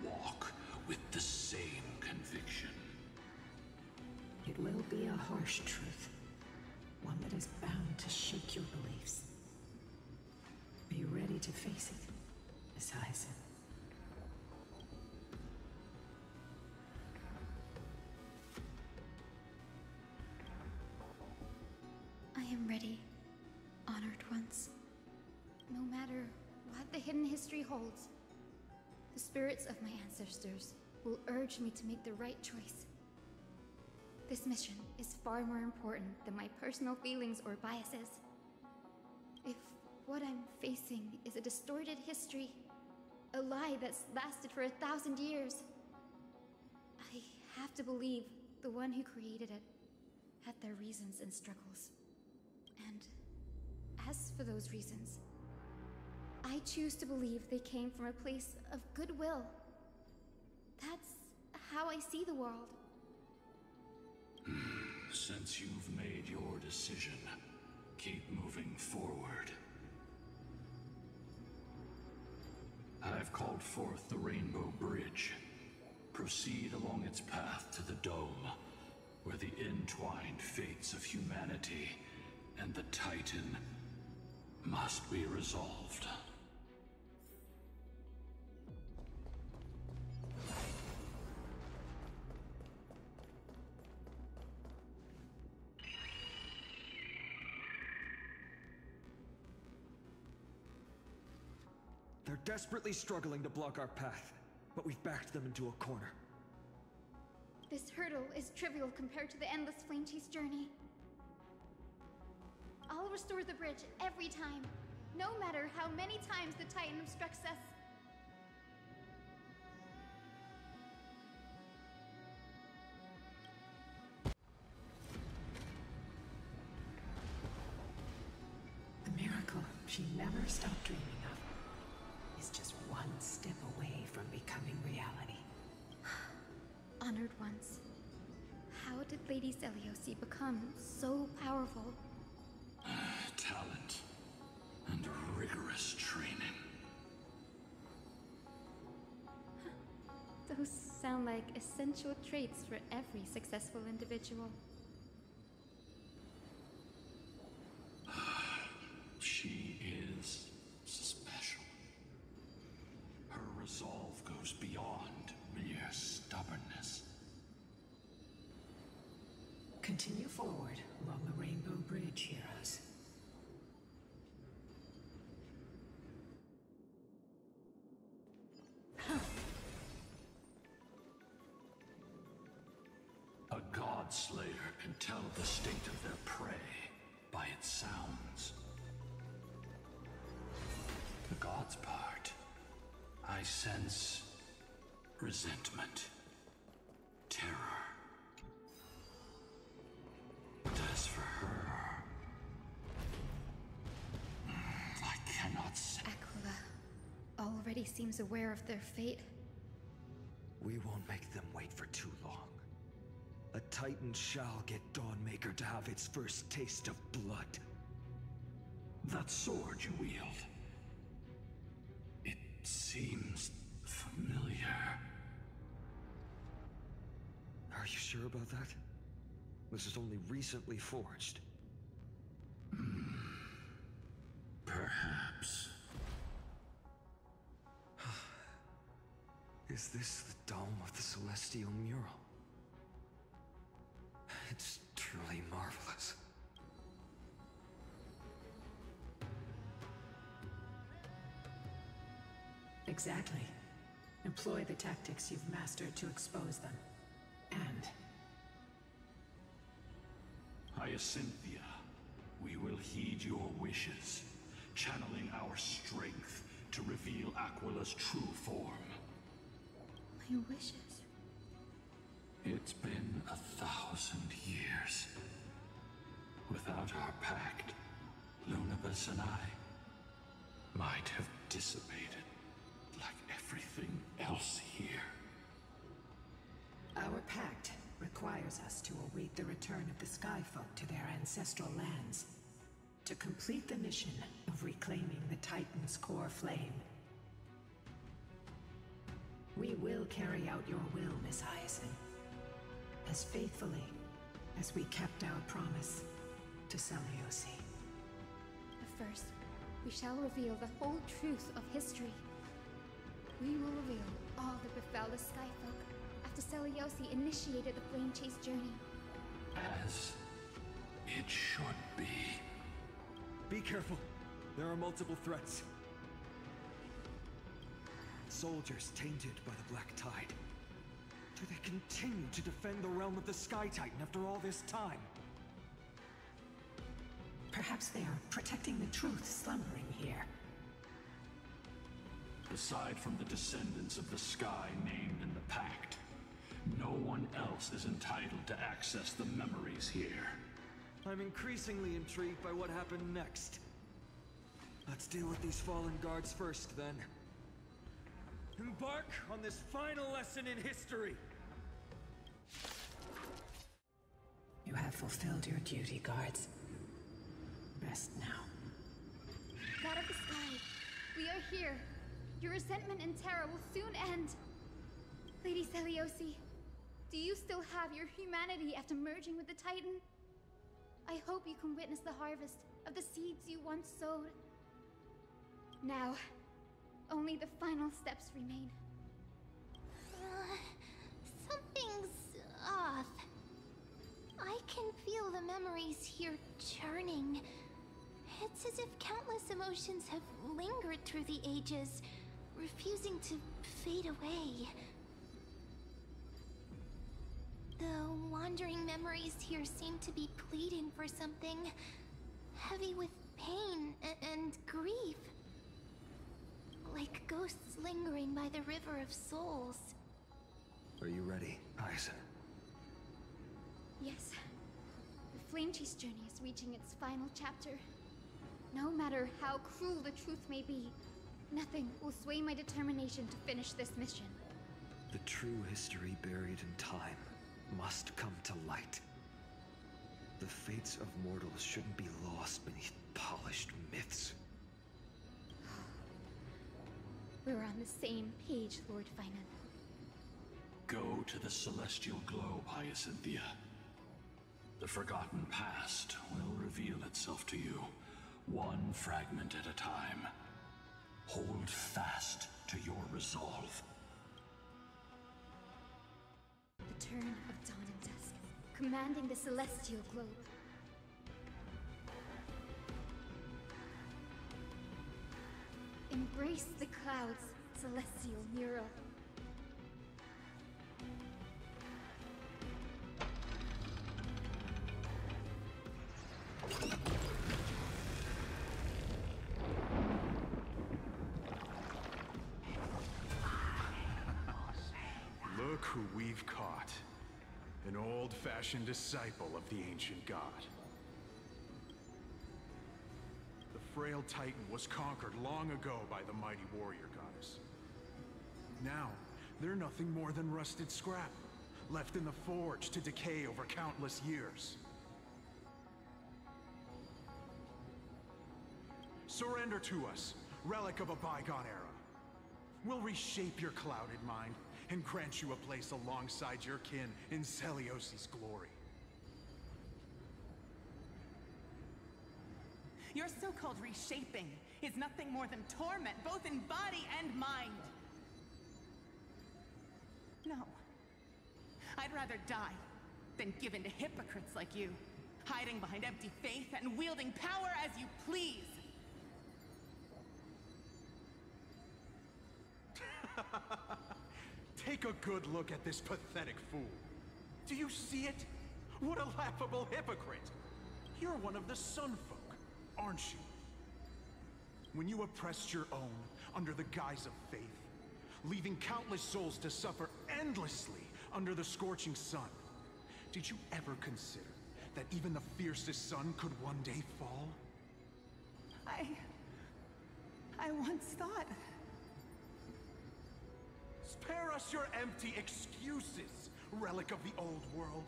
walk with the same conviction? It will be a harsh truth. One that is bound to shake your beliefs. Be ready to face it, Miss Hyacine. I am ready, honored ones. No matter what the hidden history holds, the spirits of my ancestors will urge me to make the right choice. This mission is far more important than my personal feelings or biases. If what I'm facing is a distorted history, a lie that's lasted for 1,000 years, I have to believe the one who created it had their reasons and struggles. And as for those reasons, I choose to believe they came from a place of goodwill. That's how I see the world. Since you've made your decision, keep moving forward. I've called forth the Rainbow Bridge. Proceed along its path to the Dome, where the entwined fates of humanity and the Titan must be resolved. They're desperately struggling to block our path, but we've backed them into a corner. This hurdle is trivial compared to the endless flame chase journey. I'll restore the bridge every time, no matter how many times the Titan obstructs us. The miracle she never stopped dreaming of is just one step away from becoming reality. Honored ones, how did Lady Celiosi become so powerful? Talent and rigorous training. Those sound like essential traits for every successful individual. She is special. Her resolve goes beyond mere stubbornness. Continue forward along the Rainbow Bridge, heroes. A god slayer can tell the state of their prey by its sounds. The god's part, I sense resentment, terror. But as for her, I cannot say. Aquila already seems aware of their fate. We won't make them wait for too long. A Titan shall get Dawnmaker to have its first taste of blood. That sword you wield, it seems familiar. Are you sure about that? This is only recently forged. Perhaps. Is this the dome of the celestial mural? It's truly marvelous. Exactly. Employ the tactics you've mastered to expose them. And... Hyacinthia, we will heed your wishes, channeling our strength to reveal Aquila's true form. My wishes? It's been 1,000 years. Without our pact, Lunabus and I might have dissipated like everything else here. Our pact requires us to await the return of the Skyfolk to their ancestral lands, to complete the mission of reclaiming the Titan's core flame. We will carry out your will, Miss Hyacine, as faithfully as we kept our promise to Seleucia. But first, we shall reveal the whole truth of history. We will reveal all that befell the Skyfolk after Seleucia initiated the Flame Chase journey. As it should be. Be careful. There are multiple threats. Soldiers tainted by the Black Tide. Do they continue to defend the realm of the Sky Titan after all this time? Perhaps they are protecting the truth slumbering here. Aside from the descendants of the Sky named in the Pact, no one else is entitled to access the memories here. I'm increasingly intrigued by what happened next. Let's deal with these fallen guards first, then. Embark on this final lesson in history! You have fulfilled your duty, guards. Rest now. God of the Sky, we are here. Your resentment and terror will soon end. Lady Seleucia, do you still have your humanity after merging with the Titan? I hope you can witness the harvest of the seeds you once sowed. Now, only the final steps remain. Something's off. I can feel the memories here churning. It's as if countless emotions have lingered through the ages, refusing to fade away. The wandering memories here seem to be pleading for something, heavy with pain and grief. Like ghosts lingering by the River of Souls. Are you ready, Hyacine? Yes. The Flame Chase journey is reaching its final chapter. No matter how cruel the truth may be, nothing will sway my determination to finish this mission. The true history buried in time must come to light. The fates of mortals shouldn't be lost beneath polished myths. We're on the same page, Lord Phainon. Go to the celestial globe, Hyacinthia. The forgotten past will reveal itself to you, one fragment at a time. Hold fast to your resolve. The turn of dawn and dusk, commanding the celestial globe. Embrace the clouds, celestial mural. Look who we've caught. An old-fashioned disciple of the ancient god. The frail Titan was conquered long ago by the mighty warrior goddess. Now, they're nothing more than rusted scrap, left in the forge to decay over countless years. Surrender to us, relic of a bygone era. We'll reshape your clouded mind and grant you a place alongside your kin in Seleucia's glory. Your so-called reshaping is nothing more than torment, both in body and mind. No. I'd rather die than give in to hypocrites like you, hiding behind empty faith and wielding power as you please. Take a good look at this pathetic fool. Do you see it? What a laughable hypocrite! You're one of the Sun Folk, aren't you? When you oppressed your own under the guise of faith, leaving countless souls to suffer endlessly under the scorching sun, did you ever consider that even the fiercest sun could one day fall? I once thought... Spare us your empty excuses, relic of the old world.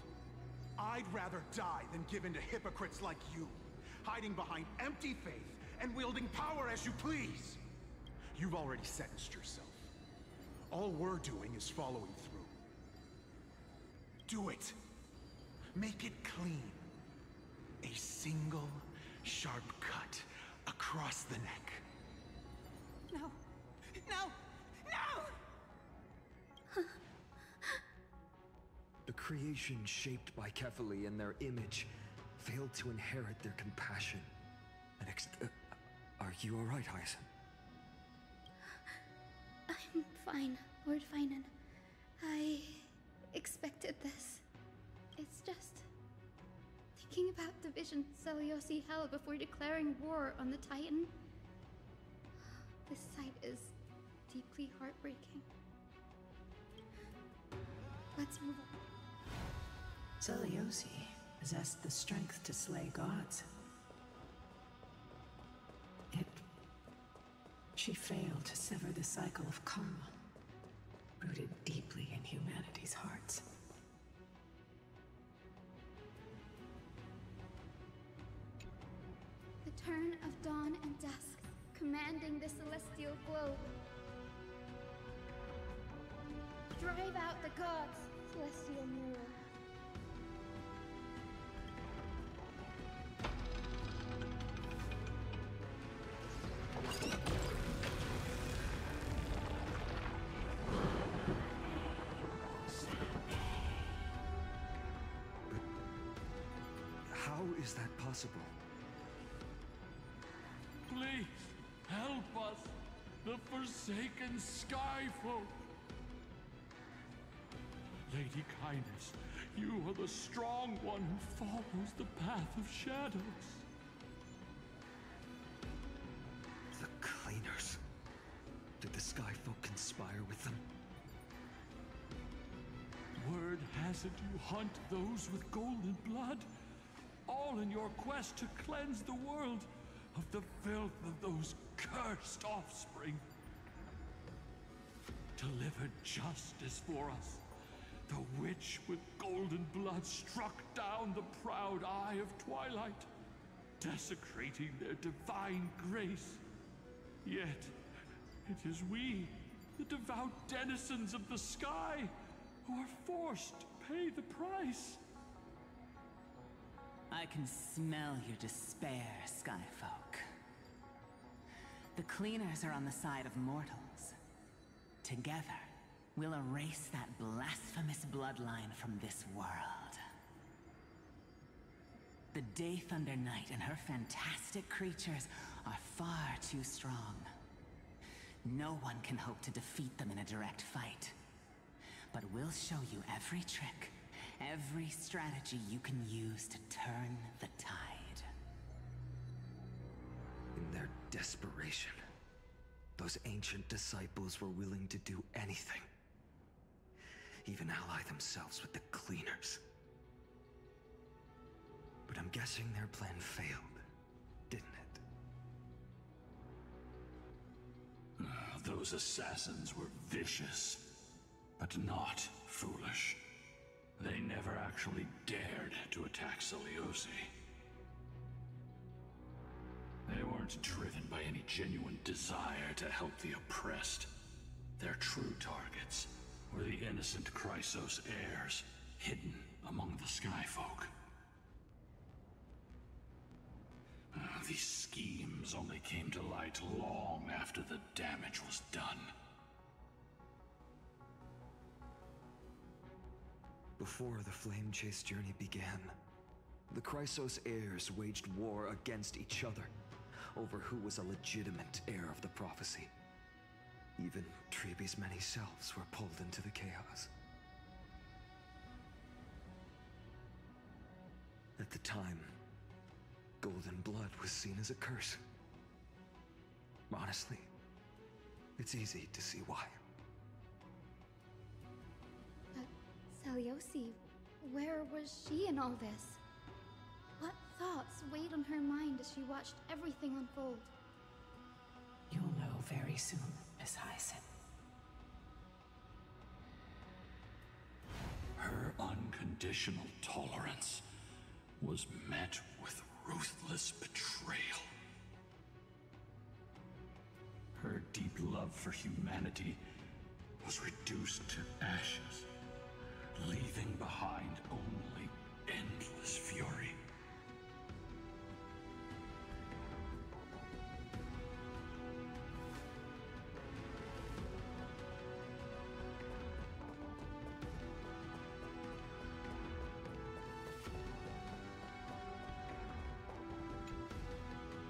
I'd rather die than give in to hypocrites like you, hiding behind empty faith and wielding power as you please. You've already sentenced yourself. All we're doing is following through. Do it. Make it clean. A single, sharp cut across the neck. No! No! No! The creation shaped by Kephili in their image failed to inherit their compassion. Are you alright, Hyacine? I'm fine, Lord Phainon. I expected this. It's just... thinking about the vision Seliosi held before declaring war on the Titan. This sight is deeply heartbreaking. Let's move on. Seliosi possessed the strength to slay gods. Yet, she failed to sever the cycle of karma, rooted deeply in humanity's hearts. The turn of dawn and dusk, commanding the celestial globe. Drive out the gods, celestial mirror. How is that possible? Please, help us, the forsaken Skyfolk. Lady Kindness, you are the strong one who follows the path of shadows. The Cleaners. Did the Skyfolk conspire with them? Word has it you hunt those with golden blood, all in your quest to cleanse the world of the filth of those cursed offspring. Delivered justice for us. The witch with golden blood struck down the proud eye of Twilight, desecrating their divine grace. Yet, it is we, the devout denizens of the sky, who are forced to pay the price. I can smell your despair, Skyfolk. The Cleaners are on the side of mortals. Together, we'll erase that blasphemous bloodline from this world. The Day Thunder Knight and her fantastic creatures are far too strong. No one can hope to defeat them in a direct fight. But we'll show you every trick, every strategy you can use to turn the tide. In their desperation, those ancient disciples were willing to do anything. Even ally themselves with the Cleaners. But I'm guessing their plan failed, didn't it? Those assassins were vicious, but not foolish. They never actually dared to attack Seliosi. They weren't driven by any genuine desire to help the oppressed. Their true targets were the innocent Chrysos heirs, hidden among the Skyfolk. These schemes only came to light long after the damage was done. Before the Flame Chase journey began, the Chrysos heirs waged war against each other over who was a legitimate heir of the prophecy. Even Treeby's many selves were pulled into the chaos. At the time, golden blood was seen as a curse. Honestly, it's easy to see why. But Seliosi, where was she in all this? What thoughts weighed on her mind as she watched everything unfold? You'll know very soon, Miss Hyacine. Her unconditional tolerance was met with ruthless betrayal. Her deep love for humanity was reduced to ashes, leaving behind only endless fury.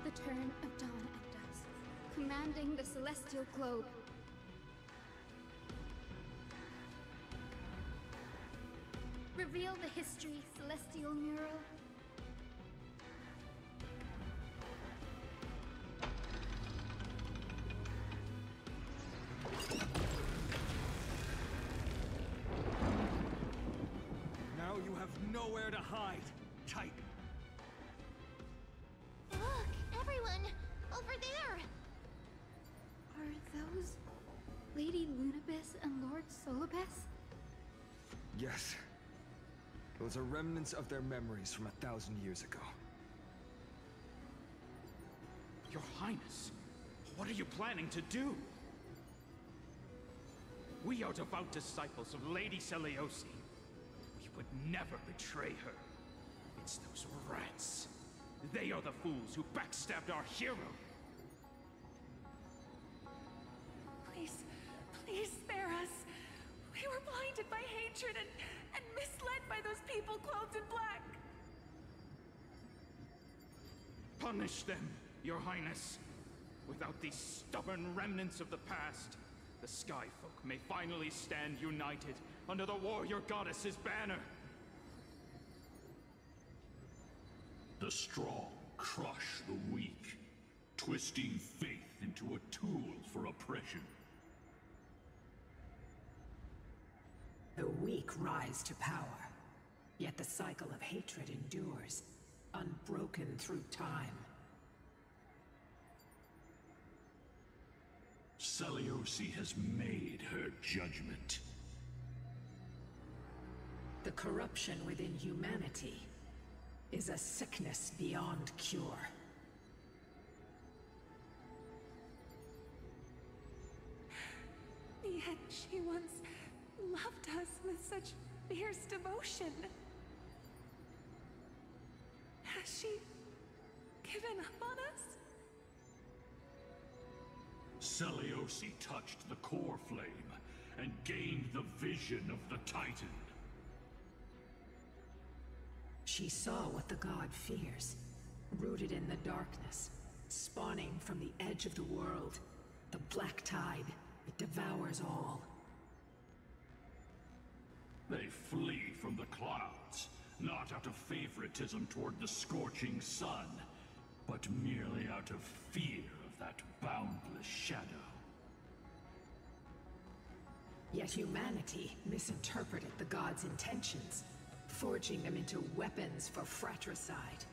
The turn of dawn and dusk, commanding the celestial globe. Reveal the history, celestial mural. Now you have nowhere to hide, Titan. Look, everyone! Over there! Are those Lady Lunibus and Lord Solibus? Yes. Those are remnants of their memories from 1,000 years ago. Your Highness, what are you planning to do? We are devout disciples of Lady Seliosi. We would never betray her. It's those rats. They are the fools who backstabbed our hero. Please, please spare us. We were blinded by hatred and misled by those people clothed in black. Punish them, Your Highness. Without these stubborn remnants of the past, the Sky Folk may finally stand united under the warrior goddess's banner. The strong crush the weak, twisting faith into a tool for oppression. The weak rise to power, yet the cycle of hatred endures, unbroken through time. Seliosi has made her judgment. The corruption within humanity is a sickness beyond cure. Yet she once loved us with such fierce devotion. Has she given up on us? Seliosi touched the core flame and gained the vision of the Titan. She saw what the god fears, rooted in the darkness, spawning from the edge of the world. The black tide, it devours all. They flee from the clouds, not out of favoritism toward the scorching sun, but merely out of fear of that boundless shadow. Yet humanity misinterpreted the gods' intentions, forging them into weapons for fratricide.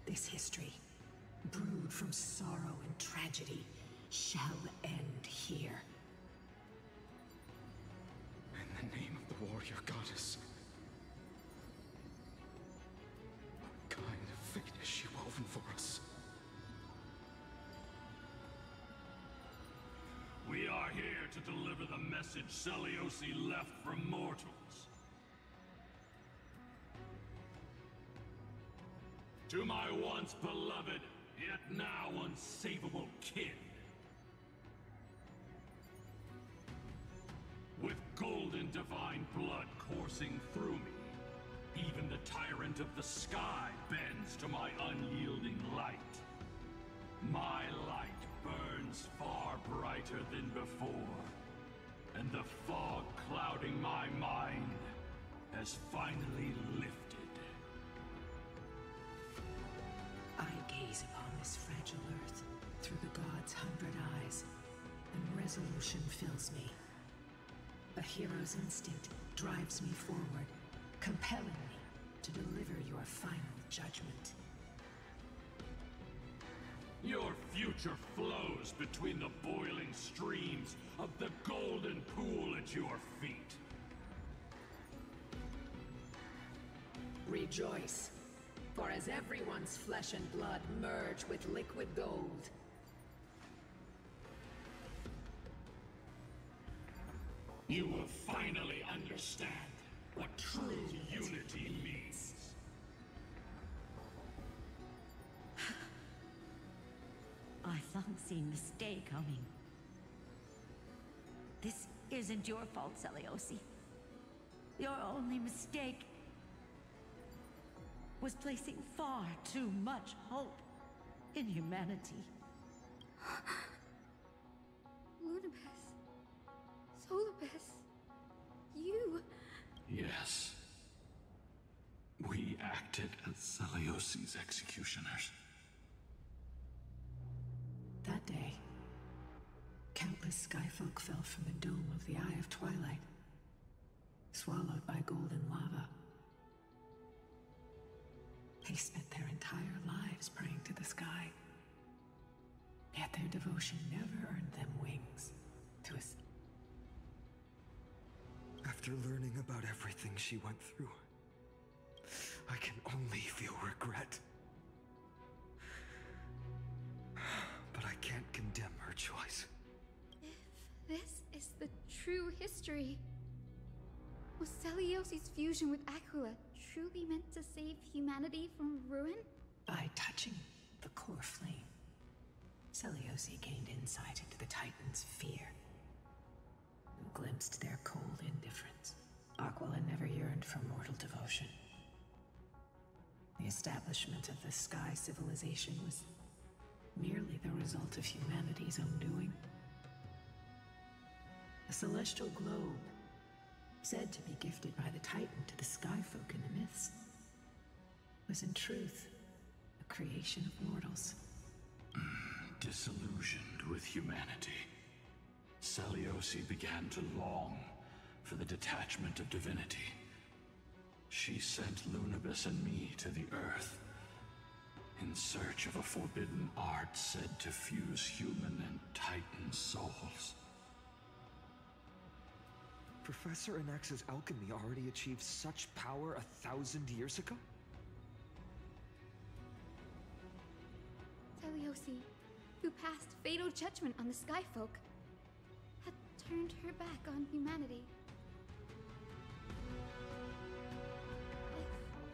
This history, brewed from sorrow and tragedy, shall end here. In the name of the warrior goddess. What kind of fate has she woven for us? We are here to deliver the message Seliosi left for mortals. To my once beloved, yet now unsavable kin. divine blood coursing through me. Even the tyrant of the sky bends to my unyielding light. My light burns far brighter than before, and the fog clouding my mind has finally lifted. I gaze upon this fragile earth through the gods' 100 eyes, and resolution fills me. A hero's instinct drives me forward, compelling me to deliver your final judgment. Your future flows between the boiling streams of the golden pool at your feet. Rejoice, for as everyone's flesh and blood merge with liquid gold, you will finally understand what true unity means. I unseen mistake coming. This isn't your fault, Celiosi. Your only mistake was placing far too much hope in humanity. Lunabus. Solibus. You. Yes. We acted as Celiosi's executioners. that day, countless skyfolk fell from the dome of the Eye of Twilight, swallowed by golden lava. They spent their entire lives praying to the sky. Yet their devotion never earned them wings to us. After learning about everything she went through, I can only feel regret. But I can't condemn her choice. If this is the true history, was Celiosi's fusion with Aquila truly meant to save humanity from ruin? By touching the core flame, Celiosi gained insight into the Titans' fear and glimpsed their cold indifference. Aquila never yearned for mortal devotion. The establishment of the Sky civilization was merely the result of humanity's own doing. A celestial globe, said to be gifted by the Titan to the Skyfolk in the myths, was in truth a creation of mortals. Disillusioned with humanity, Celiosi began to long for the detachment of divinity. She sent Lunabus and me to the Earth in search of a forbidden art said to fuse human and Titan souls. Professor Anax's alchemy already achieved such power 1,000 years ago? Celiosi, who passed fatal judgment on the Skyfolk, had turned her back on humanity.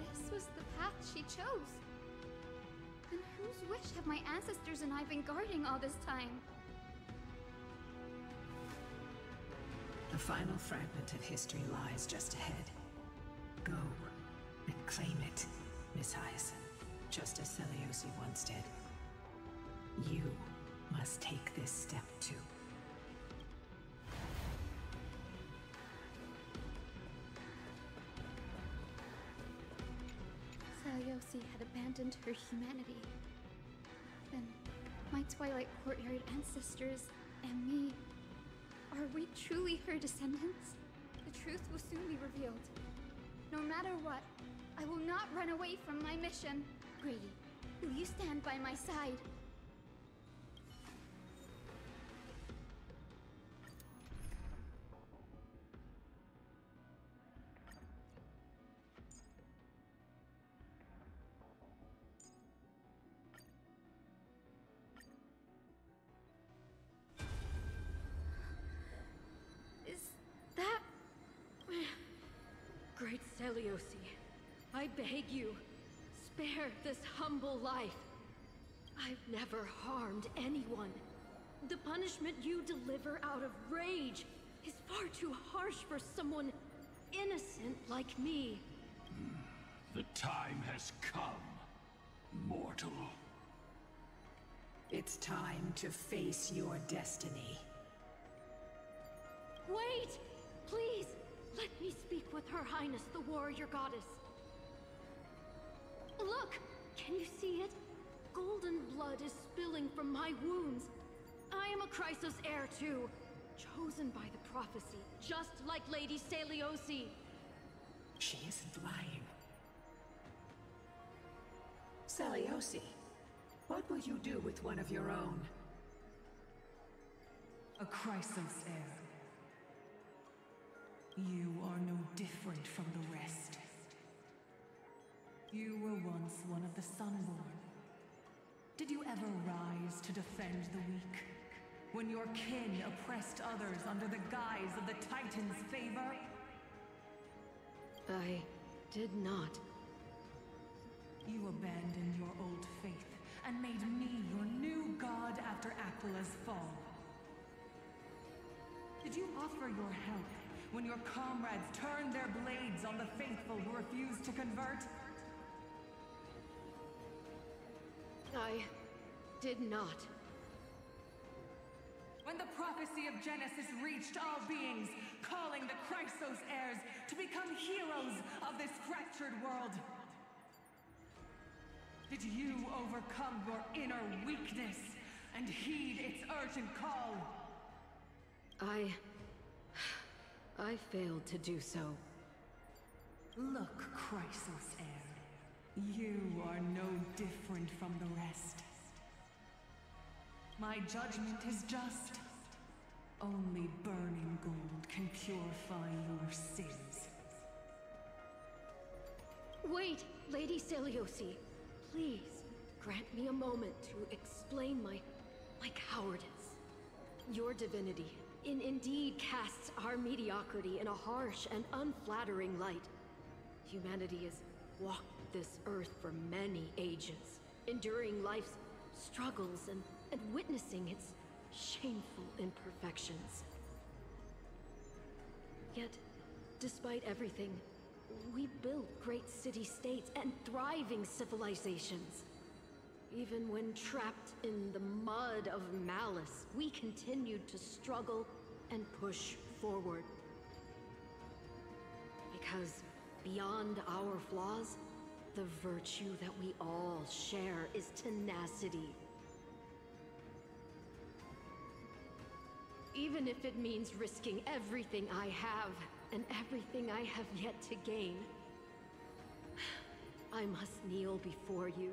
If this was the path she chose, then whose wish have my ancestors and I been guarding all this time? The final fragment of history lies just ahead. Go and claim it, Miss Hyacine, just as Celiosi once did. You must take this step too. Celiosi had abandoned her humanity. Then, my Twilight Courtyard ancestors and me, are we truly her descendants? The truth will soon be revealed. No matter what, I will not run away from my mission. Grady, will you stand by my side? Great Celiosi, I beg you, spare this humble life. I've never harmed anyone. The punishment you deliver out of rage is far too harsh for someone innocent like me. The time has come, mortal. It's time to face your destiny. Wait! Please, let me speak with Her Highness, the warrior goddess. Look! Can you see it? Golden blood is spilling from my wounds. I am a Chrysos heir too, chosen by the prophecy, just like Lady Celeiosi. She isn't lying. Celeiosi, what will you do with one of your own? A Chrysos heir. You are no different from the rest. You were once one of the Sunborn. Did you ever rise to defend the weak? When your kin oppressed others under the guise of the Titan's favor? I did not. You abandoned your old faith and made me your new god after Aquila's fall. Did you offer your help when your comrades turned their blades on the faithful who refused to convert? I did not. When the prophecy of Genesis reached all beings, calling the Chrysos heirs to become heroes of this fractured world, did you overcome your inner weakness and heed its urgent call? I failed to do so. Look, Chrysos heir. You are no different from the rest. My judgment is just. Only burning gold can purify your sins. Wait, Lady Celeiosi. Please, grant me a moment to explain my cowardice. Your divinity indeed casts our mediocrity in a harsh and unflattering light. Humanity has walked this earth for many ages, enduring life's struggles and witnessing its shameful imperfections. Yet, despite everything, we built great city-states and thriving civilizations. Even when trapped in the mud of malice, we continued to struggle and push forward. Because beyond our flaws, the virtue that we all share is tenacity. Even if it means risking everything I have and everything I have yet to gain, I must kneel before you,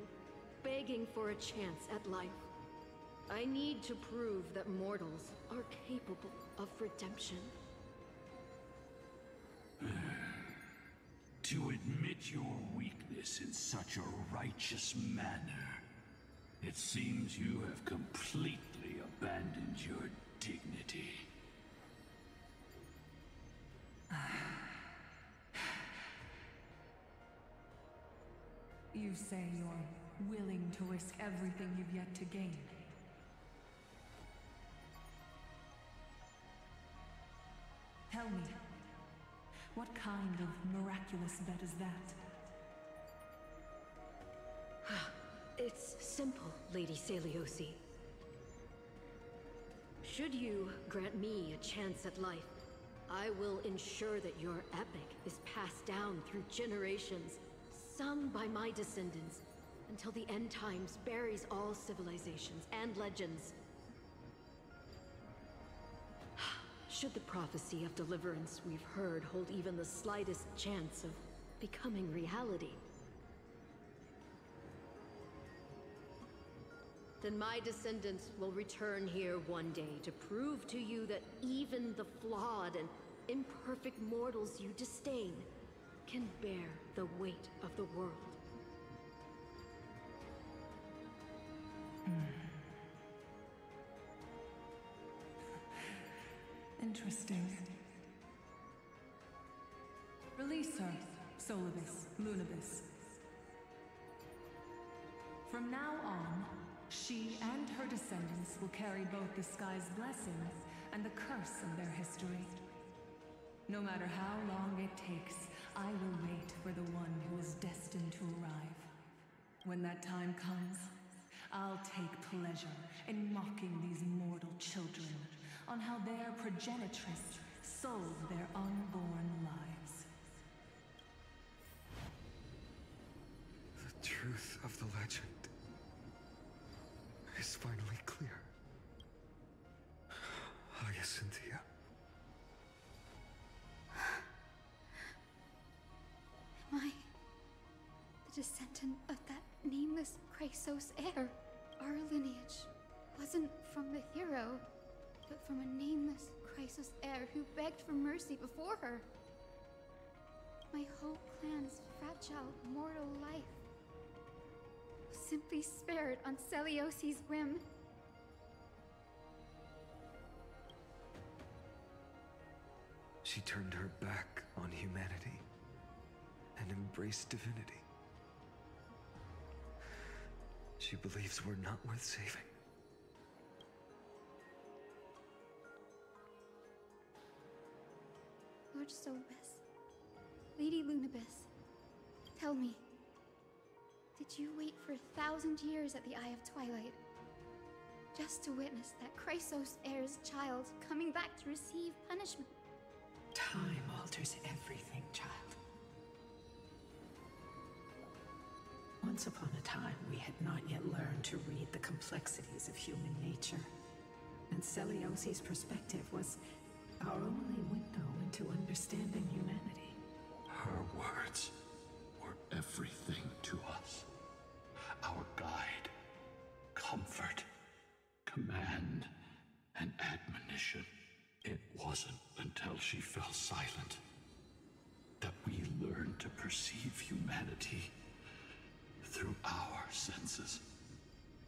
begging for a chance at life. I need to prove that mortals are capable of redemption. To admit your weakness in such a righteous manner, it seems you have completely abandoned your dignity. You say you're willing to risk everything you've yet to gain. Tell me, what kind of miraculous bet is that? It's simple, Lady Celeiosi. Should you grant me a chance at life, I will ensure that your epic is passed down through generations, sung by my descendants, until the end times buries all civilizations and legends. Should the prophecy of deliverance we've heard hold even the slightest chance of becoming reality, then my descendants will return here one day to prove to you that even the flawed and imperfect mortals you disdain can bear the weight of the world. Interesting. Release her, Solibus, Lunibus. From now on, she and her descendants will carry both the sky's blessings and the curse of their history. No matter how long it takes, I will wait for the one who is destined to arrive. When that time comes, I'll take pleasure in mocking these mortal children on how their progenitress sold their unborn lives. The truth of the legend is finally clear. Hyacinthia. Am I the descendant of that nameless Chrysos heir? Our lineage wasn't from the hero, but from a nameless Chrysos heir who begged for mercy before her. My whole clan's fragile mortal life was simply spared on Celiosi's whim. She turned her back on humanity and embraced divinity. She believes we're not worth saving. Lord Sooooooo, Lady Lunibus, tell me, did you wait for 1,000 years at the Eye of Twilight just to witness that Chrysos heir's child coming back to receive punishment? Time alters everything, child. Once upon a time, we had not yet learned to read the complexities of human nature. And Celiosi's perspective was our only window into understanding humanity. Her words were everything to us. Our guide, comfort, command, and admonition. It wasn't until she fell silent that we learned to perceive humanity through our senses.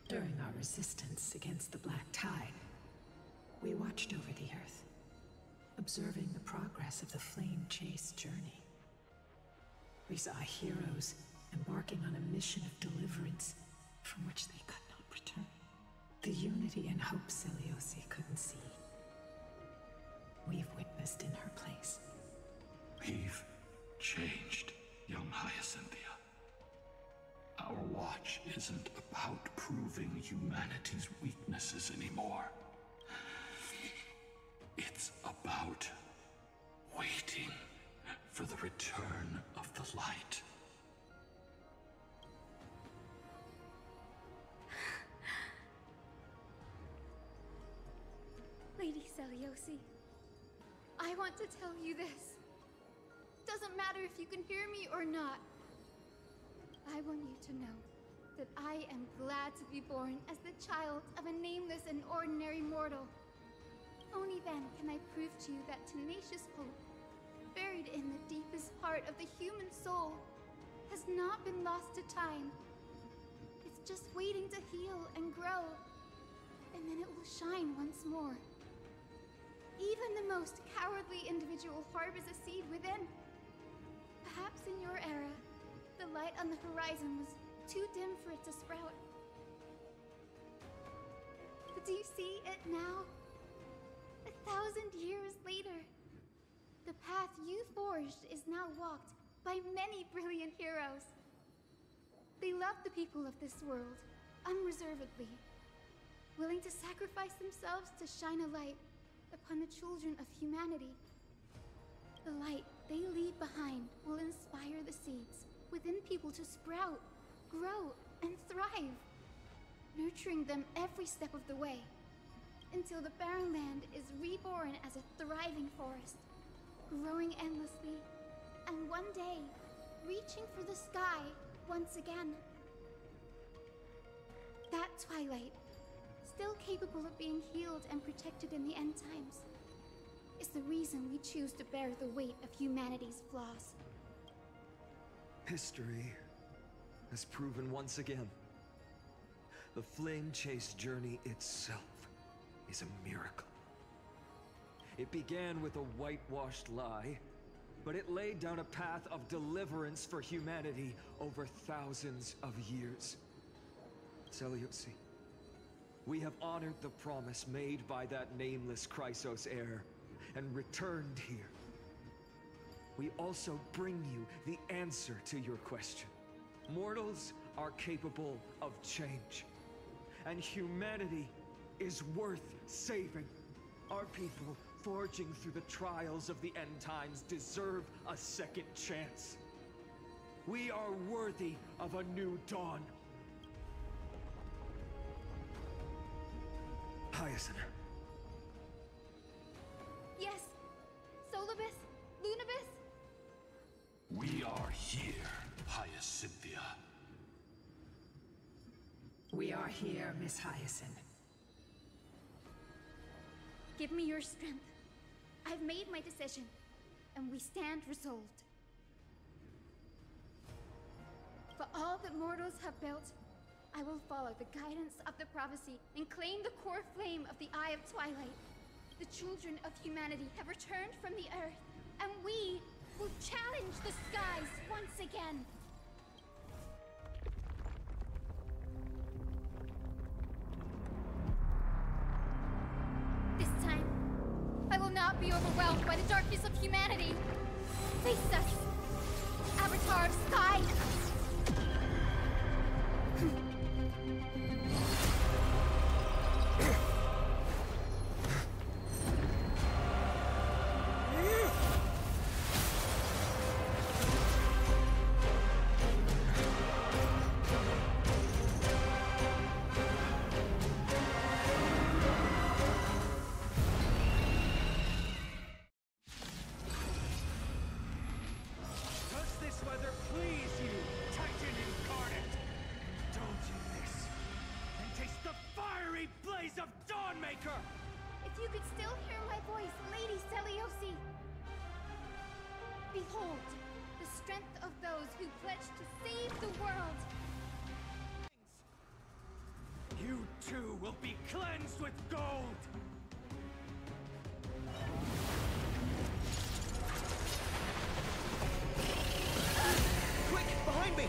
During our resistance against the Black Tide, we watched over the Earth, observing the progress of the Flame Chase journey. We saw heroes embarking on a mission of deliverance from which they could not return. The unity and hope Celiosi couldn't see, we've witnessed in her place. We've changed, young Hyacinthia. Our watch isn't about proving humanity's weaknesses anymore. It's about waiting for the return of the light. Lady Celiosi, I want to tell you this. Doesn't matter if you can hear me or not. I want you to know that I am glad to be born as the child of a nameless and ordinary mortal. Only then can I prove to you that tenacious hope, buried in the deepest part of the human soul, has not been lost to time. It's just waiting to heal and grow, and then it will shine once more. Even the most cowardly individual harbors a seed within. Perhaps in your era, the light on the horizon was too dim for it to sprout. But do you see it now? 1,000 years later, the path you forged is now walked by many brilliant heroes. They love the people of this world, unreservedly, willing to sacrifice themselves to shine a light upon the children of humanity. The light they leave behind will inspire the seeds within people to sprout, grow, and thrive, nurturing them every step of the way, until the barren land is reborn as a thriving forest, growing endlessly, and one day, reaching for the sky once again. That twilight, still capable of being healed and protected in the end times, is the reason we choose to bear the weight of humanity's flaws. History has proven once again, the Flame Chase journey itself is a miracle. It began with a whitewashed lie, but it laid down a path of deliverance for humanity over thousands of years. Celiosi, We have honored the promise made by that nameless Chrysos heir, and returned here. We also bring you the answer to your question. Mortals are capable of change, and humanity is worth saving. Our people, forging through the trials of the end times, deserve a second chance. We are worthy of a new dawn. Hyacine. Yes. Solibus? Lunibus? We are here, Hyacinthia. We are here, Miss Hyacine. Give me your strength. I've made my decision, and we stand resolved. For all that mortals have built, I will follow the guidance of the prophecy and claim the core flame of the Eye of Twilight. The children of humanity have returned from the earth, and we will challenge the skies once again. This time, I will not be overwhelmed by the darkness of humanity. Face us, Avatar of Sky! Behold, the strength of those who pledge to save the world! You too will be cleansed with gold! Quick, behind me!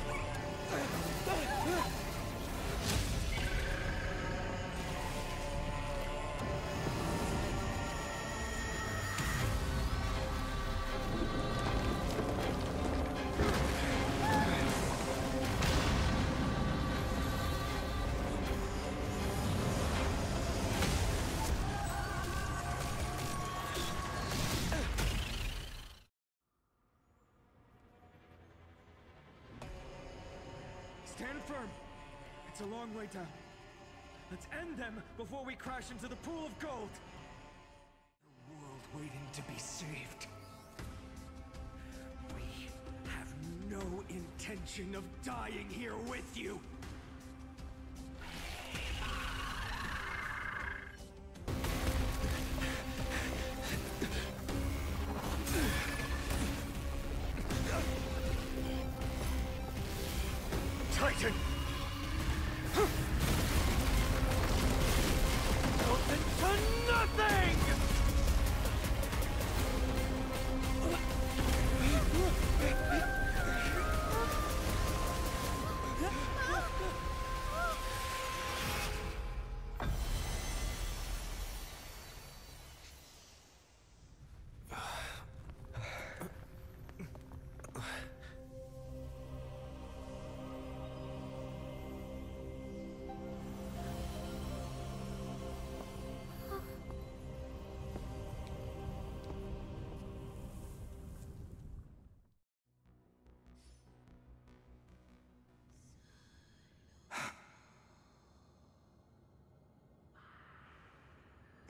Stand firm! It's a long way down. Let's end them before we crash into the pool of gold! A world waiting to be saved. We have no intention of dying here with you! Titan! Melt into nothing!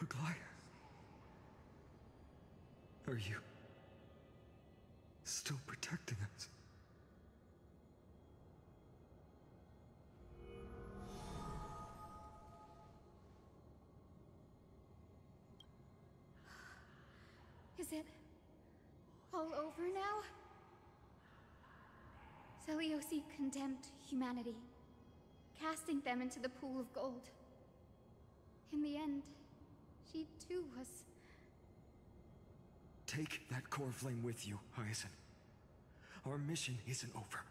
Aglaea? Are you still protecting us? Is it all over now? Celiosi condemned humanity, casting them into the pool of gold. In the end, she too was... Take that core flame with you, Hyacine. Our mission isn't over.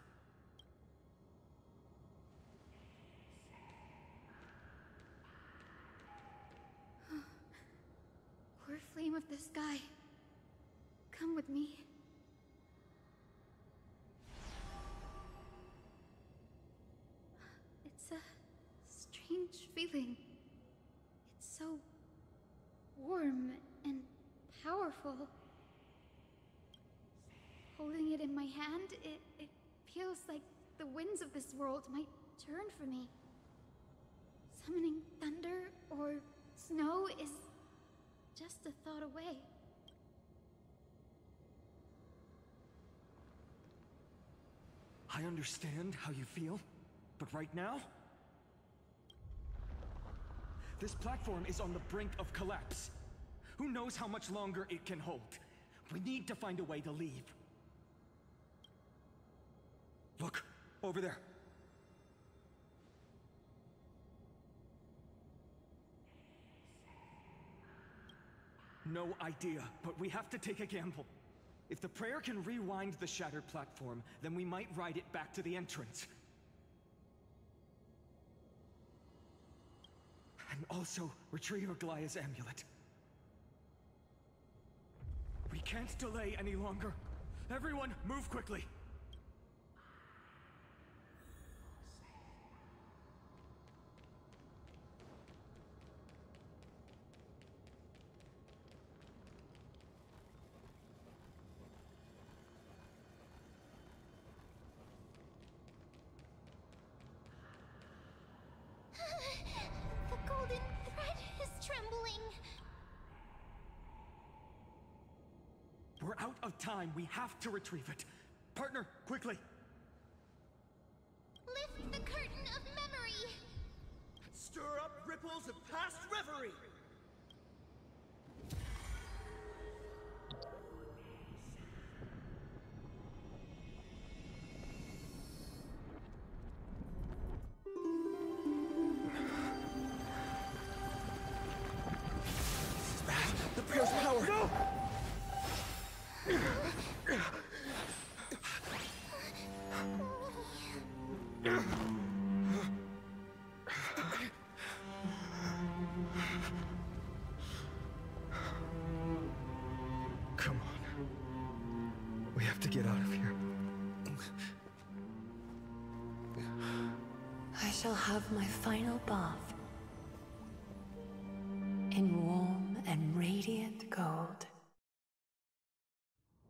sky. Come with me. It's a strange feeling. It's so warm and powerful. Holding it in my hand, it feels like the winds of this world might turn for me. Summoning thunder or snow is just a thought away. I understand how you feel, but right now, this platform is on the brink of collapse. Who knows how much longer it can hold? We need to find a way to leave. Look, over there. No idea, but we have to take a gamble. If the prayer can rewind the shattered platform, then we might ride it back to the entrance. And also, retrieve Aglaea's amulet. We can't delay any longer. Everyone, move quickly! The golden thread is trembling. We're out of time. We have to retrieve it. Partner, quickly! Lift the curtain of memory. Stir up ripples of past reverie. The prayer's power! No! Come on. We have to get out of here. I shall have my final bath in warm and radiant gold.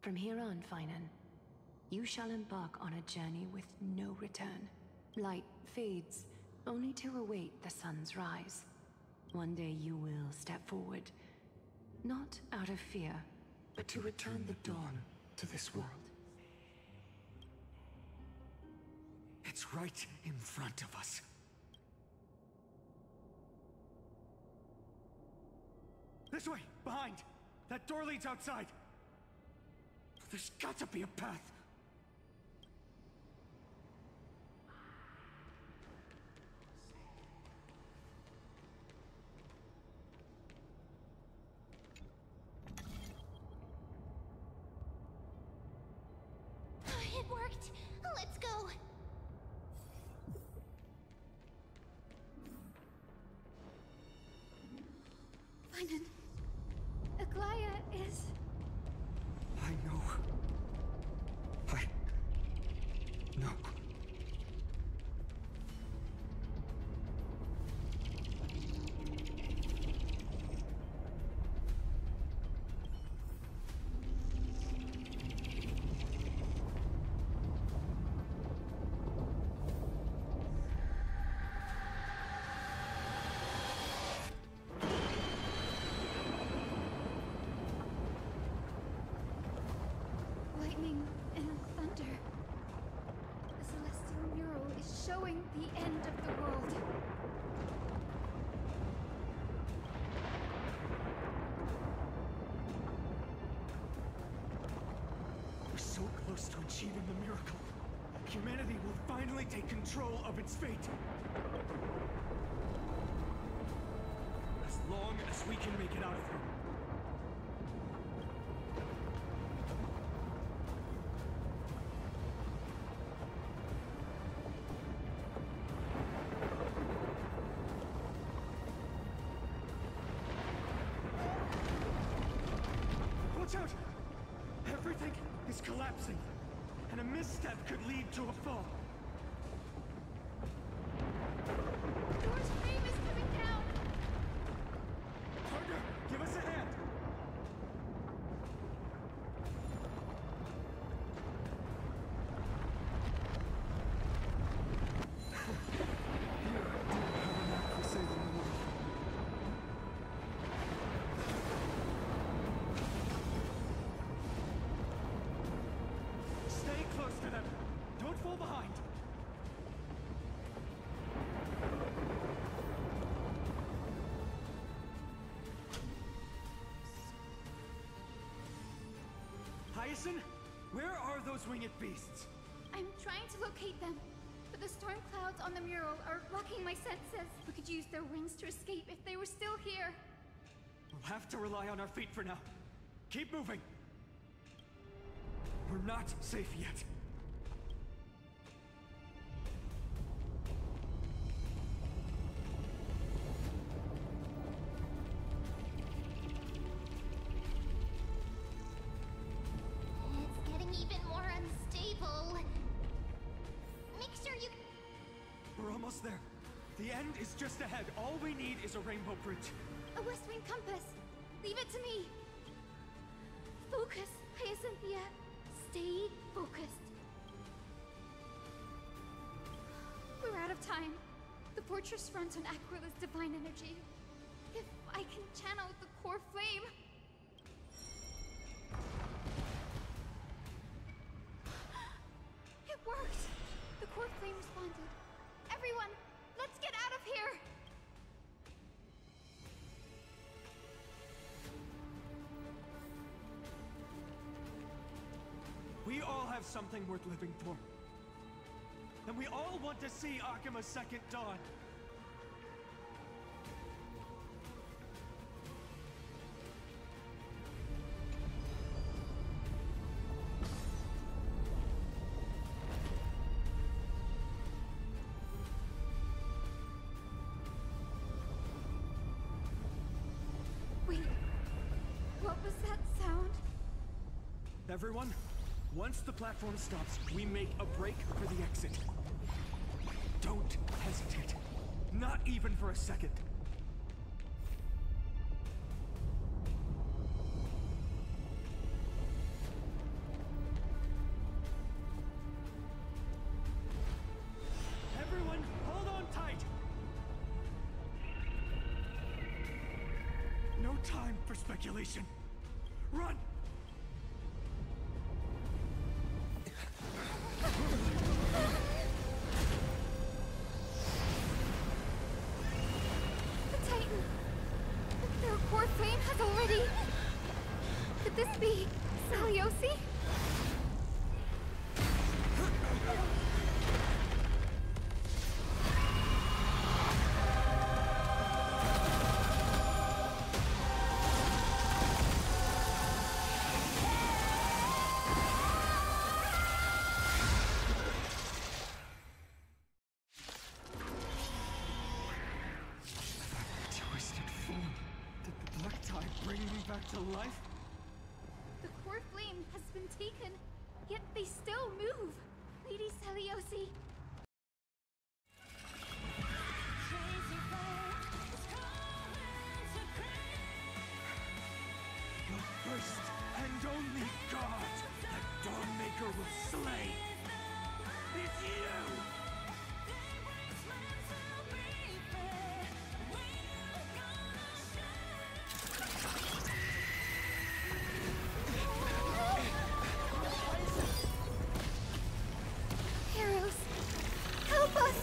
From here on, Phainon, you shall embark on a journey with no return. Light fades, only to await the sun's rise. One day you will step forward, not out of fear, but to return the dawn to this world. It's right in front of us. This way! Behind! That door leads outside! There's got to be a path! It worked. Let's go. Phainon, Aglaea is... I know. No. Lightning and thunder. The celestial mural is showing the end of the world. We're so close to achieving the miracle. Humanity will finally take control of its fate. As long as we can make it out of here. collapsing, and a misstep could lead to a fall. Door's frame is coming down! Partner, give us a hand! Stay close to them. Don't fall behind. Hyacine, where are those winged beasts? I'm trying to locate them, but the storm clouds on the mural are blocking my senses. We could use their wings to escape if they were still here. We'll have to rely on our feet for now. Keep moving. We're not safe yet. It's getting even more unstable. Make sure you... We're almost there. The end is just ahead. All we need is a rainbow bridge. A west wing compass. Leave it to me. Focus, Hyacinthia. Stay focused. We're out of time. The fortress runs on Aquila's divine energy. If I can channel the core flame... It worked! The core flame responded. Everyone, let's get out of here! We all have something worth living for. And we all want to see Oqueima's second dawn. Wait, what was that sound? Everyone, once the platform stops, we make a break for the exit. Don't hesitate. Not even for a second. Everyone, hold on tight! No time for speculation. Run! The Titan! Their core flame has already... Could this be... Celiosi? Twisted form. Did the black tide bring me back to life? The core flame has been taken, yet they still move. Lady Celiosi. The first and only god that Dawnmaker will slay is you! Heroes, help us!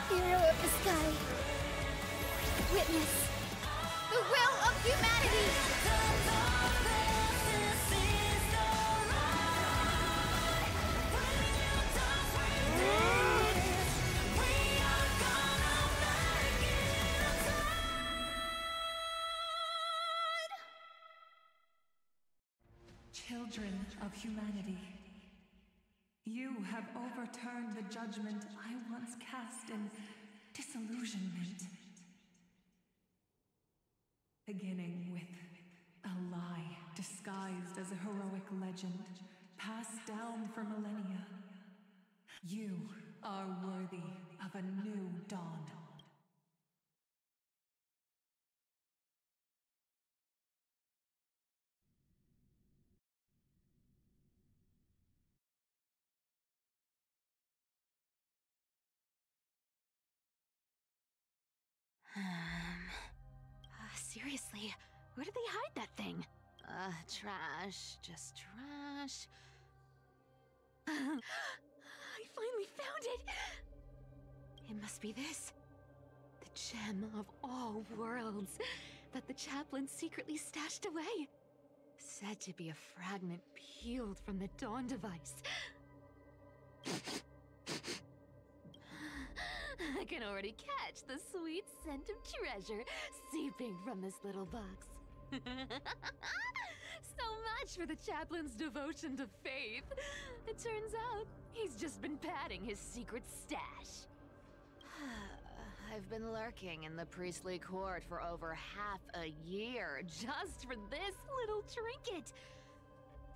Hero of the sky, witness the will of humanity! Children of humanity, you have overturned the judgment I once cast in disillusionment. Beginning with a lie disguised as a heroic legend, passed down for millennia. You are worthy of a new dawn. Seriously, where did they hide that thing? Trash. Just trash. I finally found it! It must be this. The gem of all worlds that the chaplain secretly stashed away. Said to be a fragment peeled from the Dawn device. I can already catch the sweet scent of treasure seeping from this little box. So much for the chaplain's devotion to faith. It turns out he's just been padding his secret stash. I've been lurking in the priestly court for over half a year just for this little trinket.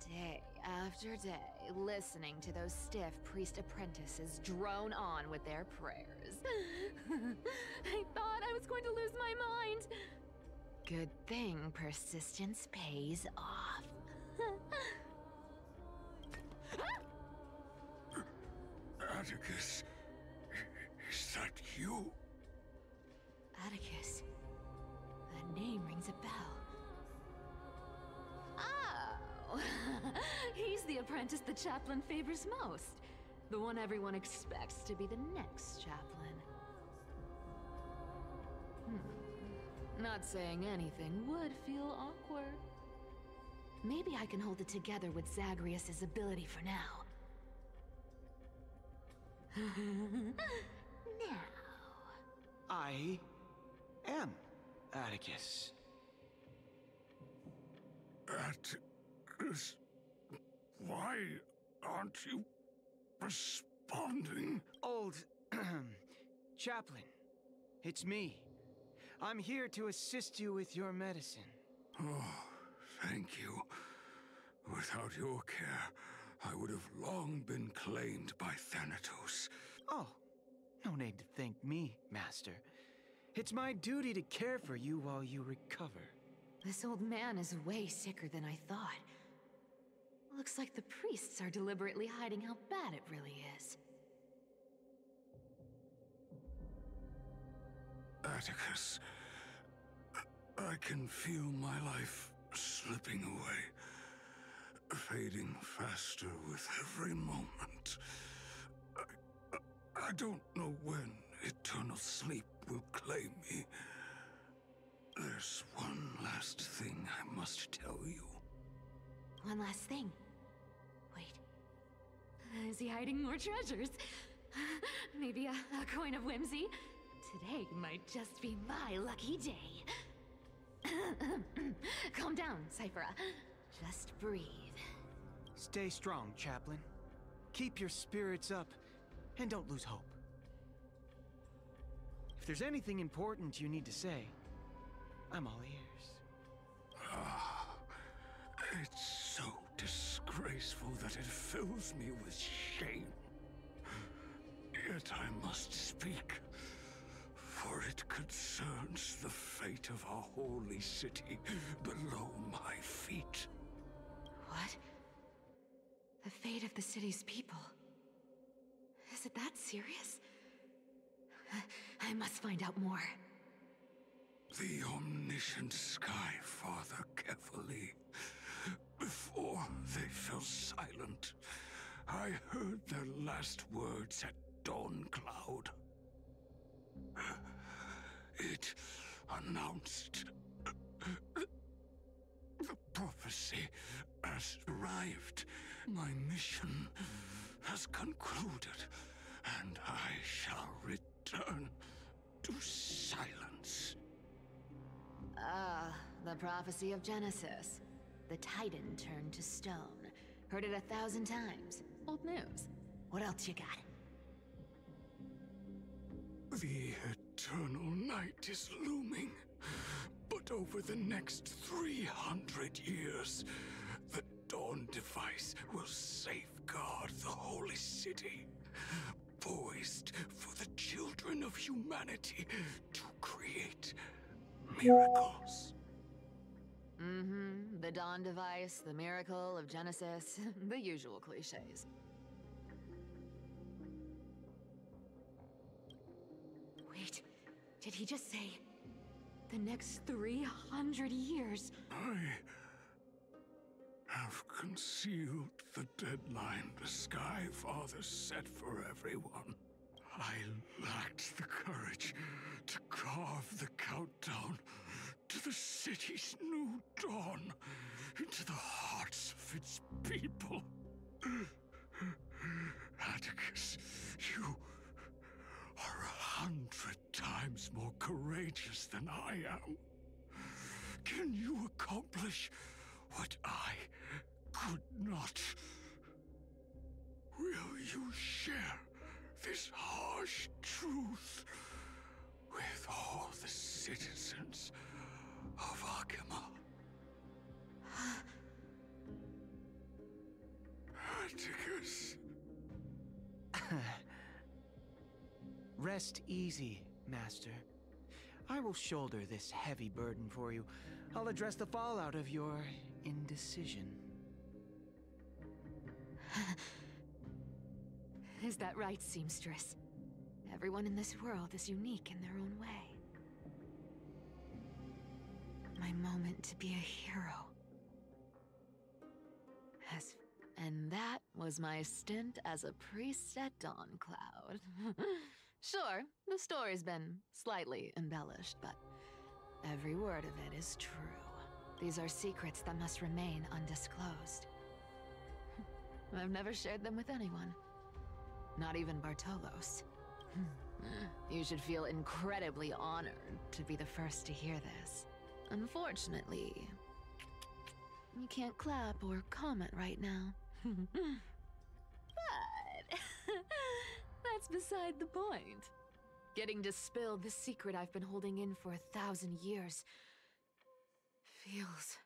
Day after day, listening to those stiff priest apprentices drone on with their prayers. I thought I was going to lose my mind. Good thing persistence pays off. Atticus, is that you? Atticus. That name rings a bell. Oh! He's the apprentice the chaplain favors most. The one everyone expects to be the next chaplain. Not saying anything would feel awkward. Maybe I can hold it together with Zagreus's ability for now. Now. I am Atticus. Atticus, why aren't you responding? Old chaplain, it's me. I'm here to assist you with your medicine. Oh, thank you. Without your care, I would have long been claimed by Thanatos. Oh, no need to thank me, Master. It's my duty to care for you while you recover. This old man is way sicker than I thought. Looks like the priests are deliberately hiding how bad it really is. Atticus, I can feel my life slipping away, fading faster with every moment. I don't know when eternal sleep will claim me. There's one last thing I must tell you. One last thing. Wait. Is he hiding more treasures? Maybe a coin of whimsy? Today might just be my lucky day. Calm down, Cifer. Just breathe. Stay strong, Chaplain. Keep your spirits up, and don't lose hope. If there's anything important you need to say, I'm all ears. It's so disgraceful that it fills me with shame. Yet I must speak, for it concerns the fate of our holy city below my feet. What? The fate of the city's people? Is it that serious? I must find out more. The omniscient Sky Father carefully. Before they fell silent, I heard their last words at Dawn Cloud. It announced the prophecy has arrived. My mission has concluded, and I shall return to silence. Ah, the prophecy of Genesis. The Titan turned to stone. Heard it 1,000 times. Old news. What else you got? The eternal night is looming. But over the next 300 years, the Dawn device will safeguard the holy city, poised for the children of humanity to create miracles. Mm-hmm. The Dawn device, the miracle of Genesis, the usual cliches. Wait, did he just say the next 300 years? I have concealed the deadline the Sky Father set for everyone. I lacked the courage to carve the countdown to the city's new dawn into the hearts of its people. Atticus, you are 100 times more courageous than I am. Can you accomplish what I could not? Will you share this harsh truth with all the citizens of Oqueima? Atticus. Rest easy, Master. I will shoulder this heavy burden for you. I'll address the fallout of your indecision. Is that right, seamstress? Everyone in this world is unique in their own way. My moment to be a hero. And that was my stint as a priest at Dawncloud. Sure, the story's been slightly embellished, but every word of it is true. These are secrets that must remain undisclosed. I've never shared them with anyone. Not even Bartholos. You should feel incredibly honored to be the first to hear this. Unfortunately, you can't clap or comment right now. But that's beside the point. Getting to spill the secret I've been holding in for 1,000 years feels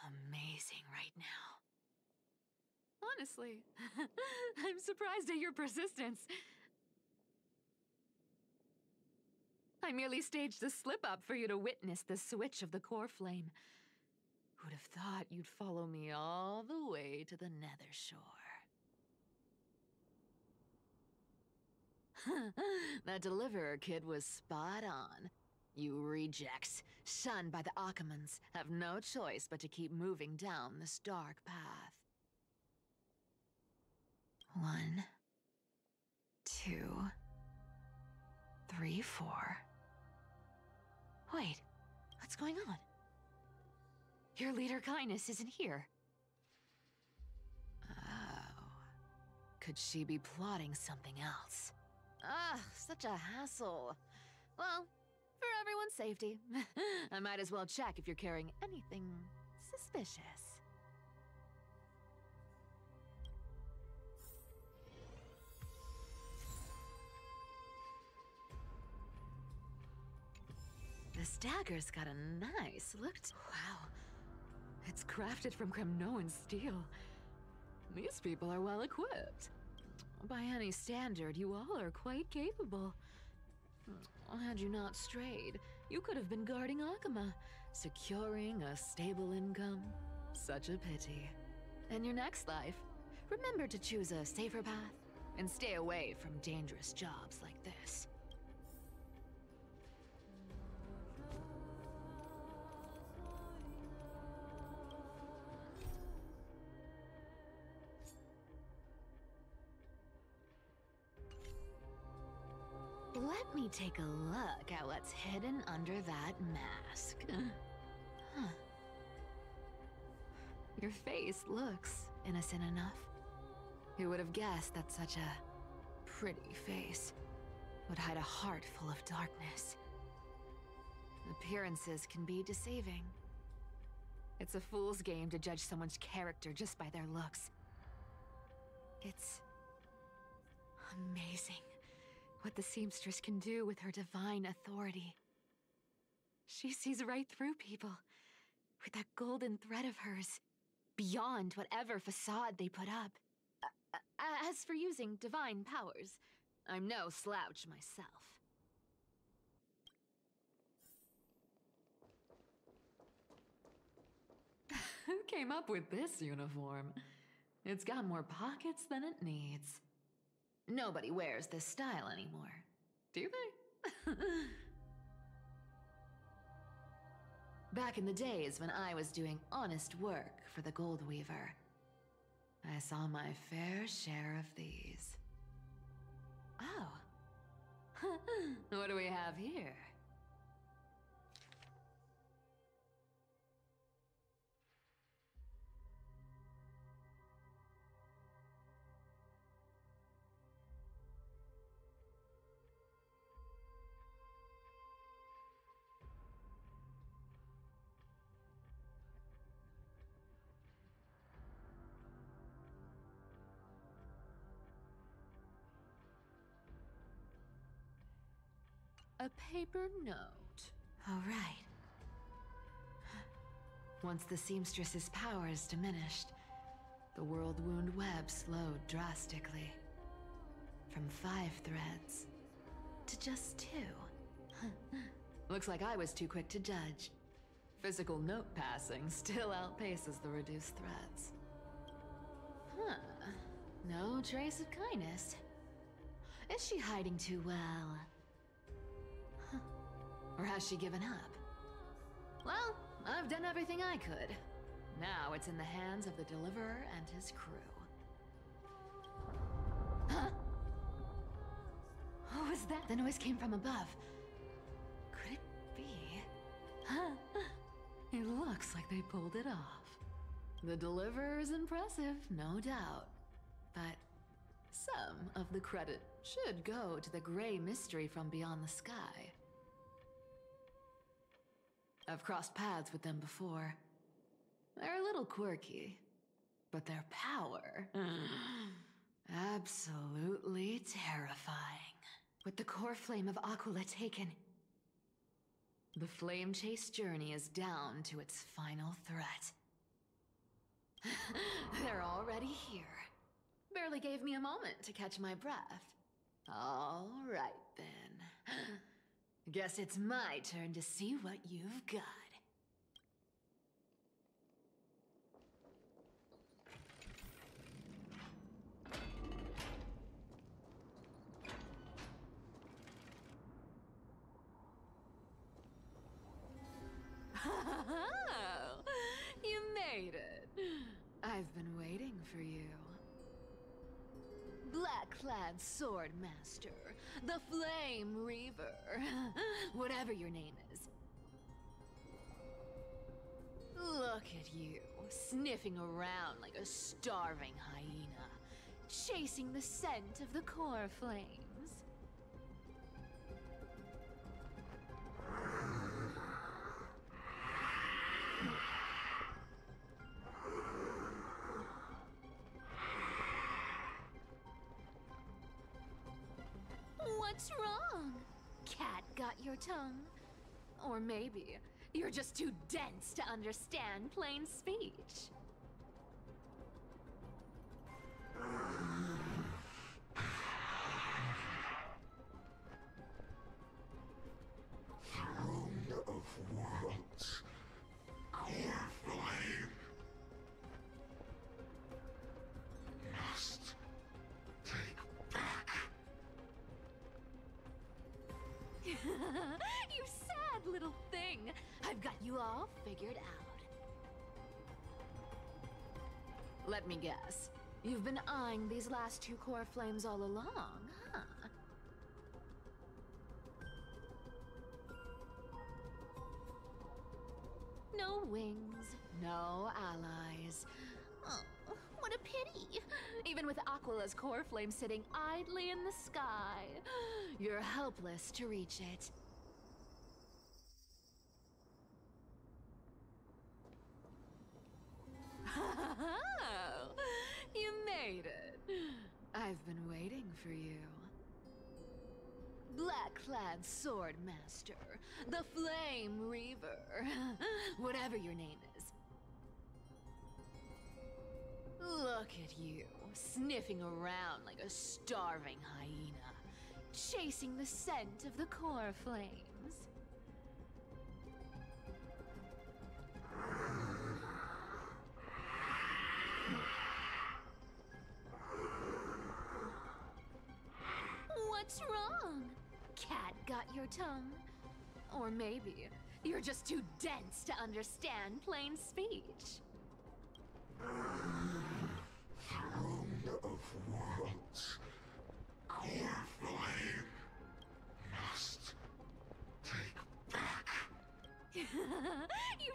amazing right now. Honestly, I'm surprised at your persistence. I merely staged a slip-up for you to witness the switch of the core flame. Who'd have thought you'd follow me all the way to the Nether Shore? That deliverer kid was spot on. You rejects, shunned by the Oqueimans, have no choice but to keep moving down this dark path. 1, 2, 3, 4. Wait, what's going on? Your leader Kindness isn't here. Oh. Could she be plotting something else? Ah, such a hassle. Well, for everyone's safety, I might as well check if you're carrying anything suspicious. This dagger's got a nice look to it. Wow. It's crafted from Cremnoan steel. These people are well equipped. By any standard, you all are quite capable. Had you not strayed, you could have been guarding Oqueima, securing a stable income. Such a pity. In your next life, remember to choose a safer path and stay away from dangerous jobs like this. Let me take a look at what's hidden under that mask. Huh. Your face looks innocent enough. Who would have guessed that such a pretty face would hide a heart full of darkness? Appearances can be deceiving. It's a fool's game to judge someone's character just by their looks. It's amazing what the seamstress can do with her divine authority. She sees right through people with that golden thread of hers, beyond whatever facade they put up. As for using divine powers, I'm no slouch myself. Who came up with this uniform? It's got more pockets than it needs. Nobody wears this style anymore, do they? Back in the days when I was doing honest work for the Gold Weaver, I saw my fair share of these. Oh. What do we have here? A paper note. All right. Once the seamstress's power is diminished, the world wound web slowed drastically. From 5 threads to just 2. Looks like I was too quick to judge. Physical note passing still outpaces the reduced threads. Huh. No trace of kindness. Is she hiding too well? Or has she given up? Well, I've done everything I could. Now it's in the hands of the Deliverer and his crew. Huh? What was that? The noise came from above. Could it be? Huh? It looks like they pulled it off. The Deliverer is impressive, no doubt. But some of the credit should go to the gray mystery from beyond the sky. I've crossed paths with them before. They're a little quirky, but their power... absolutely terrifying. With the core flame of Aquila taken, the flame chase journey is down to its final threat. They're already here. Barely gave me a moment to catch my breath. All right, then. Guess it's my turn to see what you've got. You made it. I've been waiting for you. Black-clad sword master, the Flame Reaver, whatever your name is. Look at you, sniffing around like a starving hyena, chasing the scent of the core flames. What's wrong? Cat got your tongue? Or maybe you're just too dense to understand plain speech. Throne of worlds, core flame. Must take back. You sad little thing. I've got you all figured out. Let me guess. You've been eyeing these last 2 core flames all along, huh? No wings, no allies. Oh, what a pity. Even with Aquila's core flame sitting idly in the sky, you're helpless to reach it. been waiting for you. Black-clad sword master, the Flame Reaver, whatever your name is. Look at you, sniffing around like a starving hyena, chasing the scent of the core flames. What's wrong? Cat got your tongue? Or maybe you're just too dense to understand plain speech. Throne of worlds, core flame must take back. You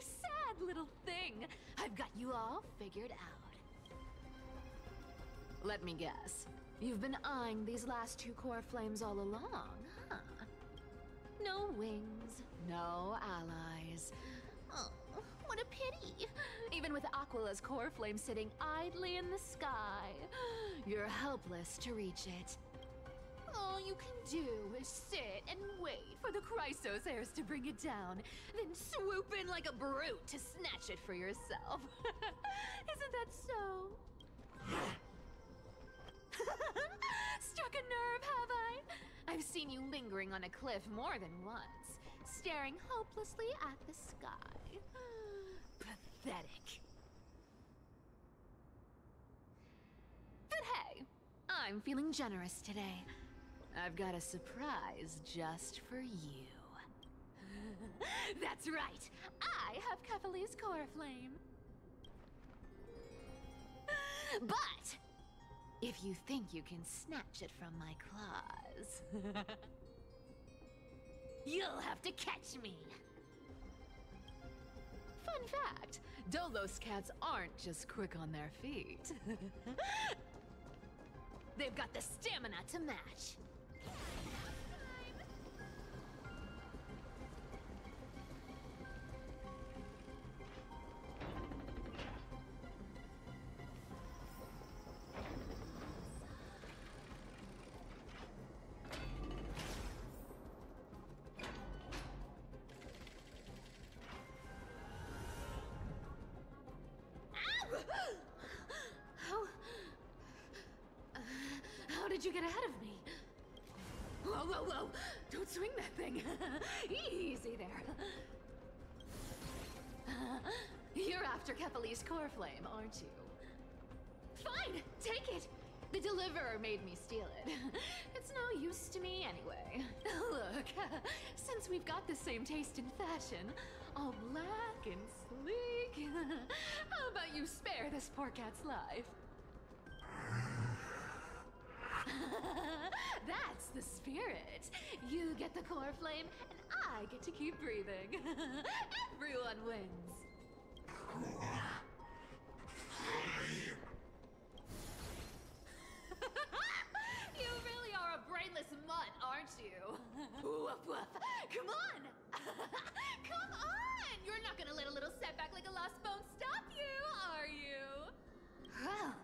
sad little thing. I've got you all figured out. Let me guess. You've been eyeing these last two core flames all along, huh? No wings, no allies. Oh, what a pity. Even with Aquila's core flame sitting idly in the sky, you're helpless to reach it. All you can do is sit and wait for the Chrysos heirs to bring it down, then swoop in like a brute to snatch it for yourself. Isn't that so? Struck a nerve, have I? I've seen you lingering on a cliff more than once, staring hopelessly at the sky. Pathetic. But hey, I'm feeling generous today. I've got a surprise just for you. That's right, I have Kephalis core flame. But if you think you can snatch it from my claws, you'll have to catch me. Fun fact, Dolos cats aren't just quick on their feet. They've got the stamina to match. How did you get ahead of me? Whoa, whoa, whoa! Don't swing that thing! Easy there. You're after Kephalis core flame, aren't you? Fine! Take it! The deliverer made me steal it. It's no use to me anyway. Look, since we've got the same taste in fashion, all black and sleek, how about you spare this poor cat's life? That's the spirit. You get the core flame, and I get to keep breathing. Everyone wins. You really are a brainless mutt, aren't you? Woof woof. Come on! Come on! You're not gonna let a little setback like a lost bone stop you, are you? Well,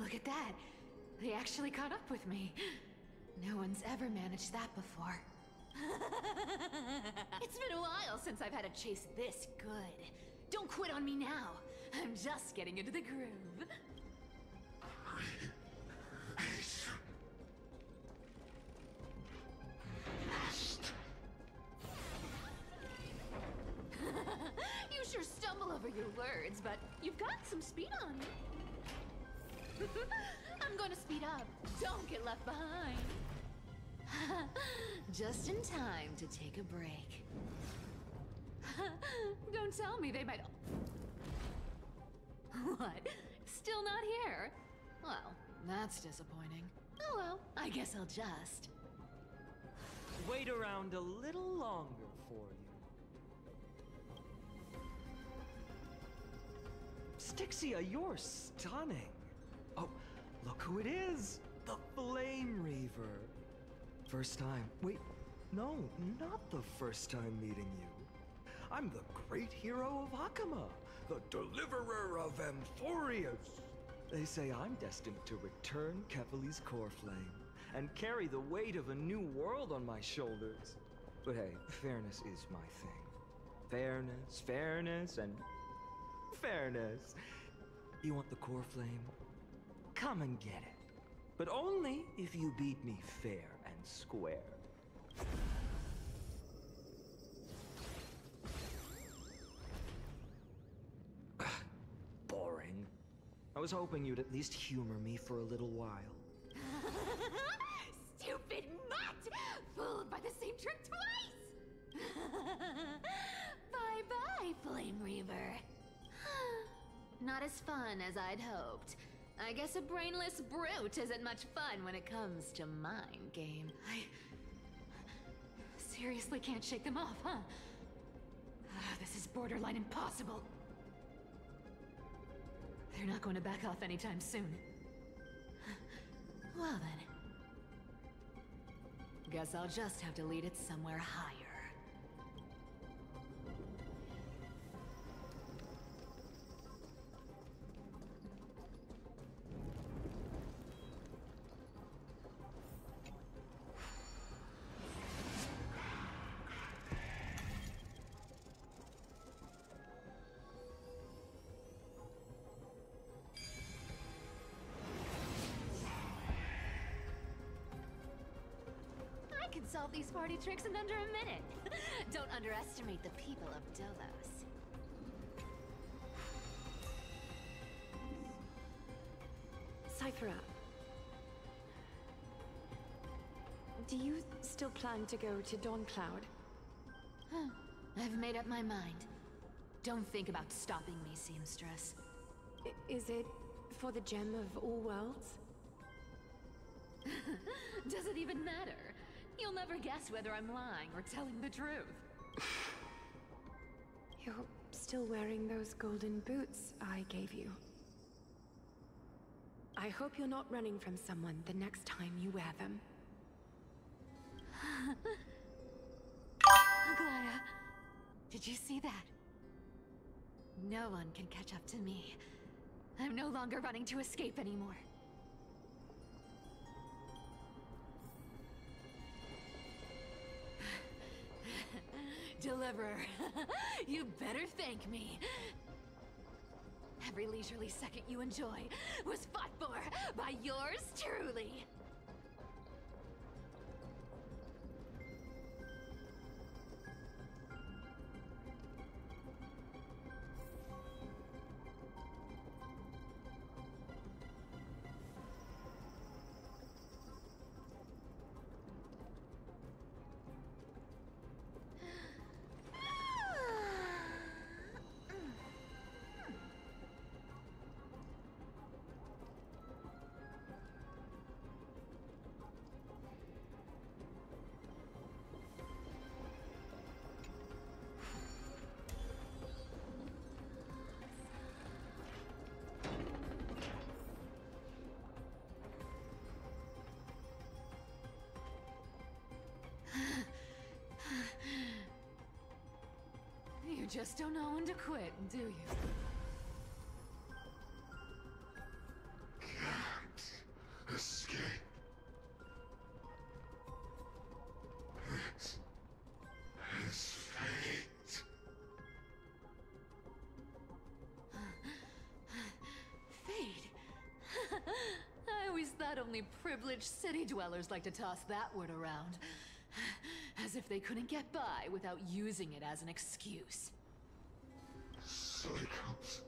look at that. They actually caught up with me. No one's ever managed that before. It's been a while since I've had a chase this good. Don't quit on me now. I'm just getting into the groove. You sure stumble over your words, but you've got some speed on you. I'm gonna speed up. Don't get left behind. Just in time to take a break. Don't tell me they might... What? Still not here? Well, that's disappointing. Oh well, I guess I'll just... Wait around a little longer for you. Styxia, you're stunning. Oh, look who it is! The Flame Reaver. First time. Wait, no, not the first time meeting you. I'm the great hero of Oqueima, the deliverer of Amphoreus. They say I'm destined to return Kefali's core flame and carry the weight of a new world on my shoulders. But hey, fairness is my thing. Fairness, fairness, and fairness. You want the core flame? Come and get it. But only if you beat me fair and square. Boring. I was hoping you'd at least humor me for a little while. Stupid mutt! Fooled by the same trick twice! Bye-bye, Flame Reaver. Not as fun as I'd hoped. I guess a brainless brute isn't much fun when it comes to mind game. I seriously can't shake them off, huh? This is borderline impossible. They're not going to back off anytime soon. Well then. Guess I'll just have to lead it somewhere higher. Solve these party tricks in under a minute. Don't underestimate the people of Dolos. Cifer, do you still plan to go to Dawncloud? I've made up my mind. Don't think about stopping me, seamstress. Is it for the gem of all worlds? Does it even matter? You'll never guess whether I'm lying or telling the truth. You're still wearing those golden boots I gave you. I hope you're not running from someone the next time you wear them. Aglaea, did you see that? No one can catch up to me. I'm no longer running to escape anymore. Deliverer, you better thank me. Every leisurely second you enjoy was fought for by yours truly. You just don't know when to quit, do you? Can't escape. This is fate. Fate? I always thought only privileged city dwellers like to toss that word around. As if they couldn't get by without using it as an excuse. Cycles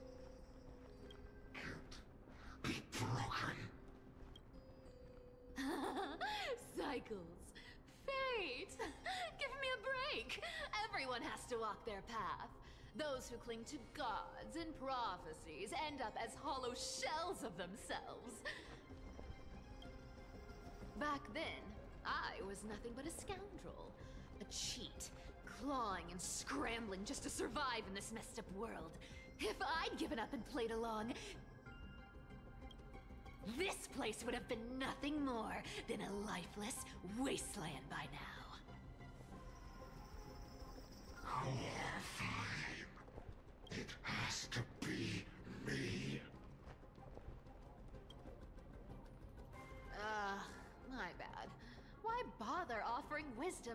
can't be broken. Cycles. Fate! Give me a break! Everyone has to walk their path. Those who cling to gods and prophecies end up as hollow shells of themselves. Back then, I was nothing but a scoundrel. A cheat, clawing and scrambling just to survive in this messed up world. If I'd given up and played along, this place would have been nothing more than a lifeless wasteland by now. Fine. It has to be me.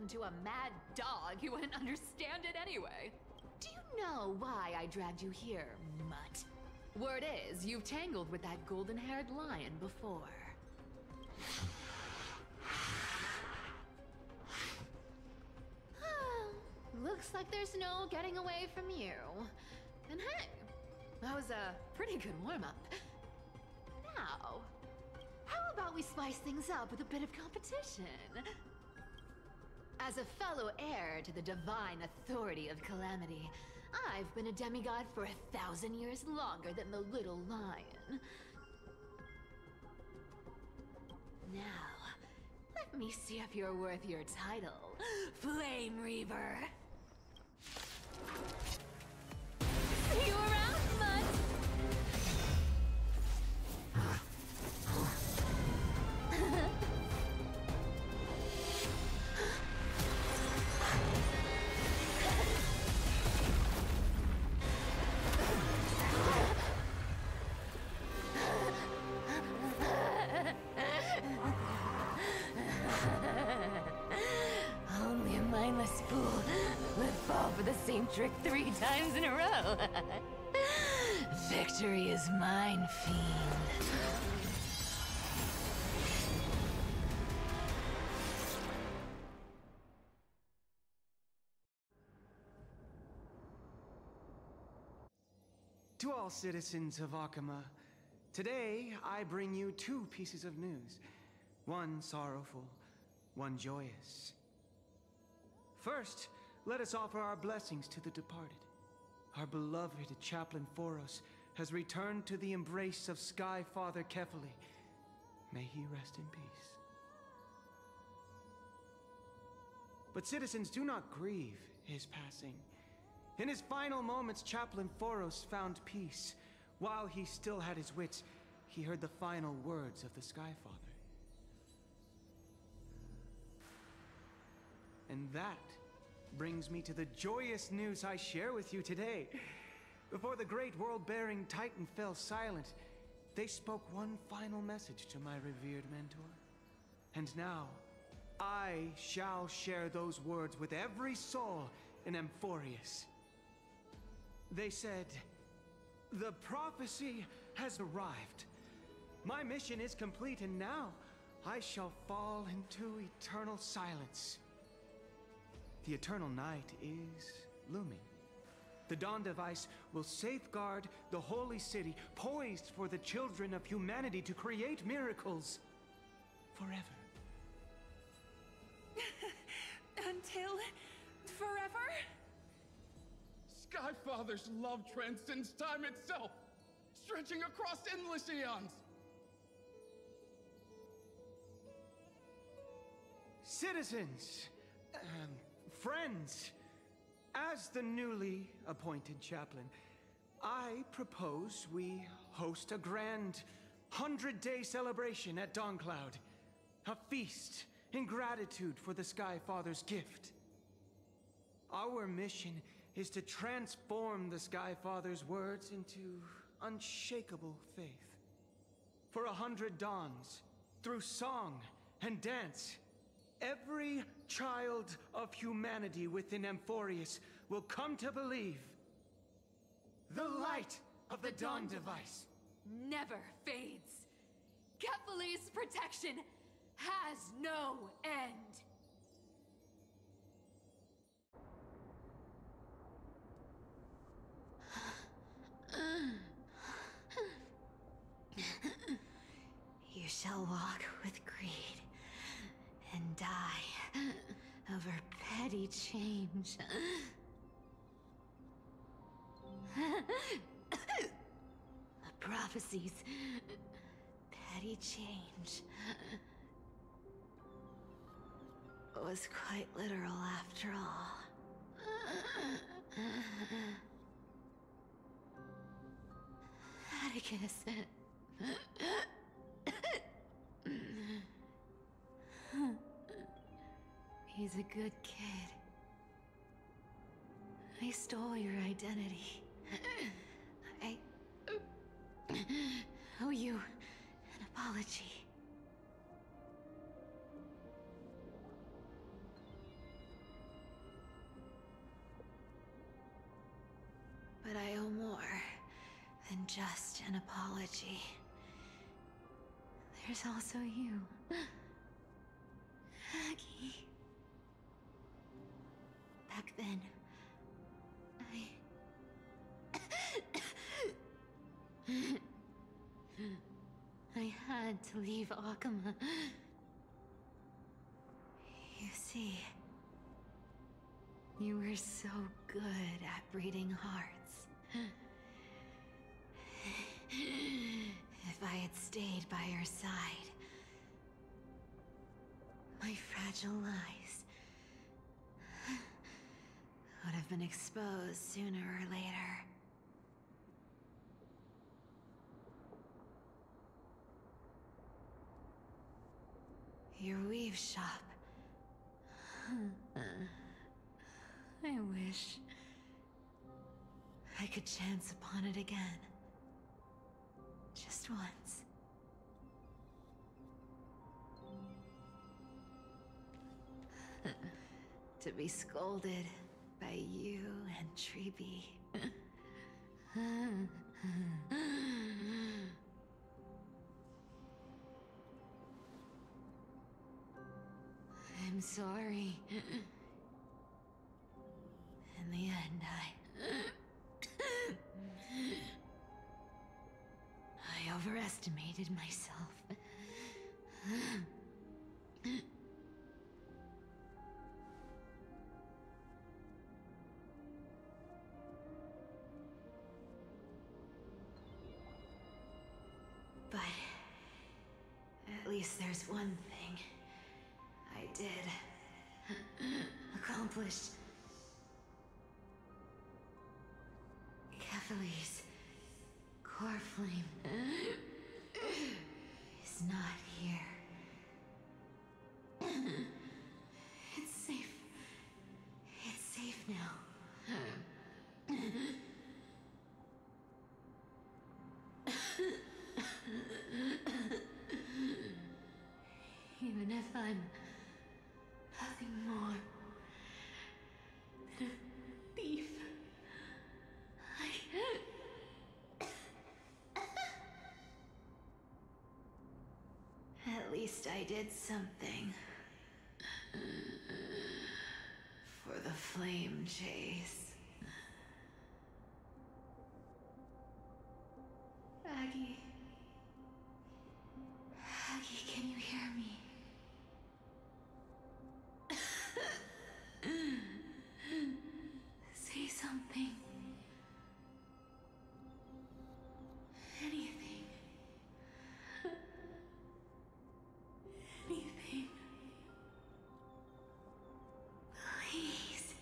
them to a mad dog, you wouldn't understand it anyway. Do you know why I dragged you here, mutt? Word is, you've tangled with that golden-haired lion before. Looks like there's no getting away from you. And hey, that was a pretty good warm-up. Now, how about we spice things up with a bit of competition? As a fellow heir to the divine authority of Calamity, I've been a demigod for 1,000 years longer than the little lion. Now, let me see if you're worth your title, Flame Reaver. See you around, mutt! Only a mindless fool would fall for the same trick 3 times in a row. Victory is mine, fiend. To all citizens of Oqueima, today I bring you 2 pieces of news. One sorrowful, one joyous. First, let us offer our blessings to the departed. Our beloved chaplain Amphoreus has returned to the embrace of Sky Father Kefali. May he rest in peace. But citizens, do not grieve his passing. In his final moments, Chaplain Amphoreus found peace. While he still had his wits, he heard the final words of the Sky Father. And that brings me to the joyous news I share with you today. Before the great world-bearing Titan fell silent, they spoke one final message to my revered mentor. And now, I shall share those words with every soul in Amphoreus. They said, "The prophecy has arrived. My mission is complete, and now I shall fall into eternal silence." The eternal night is looming. The Dawn Device will safeguard the holy city, poised for the children of humanity to create miracles forever. Until forever? Skyfather's love transcends time itself, stretching across endless eons. Citizens, friends, as the newly appointed chaplain, I propose we host a grand 100-day celebration at Dawncloud. A feast in gratitude for the Sky Father's gift. Our mission is to transform the Sky Father's words into unshakable faith. For 100 dawns, through song and dance, every child of humanity within Amphoreus will come to believe the light of the Dawn Device Never fades. Kefali's protection has no end. You shall walk with greed and die over petty change. The prophecies, petty change, was quite literal after all. Atticus. He's a good kid. I stole your identity. I owe you an apology. just an apology. There's also you. Aggie. Back then, I had to leave Oqueima. You see, you were so good at breeding hearts. If I had stayed by your side, my fragile lies would have been exposed sooner or later. Your weave shop. I wish I could chance upon it again. Just once. To be scolded by you and Treeby. I'm sorry. In the end, I overestimated myself. But at least there's one thing I did accomplish. Kephalie's core flame is not here. It's safe. It's safe now. Even if I'm nothing more than a thief, at least I did something for the flame chase. Aggie. Aggie, can you hear me? Say something. Anything. Anything. Please.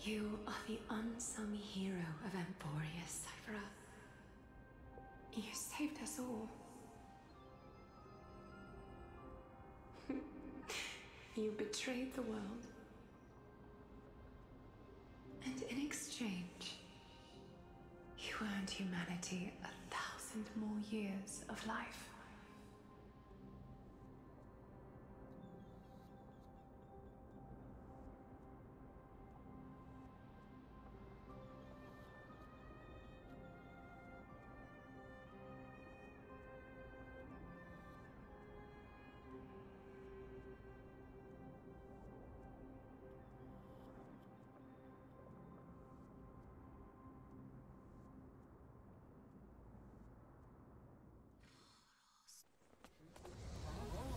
You are the unsung hero of Amphoreus, Cifer. You saved us all. You betrayed the world. And in exchange, you earned humanity 1,000 more years of life.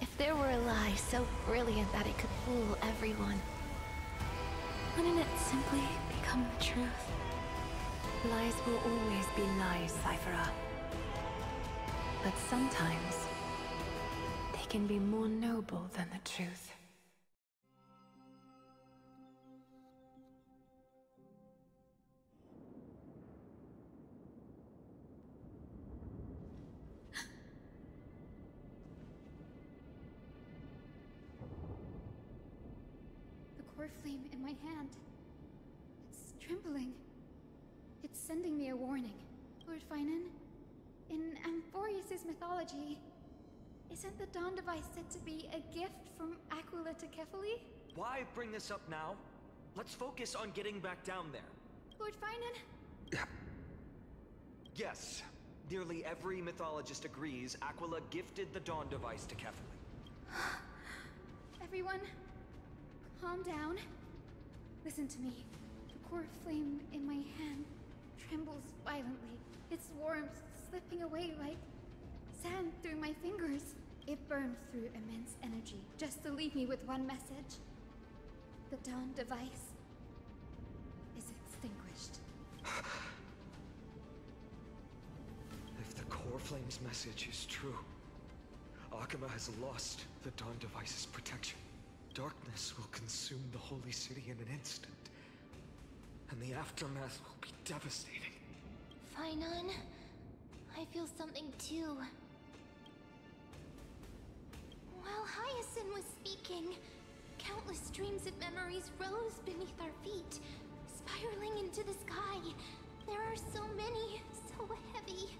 If there were a lie so brilliant that it could fool everyone, wouldn't it simply become the truth? Lies will always be lies, Cifer. But sometimes, they can be more noble than the truth. core flame in my hand. It's trembling. It's sending me a warning. Lord Phainon, in Amphoreus' mythology, isn't the Dawn device said to be a gift from Aquila to Kefali? Why bring this up now? Let's focus on getting back down there. Lord Phainon? Yes. Nearly every mythologist agrees Aquila gifted the Dawn device to Kefali. Everyone, calm down. Listen to me. The core flame in my hand trembles violently. Its warmth slipping away like sand through my fingers. It burns through immense energy just to leave me with one message. The Dawn device is extinguished. If the core flame's message is true, Oqueima has lost the Dawn device's protection. Darkness will consume the holy city in an instant, and the aftermath will be devastating. Phainon, I feel something too. While Hyacine was speaking, countless streams of memories rose beneath our feet, spiraling into the sky. There are so many, so heavy.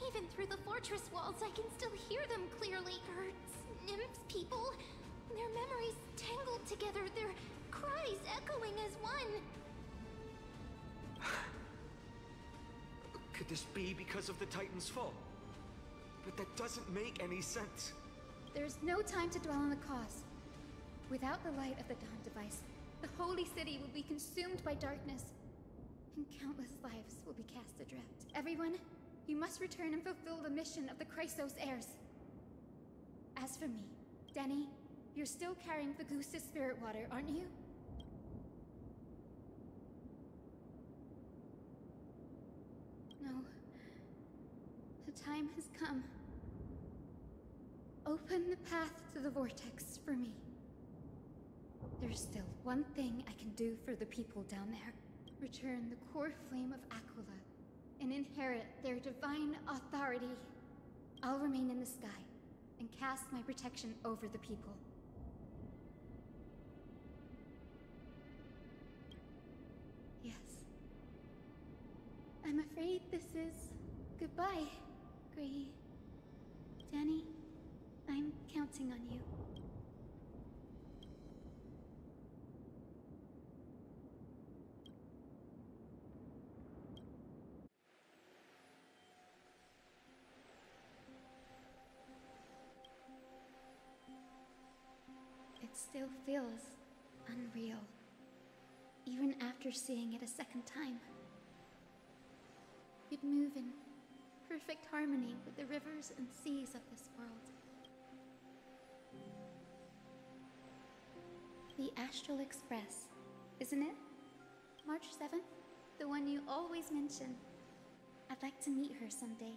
Even through the fortress walls, I can still hear them clearly. Birds, nymphs, people. Their memories tangled together, their cries echoing as one. Could this be because of the Titan's fall? But that doesn't make any sense. There's no time to dwell on the cause. Without the light of the Dawn device, the holy city will be consumed by darkness, and countless lives will be cast adrift. Everyone, you must return and fulfill the mission of the Chrysos heirs. As for me, Denny, you're still carrying the goose's spirit water, aren't you? No. The time has come. Open the path to the vortex for me. There's still one thing I can do for the people down there. Return the core flame of Aquila and inherit their divine authority. I'll remain in the sky and cast my protection over the people. Yes. I'm afraid this is goodbye, Gray. Danny, I'm counting on you. It still feels unreal, even after seeing it a second time. You'd move in perfect harmony with the rivers and seas of this world. The Astral Express, isn't it? March 7th? The one you always mention. I'd like to meet her someday.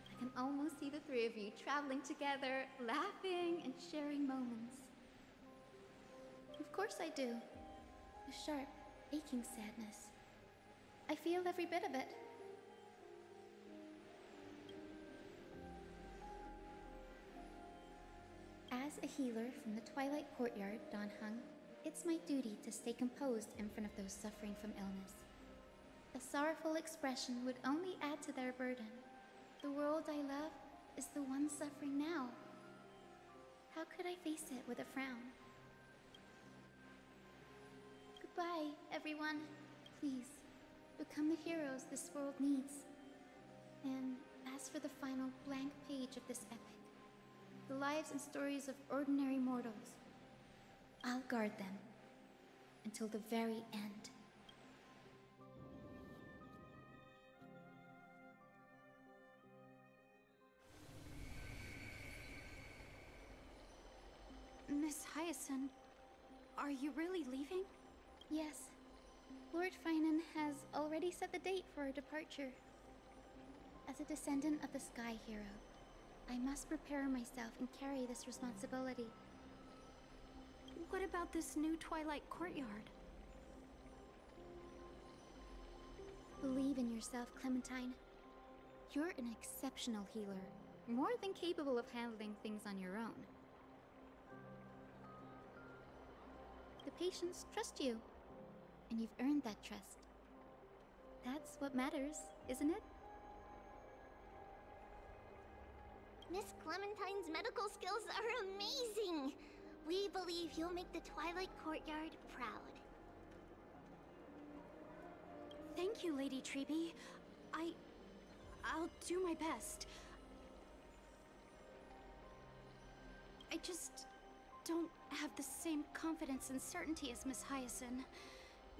I can almost see the three of you traveling together, laughing and sharing moments. Of course I do. A sharp, aching sadness. I feel every bit of it. As a healer from the Twilight Courtyard, Don Hung, it's my duty to stay composed in front of those suffering from illness. A sorrowful expression would only add to their burden. The world I love is the one suffering now. How could I face it with a frown? Goodbye, everyone. Please, become the heroes this world needs. And as for the final blank page of this epic, the lives and stories of ordinary mortals, I'll guard them until the very end. Miss Hyacine, are you really leaving? Yes. Lord Phainon has already set the date for our departure. As a descendant of the Sky Hero, I must prepare myself and carry this responsibility. What about this new Twilight Courtyard? Believe in yourself, Clementine. You're an exceptional healer, more than capable of handling things on your own. The patients trust you, and you've earned that trust. That's what matters, isn't it? Miss Clementine's medical skills are amazing! We believe you'll make the Twilight Courtyard proud. Thank you, Lady Treby. I'll do my best. I just don't have the same confidence and certainty as Miss Hyacine.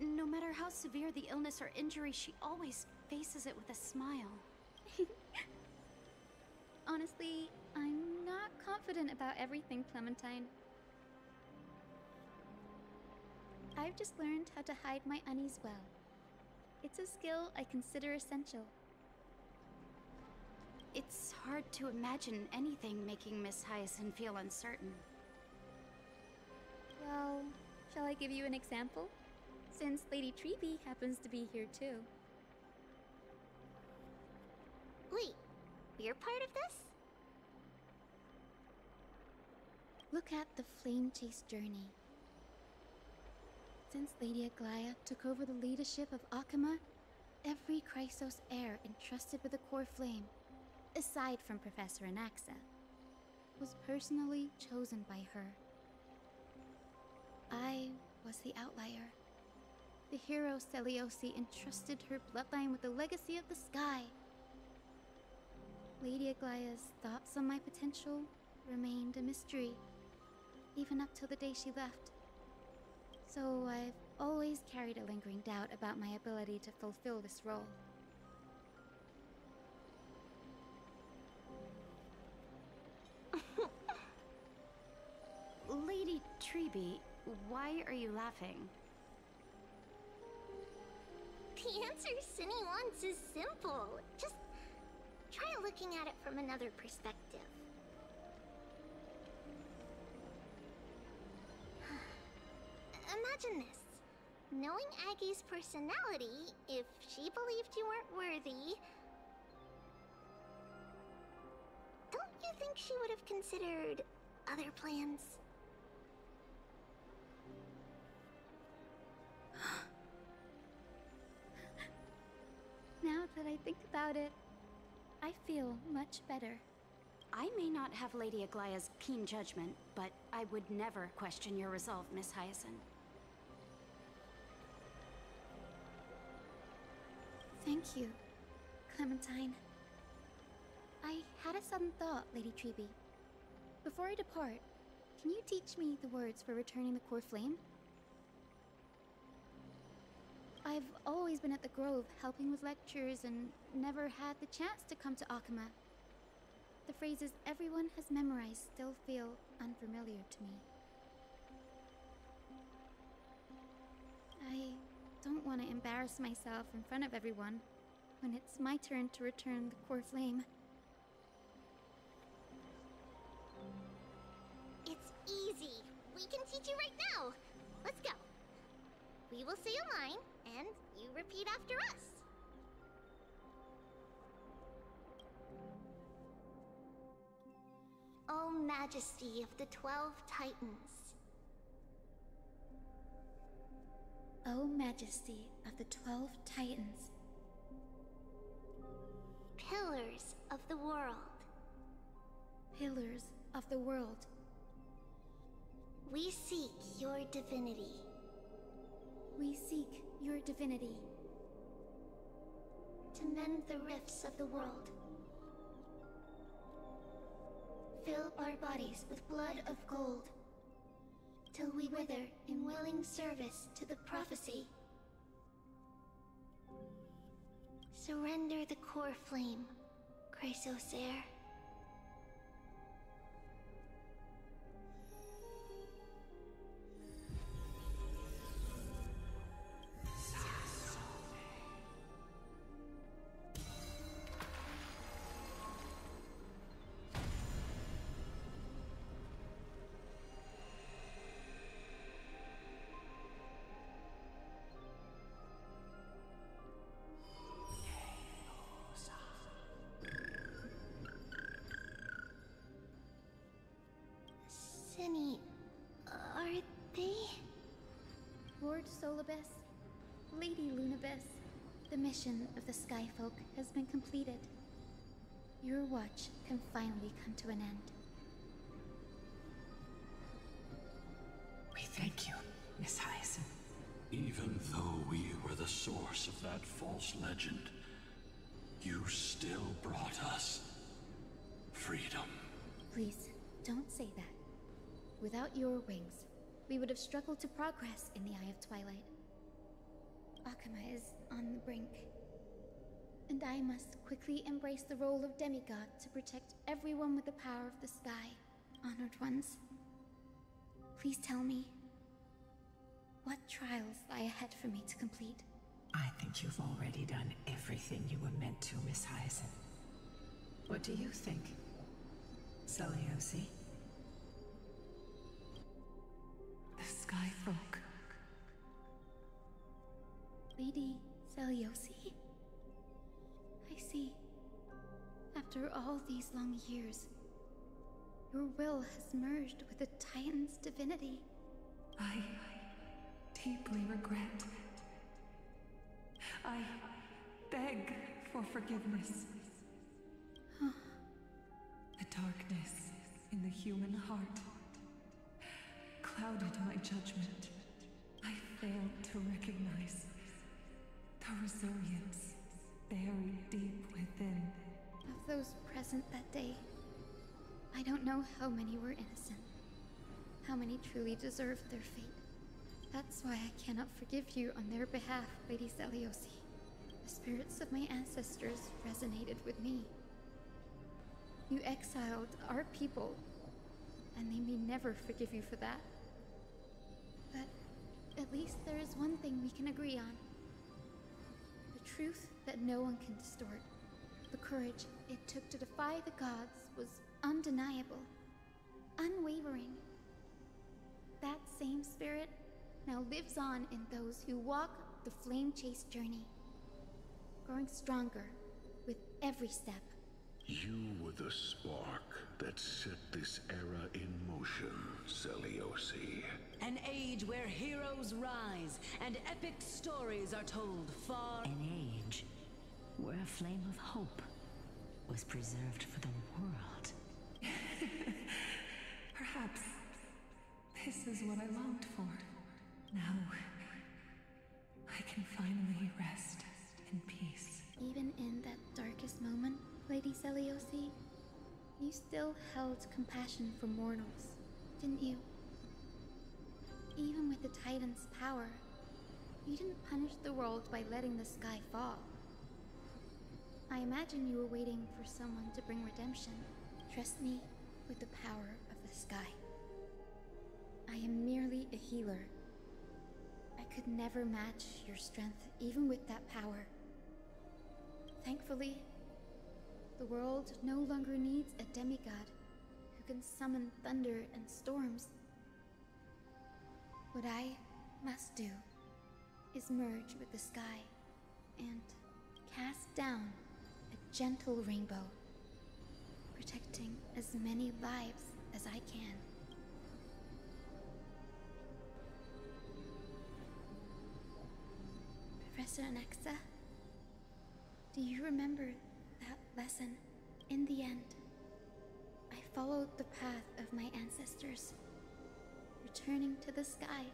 No matter how severe the illness or injury, she always faces it with a smile. Honestly, I'm not confident about everything, Clementine. I've just learned how to hide my unease well. It's a skill I consider essential. It's hard to imagine anything making Miss Hyacine feel uncertain. Well, shall I give you an example? Since Lady Treby happens to be here too. Wait, we're part of this? Look at the Flame Chase journey. Since Lady Aglaea took over the leadership of Oqueima, every Chrysos heir entrusted with the core flame, aside from Professor Anaxa, was personally chosen by her. I was the outlier. The hero Celiosi entrusted her bloodline with the legacy of the sky. Lady Aglaea's thoughts on my potential remained a mystery, even up till the day she left. So I've always carried a lingering doubt about my ability to fulfill this role. Lady Treby, why are you laughing? The answer Cindy wants is simple. Just try looking at it from another perspective. Imagine this. Knowing Aggie's personality, if she believed you weren't worthy, don't you think she would have considered other plans? Now that I think about it, I feel much better. I may not have Lady Aglaea's keen judgment, but I would never question your resolve, Miss Hyacine. Thank you, Clementine. I had a sudden thought, Lady Treby. Before I depart, can you teach me the words for returning the core flame? I've always been at the Grove helping with lectures and never had the chance to come to Oqueima. The phrases everyone has memorized still feel unfamiliar to me. I don't want to embarrass myself in front of everyone when it's my turn to return the core flame. It's easy. We can teach you right now. Let's go. We will say a line, and you repeat after us. O Majesty of the 12 Titans. O Majesty of the 12 Titans. Pillars of the world. Pillars of the world. We seek your divinity. We seek your divinity. To mend the rifts of the world. Fill our bodies with blood of gold, till we wither in willing service to the prophecy. Surrender the core flame, Chrysos heir. Cindy, are they? Solibus, Lady Lunibus, the mission of the Skyfolk has been completed. Your watch can finally come to an end. We thank you, Miss Hyacine. Even though we were the source of that false legend, you still brought us freedom. Please, don't say that. Without your wings, we would have struggled to progress in the Eye of Twilight. Oqueima is on the brink, and I must quickly embrace the role of demigod to protect everyone with the power of the sky. Honored ones, please tell me, what trials lie ahead for me to complete? I think you've already done everything you were meant to, Miss Hyacine. What do you think, Seliosi? The Skyfolk. Lady Seliosi? I see. After all these long years, your will has merged with the Titan's divinity. I deeply regret. I beg for forgiveness. The darkness in the human heart clouded my judgment. I failed to recognize the resilience buried deep within. Of those present that day, I don't know how many were innocent, how many truly deserved their fate. That's why I cannot forgive you on their behalf, Lady Seliosi. The spirits of my ancestors resonated with me. You exiled our people, and they may never forgive you for that. But at least there is one thing we can agree on. The truth that no one can distort. The courage it took to defy the gods was undeniable, unwavering. That same spirit now lives on in those who walk the flame-chased journey, growing stronger with every step. You were the spark that set this era in motion, Seliosi. An age where heroes rise and epic stories are told far. An age where a flame of hope was preserved for the world. Perhaps this is what I longed for. Now, I can finally rest in peace. Even in that darkest moment, Lady Seliosi, you still held compassion for mortals, didn't you? Even with the Titan's power, you didn't punish the world by letting the sky fall. I imagine you were waiting for someone to bring redemption. Trust me with the power of the sky. I am merely a healer. I could never match your strength, even with that power. Thankfully, the world no longer needs a demigod who can summon thunder and storms. What I must do is merge with the sky and cast down a gentle rainbow, protecting as many lives as I can. Professor Nexa, do you remember that lesson? In the end, I followed the path of my ancestors, returning to the sky.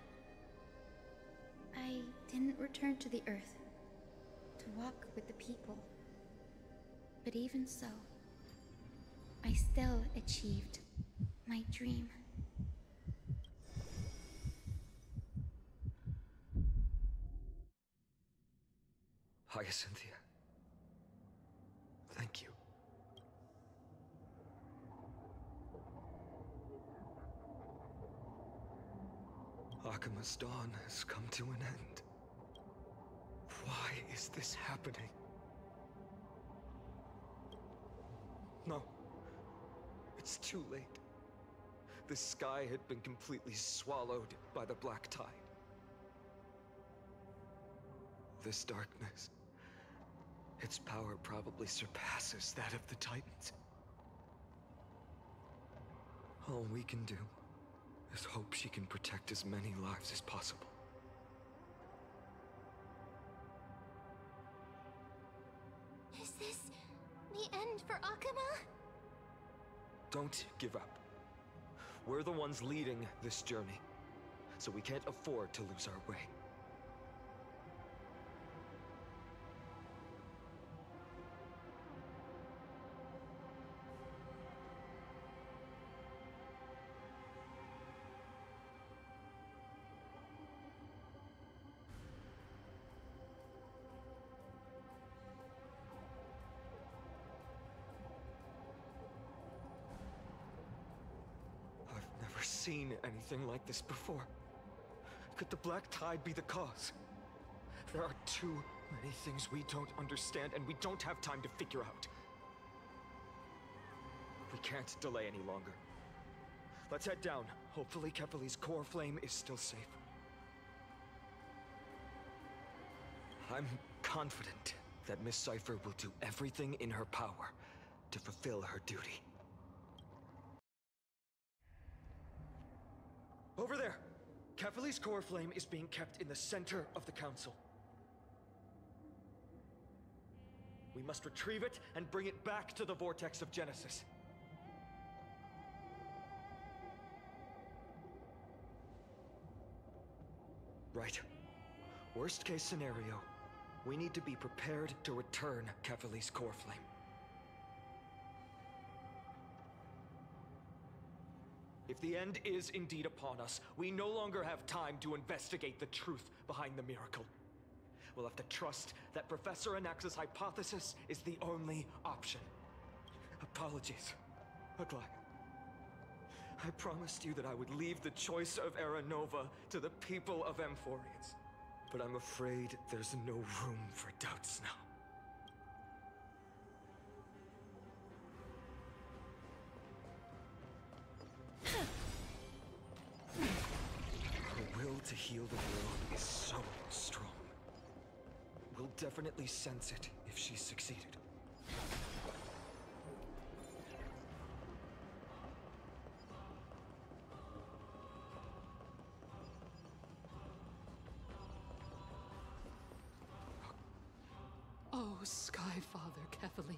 I didn't return to the earth to walk with the people. But even so, I still achieved my dream. Hyacinthia. Thank you. Oqueima's dawn has come to an end. Why is this happening? No. It's too late. The sky had been completely swallowed by the black tide. This darkness, its power probably surpasses that of the Titans. All we can do is hope she can protect as many lives as possible. Oqueima? Don't give up. We're the ones leading this journey, so we can't afford to lose our way. Seen anything like this before. Could the Black Tide be the cause? There are too many things we don't understand, and we don't have time to figure out. We can't delay any longer. Let's head down. Hopefully Kefali's core flame is still safe. I'm confident that Miss Cifer will do everything in her power to fulfill her duty. Over there! Kefali's core flame is being kept in the center of the council. We must retrieve it and bring it back to the vortex of Genesis. Right. Worst case scenario, we need to be prepared to return Kefali's core flame. If the end is indeed upon us, we no longer have time to investigate the truth behind the miracle. We'll have to trust that Professor Anaxa's hypothesis is the only option. Apologies, Aglaea. I promised you that I would leave the choice of Era Nova to the people of Amphoreus. But I'm afraid there's no room for doubts now. Her will to heal the world is so strong. We'll definitely sense it if she's succeeded. Oh, Skyfather Kefali,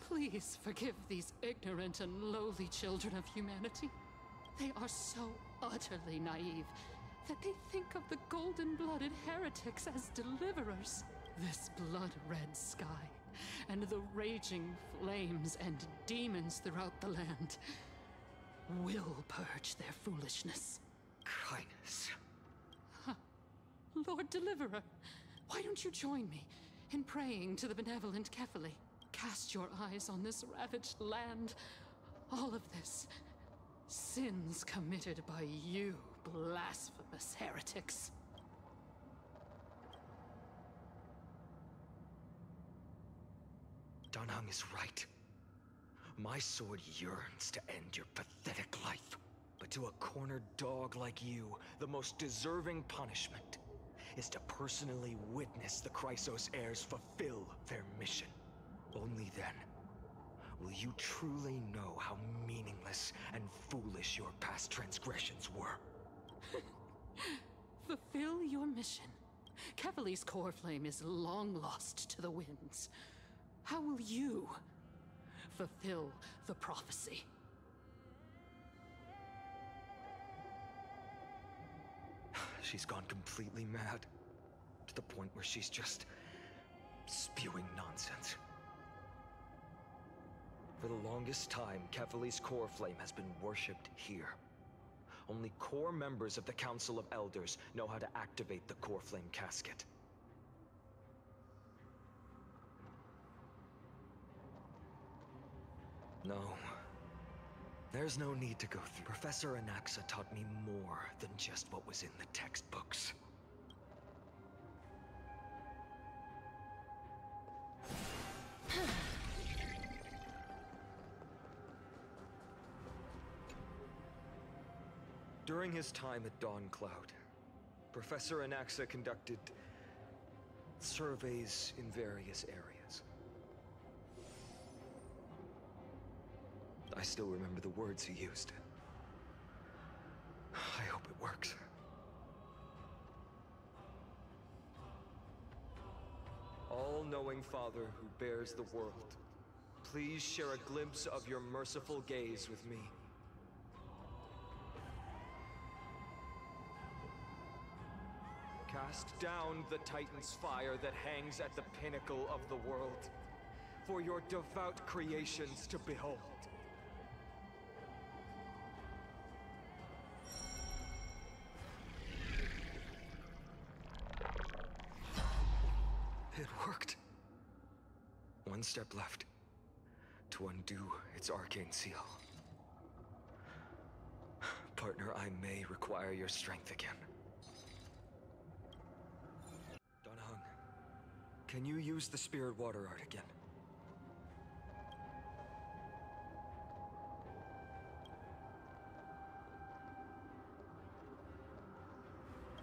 please forgive these ignorant and lowly children of humanity. They are so utterly naive that they think of the golden-blooded heretics as deliverers. This blood-red sky, and the raging flames and demons throughout the land will purge their foolishness. Kindness. Lord Deliverer, why don't you join me in praying to the benevolent Kefali? Cast your eyes on this ravaged land. All of this, sins committed by you, blasphemous heretics. Danhang is right. My sword yearns to end your pathetic life. But to a cornered dog like you, the most deserving punishment is to personally witness the Chrysos heirs fulfill their mission. Only then will you truly know how meaningless and foolish your past transgressions were. Fulfill your mission. Kefali's core flame is long lost to the winds. How will you fulfill the prophecy? She's gone completely mad, to the point where she's just spewing nonsense. For the longest time, Kefali's core flame has been worshipped here. Only core members of the Council of Elders know how to activate the core flame casket. No. There's no need to go through. Professor Anaxa taught me more than just what was in the textbooks. During his time at Dawn Cloud, Professor Anaxa conducted surveys in various areas. I still remember the words he used. I hope it works. All-knowing Father who bears the world, Please share a glimpse of your merciful gaze with me. Cast down the Titan's fire that hangs at the pinnacle of the world, for your devout creations to behold. It worked. One step left to undo its arcane seal. Partner, I may require your strength again. Donhung, can you use the spirit water art again?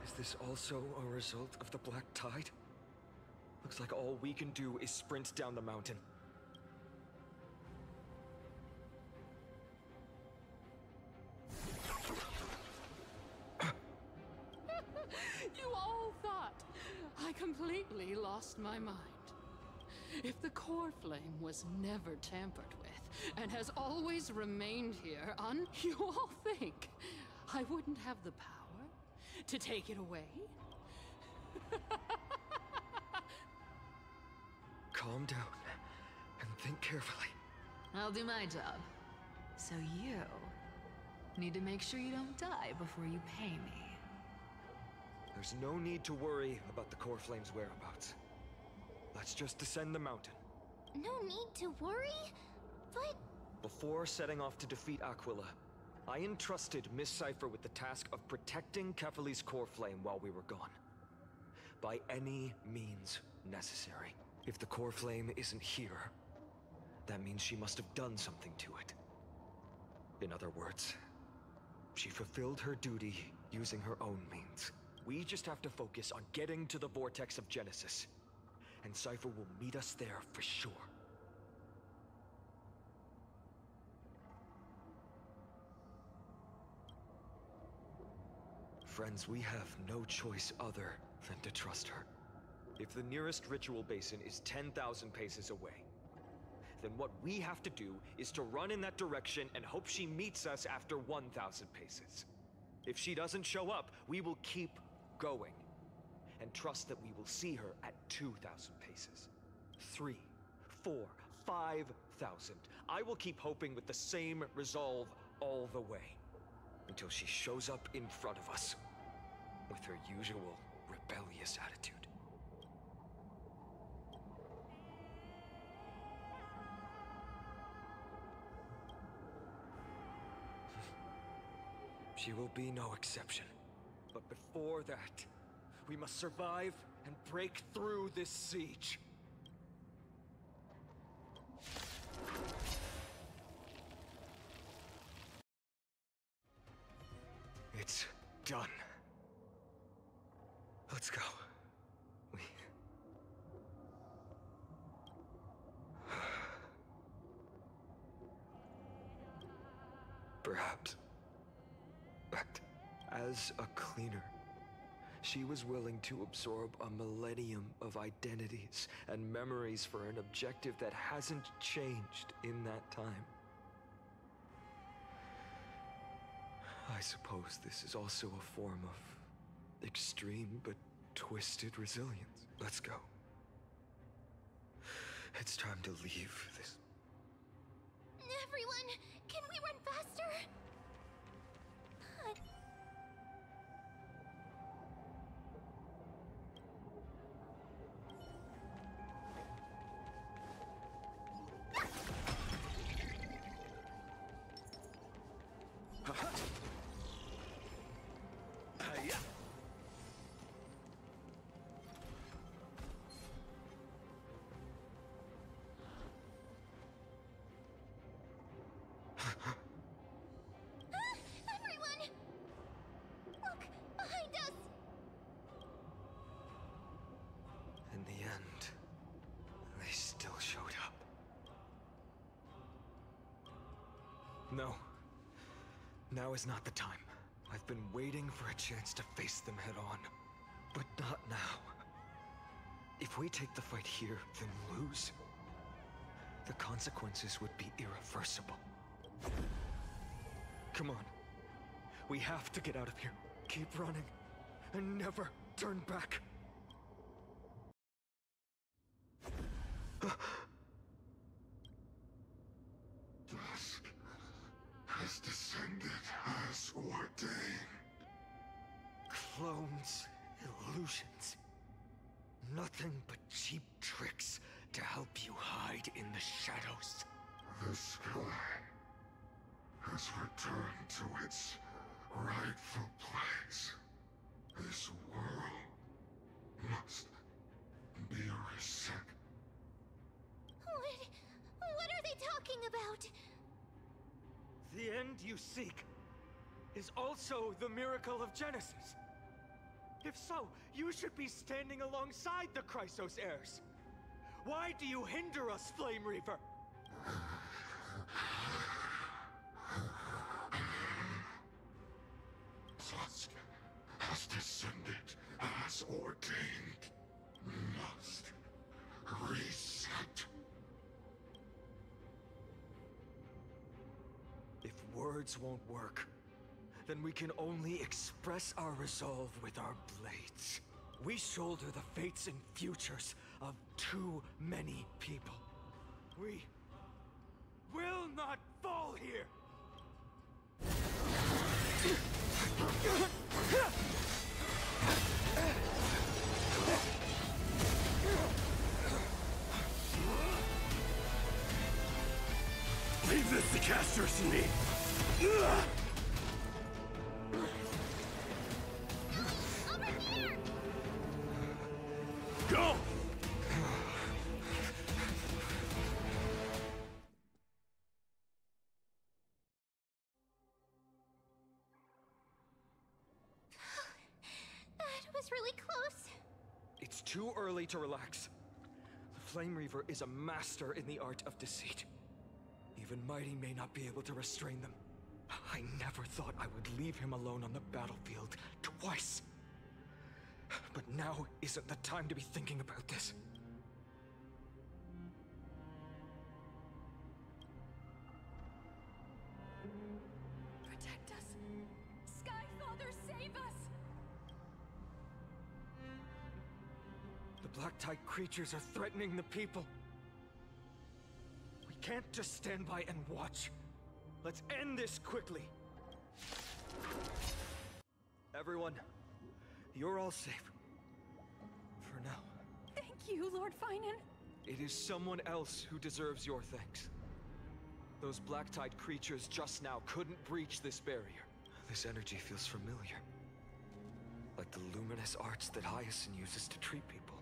Is this also a result of the Black Tide? Looks like all we can do is sprint down the mountain. You all thought I completely lost my mind. If the core flame was never tampered with, and has always remained here you all think I wouldn't have the power to take it away? Calm down and think carefully. I'll do my job. So you need to make sure you don't die before you pay me. There's no need to worry about the core flame's whereabouts. Let's just descend the mountain. No need to worry? But... Before setting off to defeat Aquila, I entrusted Miss Cifer with the task of protecting Kefali's core flame while we were gone. By any means necessary. If the core flame isn't here, that means she must have done something to it. In other words, she fulfilled her duty using her own means. We just have to focus on getting to the Vortex of Genesis, and Cifer will meet us there for sure. Friends, we have no choice other than to trust her. If the nearest ritual basin is 10,000 paces away, then what we have to do is to run in that direction and hope she meets us after 1,000 paces. If she doesn't show up, we will keep going and trust that we will see her at 2,000 paces. 3, 4, 5,000. I will keep hoping with the same resolve all the way until she shows up in front of us with her usual rebellious attitude. She will be no exception. But before that, we must survive and break through this siege. It's done. Let's go. Perhaps. But as a cleaner, she was willing to absorb a millennium of identities and memories for an objective that hasn't changed in that time. I suppose this is also a form of extreme but twisted resilience. Let's go. It's time to leave this. Everyone, can we run faster? No. Now is not the time. I've been waiting for a chance to face them head on. But not now. If we take the fight here, then lose, the consequences would be irreversible. Come on. We have to get out of here. Keep running, and never turn back. Dusk has descended as ordained. Clones, illusions. Nothing but cheap tricks to help you hide in the shadows. The sky has returned to its rightful place. This world must be reset. What are they talking about? The end you seek is also the miracle of Genesis. If so, you should be standing alongside the Chrysos heirs. Why do you hinder us, Flame Reaver? Dusk has descended as ordained. Must reset. If words won't work, then we can only express our resolve with our blades. We shoulder the fates and futures of too many people. We will not fall here! Leave this to casters and me! Over here! Go! That was really close. It's too early to relax. The Flame Reaver is a master in the art of deceit. Even Mighty may not be able to restrain them. I never thought I would leave him alone on the battlefield twice. But now isn't the time to be thinking about this. Protect us! Sky Father, save us! The Black Tide creatures are threatening the people. We can't just stand by and watch. Let's end this quickly. Everyone, you're all safe. For now. Thank you, Lord Phainon. It is someone else who deserves your thanks. Those Black Tide creatures just now couldn't breach this barrier. This energy feels familiar. Like the luminous arts that Hyacine uses to treat people.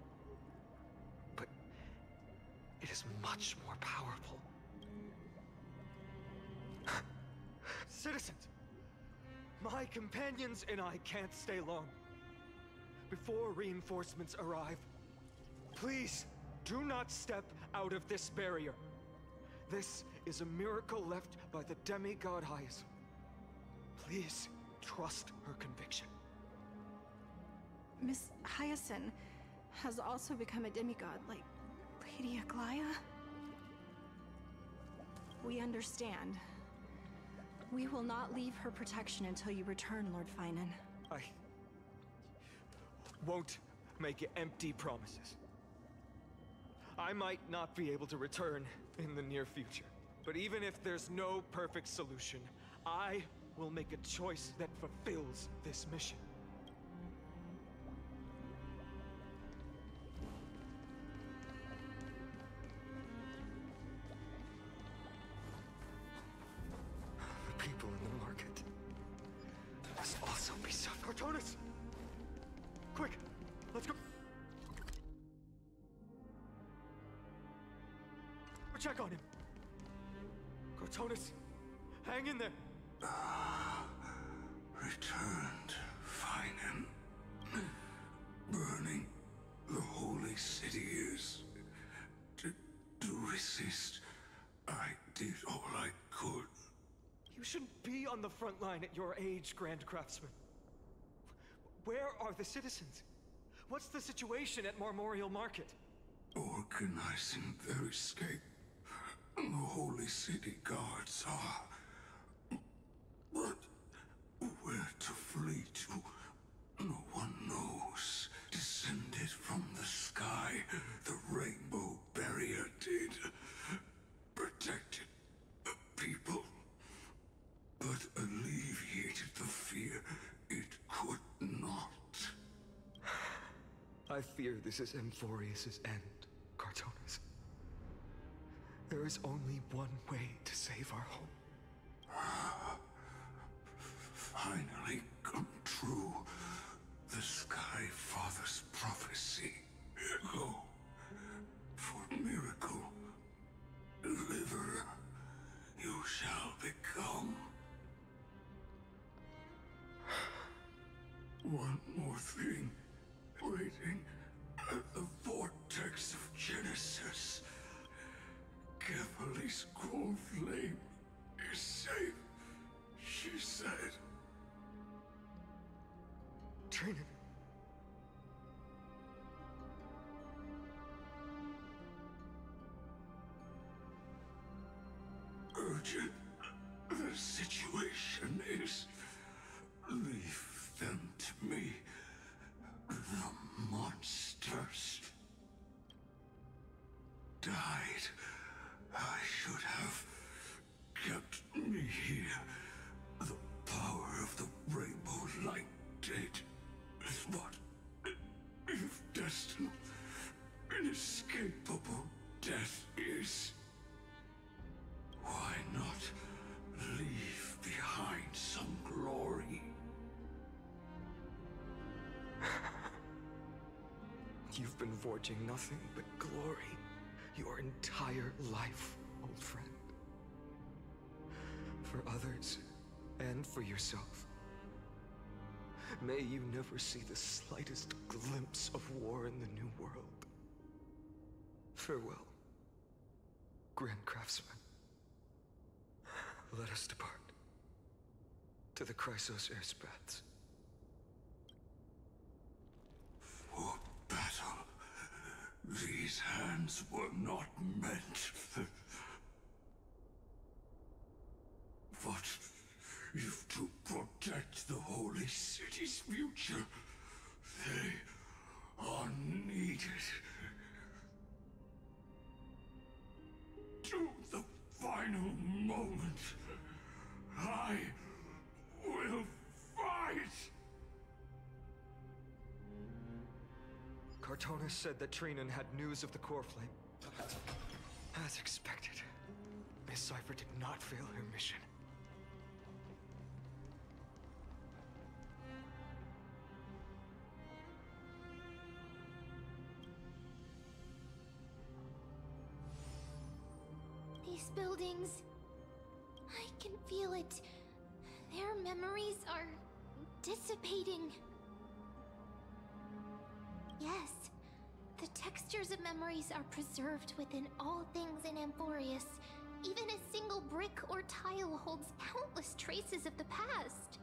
But it is much more powerful. Citizens! My companions and I can't stay long. Before reinforcements arrive, please do not step out of this barrier. This is a miracle left by the demigod Hyacine. Please trust her conviction. Miss Hyacine has also become a demigod, like Lady Aglaea. We understand. We will not leave her protection until you return, Lord Phainon. I won't make empty promises. I might not be able to return in the near future. But even if there's no perfect solution, I will make a choice that fulfills this mission. The people in the market must also be suffering. Bartholos! Quick! Let's go! Check on him. Bartholos, hang in there. Returned, Phainon. Burning the holy city is... To resist, I did all I could. You shouldn't be on the front line at your age, Grand Craftsman. Where are the citizens? What's the situation at Marmorial Market? Organizing their escape. the holy city guards are. But where to flee to, no one knows. Descended from the sky, the rainbow barrier did. Protected people, but alleviated the fear it could not. I fear this is Amphoreus' end, Bartholos. There is only one way to save our home. Finally come true. The Sky Father's prophecy. Go for miracle. Deliverer, you shall become. One more thing. Waiting at the vortex of Genesis. Kefali's cold flame is safe, she said. Trinan. Urgent. The situation is... Leave them to me. The monsters died. I should have kept me here. The power of the rainbow light did. But if destined, inescapable death is, why not leave behind some glory? You've been forging nothing but glory your entire life, old friend. For others, and for yourself. May you never see the slightest glimpse of war in the New World. Farewell, Grand Craftsman. Let us depart to the Chrysos airspaths. For battle, these hands were not meant. But if to protect the holy city's future, they are needed. To the final moment, I will fight! Bartholos said that Trinan had news of the core flame. As expected, Miss Cifer did not fail her mission. These buildings... I can feel it. Their memories are... dissipating. Yes, the textures of memories are preserved within all things in Amphoreus. Even a single brick or tile holds countless traces of the past.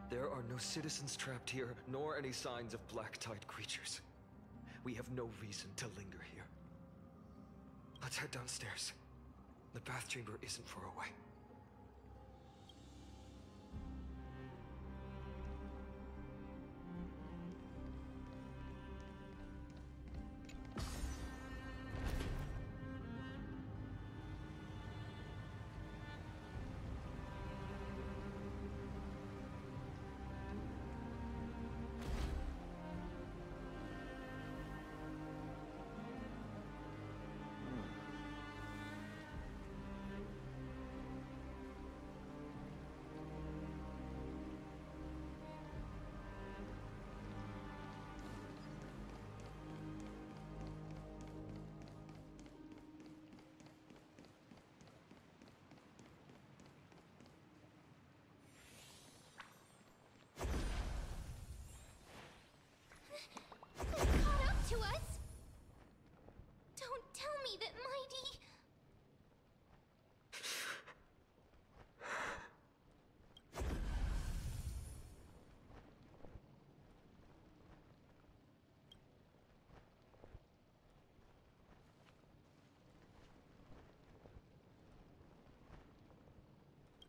There are no citizens trapped here, nor any signs of black-tide creatures. We have no reason to linger here. Let's head downstairs. The bath chamber isn't far away.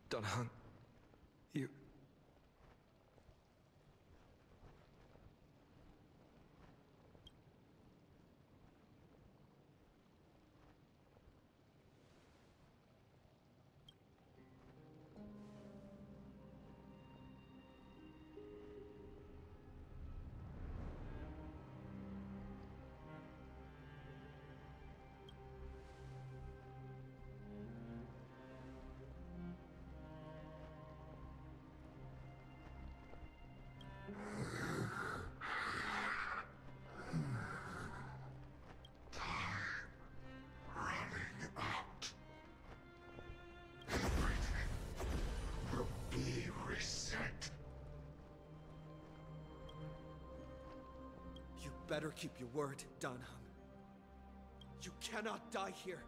Dunhung, you... Better keep your word, Danhung. You cannot die here.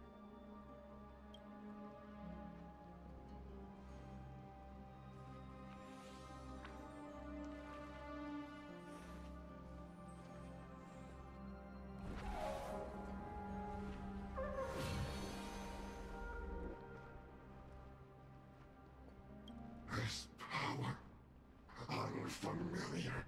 This power, unfamiliar.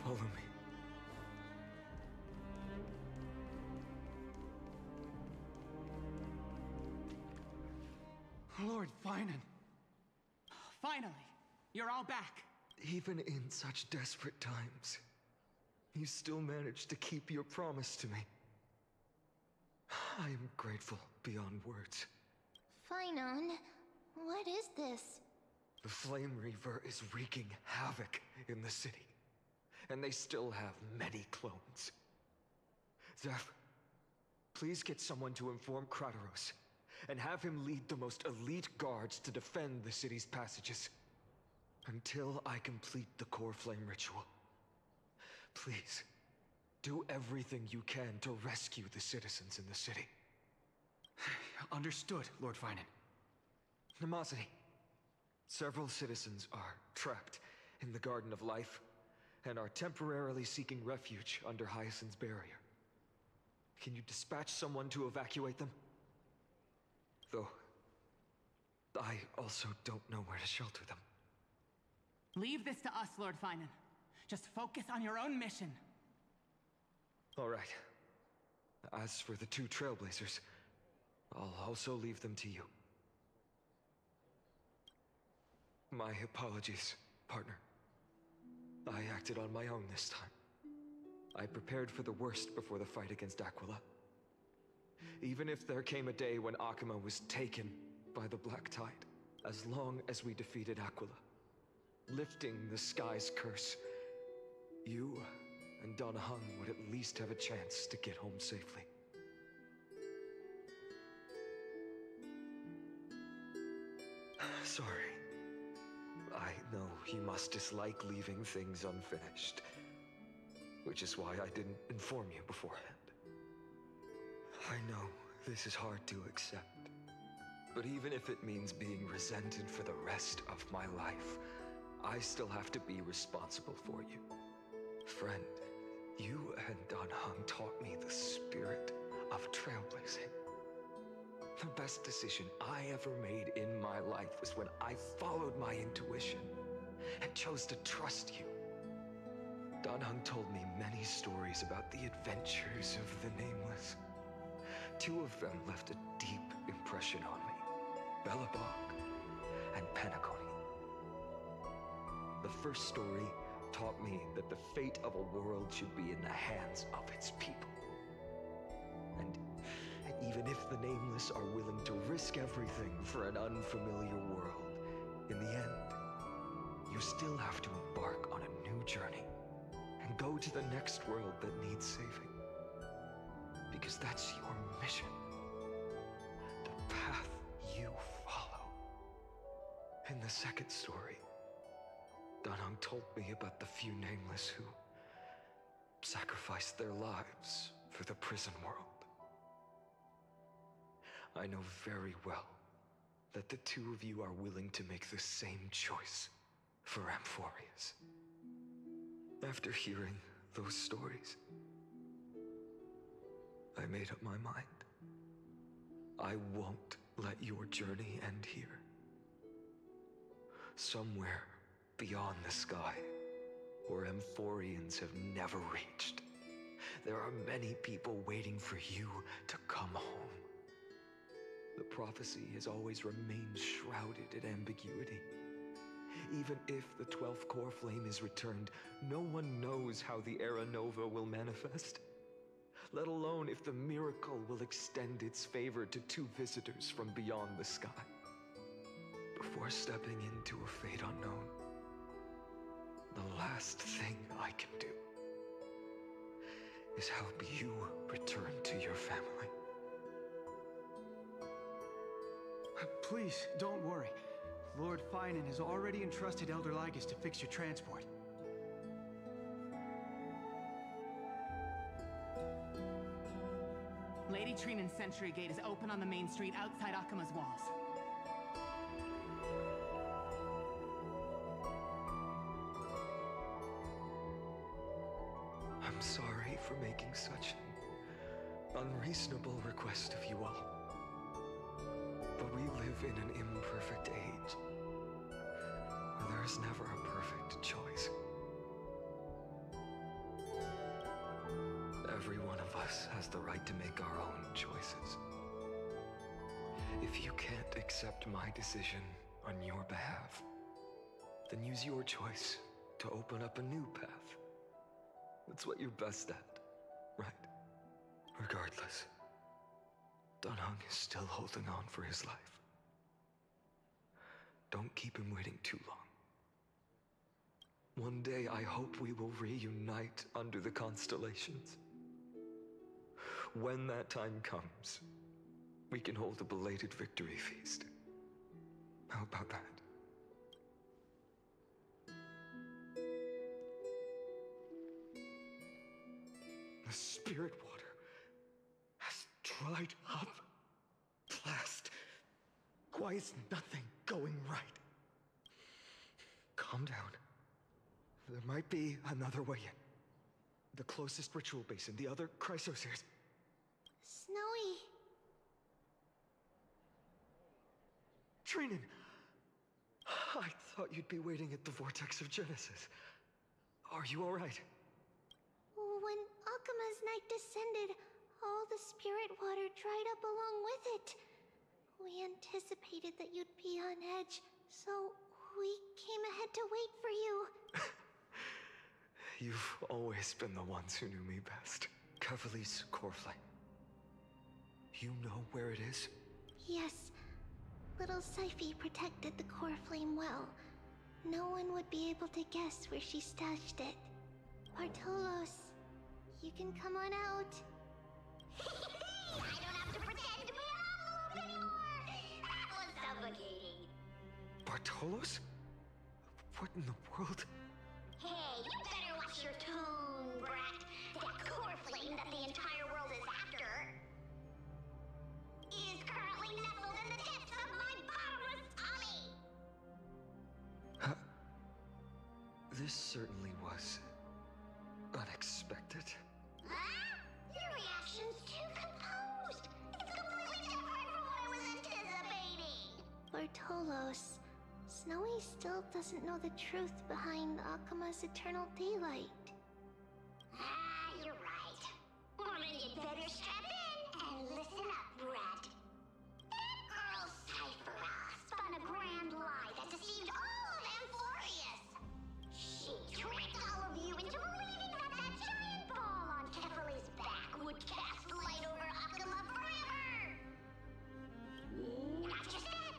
Follow me. Lord Phainon. Finally, you're all back. Even in such desperate times, you still managed to keep your promise to me. I am grateful beyond words. Phainon, what is this? The Flame Reaver is wreaking havoc in the city. And they still have many clones. Zeph, please get someone to inform Kratos, and have him lead the most elite guards to defend the city's passages. Until I complete the core flame ritual. Please, do everything you can to rescue the citizens in the city. Understood, Lord Phainon. Nemosity, several citizens are trapped in the Garden of Life, and are temporarily seeking refuge under Hyacine's barrier. Can you dispatch someone to evacuate them? Though, I also don't know where to shelter them. Leave this to us, Lord Phainon. Just focus on your own mission. All right. As for the two Trailblazers, I'll also leave them to you. My apologies, partner. I acted on my own this time. I prepared for the worst before the fight against Aquila. Even if there came a day when Oqueima was taken by the Black Tide, as long as we defeated Aquila, lifting the sky's curse, you and Danhung would at least have a chance to get home safely. Sorry. I know you must dislike leaving things unfinished, which is why I didn't inform you beforehand. I know this is hard to accept, but even if it means being resented for the rest of my life, I still have to be responsible for you. Friend, you and Danhung taught me the spirit of trailblazing. The best decision I ever made in my life was when I followed my intuition and chose to trust you. Danhung told me many stories about the adventures of the Nameless. Two of them left a deep impression on me, Belobog and Penacony. The first story taught me that the fate of a world should be in the hands of its people. And even if the Nameless are willing to risk everything for an unfamiliar world, in the end, you still have to embark on a new journey and go to the next world that needs saving. Because that's your mission. The path you follow. In the second story, Deng told me about the few nameless who sacrificed their lives for the prison world. I know very well that the two of you are willing to make the same choice for Amphoreus. After hearing those stories, I made up my mind. I won't let your journey end here. Somewhere beyond the sky, where Amphoreans have never reached, there are many people waiting for you to come home. The prophecy has always remained shrouded in ambiguity. Even if the 12th core flame is returned, no one knows how the Era Nova will manifest, let alone if the miracle will extend its favor to two visitors from beyond the sky. Before stepping into a fate unknown, the last thing I can do is help you return to your family. Please, don't worry. Lord Phainon has already entrusted Elder Ligus to fix your transport. Lady Trinan's sentry gate is open on the main street outside Oqueima's walls. I'm sorry for making such an unreasonable request of you all. But we live in an imperfect age, where there is never a perfect choice. Every one of us has the right to make our own choices. If you can't accept my decision on your behalf, then use your choice to open up a new path. That's what you're best at, right? Regardless, Deng is still holding on for his life. Don't keep him waiting too long. One day, I hope we will reunite under the constellations. When that time comes, we can hold a belated victory feast. How about that? The spirit water has dried up. Blast. Why is nothing going right? Calm down. There might be another way in. The closest ritual basin, the other chrysospheres. Snowy. Trinan! I thought you'd be waiting at the Vortex of Genesis. Are you alright? When Oqueima's night descended, all the spirit water dried up along with it. We anticipated that you'd be on edge, so we came ahead to wait for you. You've always been the ones who knew me best. Cavali's core flame. You know where it is? Yes. Little Cifer protected the core flame well. No one would be able to guess where she stashed it. Bartholos, you can come on out. I don't have to pretend to be an envelope anymore! That was suffocating. Bartholos? What in the world? Hey, you better watch your tone, brat. That core flame that the entire world is after is currently nestled in the depths of my bottomless tummy! This certainly was unexpected. Huh? Your reaction's too composed. It's completely different from what I was anticipating. Bartholos, Snowy still doesn't know the truth behind Oqueima's eternal daylight. You're right. Well, then you'd better strap in and listen up, brat. That girl Cifer spun a grand lie that deceived all of Amphoreus. She tricked all of you into believing that that giant ball on Kefali's back would cast light over Aquila forever. Not just that.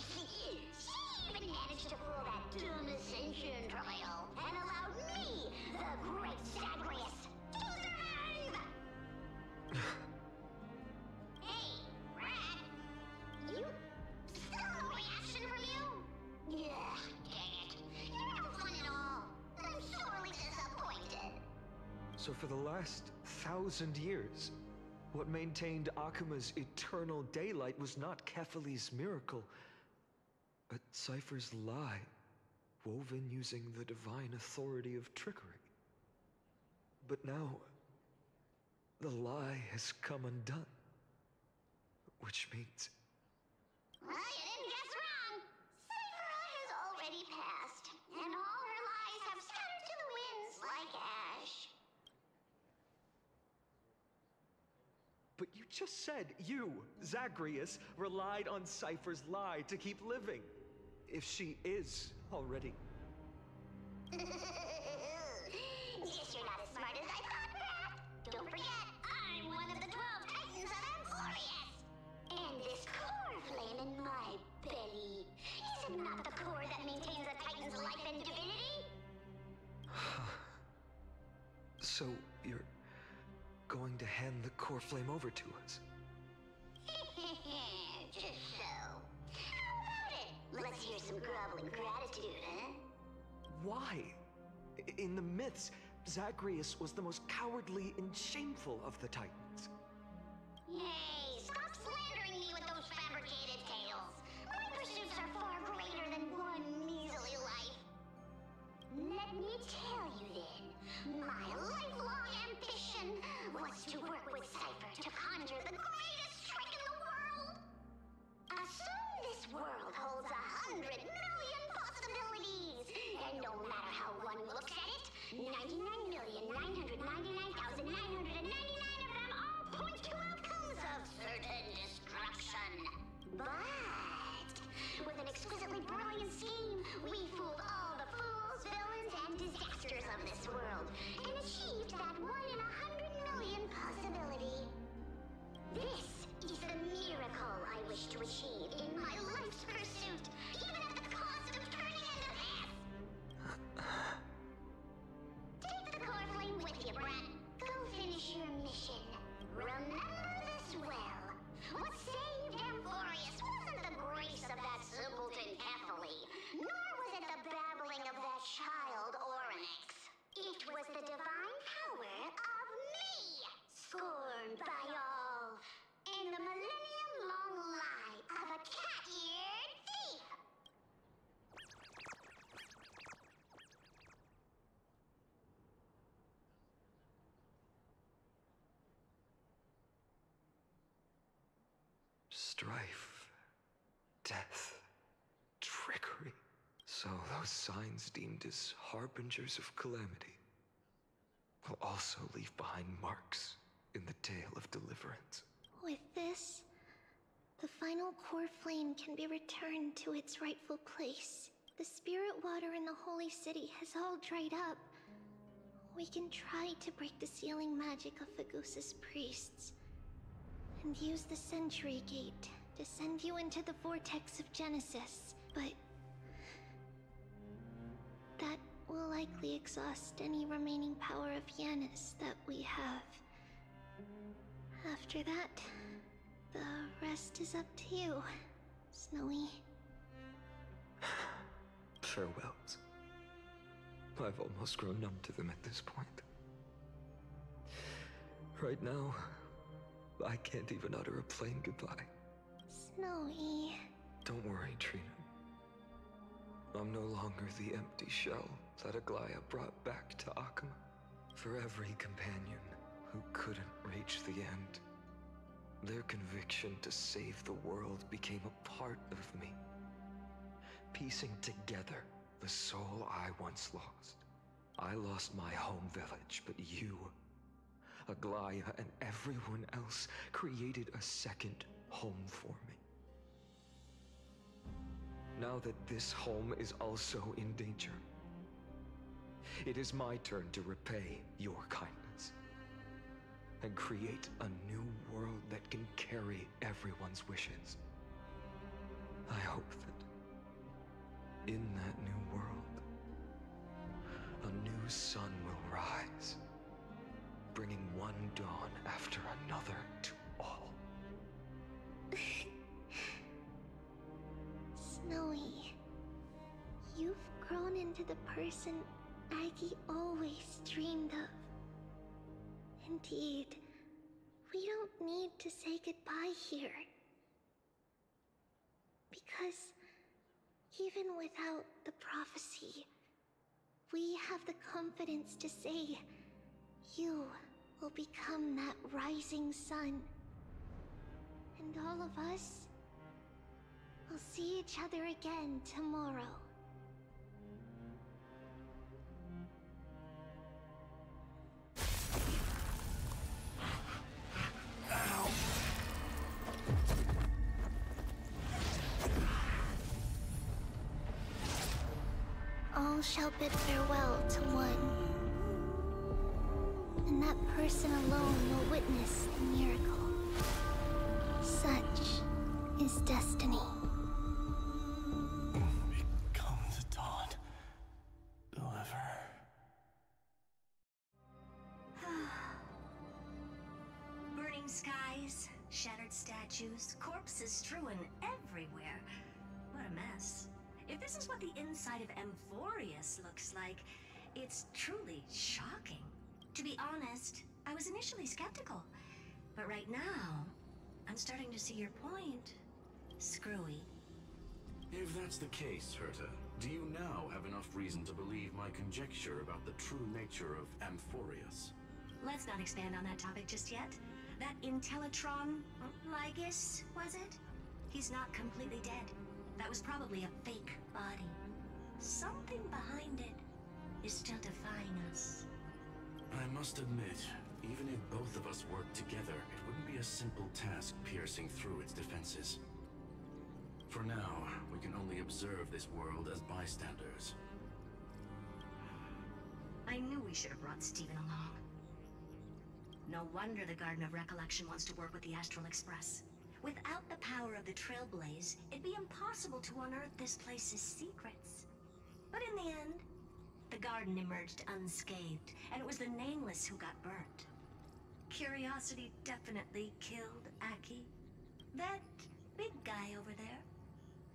She even managed to fool that dumb ascension trial and allowed me, So for the last 1,000 years, what maintained Oqueima's eternal daylight was not Kefali's miracle, but Cifer's lie, woven using the divine authority of trickery. But now, the lie has come undone. Which means... Well, you didn't guess wrong. Cifer has already passed, and all her lies have scattered to the winds like ash. But you just said you, Zagreus, relied on Cifer's lie to keep living. If she is already... Guess you're not as smart as I thought, Rat. Don't forget, I'm one of the 12 Titans of Amphoreus. And this core flame in my belly, is it not the core that maintains a Titan's life and divinity? So, you're going to hand the core flame over to us? Just so. How about it? Let's hear some groveling gratitude, huh? Why? In the myths, Zagreus was the most cowardly and shameful of the Titans. Hey, stop slandering me with those fabricated tales. My pursuits are far greater than one measly life. Let me tell you then, my lifelong ambition was to work with Cifer to conjure the greatest trick in the world. Assume this world holds 100 million possibilities, and no matter how one looks at it, 99,999,999 of them all point to outcomes of certain destruction. But with an exquisitely brilliant scheme, we fooled all the fools, villains, and disasters of this world, and achieved that 1 in 100 million possibility. This is the miracle I wish to achieve in my life's pursuit, even at the cost of turning into this! Take the core flame with you, Brat. Go finish your mission. Remember this well. What saved Amphoreus wasn't the grace of that simpleton Kefali, nor was it the babbling of that child Oryx. It was the divine power of me, scorned by all, and the millennium-long lie of a cat-eared thief. Strife, death, trickery. So those signs deemed as harbingers of calamity will also leave behind marks in the tale of deliverance. With this, the final core flame can be returned to its rightful place. The spirit water in the holy city has all dried up. We can try to break the sealing magic of Fagusa's priests, and use the Century Gate to send you into the vortex of Genesis, but that will likely exhaust any remaining power of Yanis that we have. After that, the rest is up to you, Snowy. Farewells. I've almost grown numb to them at this point. Right now, I can't even utter a plain goodbye. Snowy. Don't worry, Trina. I'm no longer the empty shell that Aglaea brought back to Oqueima. For every companion who couldn't reach the end, their conviction to save the world became a part of me, piecing together the soul I once lost. I lost my home village, but you, Aglaea, and everyone else created a second home for me. Now that this home is also in danger, it is my turn to repay your kindness and create a new world that can carry everyone's wishes. I hope that in that new world, a new sun will rise, bringing one dawn after another to all. Snowy, you've grown into the person Aggie always dreamed of. Indeed. We don't need to say goodbye here. Because even without the prophecy, we have the confidence to say you will become that rising sun. And all of us will see each other again tomorrow. All shall bid farewell to one. And that person alone will witness the miracle. Such is destiny. Come the dawn. Whoever. Burning skies, shattered statues, corpses strewn everywhere. What a mess. If this is what the inside of Amphoreus looks like, it's truly shocking. To be honest, I was initially skeptical. But right now, I'm starting to see your point. Screwy. If that's the case, Herta, do you now have enough reason to believe my conjecture about the true nature of Amphoreus? Let's not expand on that topic just yet. That Intellitron, Ligus, was it? He's not completely dead. That was probably a fake body. Something behind it is still defying us. I must admit, even if both of us worked together, it wouldn't be a simple task piercing through its defenses. For now, we can only observe this world as bystanders. I knew we should have brought Steven along. No wonder the Garden of Recollection wants to work with the Astral Express. Without the power of the Trailblaze, it'd be impossible to unearth this place's secrets. But in the end, the garden emerged unscathed, and it was the Nameless who got burnt. Curiosity definitely killed Aki. That big guy over there.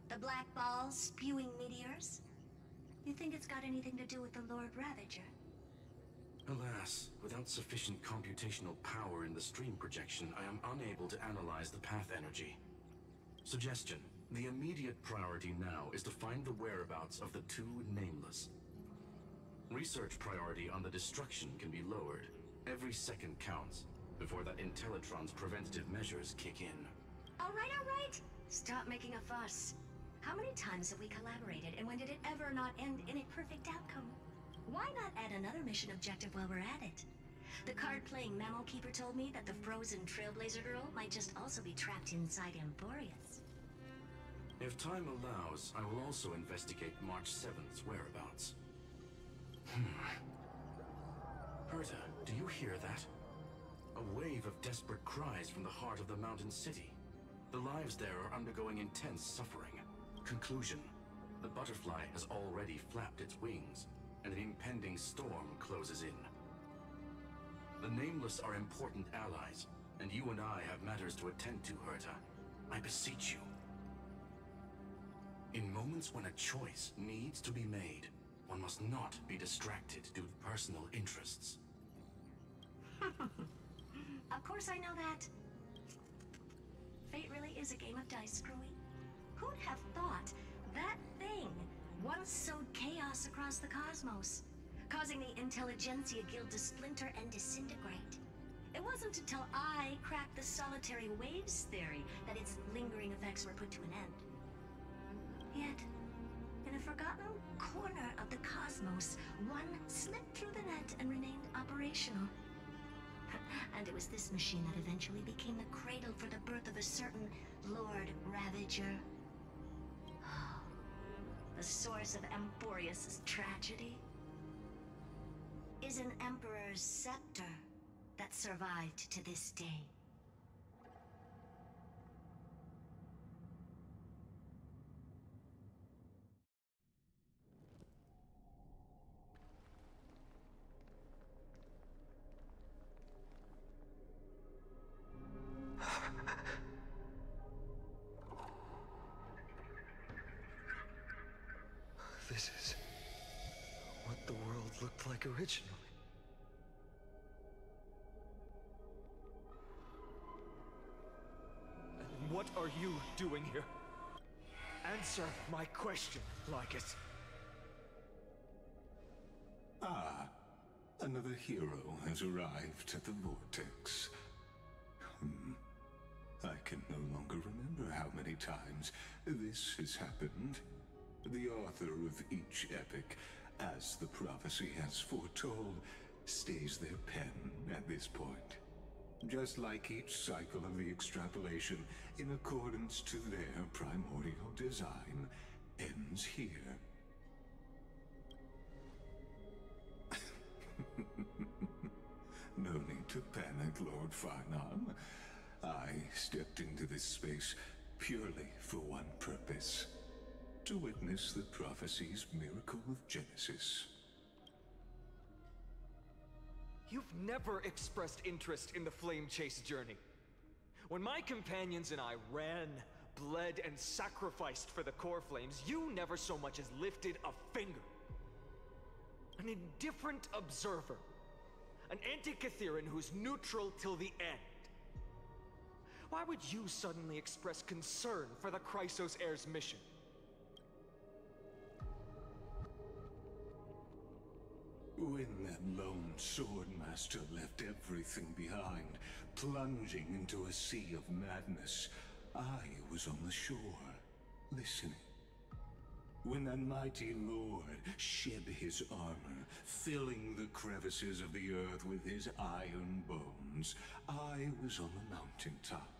The black balls spewing meteors. You think it's got anything to do with the Lord Ravager? Alas, without sufficient computational power in the stream projection, I am unable to analyze the path energy. Suggestion. The immediate priority now is to find the whereabouts of the two Nameless. Research priority on the destruction can be lowered. Every second counts, before that Intellitron's preventative measures kick in. All right. Stop making a fuss. How many times have we collaborated, and when did it ever not end in a perfect outcome? Why not add another mission objective while we're at it? The card-playing Memo Keeper told me that the frozen Trailblazer girl might just also be trapped inside Amphoreus. If time allows, I will also investigate March 7th's whereabouts. Herta, do you hear that? A wave of desperate cries from the heart of the mountain city. The lives there are undergoing intense suffering. Conclusion. The butterfly has already flapped its wings, and an impending storm closes in. The Nameless are important allies, and you and I have matters to attend to, Herta. I beseech you. In moments when a choice needs to be made, one must not be distracted due to personal interests. Of course I know that. Fate really is a game of dice, Screwy. Who'd have thought that thing once sowed chaos across the cosmos, causing the Intelligentsia Guild to splinter and disintegrate? It wasn't until I cracked the solitary waves theory that its lingering effects were put to an end. Yet, in a forgotten corner of the cosmos, one slipped through the net and remained operational. And it was this machine that eventually became the cradle for the birth of a certain Lord Ravager. The source of Amphoreus' tragedy is an Emperor's scepter that survived to this day. This is what the world looked like originally. What are you doing here? Answer my question, Ligus. Ah, another hero has arrived at the Vortex. I can no longer remember how many times this has happened. The author of each epic, as the prophecy has foretold, stays their pen at this point. Just like each cycle of the extrapolation, in accordance to their primordial design, ends here. No need to panic, Lord Phainon. I stepped into this space purely for one purpose: to witness the prophecy's miracle of Genesis. You've never expressed interest in the Flame Chase journey. When my companions and I ran, bled, and sacrificed for the core flames, you never so much as lifted a finger. An indifferent observer. An anti-Catharan who's neutral till the end. Why would you suddenly express concern for the Chrysos heir's mission? When that lone swordmaster left everything behind, plunging into a sea of madness, I was on the shore, listening. When that mighty lord shed his armor, filling the crevices of the earth with his iron bones, I was on the mountaintop,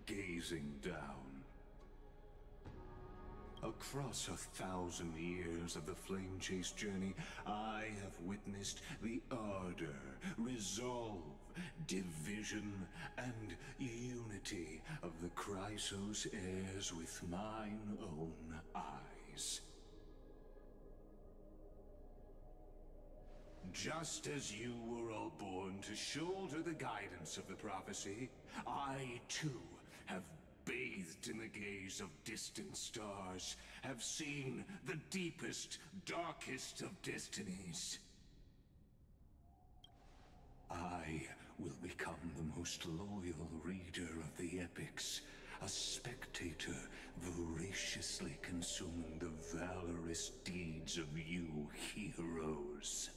gazing down. Across 1,000 years of the Flame Chase journey, I have witnessed the ardor, resolve, division, and unity of the Chrysos heirs with mine own eyes. Just as you were all born to shoulder the guidance of the prophecy, I too have bathed in the gaze of distant stars, have seen the deepest, darkest of destinies. I will become the most loyal reader of the epics, a spectator voraciously consuming the valorous deeds of you heroes.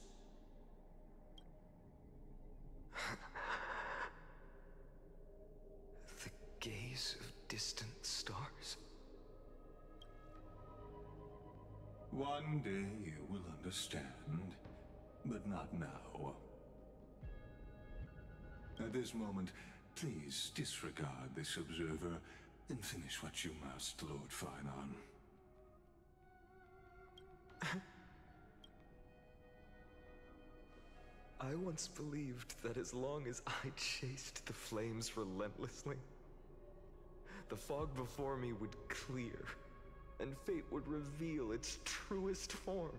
The gaze of distant stars. One day you will understand, but not now. At this moment, please disregard this observer and finish what you must, Lord Phainon. I once believed that as long as I chased the flames relentlessly, the fog before me would clear, and fate would reveal its truest form.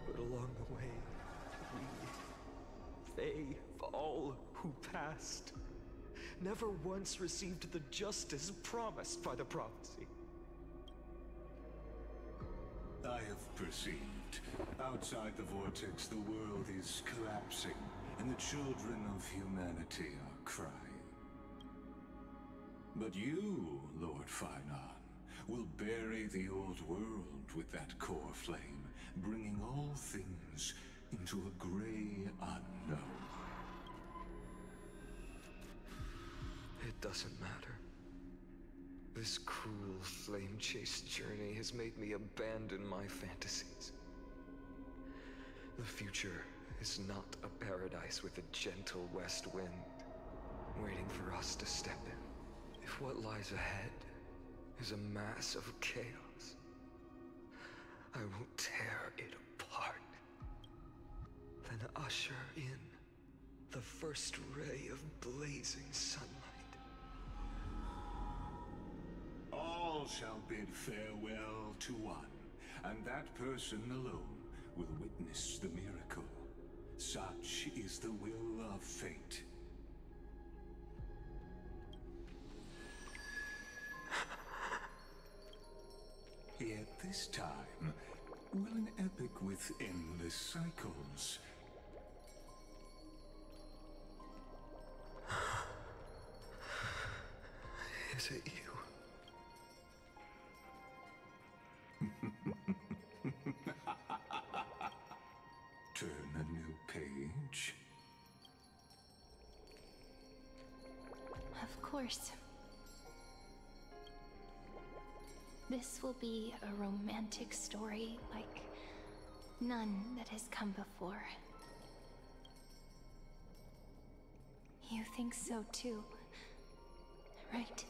But along the way, they, all who passed, never once received the justice promised by the prophecy. I have perceived. Outside the vortex, the world is collapsing, and the children of humanity are crying. But you, Lord Phainon, will bury the old world with that core flame, bringing all things into a gray unknown. It doesn't matter. This cruel flame chase journey has made me abandon my fantasies. The future is not a paradise with a gentle west wind, waiting for us to step in. If what lies ahead is a mass of chaos, I will tear it apart. Then usher in the first ray of blazing sunlight. All shall bid farewell to one, and that person alone will witness the miracle. Such is the will of fate. Yet this time, will an epic with endless cycles Is it you? Turn a new page. Of course. This will be a romantic story like none that has come before. You think so too, right?